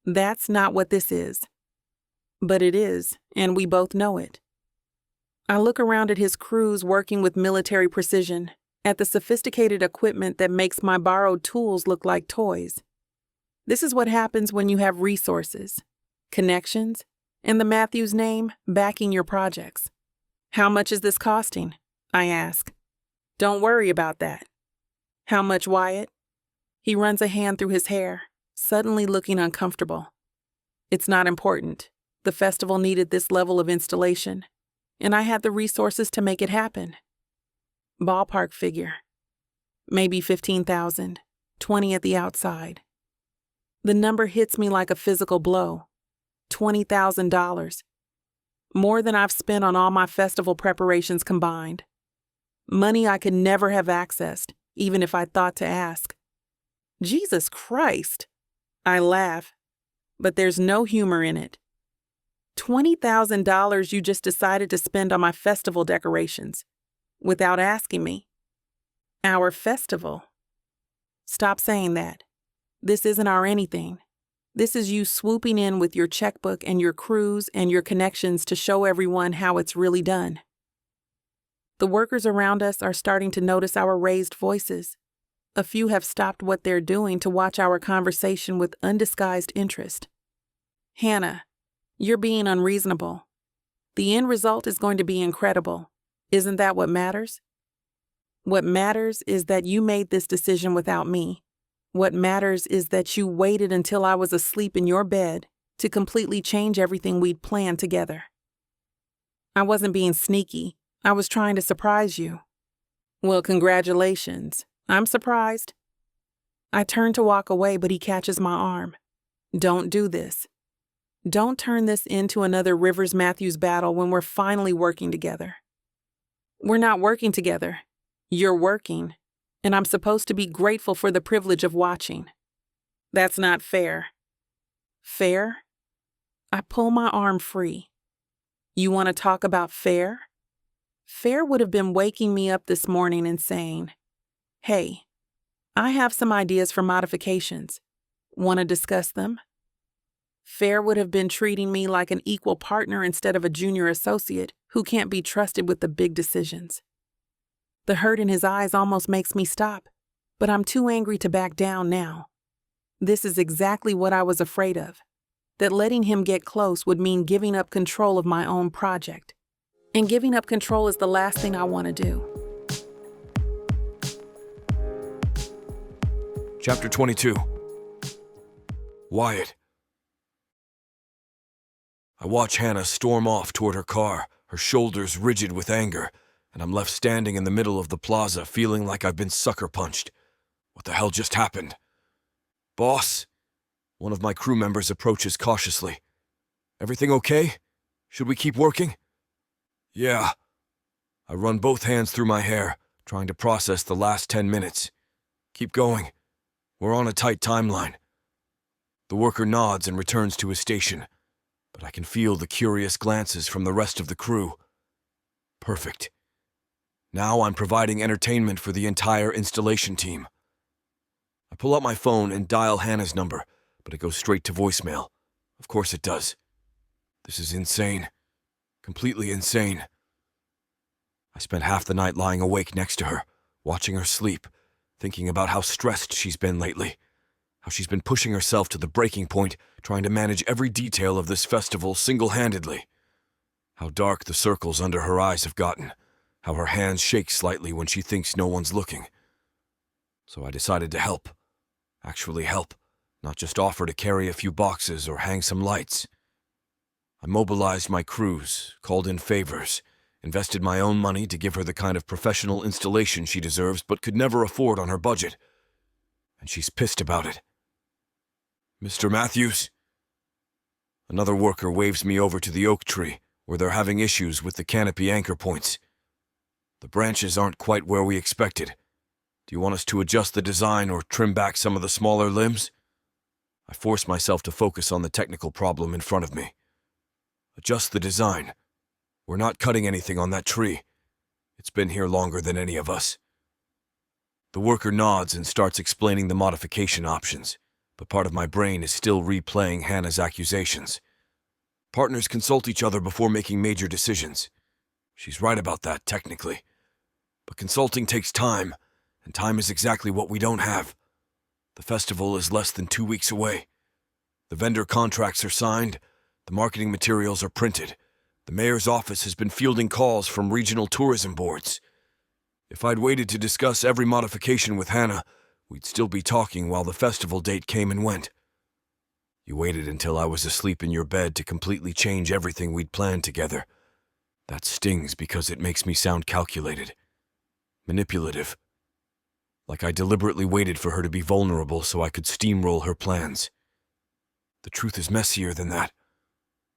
That's not what this is. But it is, and we both know it. I look around at his crews working with military precision, at the sophisticated equipment that makes my borrowed tools look like toys. This is what happens when you have resources, connections, and the Matthews name backing your projects. How much is this costing? I ask. Don't worry about that. How much, Wyatt? He runs a hand through his hair, suddenly looking uncomfortable. It's not important. The festival needed this level of installation, and I had the resources to make it happen. Ballpark figure. Maybe 15,000, 20 at the outside. The number hits me like a physical blow. $20,000. More than I've spent on all my festival preparations combined. Money I could never have accessed, even if I thought to ask. Jesus Christ! I laugh, but there's no humor in it. $20,000 you just decided to spend on my festival decorations, without asking me. Our festival. Stop saying that. This isn't our anything. This is you swooping in with your checkbook and your crews and your connections to show everyone how it's really done. The workers around us are starting to notice our raised voices. A few have stopped what they're doing to watch our conversation with undisguised interest. Hannah, you're being unreasonable. The end result is going to be incredible. Isn't that what matters? What matters is that you made this decision without me, What matters is that you waited until I was asleep in your bed to completely change everything we'd planned together. I wasn't being sneaky. I was trying to surprise you. Well, congratulations. I'm surprised. I turn to walk away, but he catches my arm. Don't do this. Don't turn this into another Rivers-Matthews battle when we're finally working together. We're not working together. You're working, and I'm supposed to be grateful for the privilege of watching. That's not fair. Fair? I pull my arm free. You want to talk about fair? Fair would have been waking me up this morning and saying, "Hey, I have some ideas for modifications. Want to discuss them?" Fair would have been treating me like an equal partner instead of a junior associate who can't be trusted with the big decisions. The hurt in his eyes almost makes me stop, but I'm too angry to back down now. This is exactly what I was afraid of, that letting him get close would mean giving up control of my own project. And giving up control is the last thing I want to do. Chapter 22. Wyatt. I watch Hannah storm off toward her car, her shoulders rigid with anger, and I'm left standing in the middle of the plaza feeling like I've been sucker punched. What the hell just happened? Boss? One of my crew members approaches cautiously. Everything okay? Should we keep working? Yeah. I run both hands through my hair, trying to process the last 10 minutes. Keep going. We're on a tight timeline. The worker nods and returns to his station, but I can feel the curious glances from the rest of the crew. Perfect. Now I'm providing entertainment for the entire installation team. I pull out my phone and dial Hannah's number, but it goes straight to voicemail. Of course it does. This is insane. Completely insane. I spent half the night lying awake next to her, watching her sleep, thinking about how stressed she's been lately, how she's been pushing herself to the breaking point, trying to manage every detail of this festival single-handedly, how dark the circles under her eyes have gotten, how her hands shake slightly when she thinks no one's looking. So I decided to help. Actually help, not just offer to carry a few boxes or hang some lights. I mobilized my crews, called in favors, invested my own money to give her the kind of professional installation she deserves but could never afford on her budget. And she's pissed about it. Mr. Matthews? Another worker waves me over to the oak tree, where they're having issues with the canopy anchor points. The branches aren't quite where we expected. Do you want us to adjust the design or trim back some of the smaller limbs? I force myself to focus on the technical problem in front of me. Adjust the design. We're not cutting anything on that tree. It's been here longer than any of us. The worker nods and starts explaining the modification options, but part of my brain is still replaying Hannah's accusations. Partners consult each other before making major decisions. She's right about that, technically. But consulting takes time, and time is exactly what we don't have. The festival is less than 2 weeks away. The vendor contracts are signed, the marketing materials are printed. The mayor's office has been fielding calls from regional tourism boards. If I'd waited to discuss every modification with Hannah, we'd still be talking while the festival date came and went. You waited until I was asleep in your bed to completely change everything we'd planned together. That stings because it makes me sound calculated. Manipulative. Like I deliberately waited for her to be vulnerable so I could steamroll her plans. The truth is messier than that.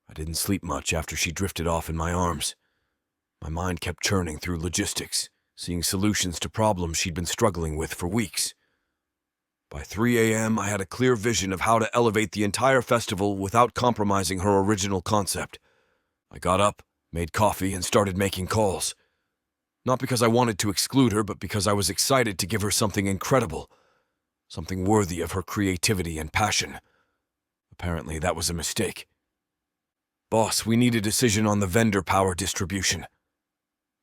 I didn't sleep much after she drifted off in my arms. My mind kept churning through logistics, seeing solutions to problems she'd been struggling with for weeks. By 3 a.m., I had a clear vision of how to elevate the entire festival without compromising her original concept. I got up, made coffee, and started making calls. Not because I wanted to exclude her, but because I was excited to give her something incredible, something worthy of her creativity and passion. Apparently, that was a mistake. Boss, we need a decision on the vendor power distribution.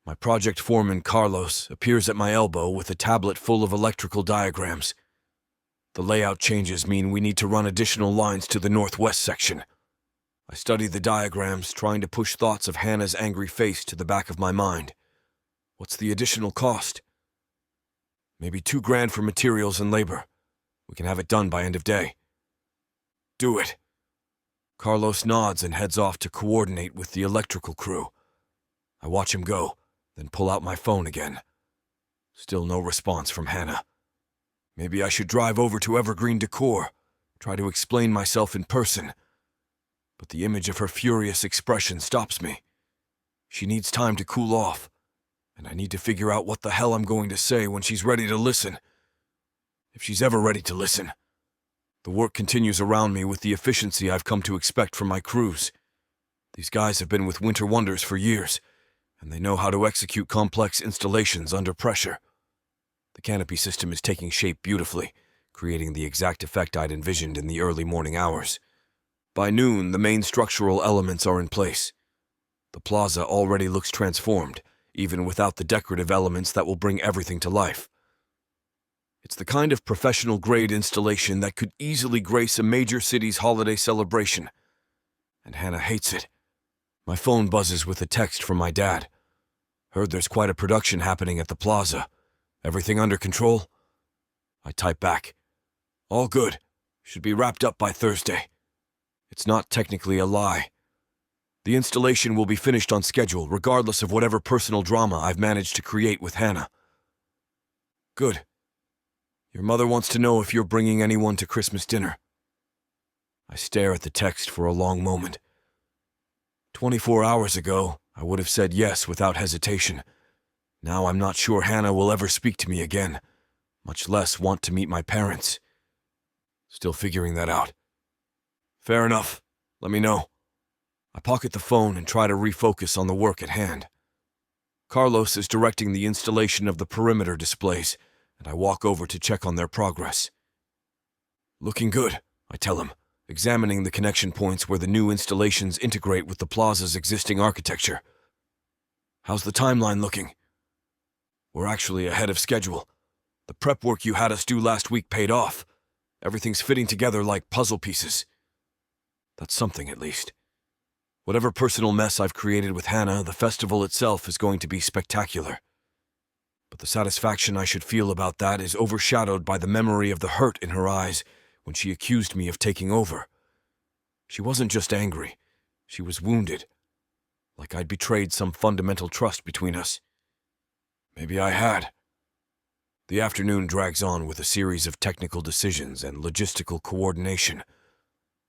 My project foreman, Carlos, appears at my elbow with a tablet full of electrical diagrams. The layout changes mean we need to run additional lines to the northwest section. I study the diagrams, trying to push thoughts of Hannah's angry face to the back of my mind. What's the additional cost? Maybe $2,000 for materials and labor. We can have it done by end of day. Do it. Carlos nods and heads off to coordinate with the electrical crew. I watch him go, then pull out my phone again. Still no response from Hannah. Maybe I should drive over to Evergreen Decor, try to explain myself in person. But the image of her furious expression stops me. She needs time to cool off, and I need to figure out what the hell I'm going to say when she's ready to listen. If she's ever ready to listen. The work continues around me with the efficiency I've come to expect from my crews. These guys have been with Winter Wonders for years, and they know how to execute complex installations under pressure. The canopy system is taking shape beautifully, creating the exact effect I'd envisioned in the early morning hours. By noon, the main structural elements are in place. The plaza already looks transformed, even without the decorative elements that will bring everything to life. It's the kind of professional-grade installation that could easily grace a major city's holiday celebration. And Hannah hates it. My phone buzzes with a text from my dad. Heard there's quite a production happening at the plaza. Everything under control? I type back. All good. Should be wrapped up by Thursday. It's not technically a lie. The installation will be finished on schedule, regardless of whatever personal drama I've managed to create with Hannah. Good. Your mother wants to know if you're bringing anyone to Christmas dinner. I stare at the text for a long moment. 24 hours ago, I would have said yes without hesitation. Now I'm not sure Hannah will ever speak to me again, much less want to meet my parents. Still figuring that out. Fair enough. Let me know. I pocket the phone and try to refocus on the work at hand. Carlos is directing the installation of the perimeter displays, and I walk over to check on their progress. Looking good, I tell him, examining the connection points where the new installations integrate with the plaza's existing architecture. How's the timeline looking? We're actually ahead of schedule. The prep work you had us do last week paid off. Everything's fitting together like puzzle pieces. That's something, at least. Whatever personal mess I've created with Hannah, the festival itself is going to be spectacular. But the satisfaction I should feel about that is overshadowed by the memory of the hurt in her eyes when she accused me of taking over. She wasn't just angry. She was wounded. Like I'd betrayed some fundamental trust between us. Maybe I had. The afternoon drags on with a series of technical decisions and logistical coordination.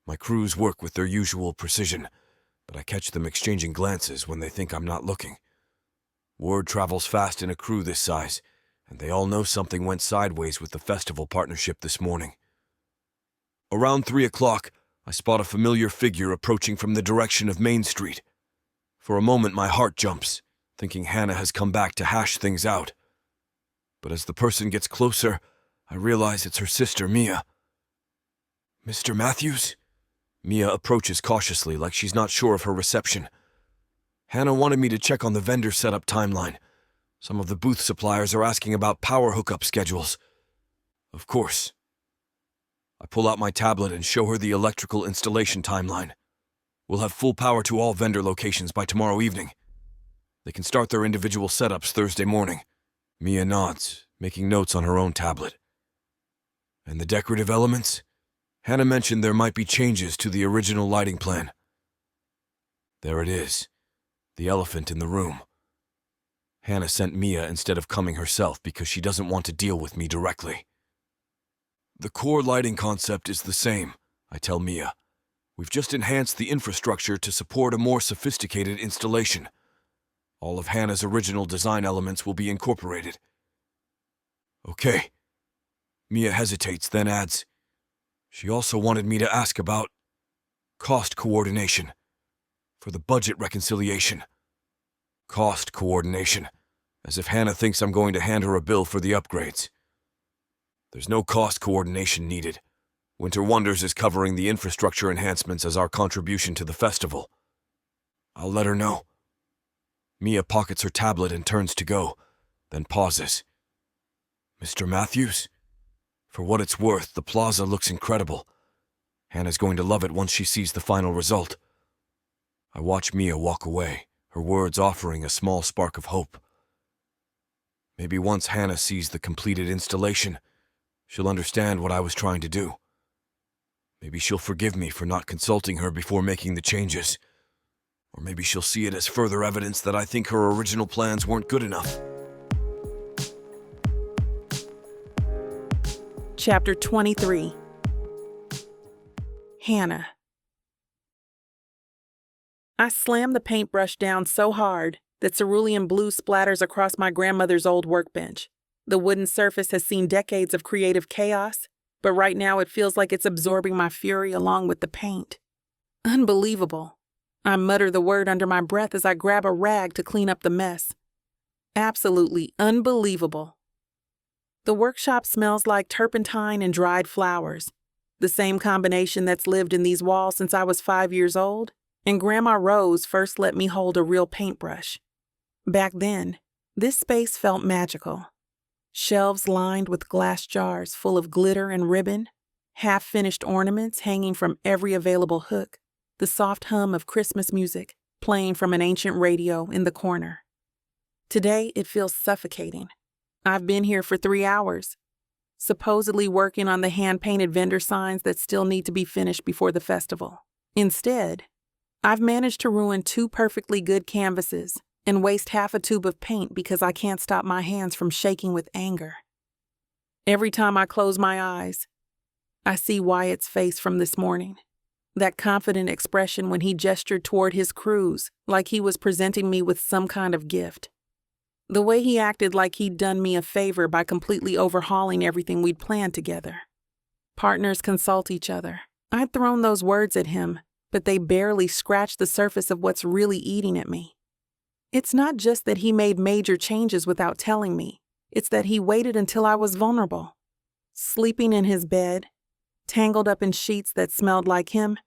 My crews work with their usual precision, but I catch them exchanging glances when they think I'm not looking. Word travels fast in a crew this size, and they all know something went sideways with the festival partnership this morning. Around 3 o'clock, I spot a familiar figure approaching from the direction of Main Street. For a moment, my heart jumps, thinking Hannah has come back to hash things out. But as the person gets closer, I realize it's her sister, Mia. Mr. Matthews? Mia approaches cautiously, like she's not sure of her reception. Hannah wanted me to check on the vendor setup timeline. Some of the booth suppliers are asking about power hookup schedules. Of course. I pull out my tablet and show her the electrical installation timeline. We'll have full power to all vendor locations by tomorrow evening. They can start their individual setups Thursday morning. Mia nods, making notes on her own tablet. And the decorative elements? Hannah mentioned there might be changes to the original lighting plan. There it is, the elephant in the room. Hannah sent Mia instead of coming herself because she doesn't want to deal with me directly. The core lighting concept is the same, I tell Mia. We've just enhanced the infrastructure to support a more sophisticated installation. All of Hannah's original design elements will be incorporated. Okay. Mia hesitates, then adds, she also wanted me to ask about cost coordination for the budget reconciliation. Cost coordination, as if Hannah thinks I'm going to hand her a bill for the upgrades. There's no cost coordination needed. Winter Wonders is covering the infrastructure enhancements as our contribution to the festival. I'll let her know. Mia pockets her tablet and turns to go, then pauses. Mr. Matthews? For what it's worth, the plaza looks incredible. Hannah's going to love it once she sees the final result. I watch Mia walk away, her words offering a small spark of hope. Maybe once Hannah sees the completed installation, She'll understand what I was trying to do. Maybe she'll forgive me for not consulting her before making the changes. Or maybe she'll see it as further evidence that I think her original plans weren't good enough. Chapter 23. Hannah. I slammed the paintbrush down so hard that cerulean blue splatters across my grandmother's old workbench. The wooden surface has seen decades of creative chaos, but right now it feels like it's absorbing my fury along with the paint. Unbelievable. I mutter the word under my breath as I grab a rag to clean up the mess. Absolutely unbelievable. The workshop smells like turpentine and dried flowers, the same combination that's lived in these walls since I was 5 years old, and Grandma Rose first let me hold a real paintbrush. Back then, this space felt magical. Shelves lined with glass jars full of glitter and ribbon, half-finished ornaments hanging from every available hook, the soft hum of Christmas music playing from an ancient radio in the corner. Today, it feels suffocating. I've been here for 3 hours, supposedly working on the hand-painted vendor signs that still need to be finished before the festival. Instead, I've managed to ruin 2 perfectly good canvases and waste half a tube of paint because I can't stop my hands from shaking with anger. Every time I close my eyes, I see Wyatt's face from this morning. That confident expression when he gestured toward his cruise like he was presenting me with some kind of gift. The way he acted like he'd done me a favor by completely overhauling everything we'd planned together. Partners consult each other. I'd thrown those words at him, but they barely scratched the surface of what's really eating at me. It's not just that he made major changes without telling me. It's that he waited until I was vulnerable, sleeping in his bed, tangled up in sheets that smelled like him,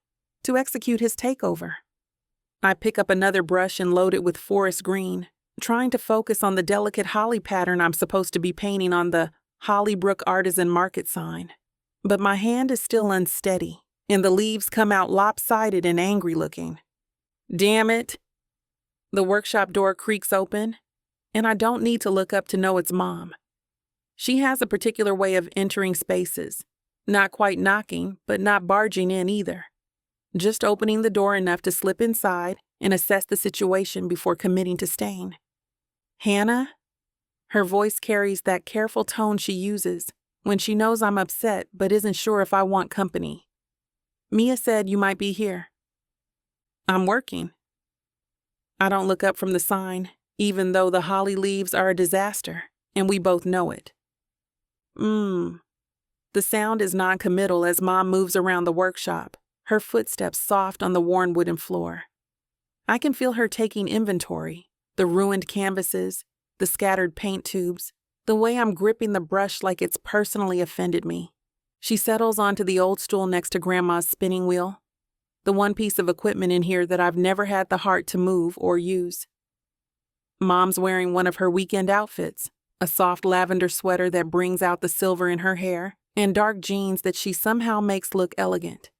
to execute his takeover. I pick up another brush and load it with forest green, trying to focus on the delicate holly pattern I'm supposed to be painting on the Hollybrook Artisan Market sign. But my hand is still unsteady, and the leaves come out lopsided and angry looking. Damn it! The workshop door creaks open, and I don't need to look up to know it's Mom. She has a particular way of entering spaces, not quite knocking, but not barging in either. Just opening the door enough to slip inside and assess the situation before committing to staying. Hannah? Her voice carries that careful tone she uses when she knows I'm upset but isn't sure if I want company. Mia said you might be here. I'm working. I don't look up from the sign, even though the holly leaves are a disaster, and we both know it. The sound is non-committal as Mom moves around the workshop, her footsteps soft on the worn wooden floor. I can feel her taking inventory, the ruined canvases, the scattered paint tubes, the way I'm gripping the brush like it's personally offended me. She settles onto the old stool next to Grandma's spinning wheel, the one piece of equipment in here that I've never had the heart to move or use. Mom's wearing one of her weekend outfits, a soft lavender sweater that brings out the silver in her hair, and dark jeans that she somehow makes look elegant.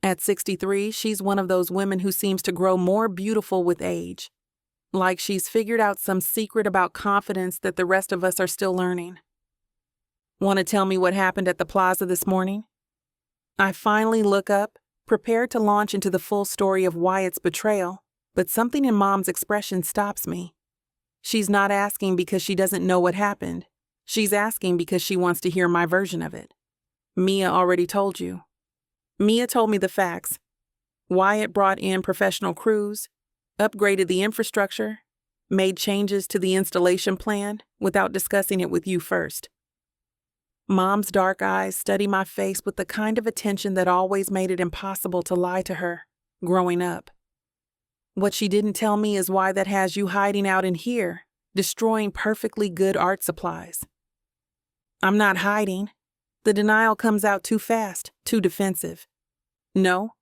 At 63, she's one of those women who seems to grow more beautiful with age, like she's figured out some secret about confidence that the rest of us are still learning. Want to tell me what happened at the plaza this morning? I finally look up, prepared to launch into the full story of Wyatt's betrayal, but something in Mom's expression stops me. She's not asking because she doesn't know what happened. She's asking because she wants to hear my version of it. Mia already told you. Mia told me the facts. Wyatt brought in professional crews, upgraded the infrastructure, made changes to the installation plan without discussing it with you first. Mom's dark eyes study my face with the kind of attention that always made it impossible to lie to her, growing up. What she didn't tell me is why that has you hiding out in here, destroying perfectly good art supplies. I'm not hiding. The denial comes out too fast, too defensive. No?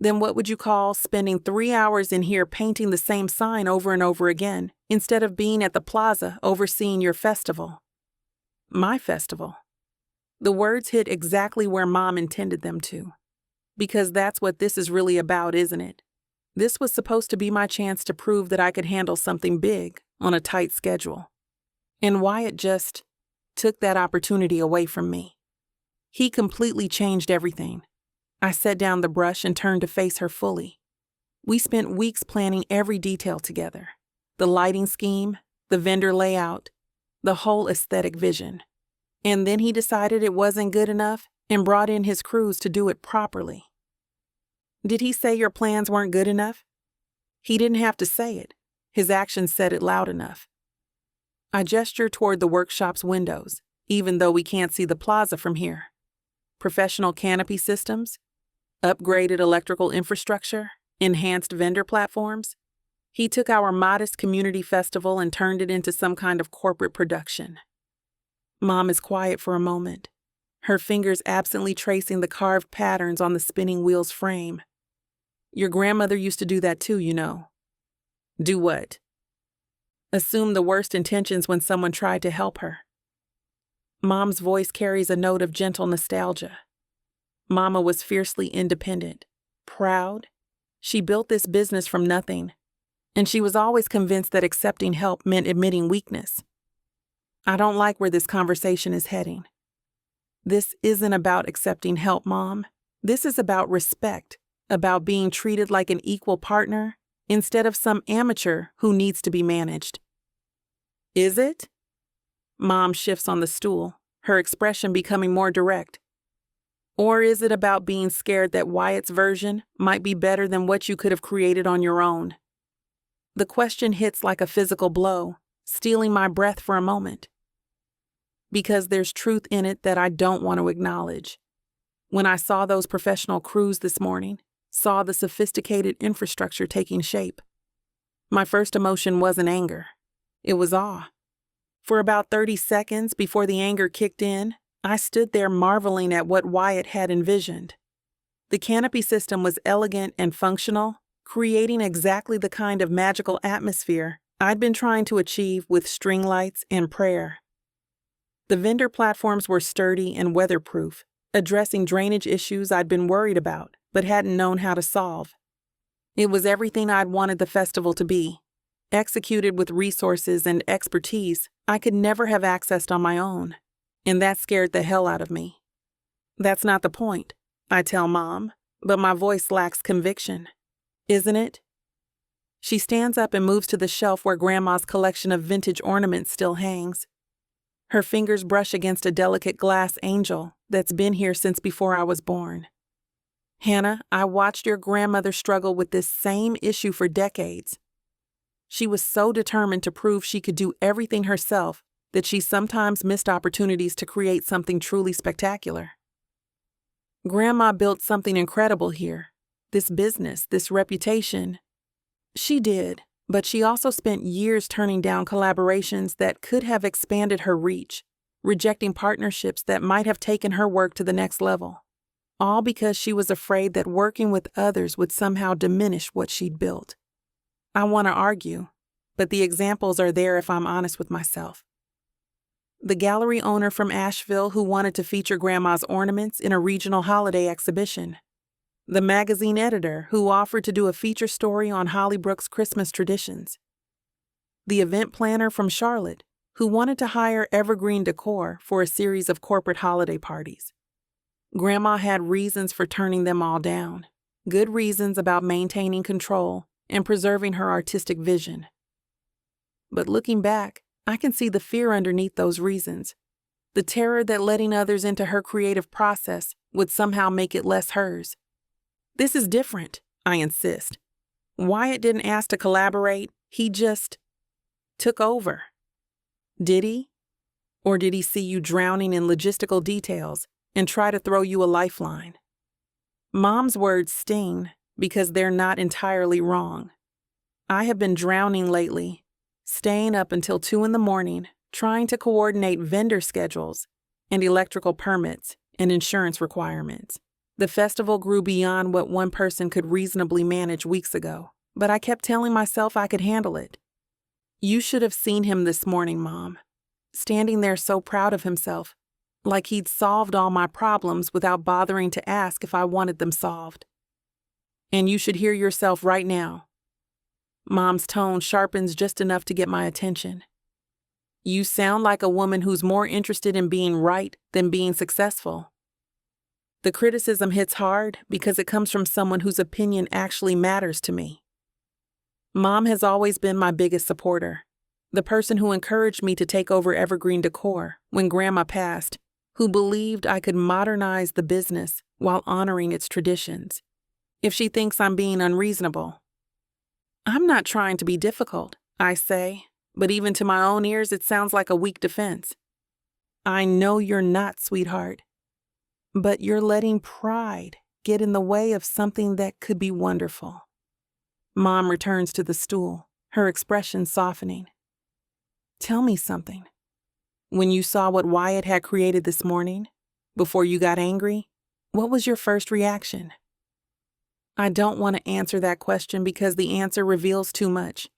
Then what would you call spending 3 hours in here painting the same sign over and over again, instead of being at the plaza overseeing your festival? My festival. The words hit exactly where Mom intended them to. Because that's what this is really about, isn't it? This was supposed to be my chance to prove that I could handle something big on a tight schedule. And Wyatt just took that opportunity away from me. He completely changed everything. I set down the brush and turned to face her fully. We spent weeks planning every detail together. The lighting scheme, the vendor layout, the whole aesthetic vision. And then he decided it wasn't good enough and brought in his crews to do it properly. Did he say your plans weren't good enough? He didn't have to say it. His actions said it loud enough. I gestured toward the workshop's windows, even though we can't see the plaza from here. Professional canopy systems, upgraded electrical infrastructure, enhanced vendor platforms. He took our modest community festival and turned it into some kind of corporate production. Mom is quiet for a moment, her fingers absently tracing the carved patterns on the spinning wheel's frame. Your grandmother used to do that too, you know. Do what? Assume the worst intentions when someone tried to help her. Mom's voice carries a note of gentle nostalgia. Mama was fiercely independent, proud. She built this business from nothing, and she was always convinced that accepting help meant admitting weakness. I don't like where this conversation is heading. This isn't about accepting help, Mom. This is about respect, about being treated like an equal partner instead of some amateur who needs to be managed. Is it? Mom shifts on the stool, her expression becoming more direct. Or is it about being scared that Wyatt's version might be better than what you could have created on your own? The question hits like a physical blow, stealing my breath for a moment. Because there's truth in it that I don't want to acknowledge. When I saw those professional crews this morning, saw the sophisticated infrastructure taking shape, my first emotion wasn't anger. It was awe. For about 30 seconds before the anger kicked in, I stood there marveling at what Wyatt had envisioned. The canopy system was elegant and functional, creating exactly the kind of magical atmosphere I'd been trying to achieve with string lights and prayer. The vendor platforms were sturdy and weatherproof, addressing drainage issues I'd been worried about but hadn't known how to solve. It was everything I'd wanted the festival to be, executed with resources and expertise I could never have accessed on my own. And that scared the hell out of me. That's not the point, I tell Mom, but my voice lacks conviction. Isn't it? She stands up and moves to the shelf where Grandma's collection of vintage ornaments still hangs. Her fingers brush against a delicate glass angel that's been here since before I was born. Hannah, I watched your grandmother struggle with this same issue for decades. She was so determined to prove she could do everything herself that she sometimes missed opportunities to create something truly spectacular. Grandma built something incredible here. This business, this reputation. She did, but she also spent years turning down collaborations that could have expanded her reach, rejecting partnerships that might have taken her work to the next level. All because she was afraid that working with others would somehow diminish what she'd built. I want to argue, but the examples are there if I'm honest with myself. The gallery owner from Asheville who wanted to feature Grandma's ornaments in a regional holiday exhibition. The magazine editor who offered to do a feature story on Hollybrook's Christmas traditions. The event planner from Charlotte who wanted to hire evergreen decor for a series of corporate holiday parties. Grandma had reasons for turning them all down, good reasons about maintaining control and preserving her artistic vision. But looking back, I can see the fear underneath those reasons, the terror that letting others into her creative process would somehow make it less hers. This is different, I insist. Wyatt didn't ask to collaborate, he just took over. Did he? Or did he see you drowning in logistical details and try to throw you a lifeline? Mom's words sting because they're not entirely wrong. I have been drowning lately, staying up until 2 a.m, trying to coordinate vendor schedules and electrical permits and insurance requirements. The festival grew beyond what one person could reasonably manage weeks ago, but I kept telling myself I could handle it. You should have seen him this morning, Mom, standing there so proud of himself, like he'd solved all my problems without bothering to ask if I wanted them solved. And you should hear yourself right now. Mom's tone sharpens just enough to get my attention. You sound like a woman who's more interested in being right than being successful. The criticism hits hard because it comes from someone whose opinion actually matters to me. Mom has always been my biggest supporter, the person who encouraged me to take over evergreen decor when Grandma passed, who believed I could modernize the business while honoring its traditions. If she thinks I'm being unreasonable, I'm not trying to be difficult, I say, but even to my own ears it sounds like a weak defense. I know you're not, sweetheart, but you're letting pride get in the way of something that could be wonderful. Mom returns to the stool, her expression softening. Tell me something. When you saw what Wyatt had created this morning, before you got angry, what was your first reaction? I don't want to answer that question because the answer reveals too much.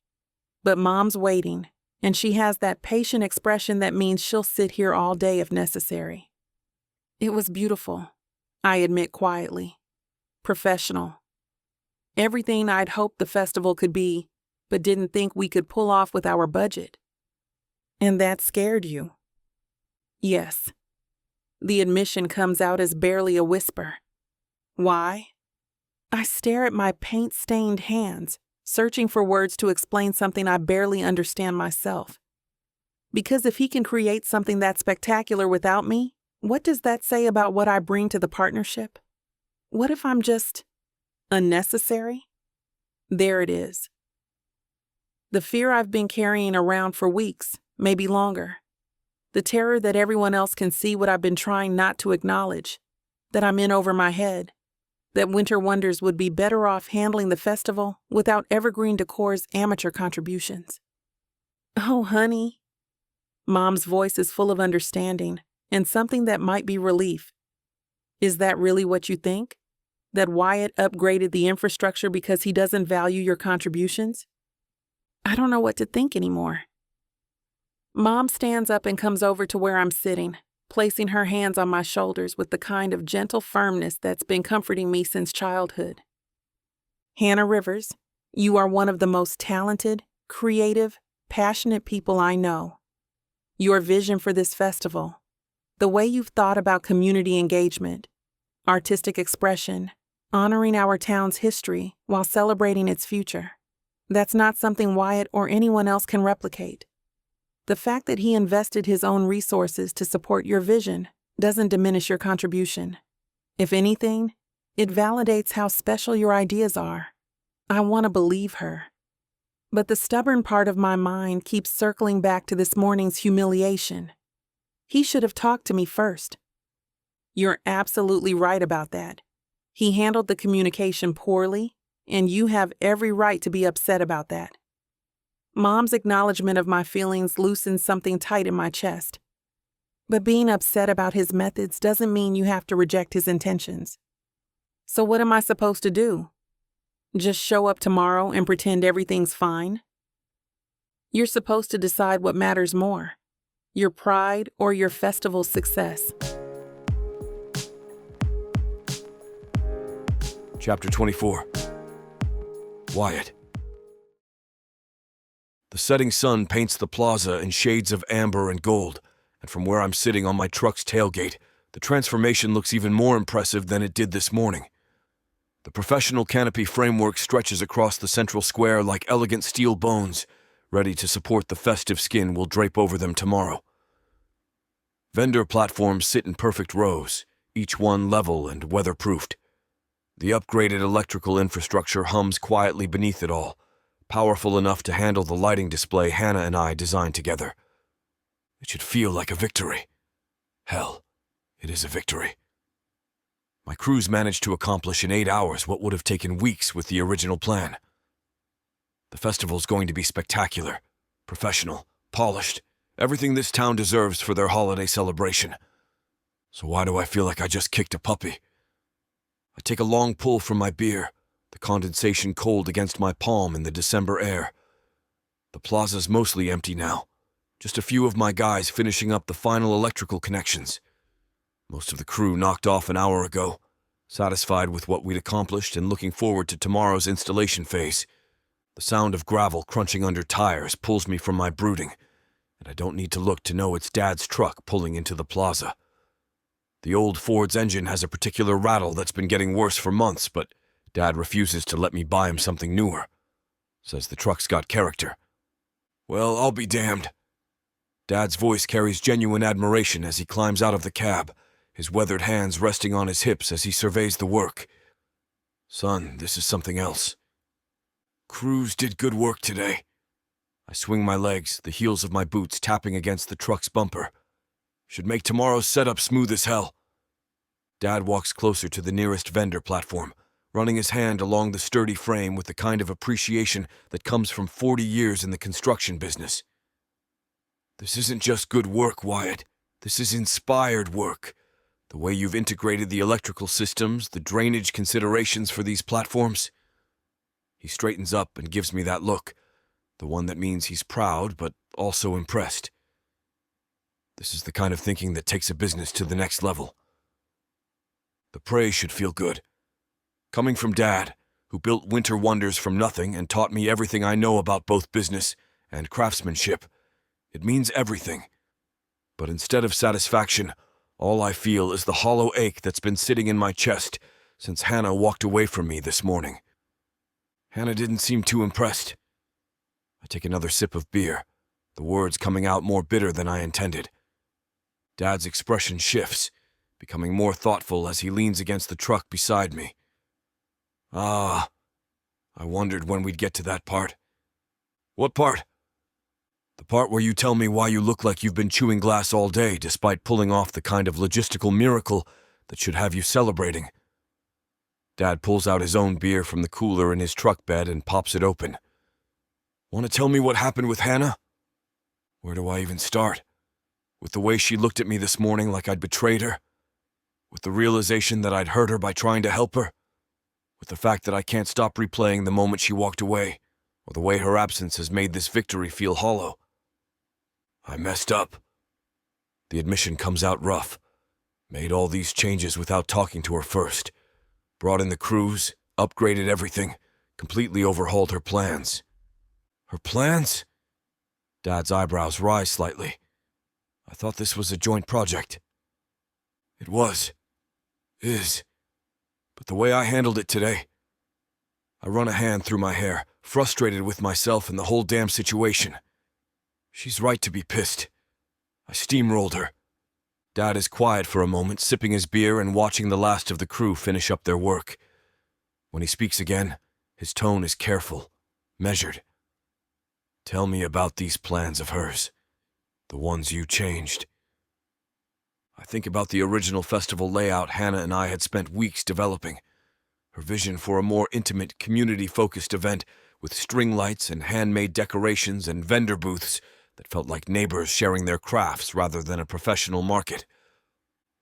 But Mom's waiting, and she has that patient expression that means she'll sit here all day if necessary. It was beautiful, I admit quietly. Professional. Everything I'd hoped the festival could be, but didn't think we could pull off with our budget. And that scared you. Yes. The admission comes out as barely a whisper. Why? I stare at my paint-stained hands, searching for words to explain something I barely understand myself. Because if he can create something that spectacular without me, what does that say about what I bring to the partnership? What if I'm just unnecessary? There it is. The fear I've been carrying around for weeks, maybe longer. The terror that everyone else can see what I've been trying not to acknowledge, that I'm in over my head, that Winter Wonders would be better off handling the festival without Evergreen Decor's amateur contributions. Oh, honey. Mom's voice is full of understanding and something that might be relief. Is that really what you think? That Wyatt upgraded the infrastructure because he doesn't value your contributions? I don't know what to think anymore. Mom stands up and comes over to where I'm sitting, placing her hands on my shoulders with the kind of gentle firmness that's been comforting me since childhood. Hannah Rivers, you are one of the most talented, creative, passionate people I know. Your vision for this festival, the way you've thought about community engagement, artistic expression, honoring our town's history while celebrating its future, that's not something Wyatt or anyone else can replicate. The fact that he invested his own resources to support your vision doesn't diminish your contribution. If anything, it validates how special your ideas are. I want to believe her. But the stubborn part of my mind keeps circling back to this morning's humiliation. He should have talked to me first. You're absolutely right about that. He handled the communication poorly, and you have every right to be upset about that. Mom's acknowledgement of my feelings loosens something tight in my chest. But being upset about his methods doesn't mean you have to reject his intentions. So what am I supposed to do? Just show up tomorrow and pretend everything's fine? You're supposed to decide what matters more, your pride or your festival's success. Chapter 24. Wyatt. The setting sun paints the plaza in shades of amber and gold, and from where I'm sitting on my truck's tailgate, the transformation looks even more impressive than it did this morning. The professional canopy framework stretches across the central square like elegant steel bones, ready to support the festive skin we'll drape over them tomorrow. Vendor platforms sit in perfect rows, each one level and weatherproofed. The upgraded electrical infrastructure hums quietly beneath it all, powerful enough to handle the lighting display Hannah and I designed together. It should feel like a victory. Hell, it is a victory. My crews managed to accomplish in 8 hours what would have taken weeks with the original plan. The festival's going to be spectacular, professional, polished, everything this town deserves for their holiday celebration. So why do I feel like I just kicked a puppy? I take a long pull from my beer, the condensation cold against my palm in the December air. The plaza's mostly empty now, just a few of my guys finishing up the final electrical connections. Most of the crew knocked off an hour ago, satisfied with what we'd accomplished and looking forward to tomorrow's installation phase. The sound of gravel crunching under tires pulls me from my brooding, and I don't need to look to know it's Dad's truck pulling into the plaza. The old Ford's engine has a particular rattle that's been getting worse for months, but Dad refuses to let me buy him something newer. Says the truck's got character. Well, I'll be damned. Dad's voice carries genuine admiration as he climbs out of the cab, his weathered hands resting on his hips as he surveys the work. Son, this is something else. Crews did good work today. I swing my legs, the heels of my boots tapping against the truck's bumper. Should make tomorrow's setup smooth as hell. Dad walks closer to the nearest vendor platform, running his hand along the sturdy frame with the kind of appreciation that comes from 40 years in the construction business. This isn't just good work, Wyatt. This is inspired work. The way you've integrated the electrical systems, the drainage considerations for these platforms. He straightens up and gives me that look, the one that means he's proud but also impressed. This is the kind of thinking that takes a business to the next level. The praise should feel good. Coming from Dad, who built Winter Wonders from nothing and taught me everything I know about both business and craftsmanship, it means everything. But instead of satisfaction, all I feel is the hollow ache that's been sitting in my chest since Hannah walked away from me this morning. Hannah didn't seem too impressed. I take another sip of beer, the words coming out more bitter than I intended. Dad's expression shifts, becoming more thoughtful as he leans against the truck beside me. I wondered when we'd get to that part. What part? The part where you tell me why you look like you've been chewing glass all day despite pulling off the kind of logistical miracle that should have you celebrating. Dad pulls out his own beer from the cooler in his truck bed and pops it open. Want to tell me what happened with Hannah? Where do I even start? With the way she looked at me this morning like I'd betrayed her? With the realization that I'd hurt her by trying to help her? With the fact that I can't stop replaying the moment she walked away, or the way her absence has made this victory feel hollow? I messed up. The admission comes out rough. Made all these changes without talking to her first. Brought in the crews, upgraded everything, completely overhauled her plans. Her plans? Dad's eyebrows rise slightly. I thought this was a joint project. It was. Is. But the way I handled it today... I run a hand through my hair, frustrated with myself and the whole damn situation. She's right to be pissed. I steamrolled her. Dad is quiet for a moment, sipping his beer and watching the last of the crew finish up their work. When he speaks again, his tone is careful, measured. Tell me about these plans of hers, the ones you changed. I think about the original festival layout Hannah and I had spent weeks developing. Her vision for a more intimate, community-focused event with string lights and handmade decorations and vendor booths that felt like neighbors sharing their crafts rather than a professional market.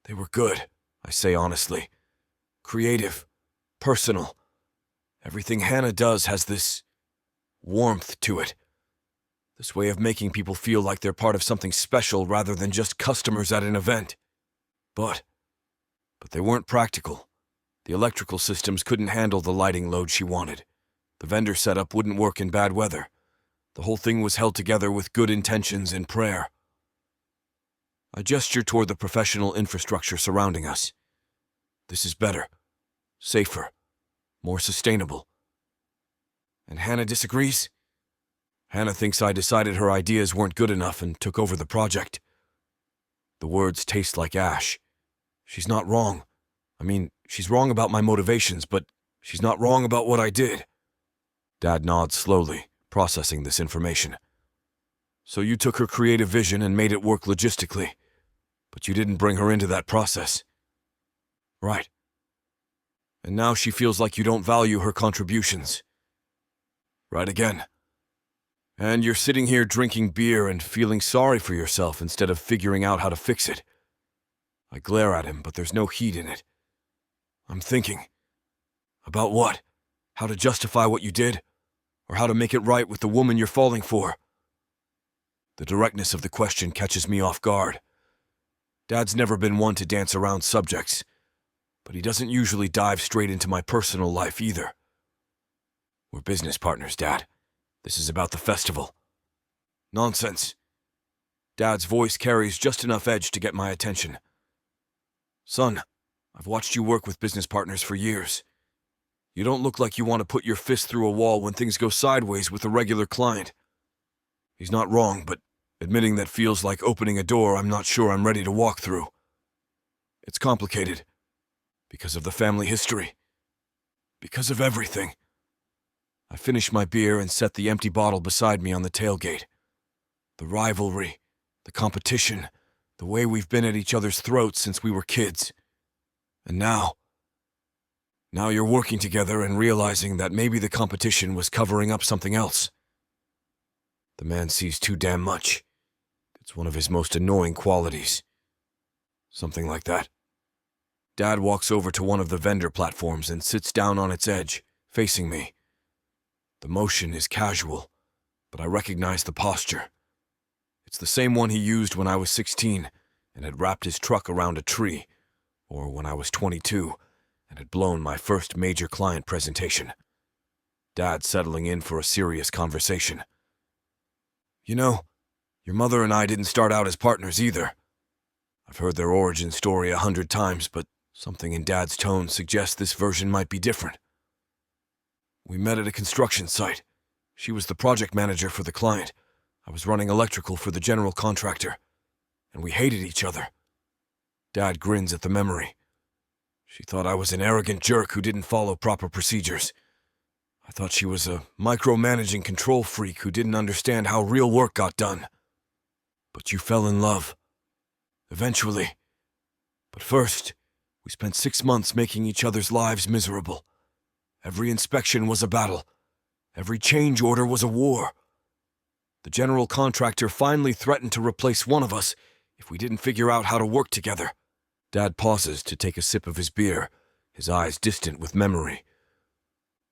They were good, I say honestly. Creative, personal. Everything Hannah does has this warmth to it. This way of making people feel like they're part of something special rather than just customers at an event. But they weren't practical. The electrical systems couldn't handle the lighting load she wanted. The vendor setup wouldn't work in bad weather. The whole thing was held together with good intentions and prayer. I gesture toward the professional infrastructure surrounding us. This is better, safer, more sustainable. And Hannah disagrees? Hannah thinks I decided her ideas weren't good enough and took over the project. The words taste like ash. She's not wrong. I mean, she's wrong about my motivations, but she's not wrong about what I did. Dad nods slowly, processing this information. So you took her creative vision and made it work logistically, but you didn't bring her into that process. Right. And now she feels like you don't value her contributions. Right again. And you're sitting here drinking beer and feeling sorry for yourself instead of figuring out how to fix it. I glare at him, but there's no heat in it. I'm thinking. About what? How to justify what you did? Or how to make it right with the woman you're falling for? The directness of the question catches me off guard. Dad's never been one to dance around subjects, but he doesn't usually dive straight into my personal life either. We're business partners, Dad. This is about the festival. Nonsense. Dad's voice carries just enough edge to get my attention. Son, I've watched you work with business partners for years. You don't look like you want to put your fist through a wall when things go sideways with a regular client. He's not wrong, but admitting that feels like opening a door I'm not sure I'm ready to walk through. It's complicated. Because of the family history. Because of everything. I finish my beer and set the empty bottle beside me on the tailgate. The rivalry, the competition, the way we've been at each other's throats since we were kids. And now you're working together and realizing that maybe the competition was covering up something else. The man sees too damn much. It's one of his most annoying qualities. Something like that. Dad walks over to one of the vendor platforms and sits down on its edge, facing me. The motion is casual, but I recognize the posture. It's the same one he used when I was 16 and had wrapped his truck around a tree, or when I was 22 and had blown my first major client presentation. Dad settling in for a serious conversation. You know, your mother and I didn't start out as partners either. I've heard their origin story 100 times, but something in Dad's tone suggests this version might be different. We met at a construction site. She was the project manager for the client. I was running electrical for the general contractor. And we hated each other. Dad grins at the memory. She thought I was an arrogant jerk who didn't follow proper procedures. I thought she was a micromanaging control freak who didn't understand how real work got done. But you fell in love. Eventually. But first, we spent 6 months making each other's lives miserable. Every inspection was a battle. Every change order was a war. The general contractor finally threatened to replace one of us if we didn't figure out how to work together. Dad pauses to take a sip of his beer, his eyes distant with memory.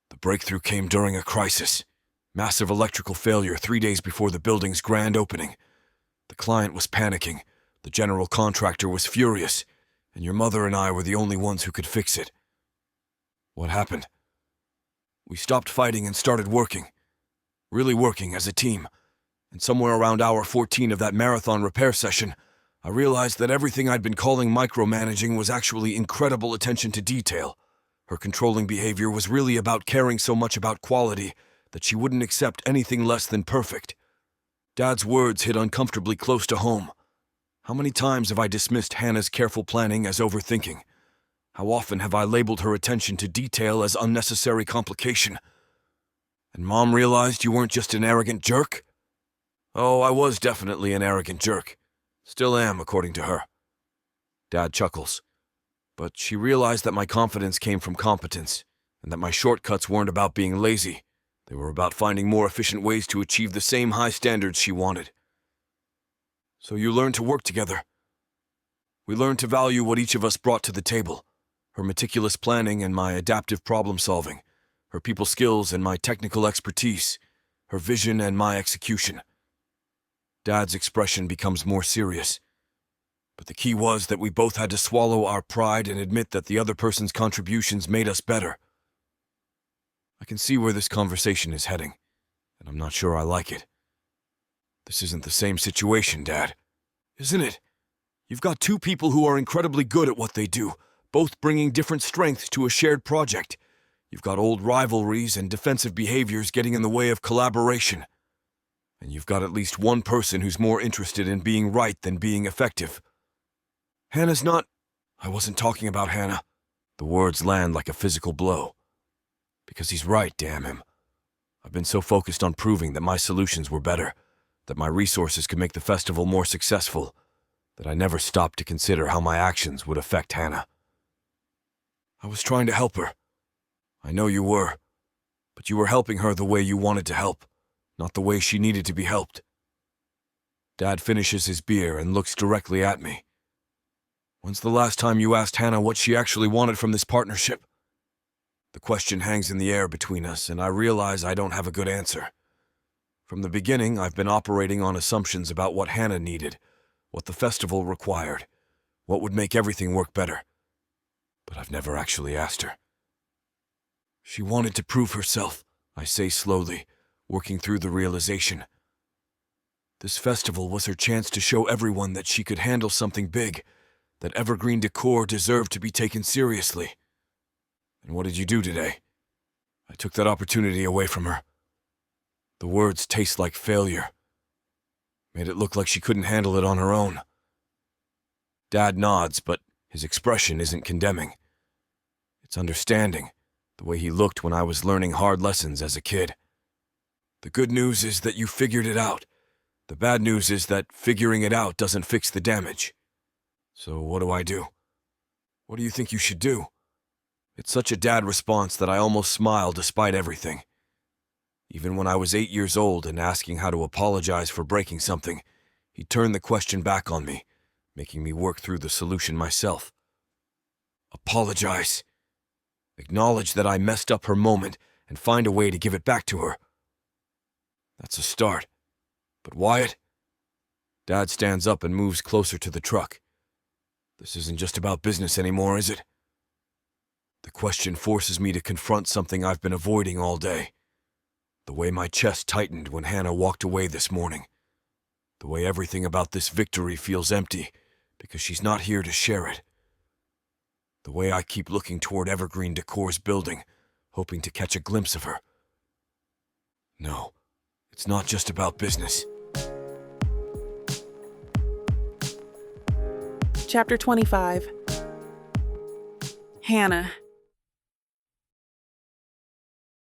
The breakthrough came during a crisis. Massive electrical failure 3 days before the building's grand opening. The client was panicking, the general contractor was furious, and your mother and I were the only ones who could fix it. What happened? We stopped fighting and started working. Really working as a team. And somewhere around hour 14 of that marathon repair session, I realized that everything I'd been calling micromanaging was actually incredible attention to detail. Her controlling behavior was really about caring so much about quality that she wouldn't accept anything less than perfect. Dad's words hit uncomfortably close to home. How many times have I dismissed Hannah's careful planning as overthinking? How often have I labeled her attention to detail as unnecessary complication? And Mom realized you weren't just an arrogant jerk? Oh, I was definitely an arrogant jerk. Still am, according to her. Dad chuckles. But she realized that my confidence came from competence, and that my shortcuts weren't about being lazy. They were about finding more efficient ways to achieve the same high standards she wanted. So you learned to work together. We learned to value what each of us brought to the table. Her meticulous planning and my adaptive problem-solving. Her people skills and my technical expertise. Her vision and my execution. Dad's expression becomes more serious. But the key was that we both had to swallow our pride and admit that the other person's contributions made us better. I can see where this conversation is heading, and I'm not sure I like it. This isn't the same situation, Dad. Isn't it? You've got two people who are incredibly good at what they do, both bringing different strengths to a shared project. You've got old rivalries and defensive behaviors getting in the way of collaboration. And you've got at least one person who's more interested in being right than being effective. Hannah's not... I wasn't talking about Hannah. The words land like a physical blow. Because he's right, damn him. I've been so focused on proving that my solutions were better, that my resources could make the festival more successful, that I never stopped to consider how my actions would affect Hannah. I was trying to help her. I know you were. But you were helping her the way you wanted to help, not the way she needed to be helped. Dad finishes his beer and looks directly at me. When's the last time you asked Hannah what she actually wanted from this partnership? The question hangs in the air between us, and I realize I don't have a good answer. From the beginning, I've been operating on assumptions about what Hannah needed, what the festival required, what would make everything work better. But I've never actually asked her. She wanted to prove herself, I say slowly, working through the realization. This festival was her chance to show everyone that she could handle something big, that evergreen decor deserved to be taken seriously. And what did you do today? I took that opportunity away from her. The words taste like failure. Made it look like she couldn't handle it on her own. Dad nods, but his expression isn't condemning. It's understanding, the way he looked when I was learning hard lessons as a kid. The good news is that you figured it out. The bad news is that figuring it out doesn't fix the damage. So what do I do? What do you think you should do? It's such a dad response that I almost smile despite everything. Even when I was 8 years old and asking how to apologize for breaking something, he turned the question back on me, making me work through the solution myself. Apologize. Acknowledge that I messed up her moment and find a way to give it back to her. That's a start. But Wyatt? Dad stands up and moves closer to the truck. This isn't just about business anymore, is it? The question forces me to confront something I've been avoiding all day. The way my chest tightened when Hannah walked away this morning. The way everything about this victory feels empty because she's not here to share it. The way I keep looking toward Evergreen Decor's building, hoping to catch a glimpse of her. No, it's not just about business. Chapter 25. Hannah.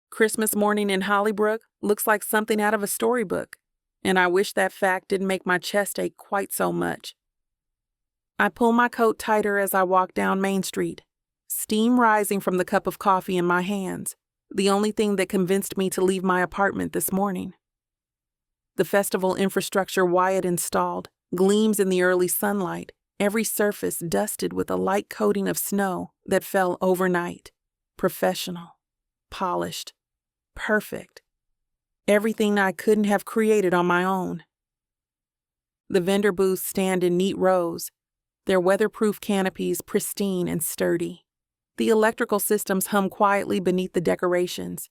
Christmas morning in Hollybrook looks like something out of a storybook, and I wish that fact didn't make my chest ache quite so much. I pull my coat tighter as I walk down Main Street, steam rising from the cup of coffee in my hands, the only thing that convinced me to leave my apartment this morning. The festival infrastructure Wyatt installed gleams in the early sunlight, every surface dusted with a light coating of snow that fell overnight. Professional, polished, perfect. Everything I couldn't have created on my own. The vendor booths stand in neat rows, their weatherproof canopies pristine and sturdy. The electrical systems hum quietly beneath the decorations,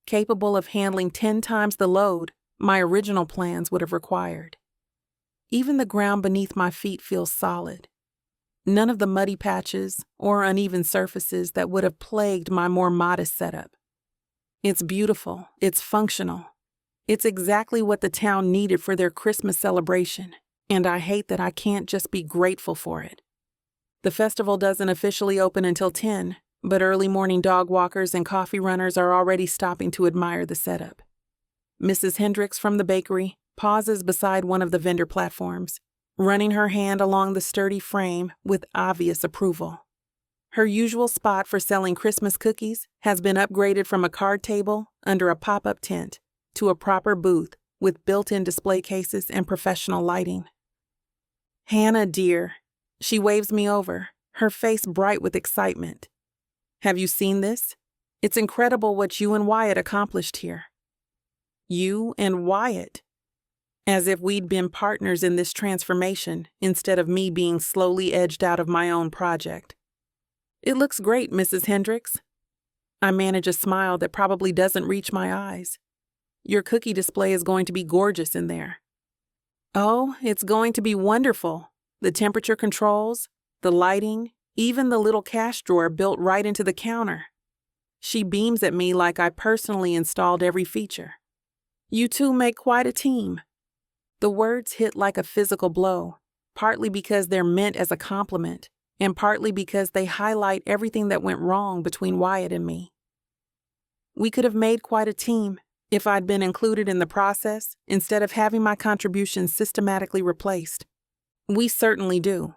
capable of handling 10 times the load my original plans would have required. Even the ground beneath my feet feels solid. None of the muddy patches or uneven surfaces that would have plagued my more modest setup. It's beautiful, it's functional. It's exactly what the town needed for their Christmas celebration, and I hate that I can't just be grateful for it. The festival doesn't officially open until 10, but early morning dog walkers and coffee runners are already stopping to admire the setup. Mrs. Hendricks from the bakery pauses beside one of the vendor platforms, running her hand along the sturdy frame with obvious approval. Her usual spot for selling Christmas cookies has been upgraded from a card table under a pop-up tent to a proper booth with built-in display cases and professional lighting. Hannah, dear. She waves me over, her face bright with excitement. Have you seen this? It's incredible what you and Wyatt accomplished here. You and Wyatt. As if we'd been partners in this transformation instead of me being slowly edged out of my own project. It looks great, Mrs. Hendricks. I manage a smile that probably doesn't reach my eyes. Your cookie display is going to be gorgeous in there. Oh, it's going to be wonderful. The temperature controls, the lighting, even the little cash drawer built right into the counter. She beams at me like I personally installed every feature. You two make quite a team. The words hit like a physical blow, partly because they're meant as a compliment, and partly because they highlight everything that went wrong between Wyatt and me. We could have made quite a team if I'd been included in the process instead of having my contributions systematically replaced. We certainly do.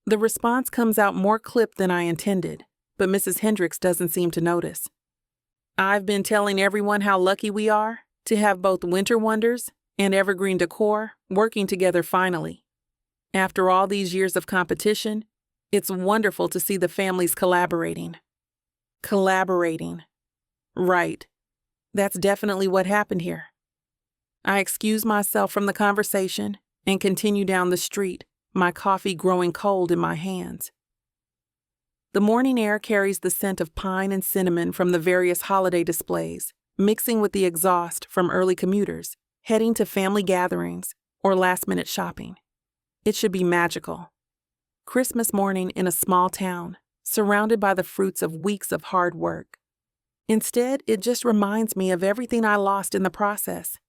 The response comes out more clipped than I intended, but Mrs. Hendricks doesn't seem to notice. I've been telling everyone how lucky we are to have both Winter Wonders and Evergreen Decor working together finally. After all these years of competition, it's wonderful to see the families collaborating. Collaborating. Right. That's definitely what happened here. I excuse myself from the conversation and continue down the street, my coffee growing cold in my hands. The morning air carries the scent of pine and cinnamon from the various holiday displays, mixing with the exhaust from early commuters, heading to family gatherings, or last-minute shopping. It should be magical. Christmas morning in a small town, surrounded by the fruits of weeks of hard work. Instead, it just reminds me of everything I lost in the process.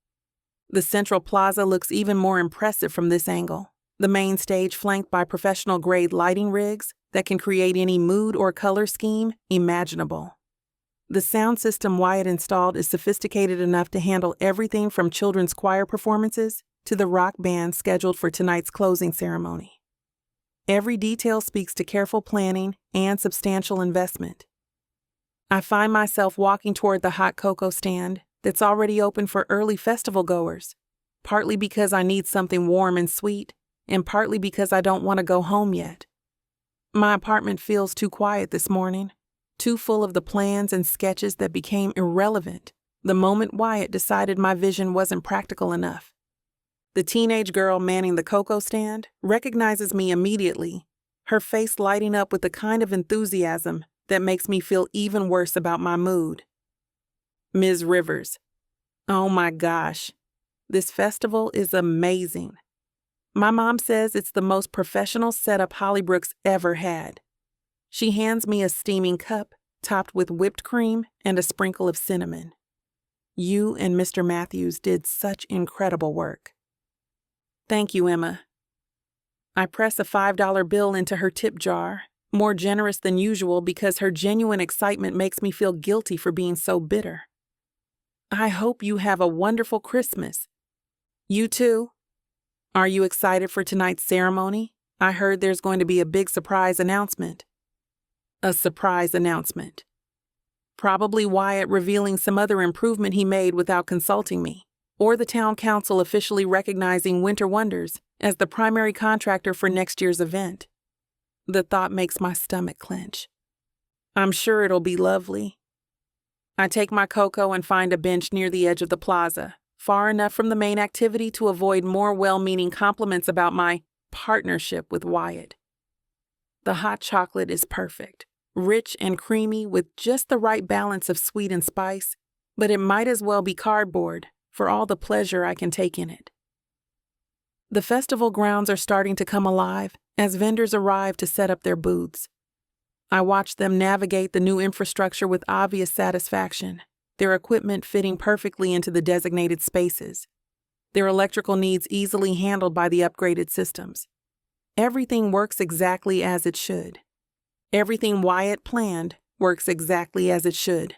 The central plaza looks even more impressive from this angle. The main stage flanked by professional-grade lighting rigs that can create any mood or color scheme imaginable. The sound system Wyatt installed is sophisticated enough to handle everything from children's choir performances to the rock band scheduled for tonight's closing ceremony. Every detail speaks to careful planning and substantial investment. I find myself walking toward the hot cocoa stand that's already open for early festival goers, partly because I need something warm and sweet, and partly because I don't want to go home yet. My apartment feels too quiet this morning, too full of the plans and sketches that became irrelevant the moment Wyatt decided my vision wasn't practical enough. The teenage girl manning the cocoa stand recognizes me immediately, her face lighting up with the kind of enthusiasm that makes me feel even worse about my mood. Ms. Rivers. Oh my gosh, this festival is amazing. My mom says it's the most professional setup Hollybrook's ever had. She hands me a steaming cup topped with whipped cream and a sprinkle of cinnamon. You and Mr. Matthews did such incredible work. Thank you, Emma. I press a $5 bill into her tip jar, more generous than usual because her genuine excitement makes me feel guilty for being so bitter. I hope you have a wonderful Christmas. You too? Are you excited for tonight's ceremony? I heard there's going to be a big surprise announcement. A surprise announcement. Probably Wyatt revealing some other improvement he made without consulting me, or the town council officially recognizing Winter Wonders as the primary contractor for next year's event. The thought makes my stomach clench. I'm sure it'll be lovely. I take my cocoa and find a bench near the edge of the plaza, far enough from the main activity to avoid more well-meaning compliments about my partnership with Wyatt. The hot chocolate is perfect, rich and creamy with just the right balance of sweet and spice, but it might as well be cardboard for all the pleasure I can take in it. The festival grounds are starting to come alive as vendors arrive to set up their booths. I watch them navigate the new infrastructure with obvious satisfaction, their equipment fitting perfectly into the designated spaces, their electrical needs easily handled by the upgraded systems. Everything works exactly as it should. Everything Wyatt planned works exactly as it should.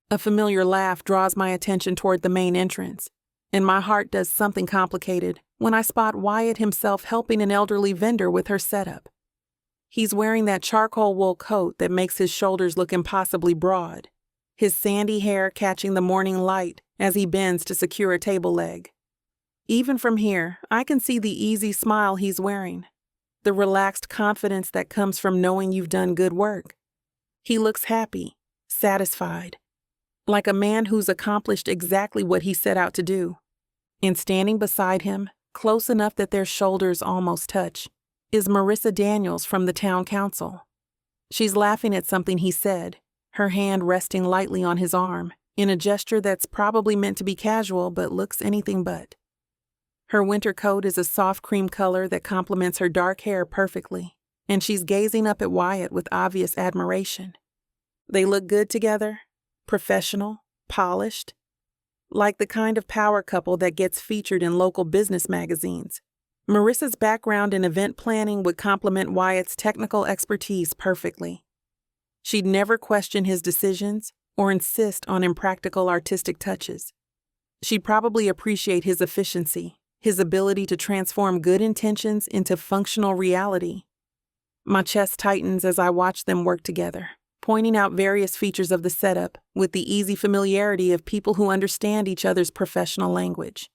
A familiar laugh draws my attention toward the main entrance, and my heart does something complicated when I spot Wyatt himself helping an elderly vendor with her setup. He's wearing that charcoal wool coat that makes his shoulders look impossibly broad, his sandy hair catching the morning light as he bends to secure a table leg. Even from here, I can see the easy smile he's wearing, the relaxed confidence that comes from knowing you've done good work. He looks happy, satisfied, like a man who's accomplished exactly what he set out to do. And standing beside him, close enough that their shoulders almost touch, is Marissa Daniels from the town council. She's laughing at something he said, her hand resting lightly on his arm, in a gesture that's probably meant to be casual but looks anything but. Her winter coat is a soft cream color that complements her dark hair perfectly, and she's gazing up at Wyatt with obvious admiration. They look good together, professional, polished, like the kind of power couple that gets featured in local business magazines. Marissa's background in event planning would complement Wyatt's technical expertise perfectly. She'd never question his decisions or insist on impractical artistic touches. She'd probably appreciate his efficiency, his ability to transform good intentions into functional reality. My chest tightens as I watch them work together, pointing out various features of the setup with the easy familiarity of people who understand each other's professional language.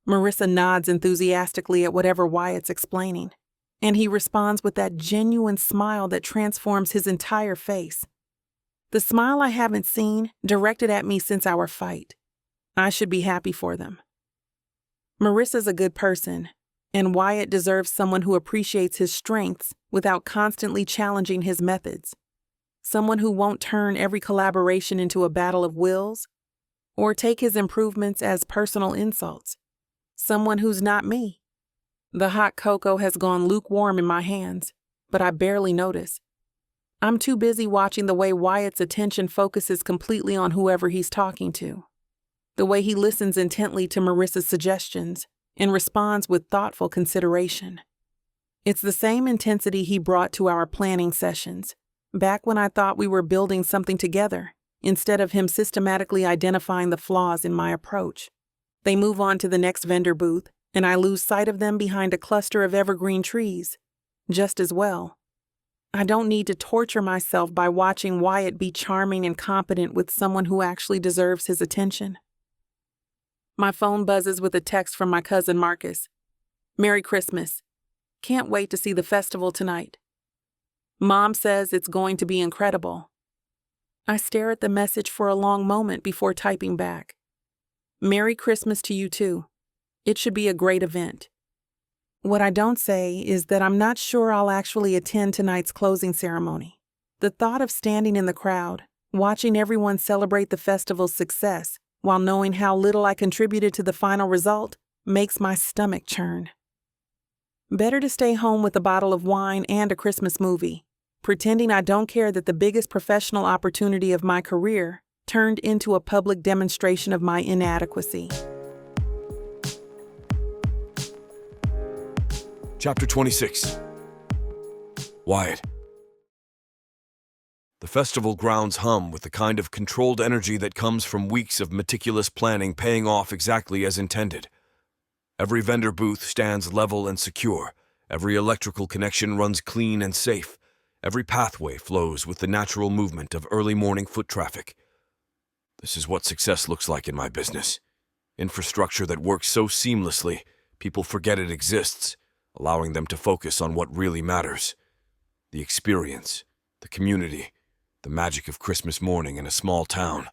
Marissa nods enthusiastically at whatever Wyatt's explaining, and he responds with that genuine smile that transforms his entire face. The smile I haven't seen directed at me since our fight. I should be happy for them. Marissa's a good person, and Wyatt deserves someone who appreciates his strengths without constantly challenging his methods. Someone who won't turn every collaboration into a battle of wills or take his improvements as personal insults. Someone who's not me. The hot cocoa has gone lukewarm in my hands, but I barely notice. I'm too busy watching the way Wyatt's attention focuses completely on whoever he's talking to. The way he listens intently to Marissa's suggestions and responds with thoughtful consideration. It's the same intensity he brought to our planning sessions, back when I thought we were building something together, instead of him systematically identifying the flaws in my approach. They move on to the next vendor booth, and I lose sight of them behind a cluster of evergreen trees. Just as well. I don't need to torture myself by watching Wyatt be charming and competent with someone who actually deserves his attention. My phone buzzes with a text from my cousin Marcus. Merry Christmas. Can't wait to see the festival tonight. Mom says it's going to be incredible. I stare at the message for a long moment before typing back. Merry Christmas to you too. It should be a great event. What I don't say is that I'm not sure I'll actually attend tonight's closing ceremony. The thought of standing in the crowd, watching everyone celebrate the festival's success, while knowing how little I contributed to the final result, makes my stomach churn. Better to stay home with a bottle of wine and a Christmas movie, pretending I don't care that the biggest professional opportunity of my career turned into a public demonstration of my inadequacy. Chapter 26. Wyatt. The festival grounds hum with the kind of controlled energy that comes from weeks of meticulous planning paying off exactly as intended. Every vendor booth stands level and secure. Every electrical connection runs clean and safe. Every pathway flows with the natural movement of early morning foot traffic. This is what success looks like in my business. Infrastructure that works so seamlessly, people forget it exists, allowing them to focus on what really matters. The experience, the community, the magic of Christmas morning in a small town.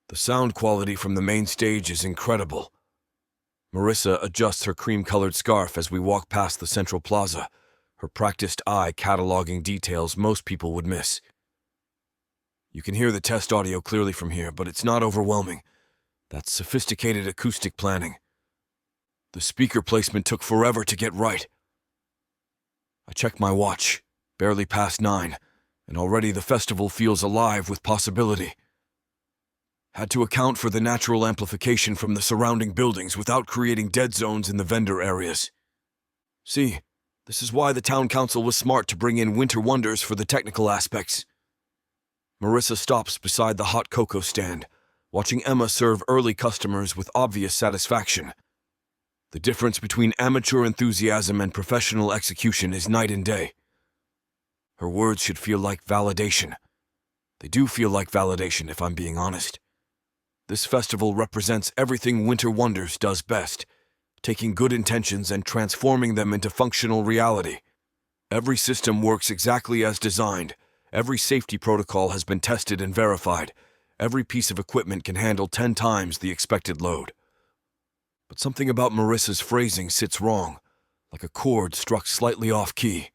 The sound quality from the main stage is incredible. Marissa adjusts her cream-colored scarf as we walk past the central plaza, her practiced eye cataloging details most people would miss. You can hear the test audio clearly from here, but it's not overwhelming. That's sophisticated acoustic planning. The speaker placement took forever to get right. I check my watch, barely past 9, and already the festival feels alive with possibility. Had to account for the natural amplification from the surrounding buildings without creating dead zones in the vendor areas. See, this is why the town council was smart to bring in winter wonders for the technical aspects. Marissa stops beside the hot cocoa stand, watching Emma serve early customers with obvious satisfaction. The difference between amateur enthusiasm and professional execution is night and day. Her words should feel like validation. They do feel like validation, if I'm being honest. This festival represents everything Winter Wonders does best, taking good intentions and transforming them into functional reality. Every system works exactly as designed. Every safety protocol has been tested and verified. Every piece of equipment can handle 10 times the expected load. But something about Marissa's phrasing sits wrong, like a chord struck slightly off-key.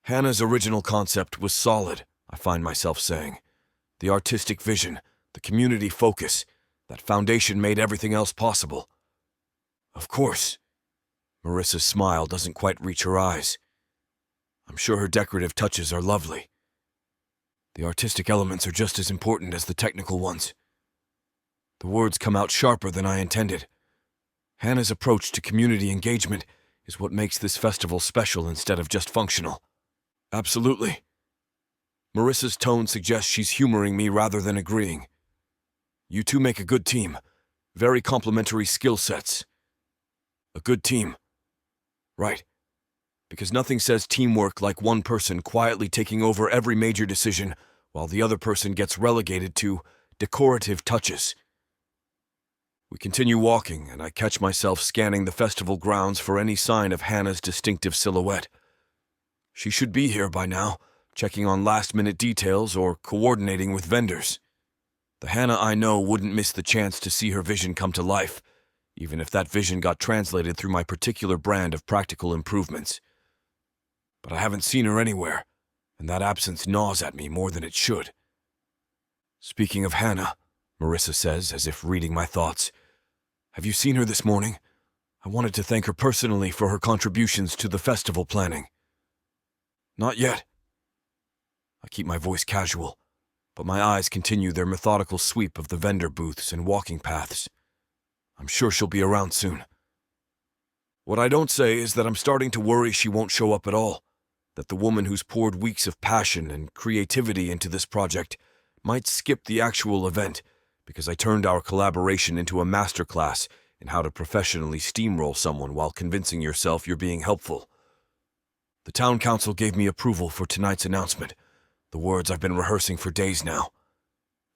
Hannah's original concept was solid, I find myself saying. The artistic vision, the community focus, that foundation made everything else possible. Of course. Marissa's smile doesn't quite reach her eyes. I'm sure her decorative touches are lovely. The artistic elements are just as important as the technical ones. The words come out sharper than I intended. Hannah's approach to community engagement is what makes this festival special instead of just functional. Absolutely. Marissa's tone suggests she's humoring me rather than agreeing. You two make a good team. Very complementary skill sets. A good team. Right. Because nothing says teamwork like one person quietly taking over every major decision while the other person gets relegated to decorative touches. We continue walking, and I catch myself scanning the festival grounds for any sign of Hannah's distinctive silhouette. She should be here by now, checking on last-minute details or coordinating with vendors. The Hannah I know wouldn't miss the chance to see her vision come to life, even if that vision got translated through my particular brand of practical improvements. But I haven't seen her anywhere, and that absence gnaws at me more than it should. Speaking of Hannah, Marissa says, as if reading my thoughts, Have you seen her this morning? I wanted to thank her personally for her contributions to the festival planning. Not yet. I keep my voice casual, but my eyes continue their methodical sweep of the vendor booths and walking paths. I'm sure she'll be around soon. What I don't say is that I'm starting to worry she won't show up at all, that the woman who's poured weeks of passion and creativity into this project might skip the actual event because I turned our collaboration into a masterclass in how to professionally steamroll someone while convincing yourself you're being helpful. The town council gave me approval for tonight's announcement, the words I've been rehearsing for days now.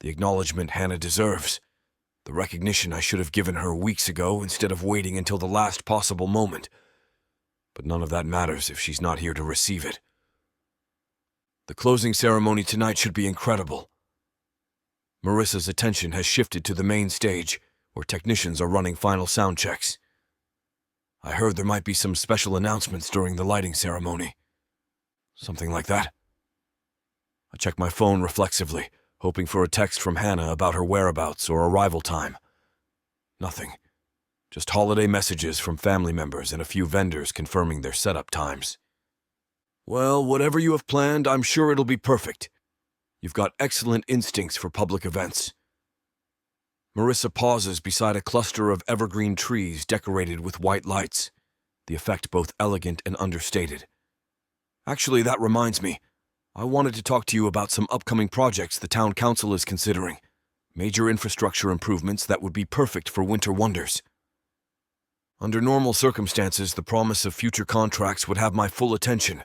The acknowledgement Hannah deserves, the recognition I should have given her weeks ago instead of waiting until the last possible moment. But none of that matters if she's not here to receive it. The closing ceremony tonight should be incredible. Marissa's attention has shifted to the main stage, where technicians are running final sound checks. I heard there might be some special announcements during the lighting ceremony. Something like that. I check my phone reflexively, hoping for a text from Hannah about her whereabouts or arrival time. Nothing. Just holiday messages from family members and a few vendors confirming their setup times. Well, whatever you have planned, I'm sure it'll be perfect. You've got excellent instincts for public events. Marissa pauses beside a cluster of evergreen trees decorated with white lights, the effect both elegant and understated. Actually, that reminds me. I wanted to talk to you about some upcoming projects the town council is considering. Major infrastructure improvements that would be perfect for winter wonders. Under normal circumstances, the promise of future contracts would have my full attention.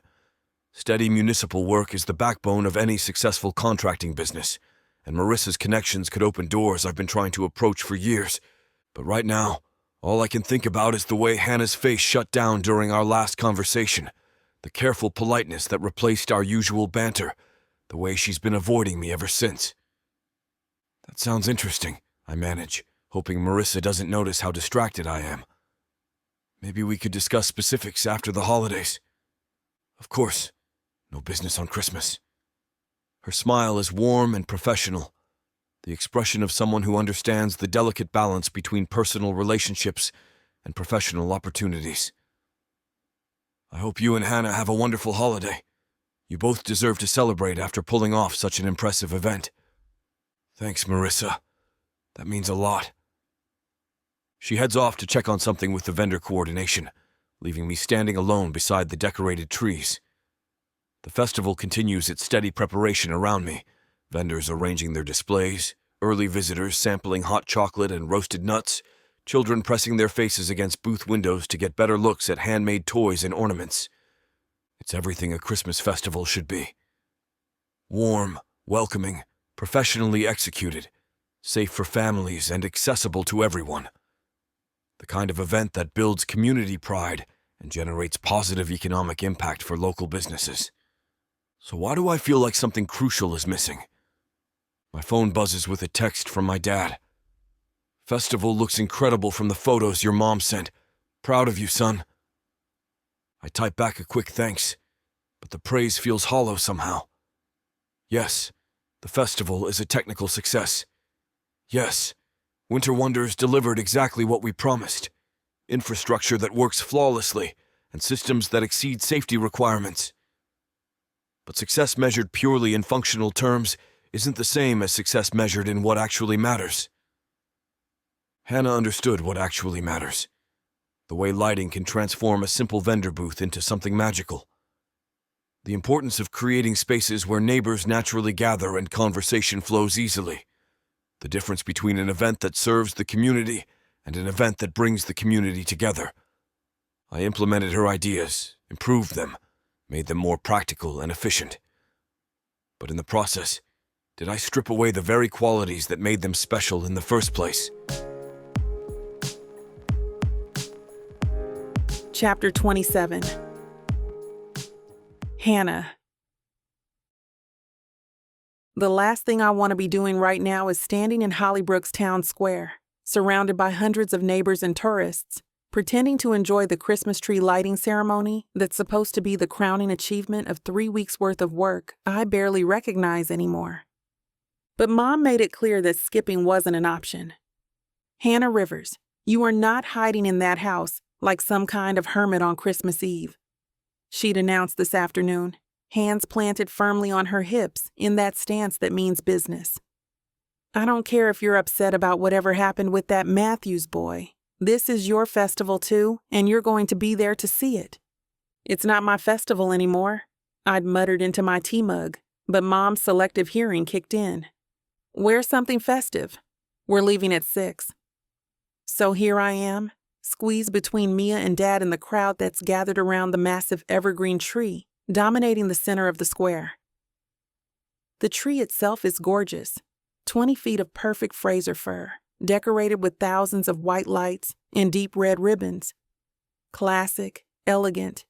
Steady municipal work is the backbone of any successful contracting business, and Marissa's connections could open doors I've been trying to approach for years. But right now, all I can think about is the way Hannah's face shut down during our last conversation, the careful politeness that replaced our usual banter, the way she's been avoiding me ever since. That sounds interesting, I manage, hoping Marissa doesn't notice how distracted I am. Maybe we could discuss specifics after the holidays. Of course. No business on Christmas. Her smile is warm and professional, the expression of someone who understands the delicate balance between personal relationships and professional opportunities. I hope you and Hannah have a wonderful holiday. You both deserve to celebrate after pulling off such an impressive event. Thanks, Marissa. That means a lot. She heads off to check on something with the vendor coordination, leaving me standing alone beside the decorated trees. The festival continues its steady preparation around me, vendors arranging their displays, early visitors sampling hot chocolate and roasted nuts, children pressing their faces against booth windows to get better looks at handmade toys and ornaments. It's everything a Christmas festival should be. Warm, welcoming, professionally executed, safe for families and accessible to everyone. The kind of event that builds community pride and generates positive economic impact for local businesses. So why do I feel like something crucial is missing? My phone buzzes with a text from my dad. Festival looks incredible from the photos your mom sent. Proud of you, son. I type back a quick thanks, but the praise feels hollow somehow. Yes, the festival is a technical success. Yes, Winter Wonders delivered exactly what we promised. Infrastructure that works flawlessly and systems that exceed safety requirements. But success measured purely in functional terms isn't the same as success measured in what actually matters. Hannah understood what actually matters. The way lighting can transform a simple vendor booth into something magical. The importance of creating spaces where neighbors naturally gather and conversation flows easily. The difference between an event that serves the community and an event that brings the community together. I implemented her ideas, improved them, made them more practical and efficient. But in the process, did I strip away the very qualities that made them special in the first place? Chapter 27. Hannah. The last thing I want to be doing right now is standing in Hollybrook's town square, surrounded by hundreds of neighbors and tourists, pretending to enjoy the Christmas tree lighting ceremony that's supposed to be the crowning achievement of 3 weeks' worth of work I barely recognize anymore. But Mom made it clear that skipping wasn't an option. Hannah Rivers, You are not hiding in that house like some kind of hermit on Christmas Eve," she'd announced this afternoon, hands planted firmly on her hips in that stance that means business. "I don't care if you're upset about whatever happened with that Matthews boy. This is your festival too, and you're going to be there to see it." "It's not my festival anymore," I'd muttered into my tea mug, but Mom's selective hearing kicked in. "Wear something festive. We're leaving at 6. So here I am, squeezed between Mia and Dad in the crowd that's gathered around the massive evergreen tree, dominating the center of the square. The tree itself is gorgeous, 20 feet of perfect Fraser fir, decorated with thousands of white lights and deep red ribbons. Classic, elegant,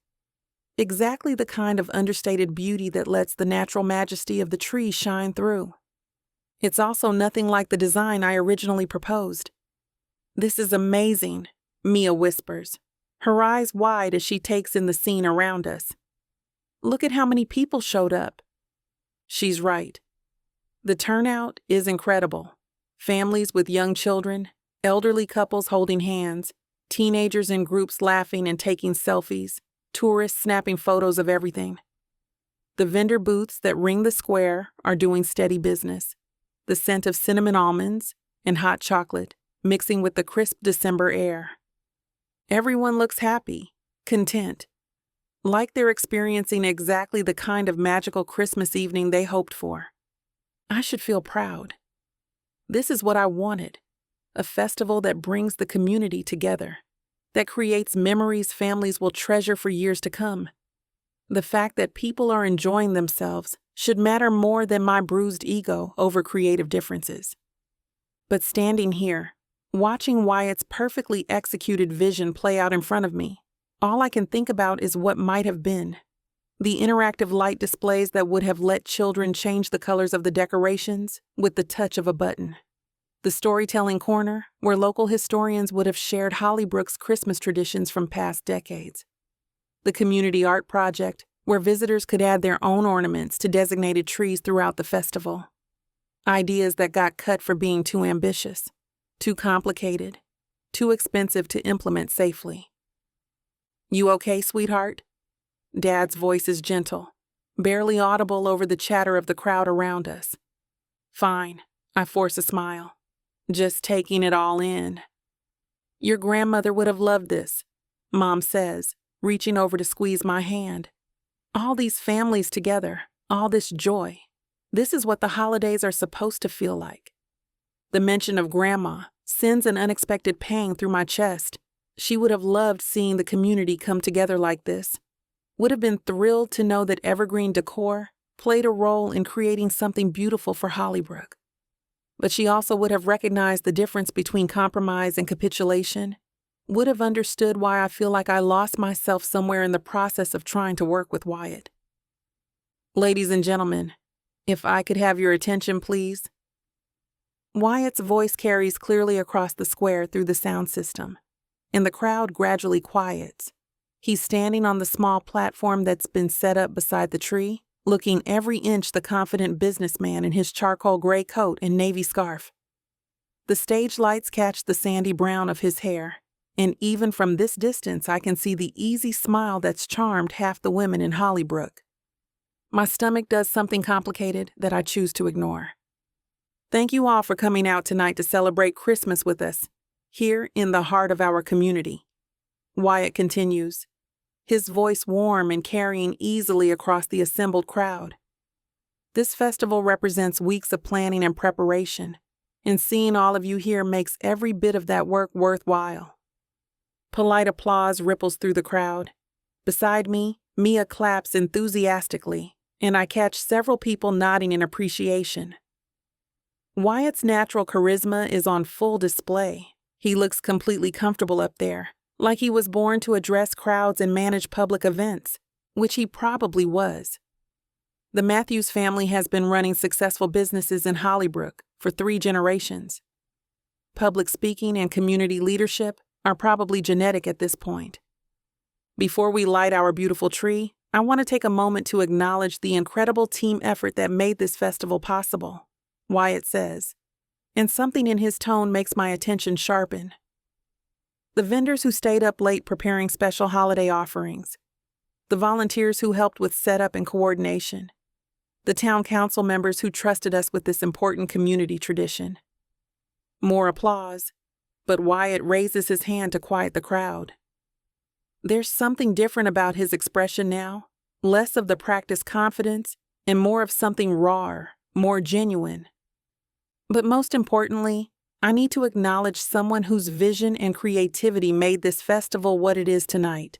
exactly the kind of understated beauty that lets the natural majesty of the tree shine through. It's also nothing like the design I originally proposed. "This is amazing," Mia whispers, her eyes wide as she takes in the scene around us. "Look at how many people showed up." She's right. The turnout is incredible. Families with young children, elderly couples holding hands, teenagers in groups laughing and taking selfies, tourists snapping photos of everything. The vendor booths that ring the square are doing steady business. The scent of cinnamon almonds and hot chocolate mixing with the crisp December air. Everyone looks happy, content, like they're experiencing exactly the kind of magical Christmas evening they hoped for. I should feel proud. This is what I wanted, a festival that brings the community together, that creates memories families will treasure for years to come. The fact that people are enjoying themselves should matter more than my bruised ego over creative differences. But standing here, watching Wyatt's perfectly executed vision play out in front of me, all I can think about is what might have been. The interactive light displays that would have let children change the colors of the decorations with the touch of a button. The storytelling corner, where local historians would have shared Hollybrook's Christmas traditions from past decades. The community art project, where visitors could add their own ornaments to designated trees throughout the festival. Ideas that got cut for being too ambitious, too complicated, too expensive to implement safely. "You okay, sweetheart?" Dad's voice is gentle, barely audible over the chatter of the crowd around us. "Fine," I force a smile, just taking it all in. "Your grandmother would have loved this," Mom says, reaching over to squeeze my hand. "All these families together, all this joy. This is what the holidays are supposed to feel like." The mention of Grandma sends an unexpected pang through my chest. She would have loved seeing the community come together like this. Would have been thrilled to know that evergreen decor played a role in creating something beautiful for Hollybrook. But she also would have recognized the difference between compromise and capitulation, would have understood why I feel like I lost myself somewhere in the process of trying to work with Wyatt. "Ladies and gentlemen, if I could have your attention, please." Wyatt's voice carries clearly across the square through the sound system, and the crowd gradually quiets. He's standing on the small platform that's been set up beside the tree, looking every inch the confident businessman in his charcoal gray coat and navy scarf. The stage lights catch the sandy brown of his hair, and even from this distance I can see the easy smile that's charmed half the women in Hollybrook. My stomach does something complicated that I choose to ignore. "Thank you all for coming out tonight to celebrate Christmas with us, here in the heart of our community," Wyatt continues, his voice warm and carrying easily across the assembled crowd. "This festival represents weeks of planning and preparation, and seeing all of you here makes every bit of that work worthwhile." Polite applause ripples through the crowd. Beside me, Mia claps enthusiastically, and I catch several people nodding in appreciation. Wyatt's natural charisma is on full display. He looks completely comfortable up there, like he was born to address crowds and manage public events, which he probably was. The Matthews family has been running successful businesses in Hollybrook for 3 generations. Public speaking and community leadership are probably genetic at this point. Before we light our beautiful tree, I want to take a moment to acknowledge the incredible team effort that made this festival possible, Wyatt says, and something in his tone makes my attention sharpen. The vendors who stayed up late preparing special holiday offerings. The volunteers who helped with setup and coordination. The town council members who trusted us with this important community tradition. More applause, but Wyatt raises his hand to quiet the crowd. There's something different about his expression now, less of the practiced confidence and more of something raw, more genuine. But most importantly, I need to acknowledge someone whose vision and creativity made this festival what it is tonight.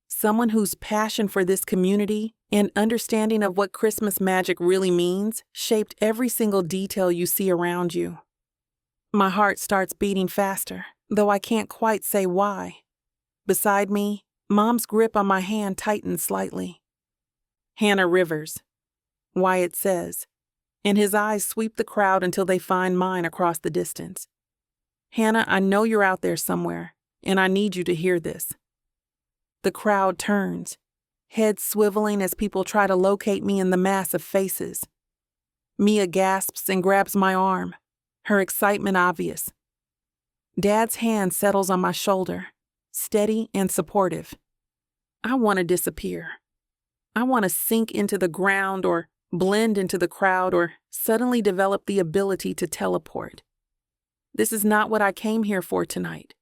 Someone whose passion for this community and understanding of what Christmas magic really means shaped every single detail you see around you. My heart starts beating faster, though I can't quite say why. Beside me, Mom's grip on my hand tightens slightly. "Hannah Rivers," Wyatt says, and his eyes sweep the crowd until they find mine across the distance. "Hannah, I know you're out there somewhere, and I need you to hear this." The crowd turns, heads swiveling as people try to locate me in the mass of faces. Mia gasps and grabs my arm, her excitement obvious. Dad's hand settles on my shoulder, steady and supportive. I want to disappear. I want to sink into the ground or blend into the crowd or suddenly develop the ability to teleport. This is not what I came here for tonight.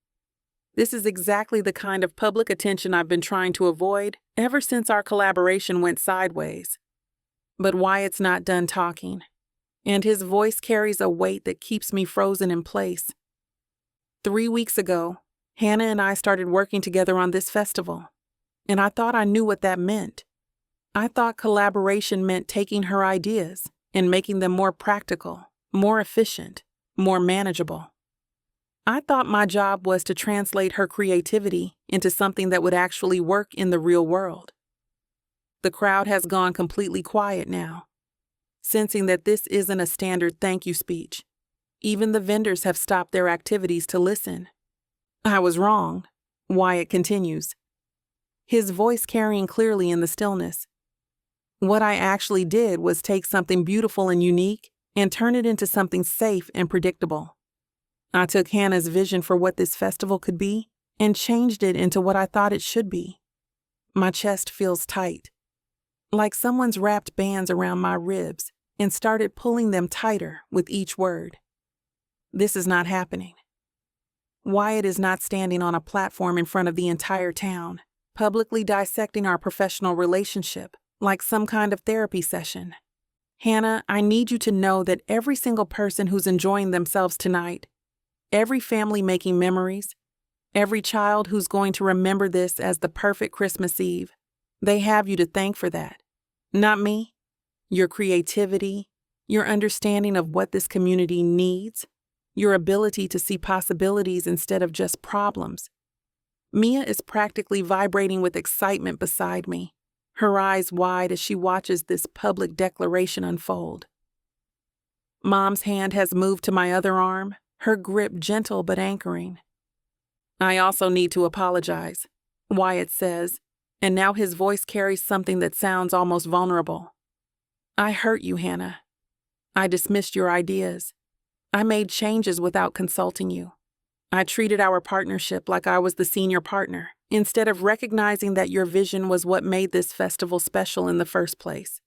This is exactly the kind of public attention I've been trying to avoid ever since our collaboration went sideways. But Wyatt's not done talking, and his voice carries a weight that keeps me frozen in place. 3 weeks ago, Hannah and I started working together on this festival, and I thought I knew what that meant. I thought collaboration meant taking her ideas and making them more practical, more efficient, more manageable. I thought my job was to translate her creativity into something that would actually work in the real world. The crowd has gone completely quiet now, sensing that this isn't a standard thank you speech. Even the vendors have stopped their activities to listen. I was wrong, Wyatt continues, his voice carrying clearly in the stillness. What I actually did was take something beautiful and unique and turn it into something safe and predictable. I took Hannah's vision for what this festival could be and changed it into what I thought it should be. My chest feels tight, like someone's wrapped bands around my ribs and started pulling them tighter with each word. This is not happening. Wyatt is not standing on a platform in front of the entire town, publicly dissecting our professional relationship like some kind of therapy session. Hannah, I need you to know that every single person who's enjoying themselves tonight, every family making memories, every child who's going to remember this as the perfect Christmas Eve, they have you to thank for that. Not me. Your creativity, your understanding of what this community needs, your ability to see possibilities instead of just problems. Mia is practically vibrating with excitement beside me, her eyes wide as she watches this public declaration unfold. Mom's hand has moved to my other arm, her grip gentle but anchoring. I also need to apologize, Wyatt says, and now his voice carries something that sounds almost vulnerable. I hurt you, Hannah. I dismissed your ideas. I made changes without consulting you. I treated our partnership like I was the senior partner, instead of recognizing that your vision was what made this festival special in the first place.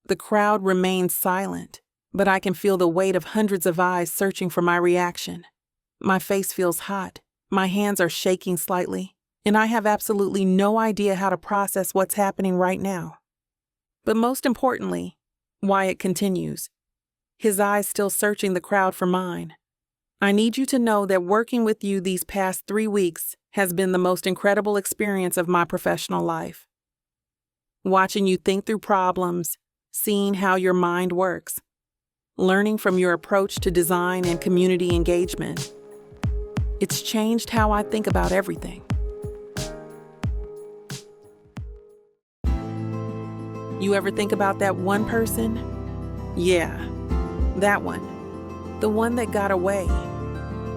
The crowd remains silent, but I can feel the weight of hundreds of eyes searching for my reaction. My face feels hot, my hands are shaking slightly, and I have absolutely no idea how to process what's happening right now. But most importantly, Wyatt continues, his eyes still searching the crowd for mine. I need you to know that working with you these past 3 weeks has been the most incredible experience of my professional life. Watching you think through problems, seeing how your mind works, learning from your approach to design and community engagement. It's changed how I think about everything. You ever think about that one person? Yeah, that one. The one that got away.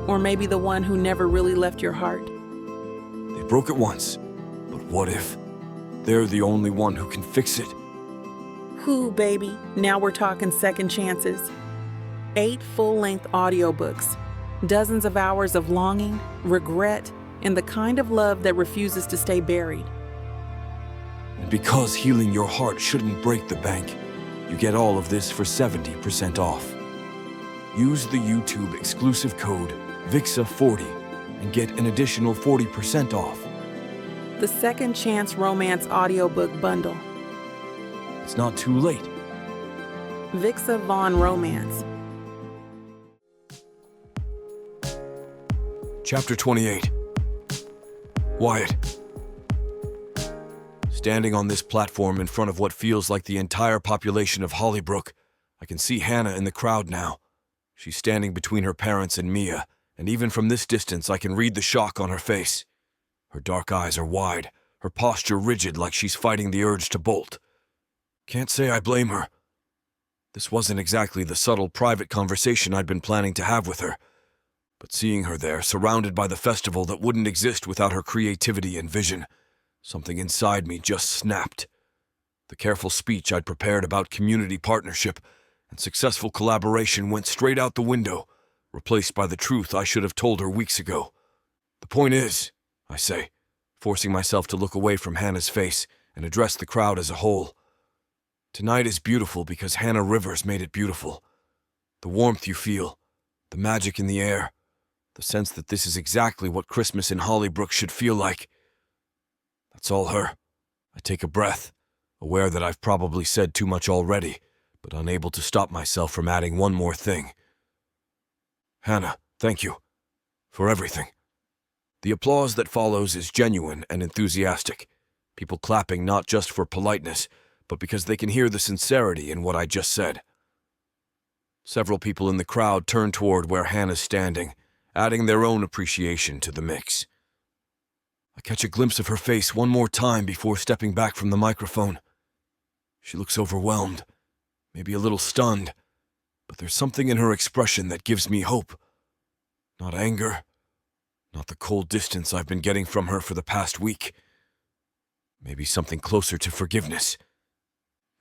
Or maybe the one who never really left your heart. They broke it once, but what if they're the only one who can fix it? Who, baby? Now we're talking second chances. 8 full-length audiobooks. Dozens of hours of longing, regret, and the kind of love that refuses to stay buried. And because healing your heart shouldn't break the bank, you get all of this for 70% off. Use the YouTube exclusive code VIXA40 and get an additional 40% off. The Second Chance Romance Audiobook Bundle. It's not too late. Vixa Vaughn Romance. Chapter 28. Wyatt. Standing on this platform in front of what feels like the entire population of Hollybrook, I can see Hannah in the crowd now. She's standing between her parents and Mia, and even from this distance I can read the shock on her face. Her dark eyes are wide, her posture rigid like she's fighting the urge to bolt. Can't say I blame her. This wasn't exactly the subtle private conversation I'd been planning to have with her, but seeing her there, surrounded by the festival that wouldn't exist without her creativity and vision, something inside me just snapped. The careful speech I'd prepared about community partnership and successful collaboration went straight out the window, replaced by the truth I should have told her weeks ago. The point is, I say, forcing myself to look away from Hannah's face and address the crowd as a whole. Tonight is beautiful because Hannah Rivers made it beautiful. The warmth you feel, the magic in the air, the sense that this is exactly what Christmas in Hollybrook should feel like. That's all her. I take a breath, aware that I've probably said too much already, but unable to stop myself from adding one more thing. Hannah, thank you. For everything. The applause that follows is genuine and enthusiastic, people clapping not just for politeness, but because they can hear the sincerity in what I just said. Several people in the crowd turn toward where Hannah's standing, adding their own appreciation to the mix. I catch a glimpse of her face one more time before stepping back from the microphone. She looks overwhelmed, maybe a little stunned, but there's something in her expression that gives me hope. Not anger, not the cold distance I've been getting from her for the past week. Maybe something closer to forgiveness.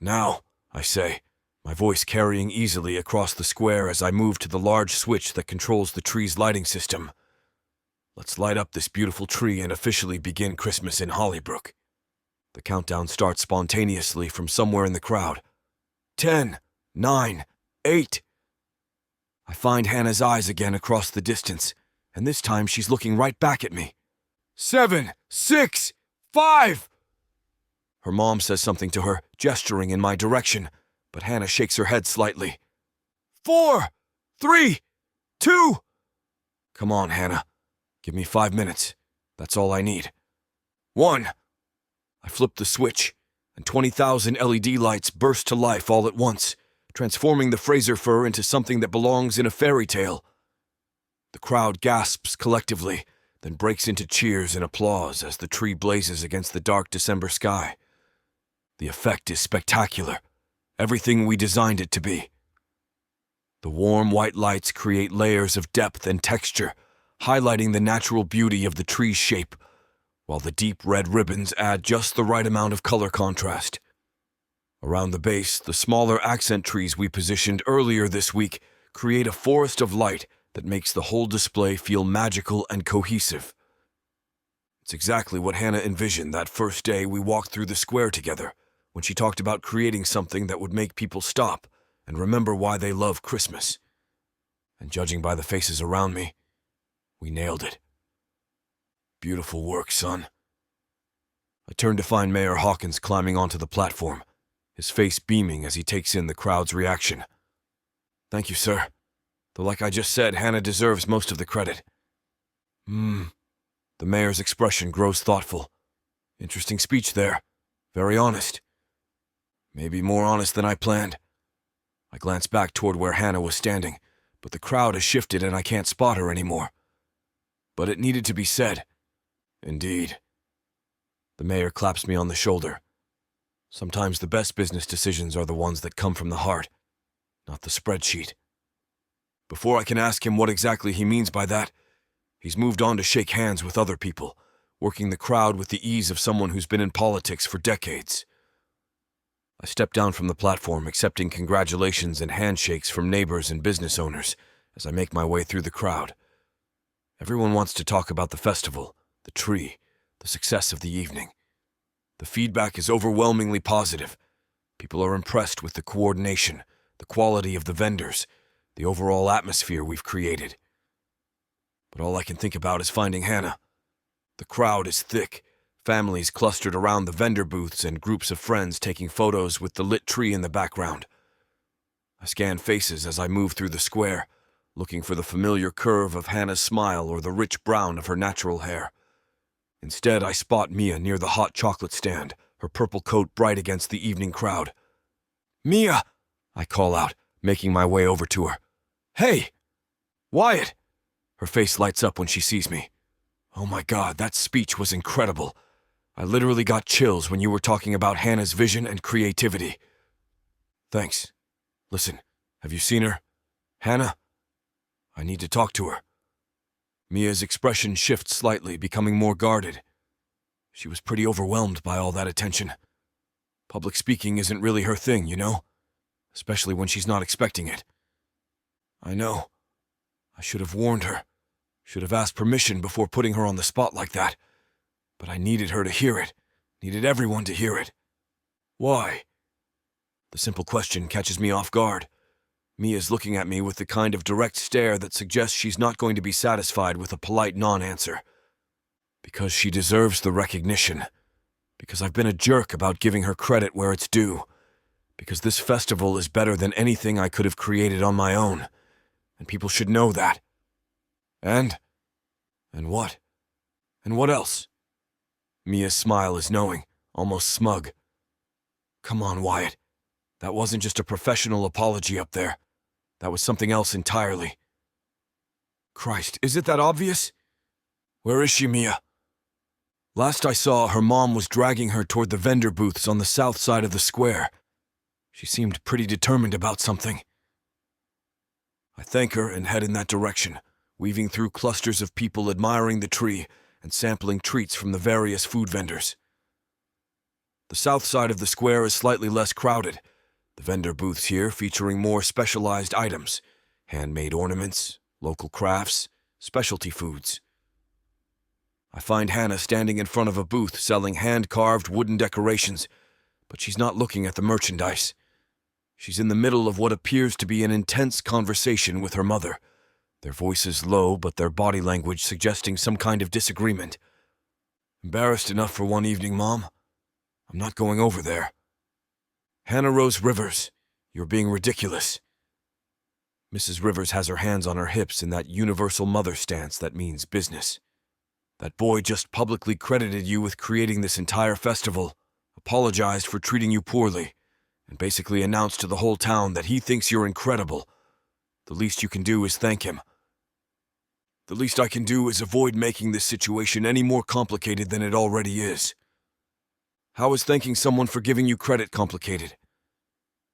Now, I say, my voice carrying easily across the square as I move to the large switch that controls the tree's lighting system. Let's light up this beautiful tree and officially begin Christmas in Hollybrook. The countdown starts spontaneously from somewhere in the crowd. 10, 9, 8. I find Hannah's eyes again across the distance, and this time she's looking right back at me. 7, 6, 5. Her mom says something to her, gesturing in my direction, but Hannah shakes her head slightly. 4, 3, 2. Come on, Hannah. Give me 5 minutes. That's all I need. 1. I flip the switch, and 20,000 LED lights burst to life all at once, transforming the Fraser fir into something that belongs in a fairy tale. The crowd gasps collectively, then breaks into cheers and applause as the tree blazes against the dark December sky. The effect is spectacular, everything we designed it to be. The warm white lights create layers of depth and texture, highlighting the natural beauty of the tree's shape, while the deep red ribbons add just the right amount of color contrast. Around the base, the smaller accent trees we positioned earlier this week create a forest of light that makes the whole display feel magical and cohesive. It's exactly what Hannah envisioned that first day we walked through the square together, when she talked about creating something that would make people stop and remember why they love Christmas. And judging by the faces around me, we nailed it. Beautiful work, son. I turn to find Mayor Hawkins climbing onto the platform, his face beaming as he takes in the crowd's reaction. Thank you, sir. Though like I just said, Hannah deserves most of the credit. The mayor's expression grows thoughtful. Interesting speech there. Very honest. Maybe more honest than I planned. I glance back toward where Hannah was standing, but the crowd has shifted and I can't spot her anymore. But it needed to be said. Indeed. The mayor claps me on the shoulder. Sometimes the best business decisions are the ones that come from the heart, not the spreadsheet. Before I can ask him what exactly he means by that, he's moved on to shake hands with other people, working the crowd with the ease of someone who's been in politics for decades. I step down from the platform, accepting congratulations and handshakes from neighbors and business owners as I make my way through the crowd, Everyone wants to talk about the festival, the tree, the success of the evening. The feedback is overwhelmingly positive. People are impressed with the coordination, the quality of the vendors, the overall atmosphere we've created. But all I can think about is finding Hannah. The crowd is thick, families clustered around the vendor booths and groups of friends taking photos with the lit tree in the background. I scan faces as I move through the square, looking for the familiar curve of Hannah's smile or the rich brown of her natural hair. Instead, I spot Mia near the hot chocolate stand, her purple coat bright against the evening crowd. "Mia!" I call out, making my way over to her. "Hey! Wyatt!" Her face lights up when she sees me. "Oh my God, that speech was incredible. I literally got chills when you were talking about Hannah's vision and creativity." "Thanks. Listen, have you seen her? Hannah? I need to talk to her." Mia's expression shifts slightly, becoming more guarded. She was pretty overwhelmed by all that attention. Public speaking isn't really her thing, you know? Especially when she's not expecting it. I know. I should have warned her. Should have asked permission before putting her on the spot like that. But I needed her to hear it. Needed everyone to hear it. Why? The simple question catches me off guard. Mia's looking at me with the kind of direct stare that suggests she's not going to be satisfied with a polite non-answer. Because she deserves the recognition. Because I've been a jerk about giving her credit where it's due. Because this festival is better than anything I could have created on my own. And people should know that. And what? And what else? Mia's smile is knowing, almost smug. Come on, Wyatt. That wasn't just a professional apology up there. That was something else entirely. Christ, is it that obvious? Where is she, Mia? Last I saw, her mom was dragging her toward the vendor booths on the south side of the square. She seemed pretty determined about something. I thank her and head in that direction, weaving through clusters of people admiring the tree and sampling treats from the various food vendors. The south side of the square is slightly less crowded. The vendor booths here featuring more specialized items, handmade ornaments, local crafts, specialty foods. I find Hannah standing in front of a booth selling hand-carved wooden decorations, but she's not looking at the merchandise. She's in the middle of what appears to be an intense conversation with her mother, their voices low but their body language suggesting some kind of disagreement. Embarrassed enough for one evening, Mom? I'm not going over there. Hannah Rose Rivers, you're being ridiculous. Mrs. Rivers has her hands on her hips in that universal mother stance that means business. That boy just publicly credited you with creating this entire festival, apologized for treating you poorly, and basically announced to the whole town that he thinks you're incredible. The least you can do is thank him. The least I can do is avoid making this situation any more complicated than it already is. How is thanking someone for giving you credit complicated?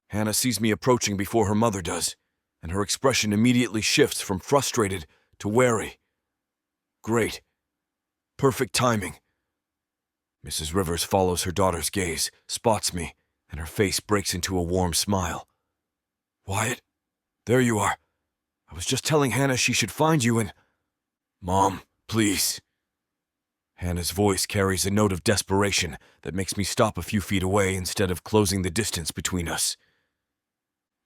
Hannah sees me approaching before her mother does, and her expression immediately shifts from frustrated to wary. Great. Perfect timing. Mrs. Rivers follows her daughter's gaze, spots me, and her face breaks into a warm smile. Wyatt, there you are. I was just telling Hannah she should find you and... Mom, please. Hannah's voice carries a note of desperation that makes me stop a few feet away instead of closing the distance between us.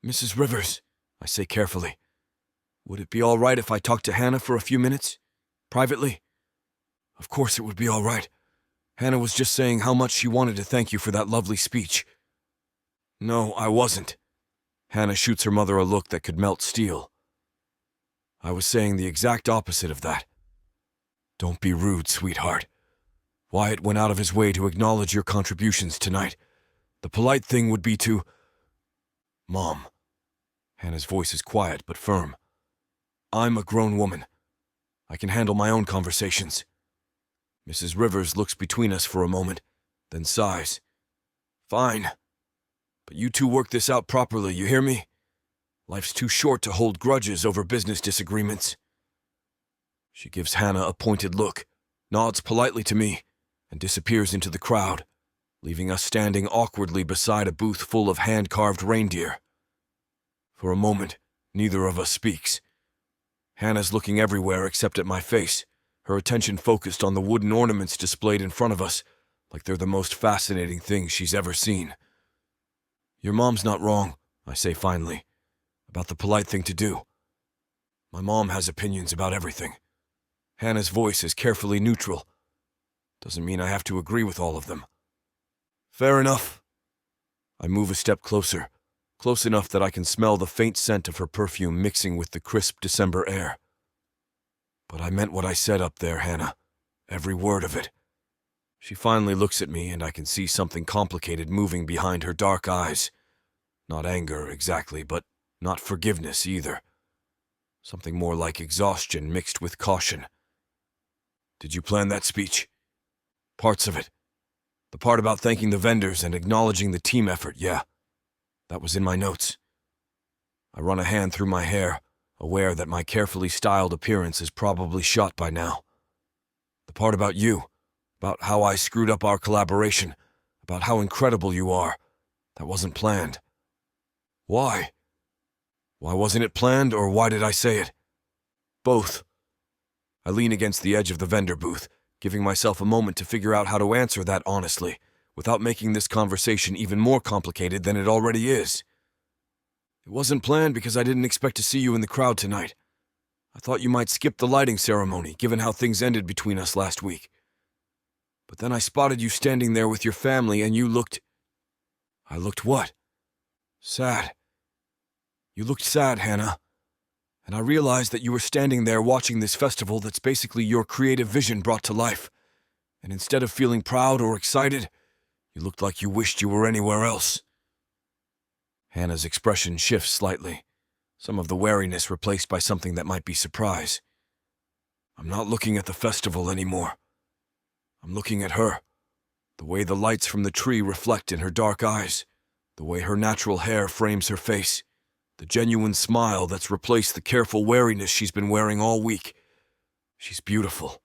Mrs. Rivers, I say carefully, would it be all right if I talked to Hannah for a few minutes? Privately? Of course it would be all right. Hannah was just saying how much she wanted to thank you for that lovely speech. No, I wasn't. Hannah shoots her mother a look that could melt steel. I was saying the exact opposite of that. Don't be rude, sweetheart. Wyatt went out of his way to acknowledge your contributions tonight. The polite thing would be to... Mom. Hannah's voice is quiet but firm. I'm a grown woman. I can handle my own conversations. Mrs. Rivers looks between us for a moment, then sighs. Fine. But you two work this out properly, you hear me? Life's too short to hold grudges over business disagreements. She gives Hannah a pointed look, nods politely to me, and disappears into the crowd, leaving us standing awkwardly beside a booth full of hand-carved reindeer. For a moment, neither of us speaks. Hannah's looking everywhere except at my face, her attention focused on the wooden ornaments displayed in front of us, like they're the most fascinating things she's ever seen. Your mom's not wrong, I say finally, about the polite thing to do. My mom has opinions about everything. Hannah's voice is carefully neutral. Doesn't mean I have to agree with all of them. Fair enough. I move a step closer, close enough that I can smell the faint scent of her perfume mixing with the crisp December air. But I meant what I said up there, Hannah. Every word of it. She finally looks at me and I can see something complicated moving behind her dark eyes. Not anger, exactly, but not forgiveness either. Something more like exhaustion mixed with caution. Did you plan that speech? Parts of it. The part about thanking the vendors and acknowledging the team effort, yeah. That was in my notes. I run a hand through my hair, aware that my carefully styled appearance is probably shot by now. The part about you, about how I screwed up our collaboration, about how incredible you are, that wasn't planned. Why? Why wasn't it planned, or why did I say it? Both. I lean against the edge of the vendor booth, giving myself a moment to figure out how to answer that honestly, without making this conversation even more complicated than it already is. It wasn't planned because I didn't expect to see you in the crowd tonight. I thought you might skip the lighting ceremony, given how things ended between us last week. But then I spotted you standing there with your family and you looked... I looked what? Sad. You looked sad, Hannah. And I realized that you were standing there watching this festival that's basically your creative vision brought to life. And instead of feeling proud or excited, you looked like you wished you were anywhere else. Hannah's expression shifts slightly, some of the wariness replaced by something that might be surprise. I'm not looking at the festival anymore. I'm looking at her, the way the lights from the tree reflect in her dark eyes, the way her natural hair frames her face, the genuine smile that's replaced the careful wariness she's been wearing all week. She's beautiful.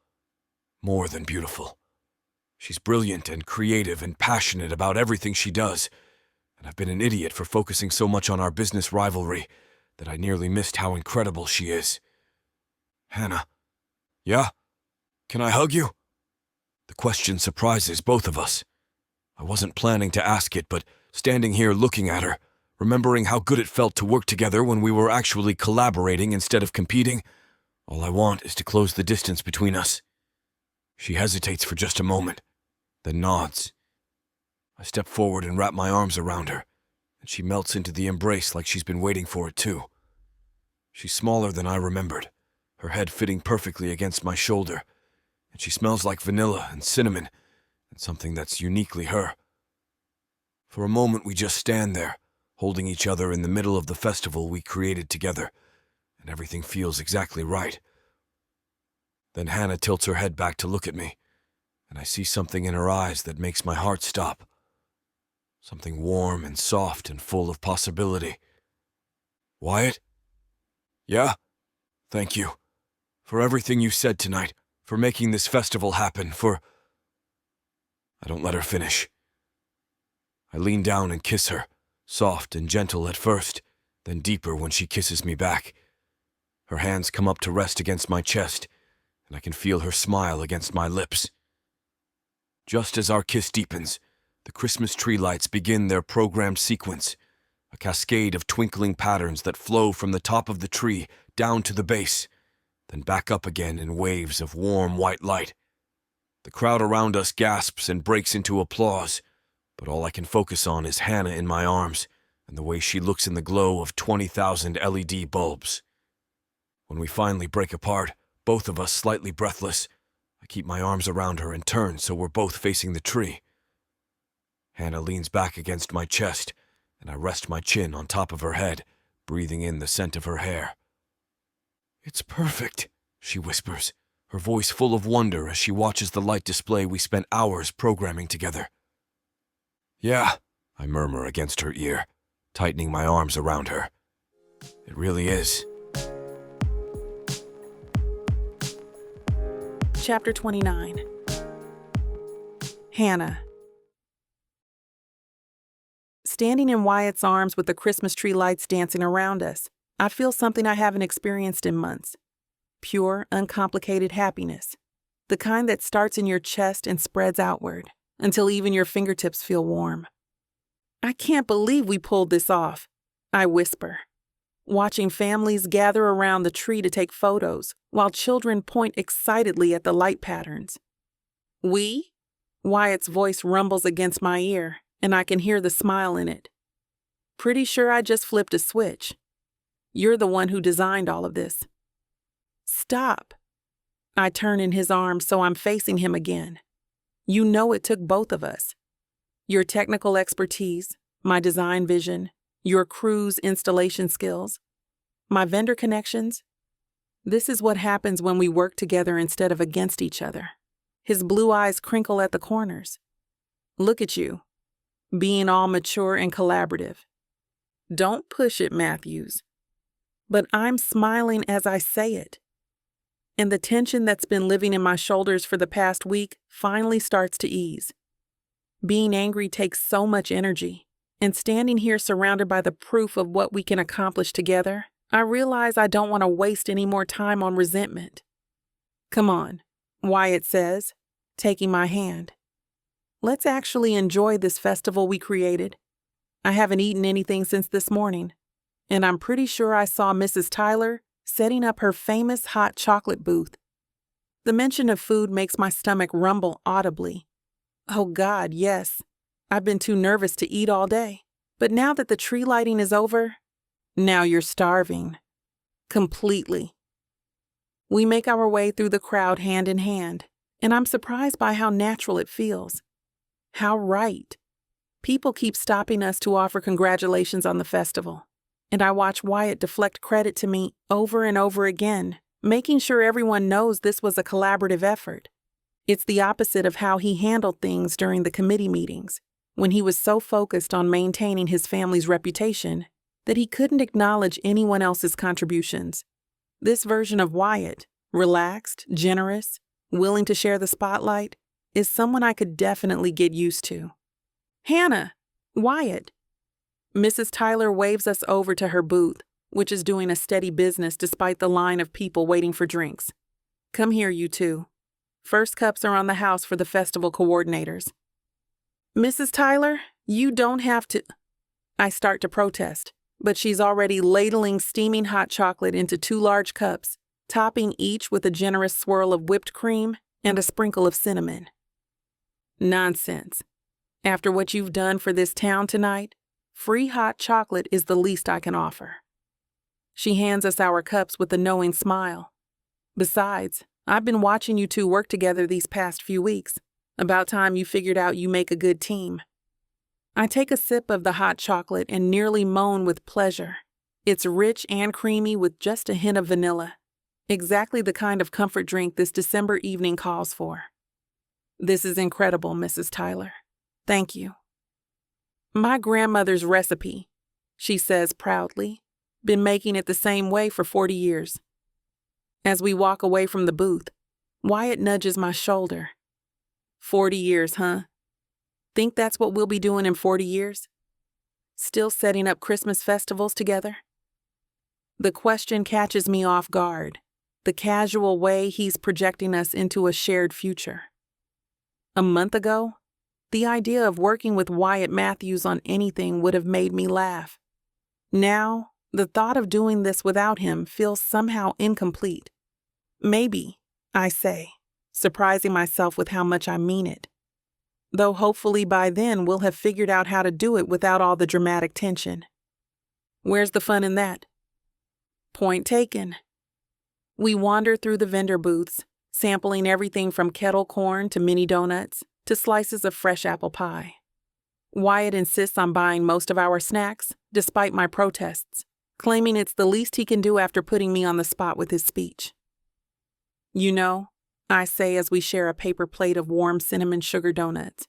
More than beautiful. She's brilliant and creative and passionate about everything she does, and I've been an idiot for focusing so much on our business rivalry that I nearly missed how incredible she is. Hannah. Yeah? Can I hug you? The question surprises both of us. I wasn't planning to ask it, but standing here looking at her, remembering how good it felt to work together when we were actually collaborating instead of competing, all I want is to close the distance between us. She hesitates for just a moment, then nods. I step forward and wrap my arms around her, and she melts into the embrace like she's been waiting for it too. She's smaller than I remembered, her head fitting perfectly against my shoulder, and she smells like vanilla and cinnamon, and something that's uniquely her. For a moment we just stand there, holding each other in the middle of the festival we created together, and everything feels exactly right. Then Hannah tilts her head back to look at me, and I see something in her eyes that makes my heart stop. Something warm and soft and full of possibility. Wyatt? Yeah? Thank you. For everything you said tonight, for making this festival happen, for... I don't let her finish. I lean down and kiss her, soft and gentle at first, then deeper when she kisses me back. Her hands come up to rest against my chest, and I can feel her smile against my lips. Just as our kiss deepens, the Christmas tree lights begin their programmed sequence, a cascade of twinkling patterns that flow from the top of the tree down to the base, then back up again in waves of warm white light. The crowd around us gasps and breaks into applause, but all I can focus on is Hannah in my arms and the way she looks in the glow of 20,000 LED bulbs. When we finally break apart, both of us slightly breathless, I keep my arms around her and turn so we're both facing the tree. Hannah leans back against my chest, and I rest my chin on top of her head, breathing in the scent of her hair. It's perfect, she whispers, her voice full of wonder as she watches the light display we spent hours programming together. Yeah, I murmur against her ear, tightening my arms around her. It really is. Chapter 29. Hannah. Standing in Wyatt's arms with the Christmas tree lights dancing around us, I feel something I haven't experienced in months. pure, uncomplicated happiness. The kind that starts in your chest and spreads outward until even your fingertips feel warm. I can't believe we pulled this off, I whisper, watching families gather around the tree to take photos while children point excitedly at the light patterns. We? Wyatt's voice rumbles against my ear, and I can hear the smile in it. Pretty sure I just flipped a switch. You're the one who designed all of this. Stop. I turn in his arms so I'm facing him again. You know it took both of us. Your technical expertise, my design vision, your crew's installation skills, my vendor connections. This is what happens when we work together instead of against each other. His blue eyes crinkle at the corners. Look at you, being all mature and collaborative. Don't push it, Matthews. But I'm smiling as I say it. And the tension that's been living in my shoulders for the past week finally starts to ease. Being angry takes so much energy, and standing here surrounded by the proof of what we can accomplish together, I realize I don't want to waste any more time on resentment. Come on, Wyatt says, taking my hand. Let's actually enjoy this festival we created. I haven't eaten anything since this morning, and I'm pretty sure I saw Mrs. Tyler setting up her famous hot chocolate booth. The mention of food makes my stomach rumble audibly. Oh God, yes. I've been too nervous to eat all day. But now that the tree lighting is over, now you're starving. Completely. We make our way through the crowd hand in hand, and I'm surprised by how natural it feels. How right. People keep stopping us to offer congratulations on the festival, and I watch Wyatt deflect credit to me over and over again, making sure everyone knows this was a collaborative effort. It's the opposite of how he handled things during the committee meetings, when he was so focused on maintaining his family's reputation that he couldn't acknowledge anyone else's contributions. This version of Wyatt, relaxed, generous, willing to share the spotlight, is someone I could definitely get used to. Hannah! Wyatt! Mrs. Tyler waves us over to her booth, which is doing a steady business despite the line of people waiting for drinks. Come here, you two. First cups are on the house for the festival coordinators. Mrs. Tyler, you don't have to... I start to protest, but she's already ladling steaming hot chocolate into 2 large cups, topping each with a generous swirl of whipped cream and a sprinkle of cinnamon. Nonsense. After what you've done for this town tonight, free hot chocolate is the least I can offer. She hands us our cups with a knowing smile. Besides, I've been watching you two work together these past few weeks. About time you figured out you make a good team. I take a sip of the hot chocolate and nearly moan with pleasure. It's rich and creamy with just a hint of vanilla. Exactly the kind of comfort drink this December evening calls for. This is incredible, Mrs. Tyler. Thank you. My grandmother's recipe, she says proudly. Been making it the same way for 40 years. As we walk away from the booth, Wyatt nudges my shoulder. 40 years, huh? Think that's what we'll be doing in 40 years? Still setting up Christmas festivals together? The question catches me off guard, the casual way he's projecting us into a shared future. A month ago, the idea of working with Wyatt Matthews on anything would have made me laugh. Now, the thought of doing this without him feels somehow incomplete. Maybe, I say, surprising myself with how much I mean it. Though hopefully by then we'll have figured out how to do it without all the dramatic tension. Where's the fun in that? Point taken. We wander through the vendor booths, sampling everything from kettle corn to mini donuts to slices of fresh apple pie. Wyatt insists on buying most of our snacks, despite my protests, claiming it's the least he can do after putting me on the spot with his speech. You know, I say as we share a paper plate of warm cinnamon sugar donuts,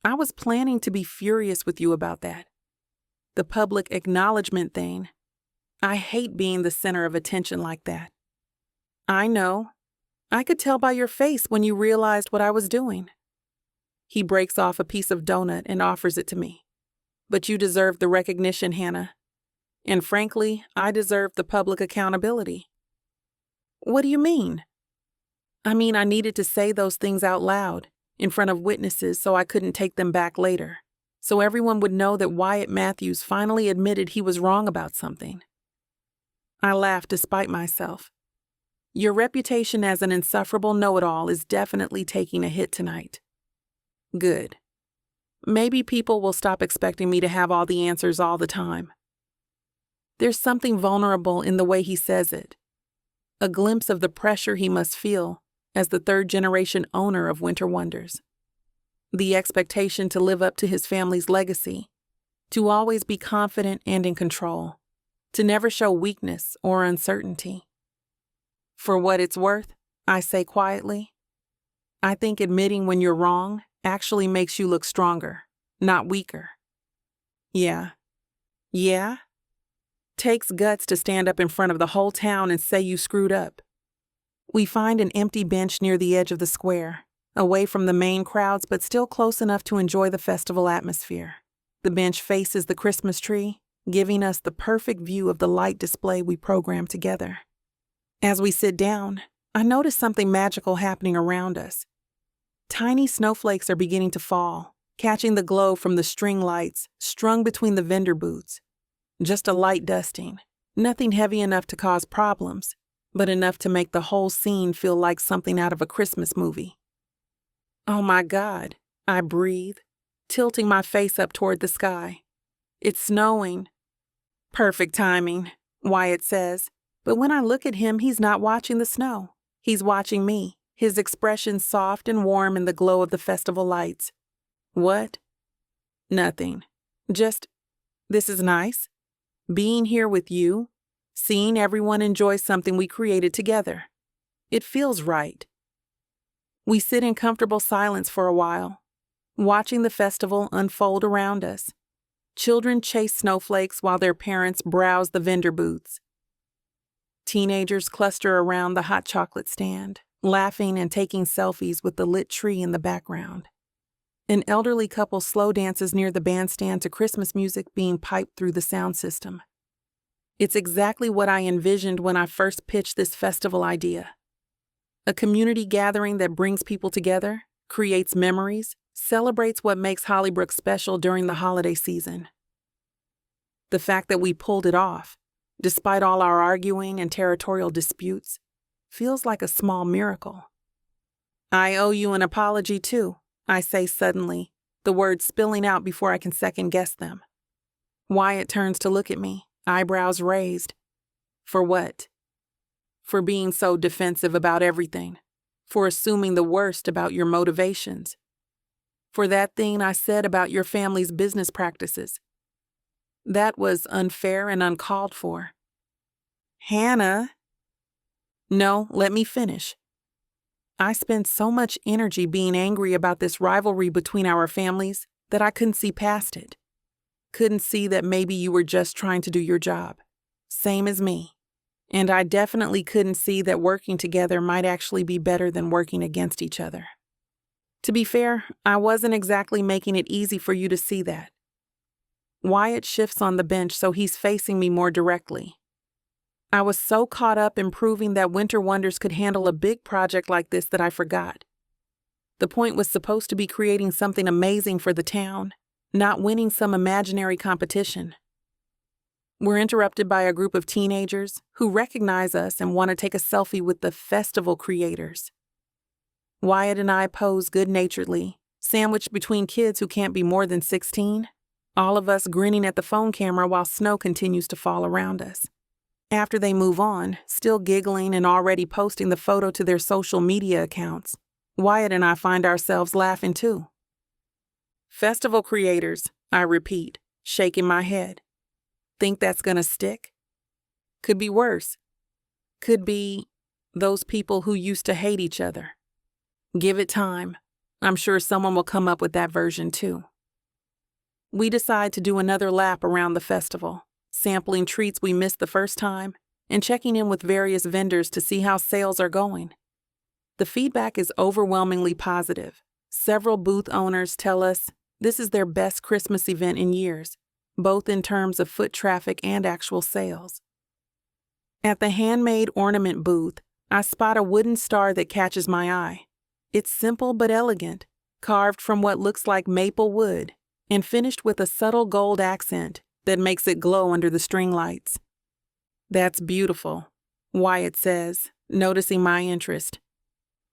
I was planning to be furious with you about that. The public acknowledgement thing. I hate being the center of attention like that. I know. I could tell by your face when you realized what I was doing. He breaks off a piece of donut and offers it to me. But you deserve the recognition, Hannah. And frankly, I deserve the public accountability. What do you mean? I mean, I needed to say those things out loud, in front of witnesses, so I couldn't take them back later. So everyone would know that Wyatt Matthews finally admitted he was wrong about something. I laughed despite myself. Your reputation as an insufferable know-it-all is definitely taking a hit tonight. Good. Maybe people will stop expecting me to have all the answers all the time. There's something vulnerable in the way he says it. A glimpse of the pressure he must feel as the third-generation owner of Winter Wonders. The expectation to live up to his family's legacy, to always be confident and in control, to never show weakness or uncertainty. For what it's worth, I say quietly, I think admitting when you're wrong actually makes you look stronger, not weaker. Yeah? Takes guts to stand up in front of the whole town and say you screwed up. We find an empty bench near the edge of the square, away from the main crowds but still close enough to enjoy the festival atmosphere. The bench faces the Christmas tree, giving us the perfect view of the light display we programmed together. As we sit down, I notice something magical happening around us. Tiny snowflakes are beginning to fall, catching the glow from the string lights strung between the vendor booths. Just a light dusting, nothing heavy enough to cause problems, but enough to make the whole scene feel like something out of a Christmas movie. Oh my God, I breathe, tilting my face up toward the sky. It's snowing. Perfect timing, Wyatt says, but when I look at him, he's not watching the snow. He's watching me, his expression soft and warm in the glow of the festival lights. What? Nothing. Just, this is nice. Being here with you, seeing everyone enjoy something we created together. It feels right. We sit in comfortable silence for a while, watching the festival unfold around us. Children chase snowflakes while their parents browse the vendor booths. Teenagers cluster around the hot chocolate stand, laughing and taking selfies with the lit tree in the background. An elderly couple slow dances near the bandstand to Christmas music being piped through the sound system. It's exactly what I envisioned when I first pitched this festival idea. A community gathering that brings people together, creates memories, celebrates what makes Hollybrook special during the holiday season. The fact that we pulled it off, despite all our arguing and territorial disputes, feels like a small miracle. I owe you an apology too, I say suddenly, the words spilling out before I can second-guess them. Wyatt turns to look at me, eyebrows raised. For what? For being so defensive about everything. For assuming the worst about your motivations. For that thing I said about your family's business practices. That was unfair and uncalled for. Hannah. No, let me finish. I spent so much energy being angry about this rivalry between our families that I couldn't see past it. Couldn't see that maybe you were just trying to do your job, same as me. And I definitely couldn't see that working together might actually be better than working against each other. To be fair, I wasn't exactly making it easy for you to see that. Wyatt shifts on the bench so he's facing me more directly. I was so caught up in proving that Winter Wonders could handle a big project like this that I forgot. The point was supposed to be creating something amazing for the town, not winning some imaginary competition. We're interrupted by a group of teenagers who recognize us and want to take a selfie with the festival creators. Wyatt and I pose good-naturedly, sandwiched between kids who can't be more than 16, all of us grinning at the phone camera while snow continues to fall around us. After they move on, still giggling and already posting the photo to their social media accounts, Wyatt and I find ourselves laughing too. Festival creators, I repeat, shaking my head. Think that's gonna stick? Could be worse. Could be those people who used to hate each other. Give it time. I'm sure someone will come up with that version too. We decide to do another lap around the festival, sampling treats we missed the first time and checking in with various vendors to see how sales are going. The feedback is overwhelmingly positive. Several booth owners tell us this is their best Christmas event in years, both in terms of foot traffic and actual sales. At the handmade ornament booth, I spot a wooden star that catches my eye. It's simple but elegant, carved from what looks like maple wood, and finished with a subtle gold accent that makes it glow under the string lights. "That's beautiful," Wyatt says, noticing my interest.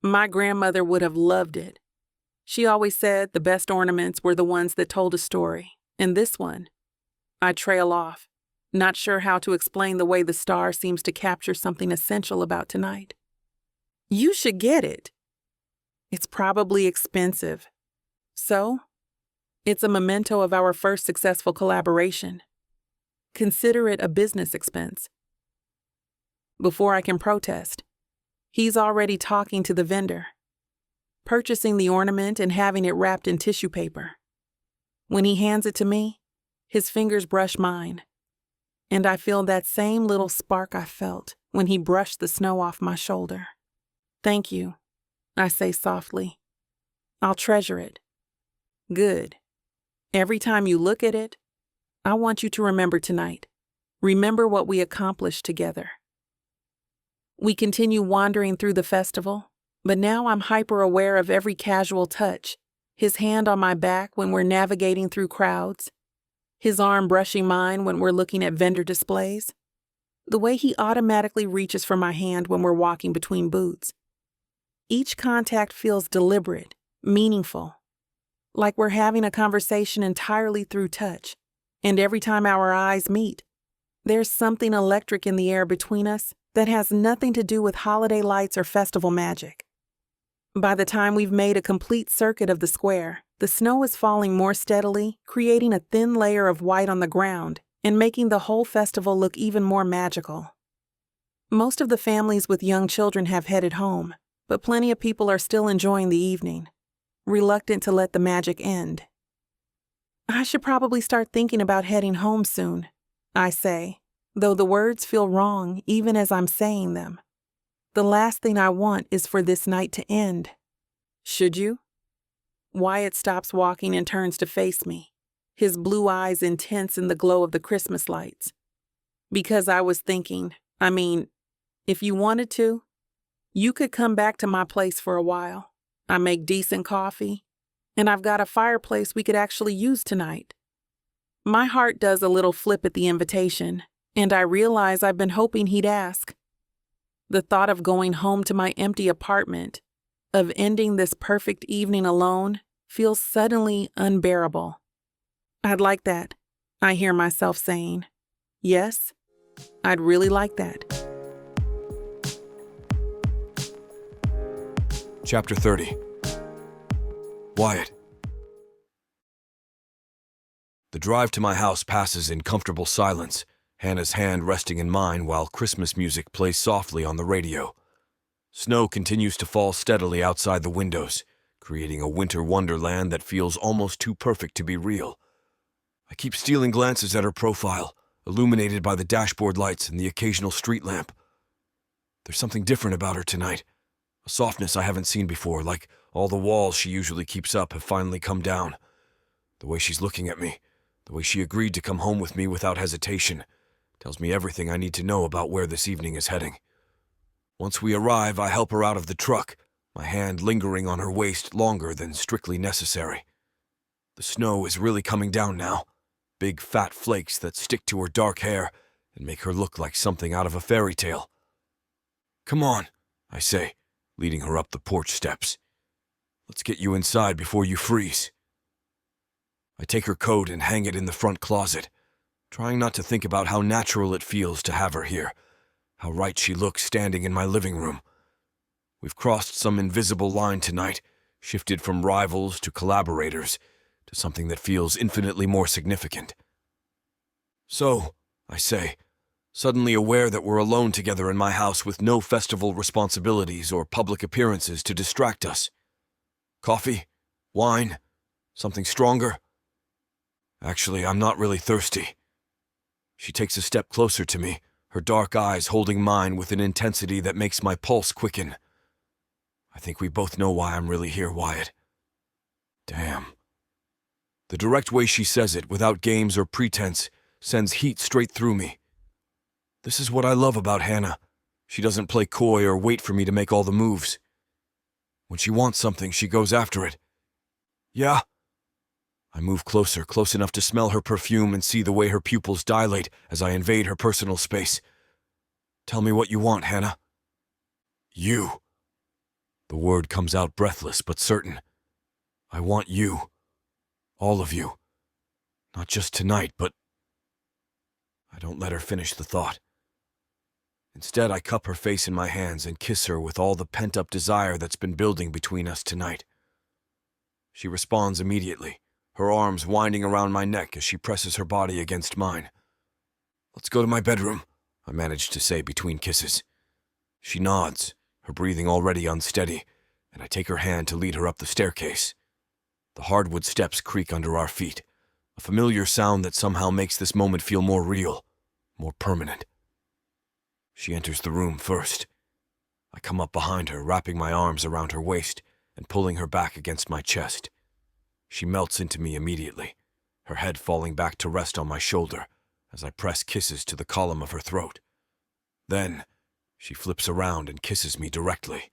"My grandmother would have loved it. She always said the best ornaments were the ones that told a story, and this one." I trail off, not sure how to explain the way the star seems to capture something essential about tonight. "You should get it." "It's probably expensive." "So?" "It's a memento of our first successful collaboration. Consider it a business expense." Before I can protest, he's already talking to the vendor, purchasing the ornament and having it wrapped in tissue paper. When he hands it to me, his fingers brush mine, and I feel that same little spark I felt when he brushed the snow off my shoulder. "Thank you," I say softly. "I'll treasure it." "Good. Every time you look at it, I want you to remember tonight. Remember what we accomplished together." We continue wandering through the festival, but now I'm hyper-aware of every casual touch. His hand on my back when we're navigating through crowds. His arm brushing mine when we're looking at vendor displays. The way he automatically reaches for my hand when we're walking between booths. Each contact feels deliberate, meaningful, like we're having a conversation entirely through touch. And every time our eyes meet, there's something electric in the air between us that has nothing to do with holiday lights or festival magic. By the time we've made a complete circuit of the square, the snow is falling more steadily, creating a thin layer of white on the ground and making the whole festival look even more magical. Most of the families with young children have headed home, but plenty of people are still enjoying the evening, reluctant to let the magic end. "I should probably start thinking about heading home soon," I say, though the words feel wrong even as I'm saying them. The last thing I want is for this night to end. "Should you?" Wyatt stops walking and turns to face me, his blue eyes intense in the glow of the Christmas lights. "Because I was thinking, if you wanted to, you could come back to my place for a while. I make decent coffee, and I've got a fireplace we could actually use tonight." My heart does a little flip at the invitation, and I realize I've been hoping he'd ask. The thought of going home to my empty apartment, of ending this perfect evening alone, feels suddenly unbearable. "I'd like that," I hear myself saying. "Yes, I'd really like that." Chapter 30. Wyatt. The drive to my house passes in comfortable silence, Hannah's hand resting in mine while Christmas music plays softly on the radio. Snow continues to fall steadily outside the windows, creating a winter wonderland that feels almost too perfect to be real. I keep stealing glances at her profile, illuminated by the dashboard lights and the occasional street lamp. There's something different about her tonight, a softness I haven't seen before, like all the walls she usually keeps up have finally come down. The way she's looking at me, the way she agreed to come home with me without hesitation, tells me everything I need to know about where this evening is heading. Once we arrive, I help her out of the truck, my hand lingering on her waist longer than strictly necessary. The snow is really coming down now, big fat flakes that stick to her dark hair and make her look like something out of a fairy tale. "Come on," I say, leading her up the porch steps. "Let's get you inside before you freeze." I take her coat and hang it in the front closet, trying not to think about how natural it feels to have her here, how right she looks standing in my living room. We've crossed some invisible line tonight, shifted from rivals to collaborators, to something that feels infinitely more significant. "So," I say, suddenly aware that we're alone together in my house with no festival responsibilities or public appearances to distract us. "Coffee? Wine? Something stronger?" "Actually, I'm not really thirsty." She takes a step closer to me, her dark eyes holding mine with an intensity that makes my pulse quicken. "I think we both know why I'm really here, Wyatt." Damn. The direct way she says it, without games or pretense, sends heat straight through me. This is what I love about Hannah. She doesn't play coy or wait for me to make all the moves. When she wants something, she goes after it. Yeah? I move closer, close enough to smell her perfume and see the way her pupils dilate as I invade her personal space. Tell me what you want, Hannah. You. The word comes out breathless but certain. I want you. All of you. Not just tonight, but... I don't let her finish the thought. Instead, I cup her face in my hands and kiss her with all the pent-up desire that's been building between us tonight. She responds immediately, her arms winding around my neck as she presses her body against mine. Let's go to my bedroom, I manage to say between kisses. She nods, her breathing already unsteady, and I take her hand to lead her up the staircase. The hardwood steps creak under our feet, a familiar sound that somehow makes this moment feel more real, more permanent. She enters the room first. I come up behind her, wrapping my arms around her waist and pulling her back against my chest. She melts into me immediately, her head falling back to rest on my shoulder as I press kisses to the column of her throat. Then, she flips around and kisses me directly.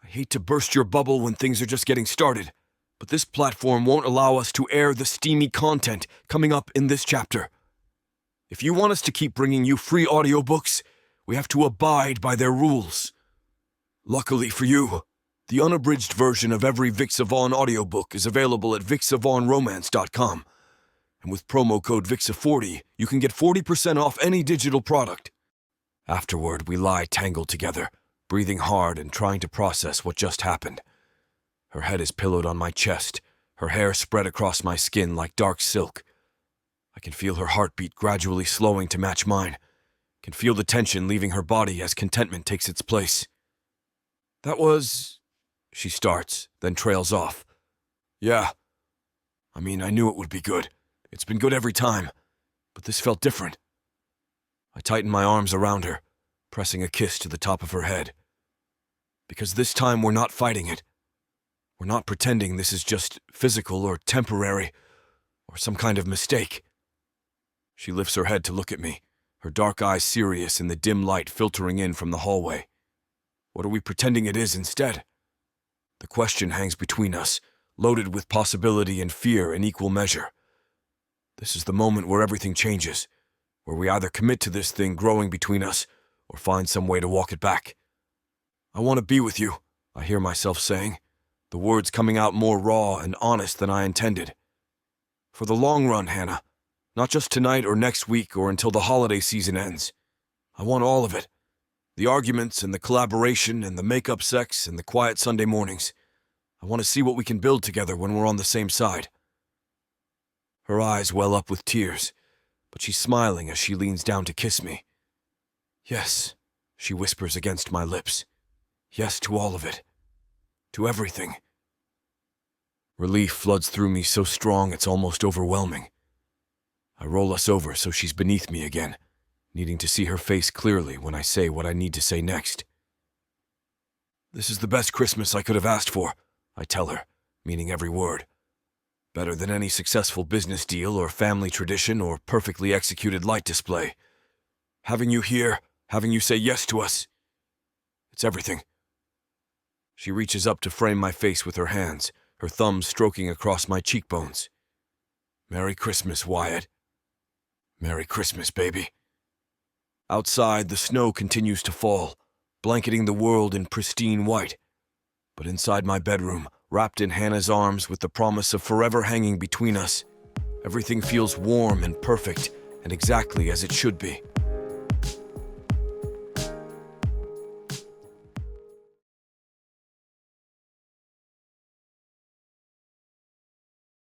I hate to burst your bubble when things are just getting started, but this platform won't allow us to air the steamy content coming up in this chapter. If you want us to keep bringing you free audiobooks, we have to abide by their rules. Luckily for you, the unabridged version of every Vic Savon audiobook is available at VicSavonRomance.com. And with promo code VIXA40, you can get 40% off any digital product. Afterward, we lie tangled together, breathing hard and trying to process what just happened. Her head is pillowed on my chest, her hair spread across my skin like dark silk. I can feel her heartbeat gradually slowing to match mine, can feel the tension leaving her body as contentment takes its place. That was... She starts, then trails off. Yeah. I mean, I knew it would be good. It's been good every time, but this felt different. I tighten my arms around her, pressing a kiss to the top of her head. Because this time we're not fighting it. We're not pretending this is just physical or temporary, or some kind of mistake. She lifts her head to look at me, her dark eyes serious in the dim light filtering in from the hallway. What are we pretending it is instead? The question hangs between us, loaded with possibility and fear in equal measure. This is the moment where everything changes, where we either commit to this thing growing between us, or find some way to walk it back. I want to be with you, I hear myself saying, the words coming out more raw and honest than I intended. For the long run, Hannah, not just tonight or next week or until the holiday season ends. I want all of it. The arguments and the collaboration and the make-up sex and the quiet Sunday mornings. I want to see what we can build together when we're on the same side. Her eyes well up with tears, but she's smiling as she leans down to kiss me. Yes, she whispers against my lips. Yes to all of it. To everything. Relief floods through me so strong it's almost overwhelming. I roll us over so she's beneath me again, needing to see her face clearly when I say what I need to say next. This is the best Christmas I could have asked for, I tell her, meaning every word. Better than any successful business deal or family tradition or perfectly executed light display. Having you here, having you say yes to us, it's everything. She reaches up to frame my face with her hands, her thumbs stroking across my cheekbones. Merry Christmas, Wyatt. Merry Christmas, baby. Outside, the snow continues to fall, blanketing the world in pristine white. But inside my bedroom, wrapped in Hannah's arms with the promise of forever hanging between us, everything feels warm and perfect and exactly as it should be.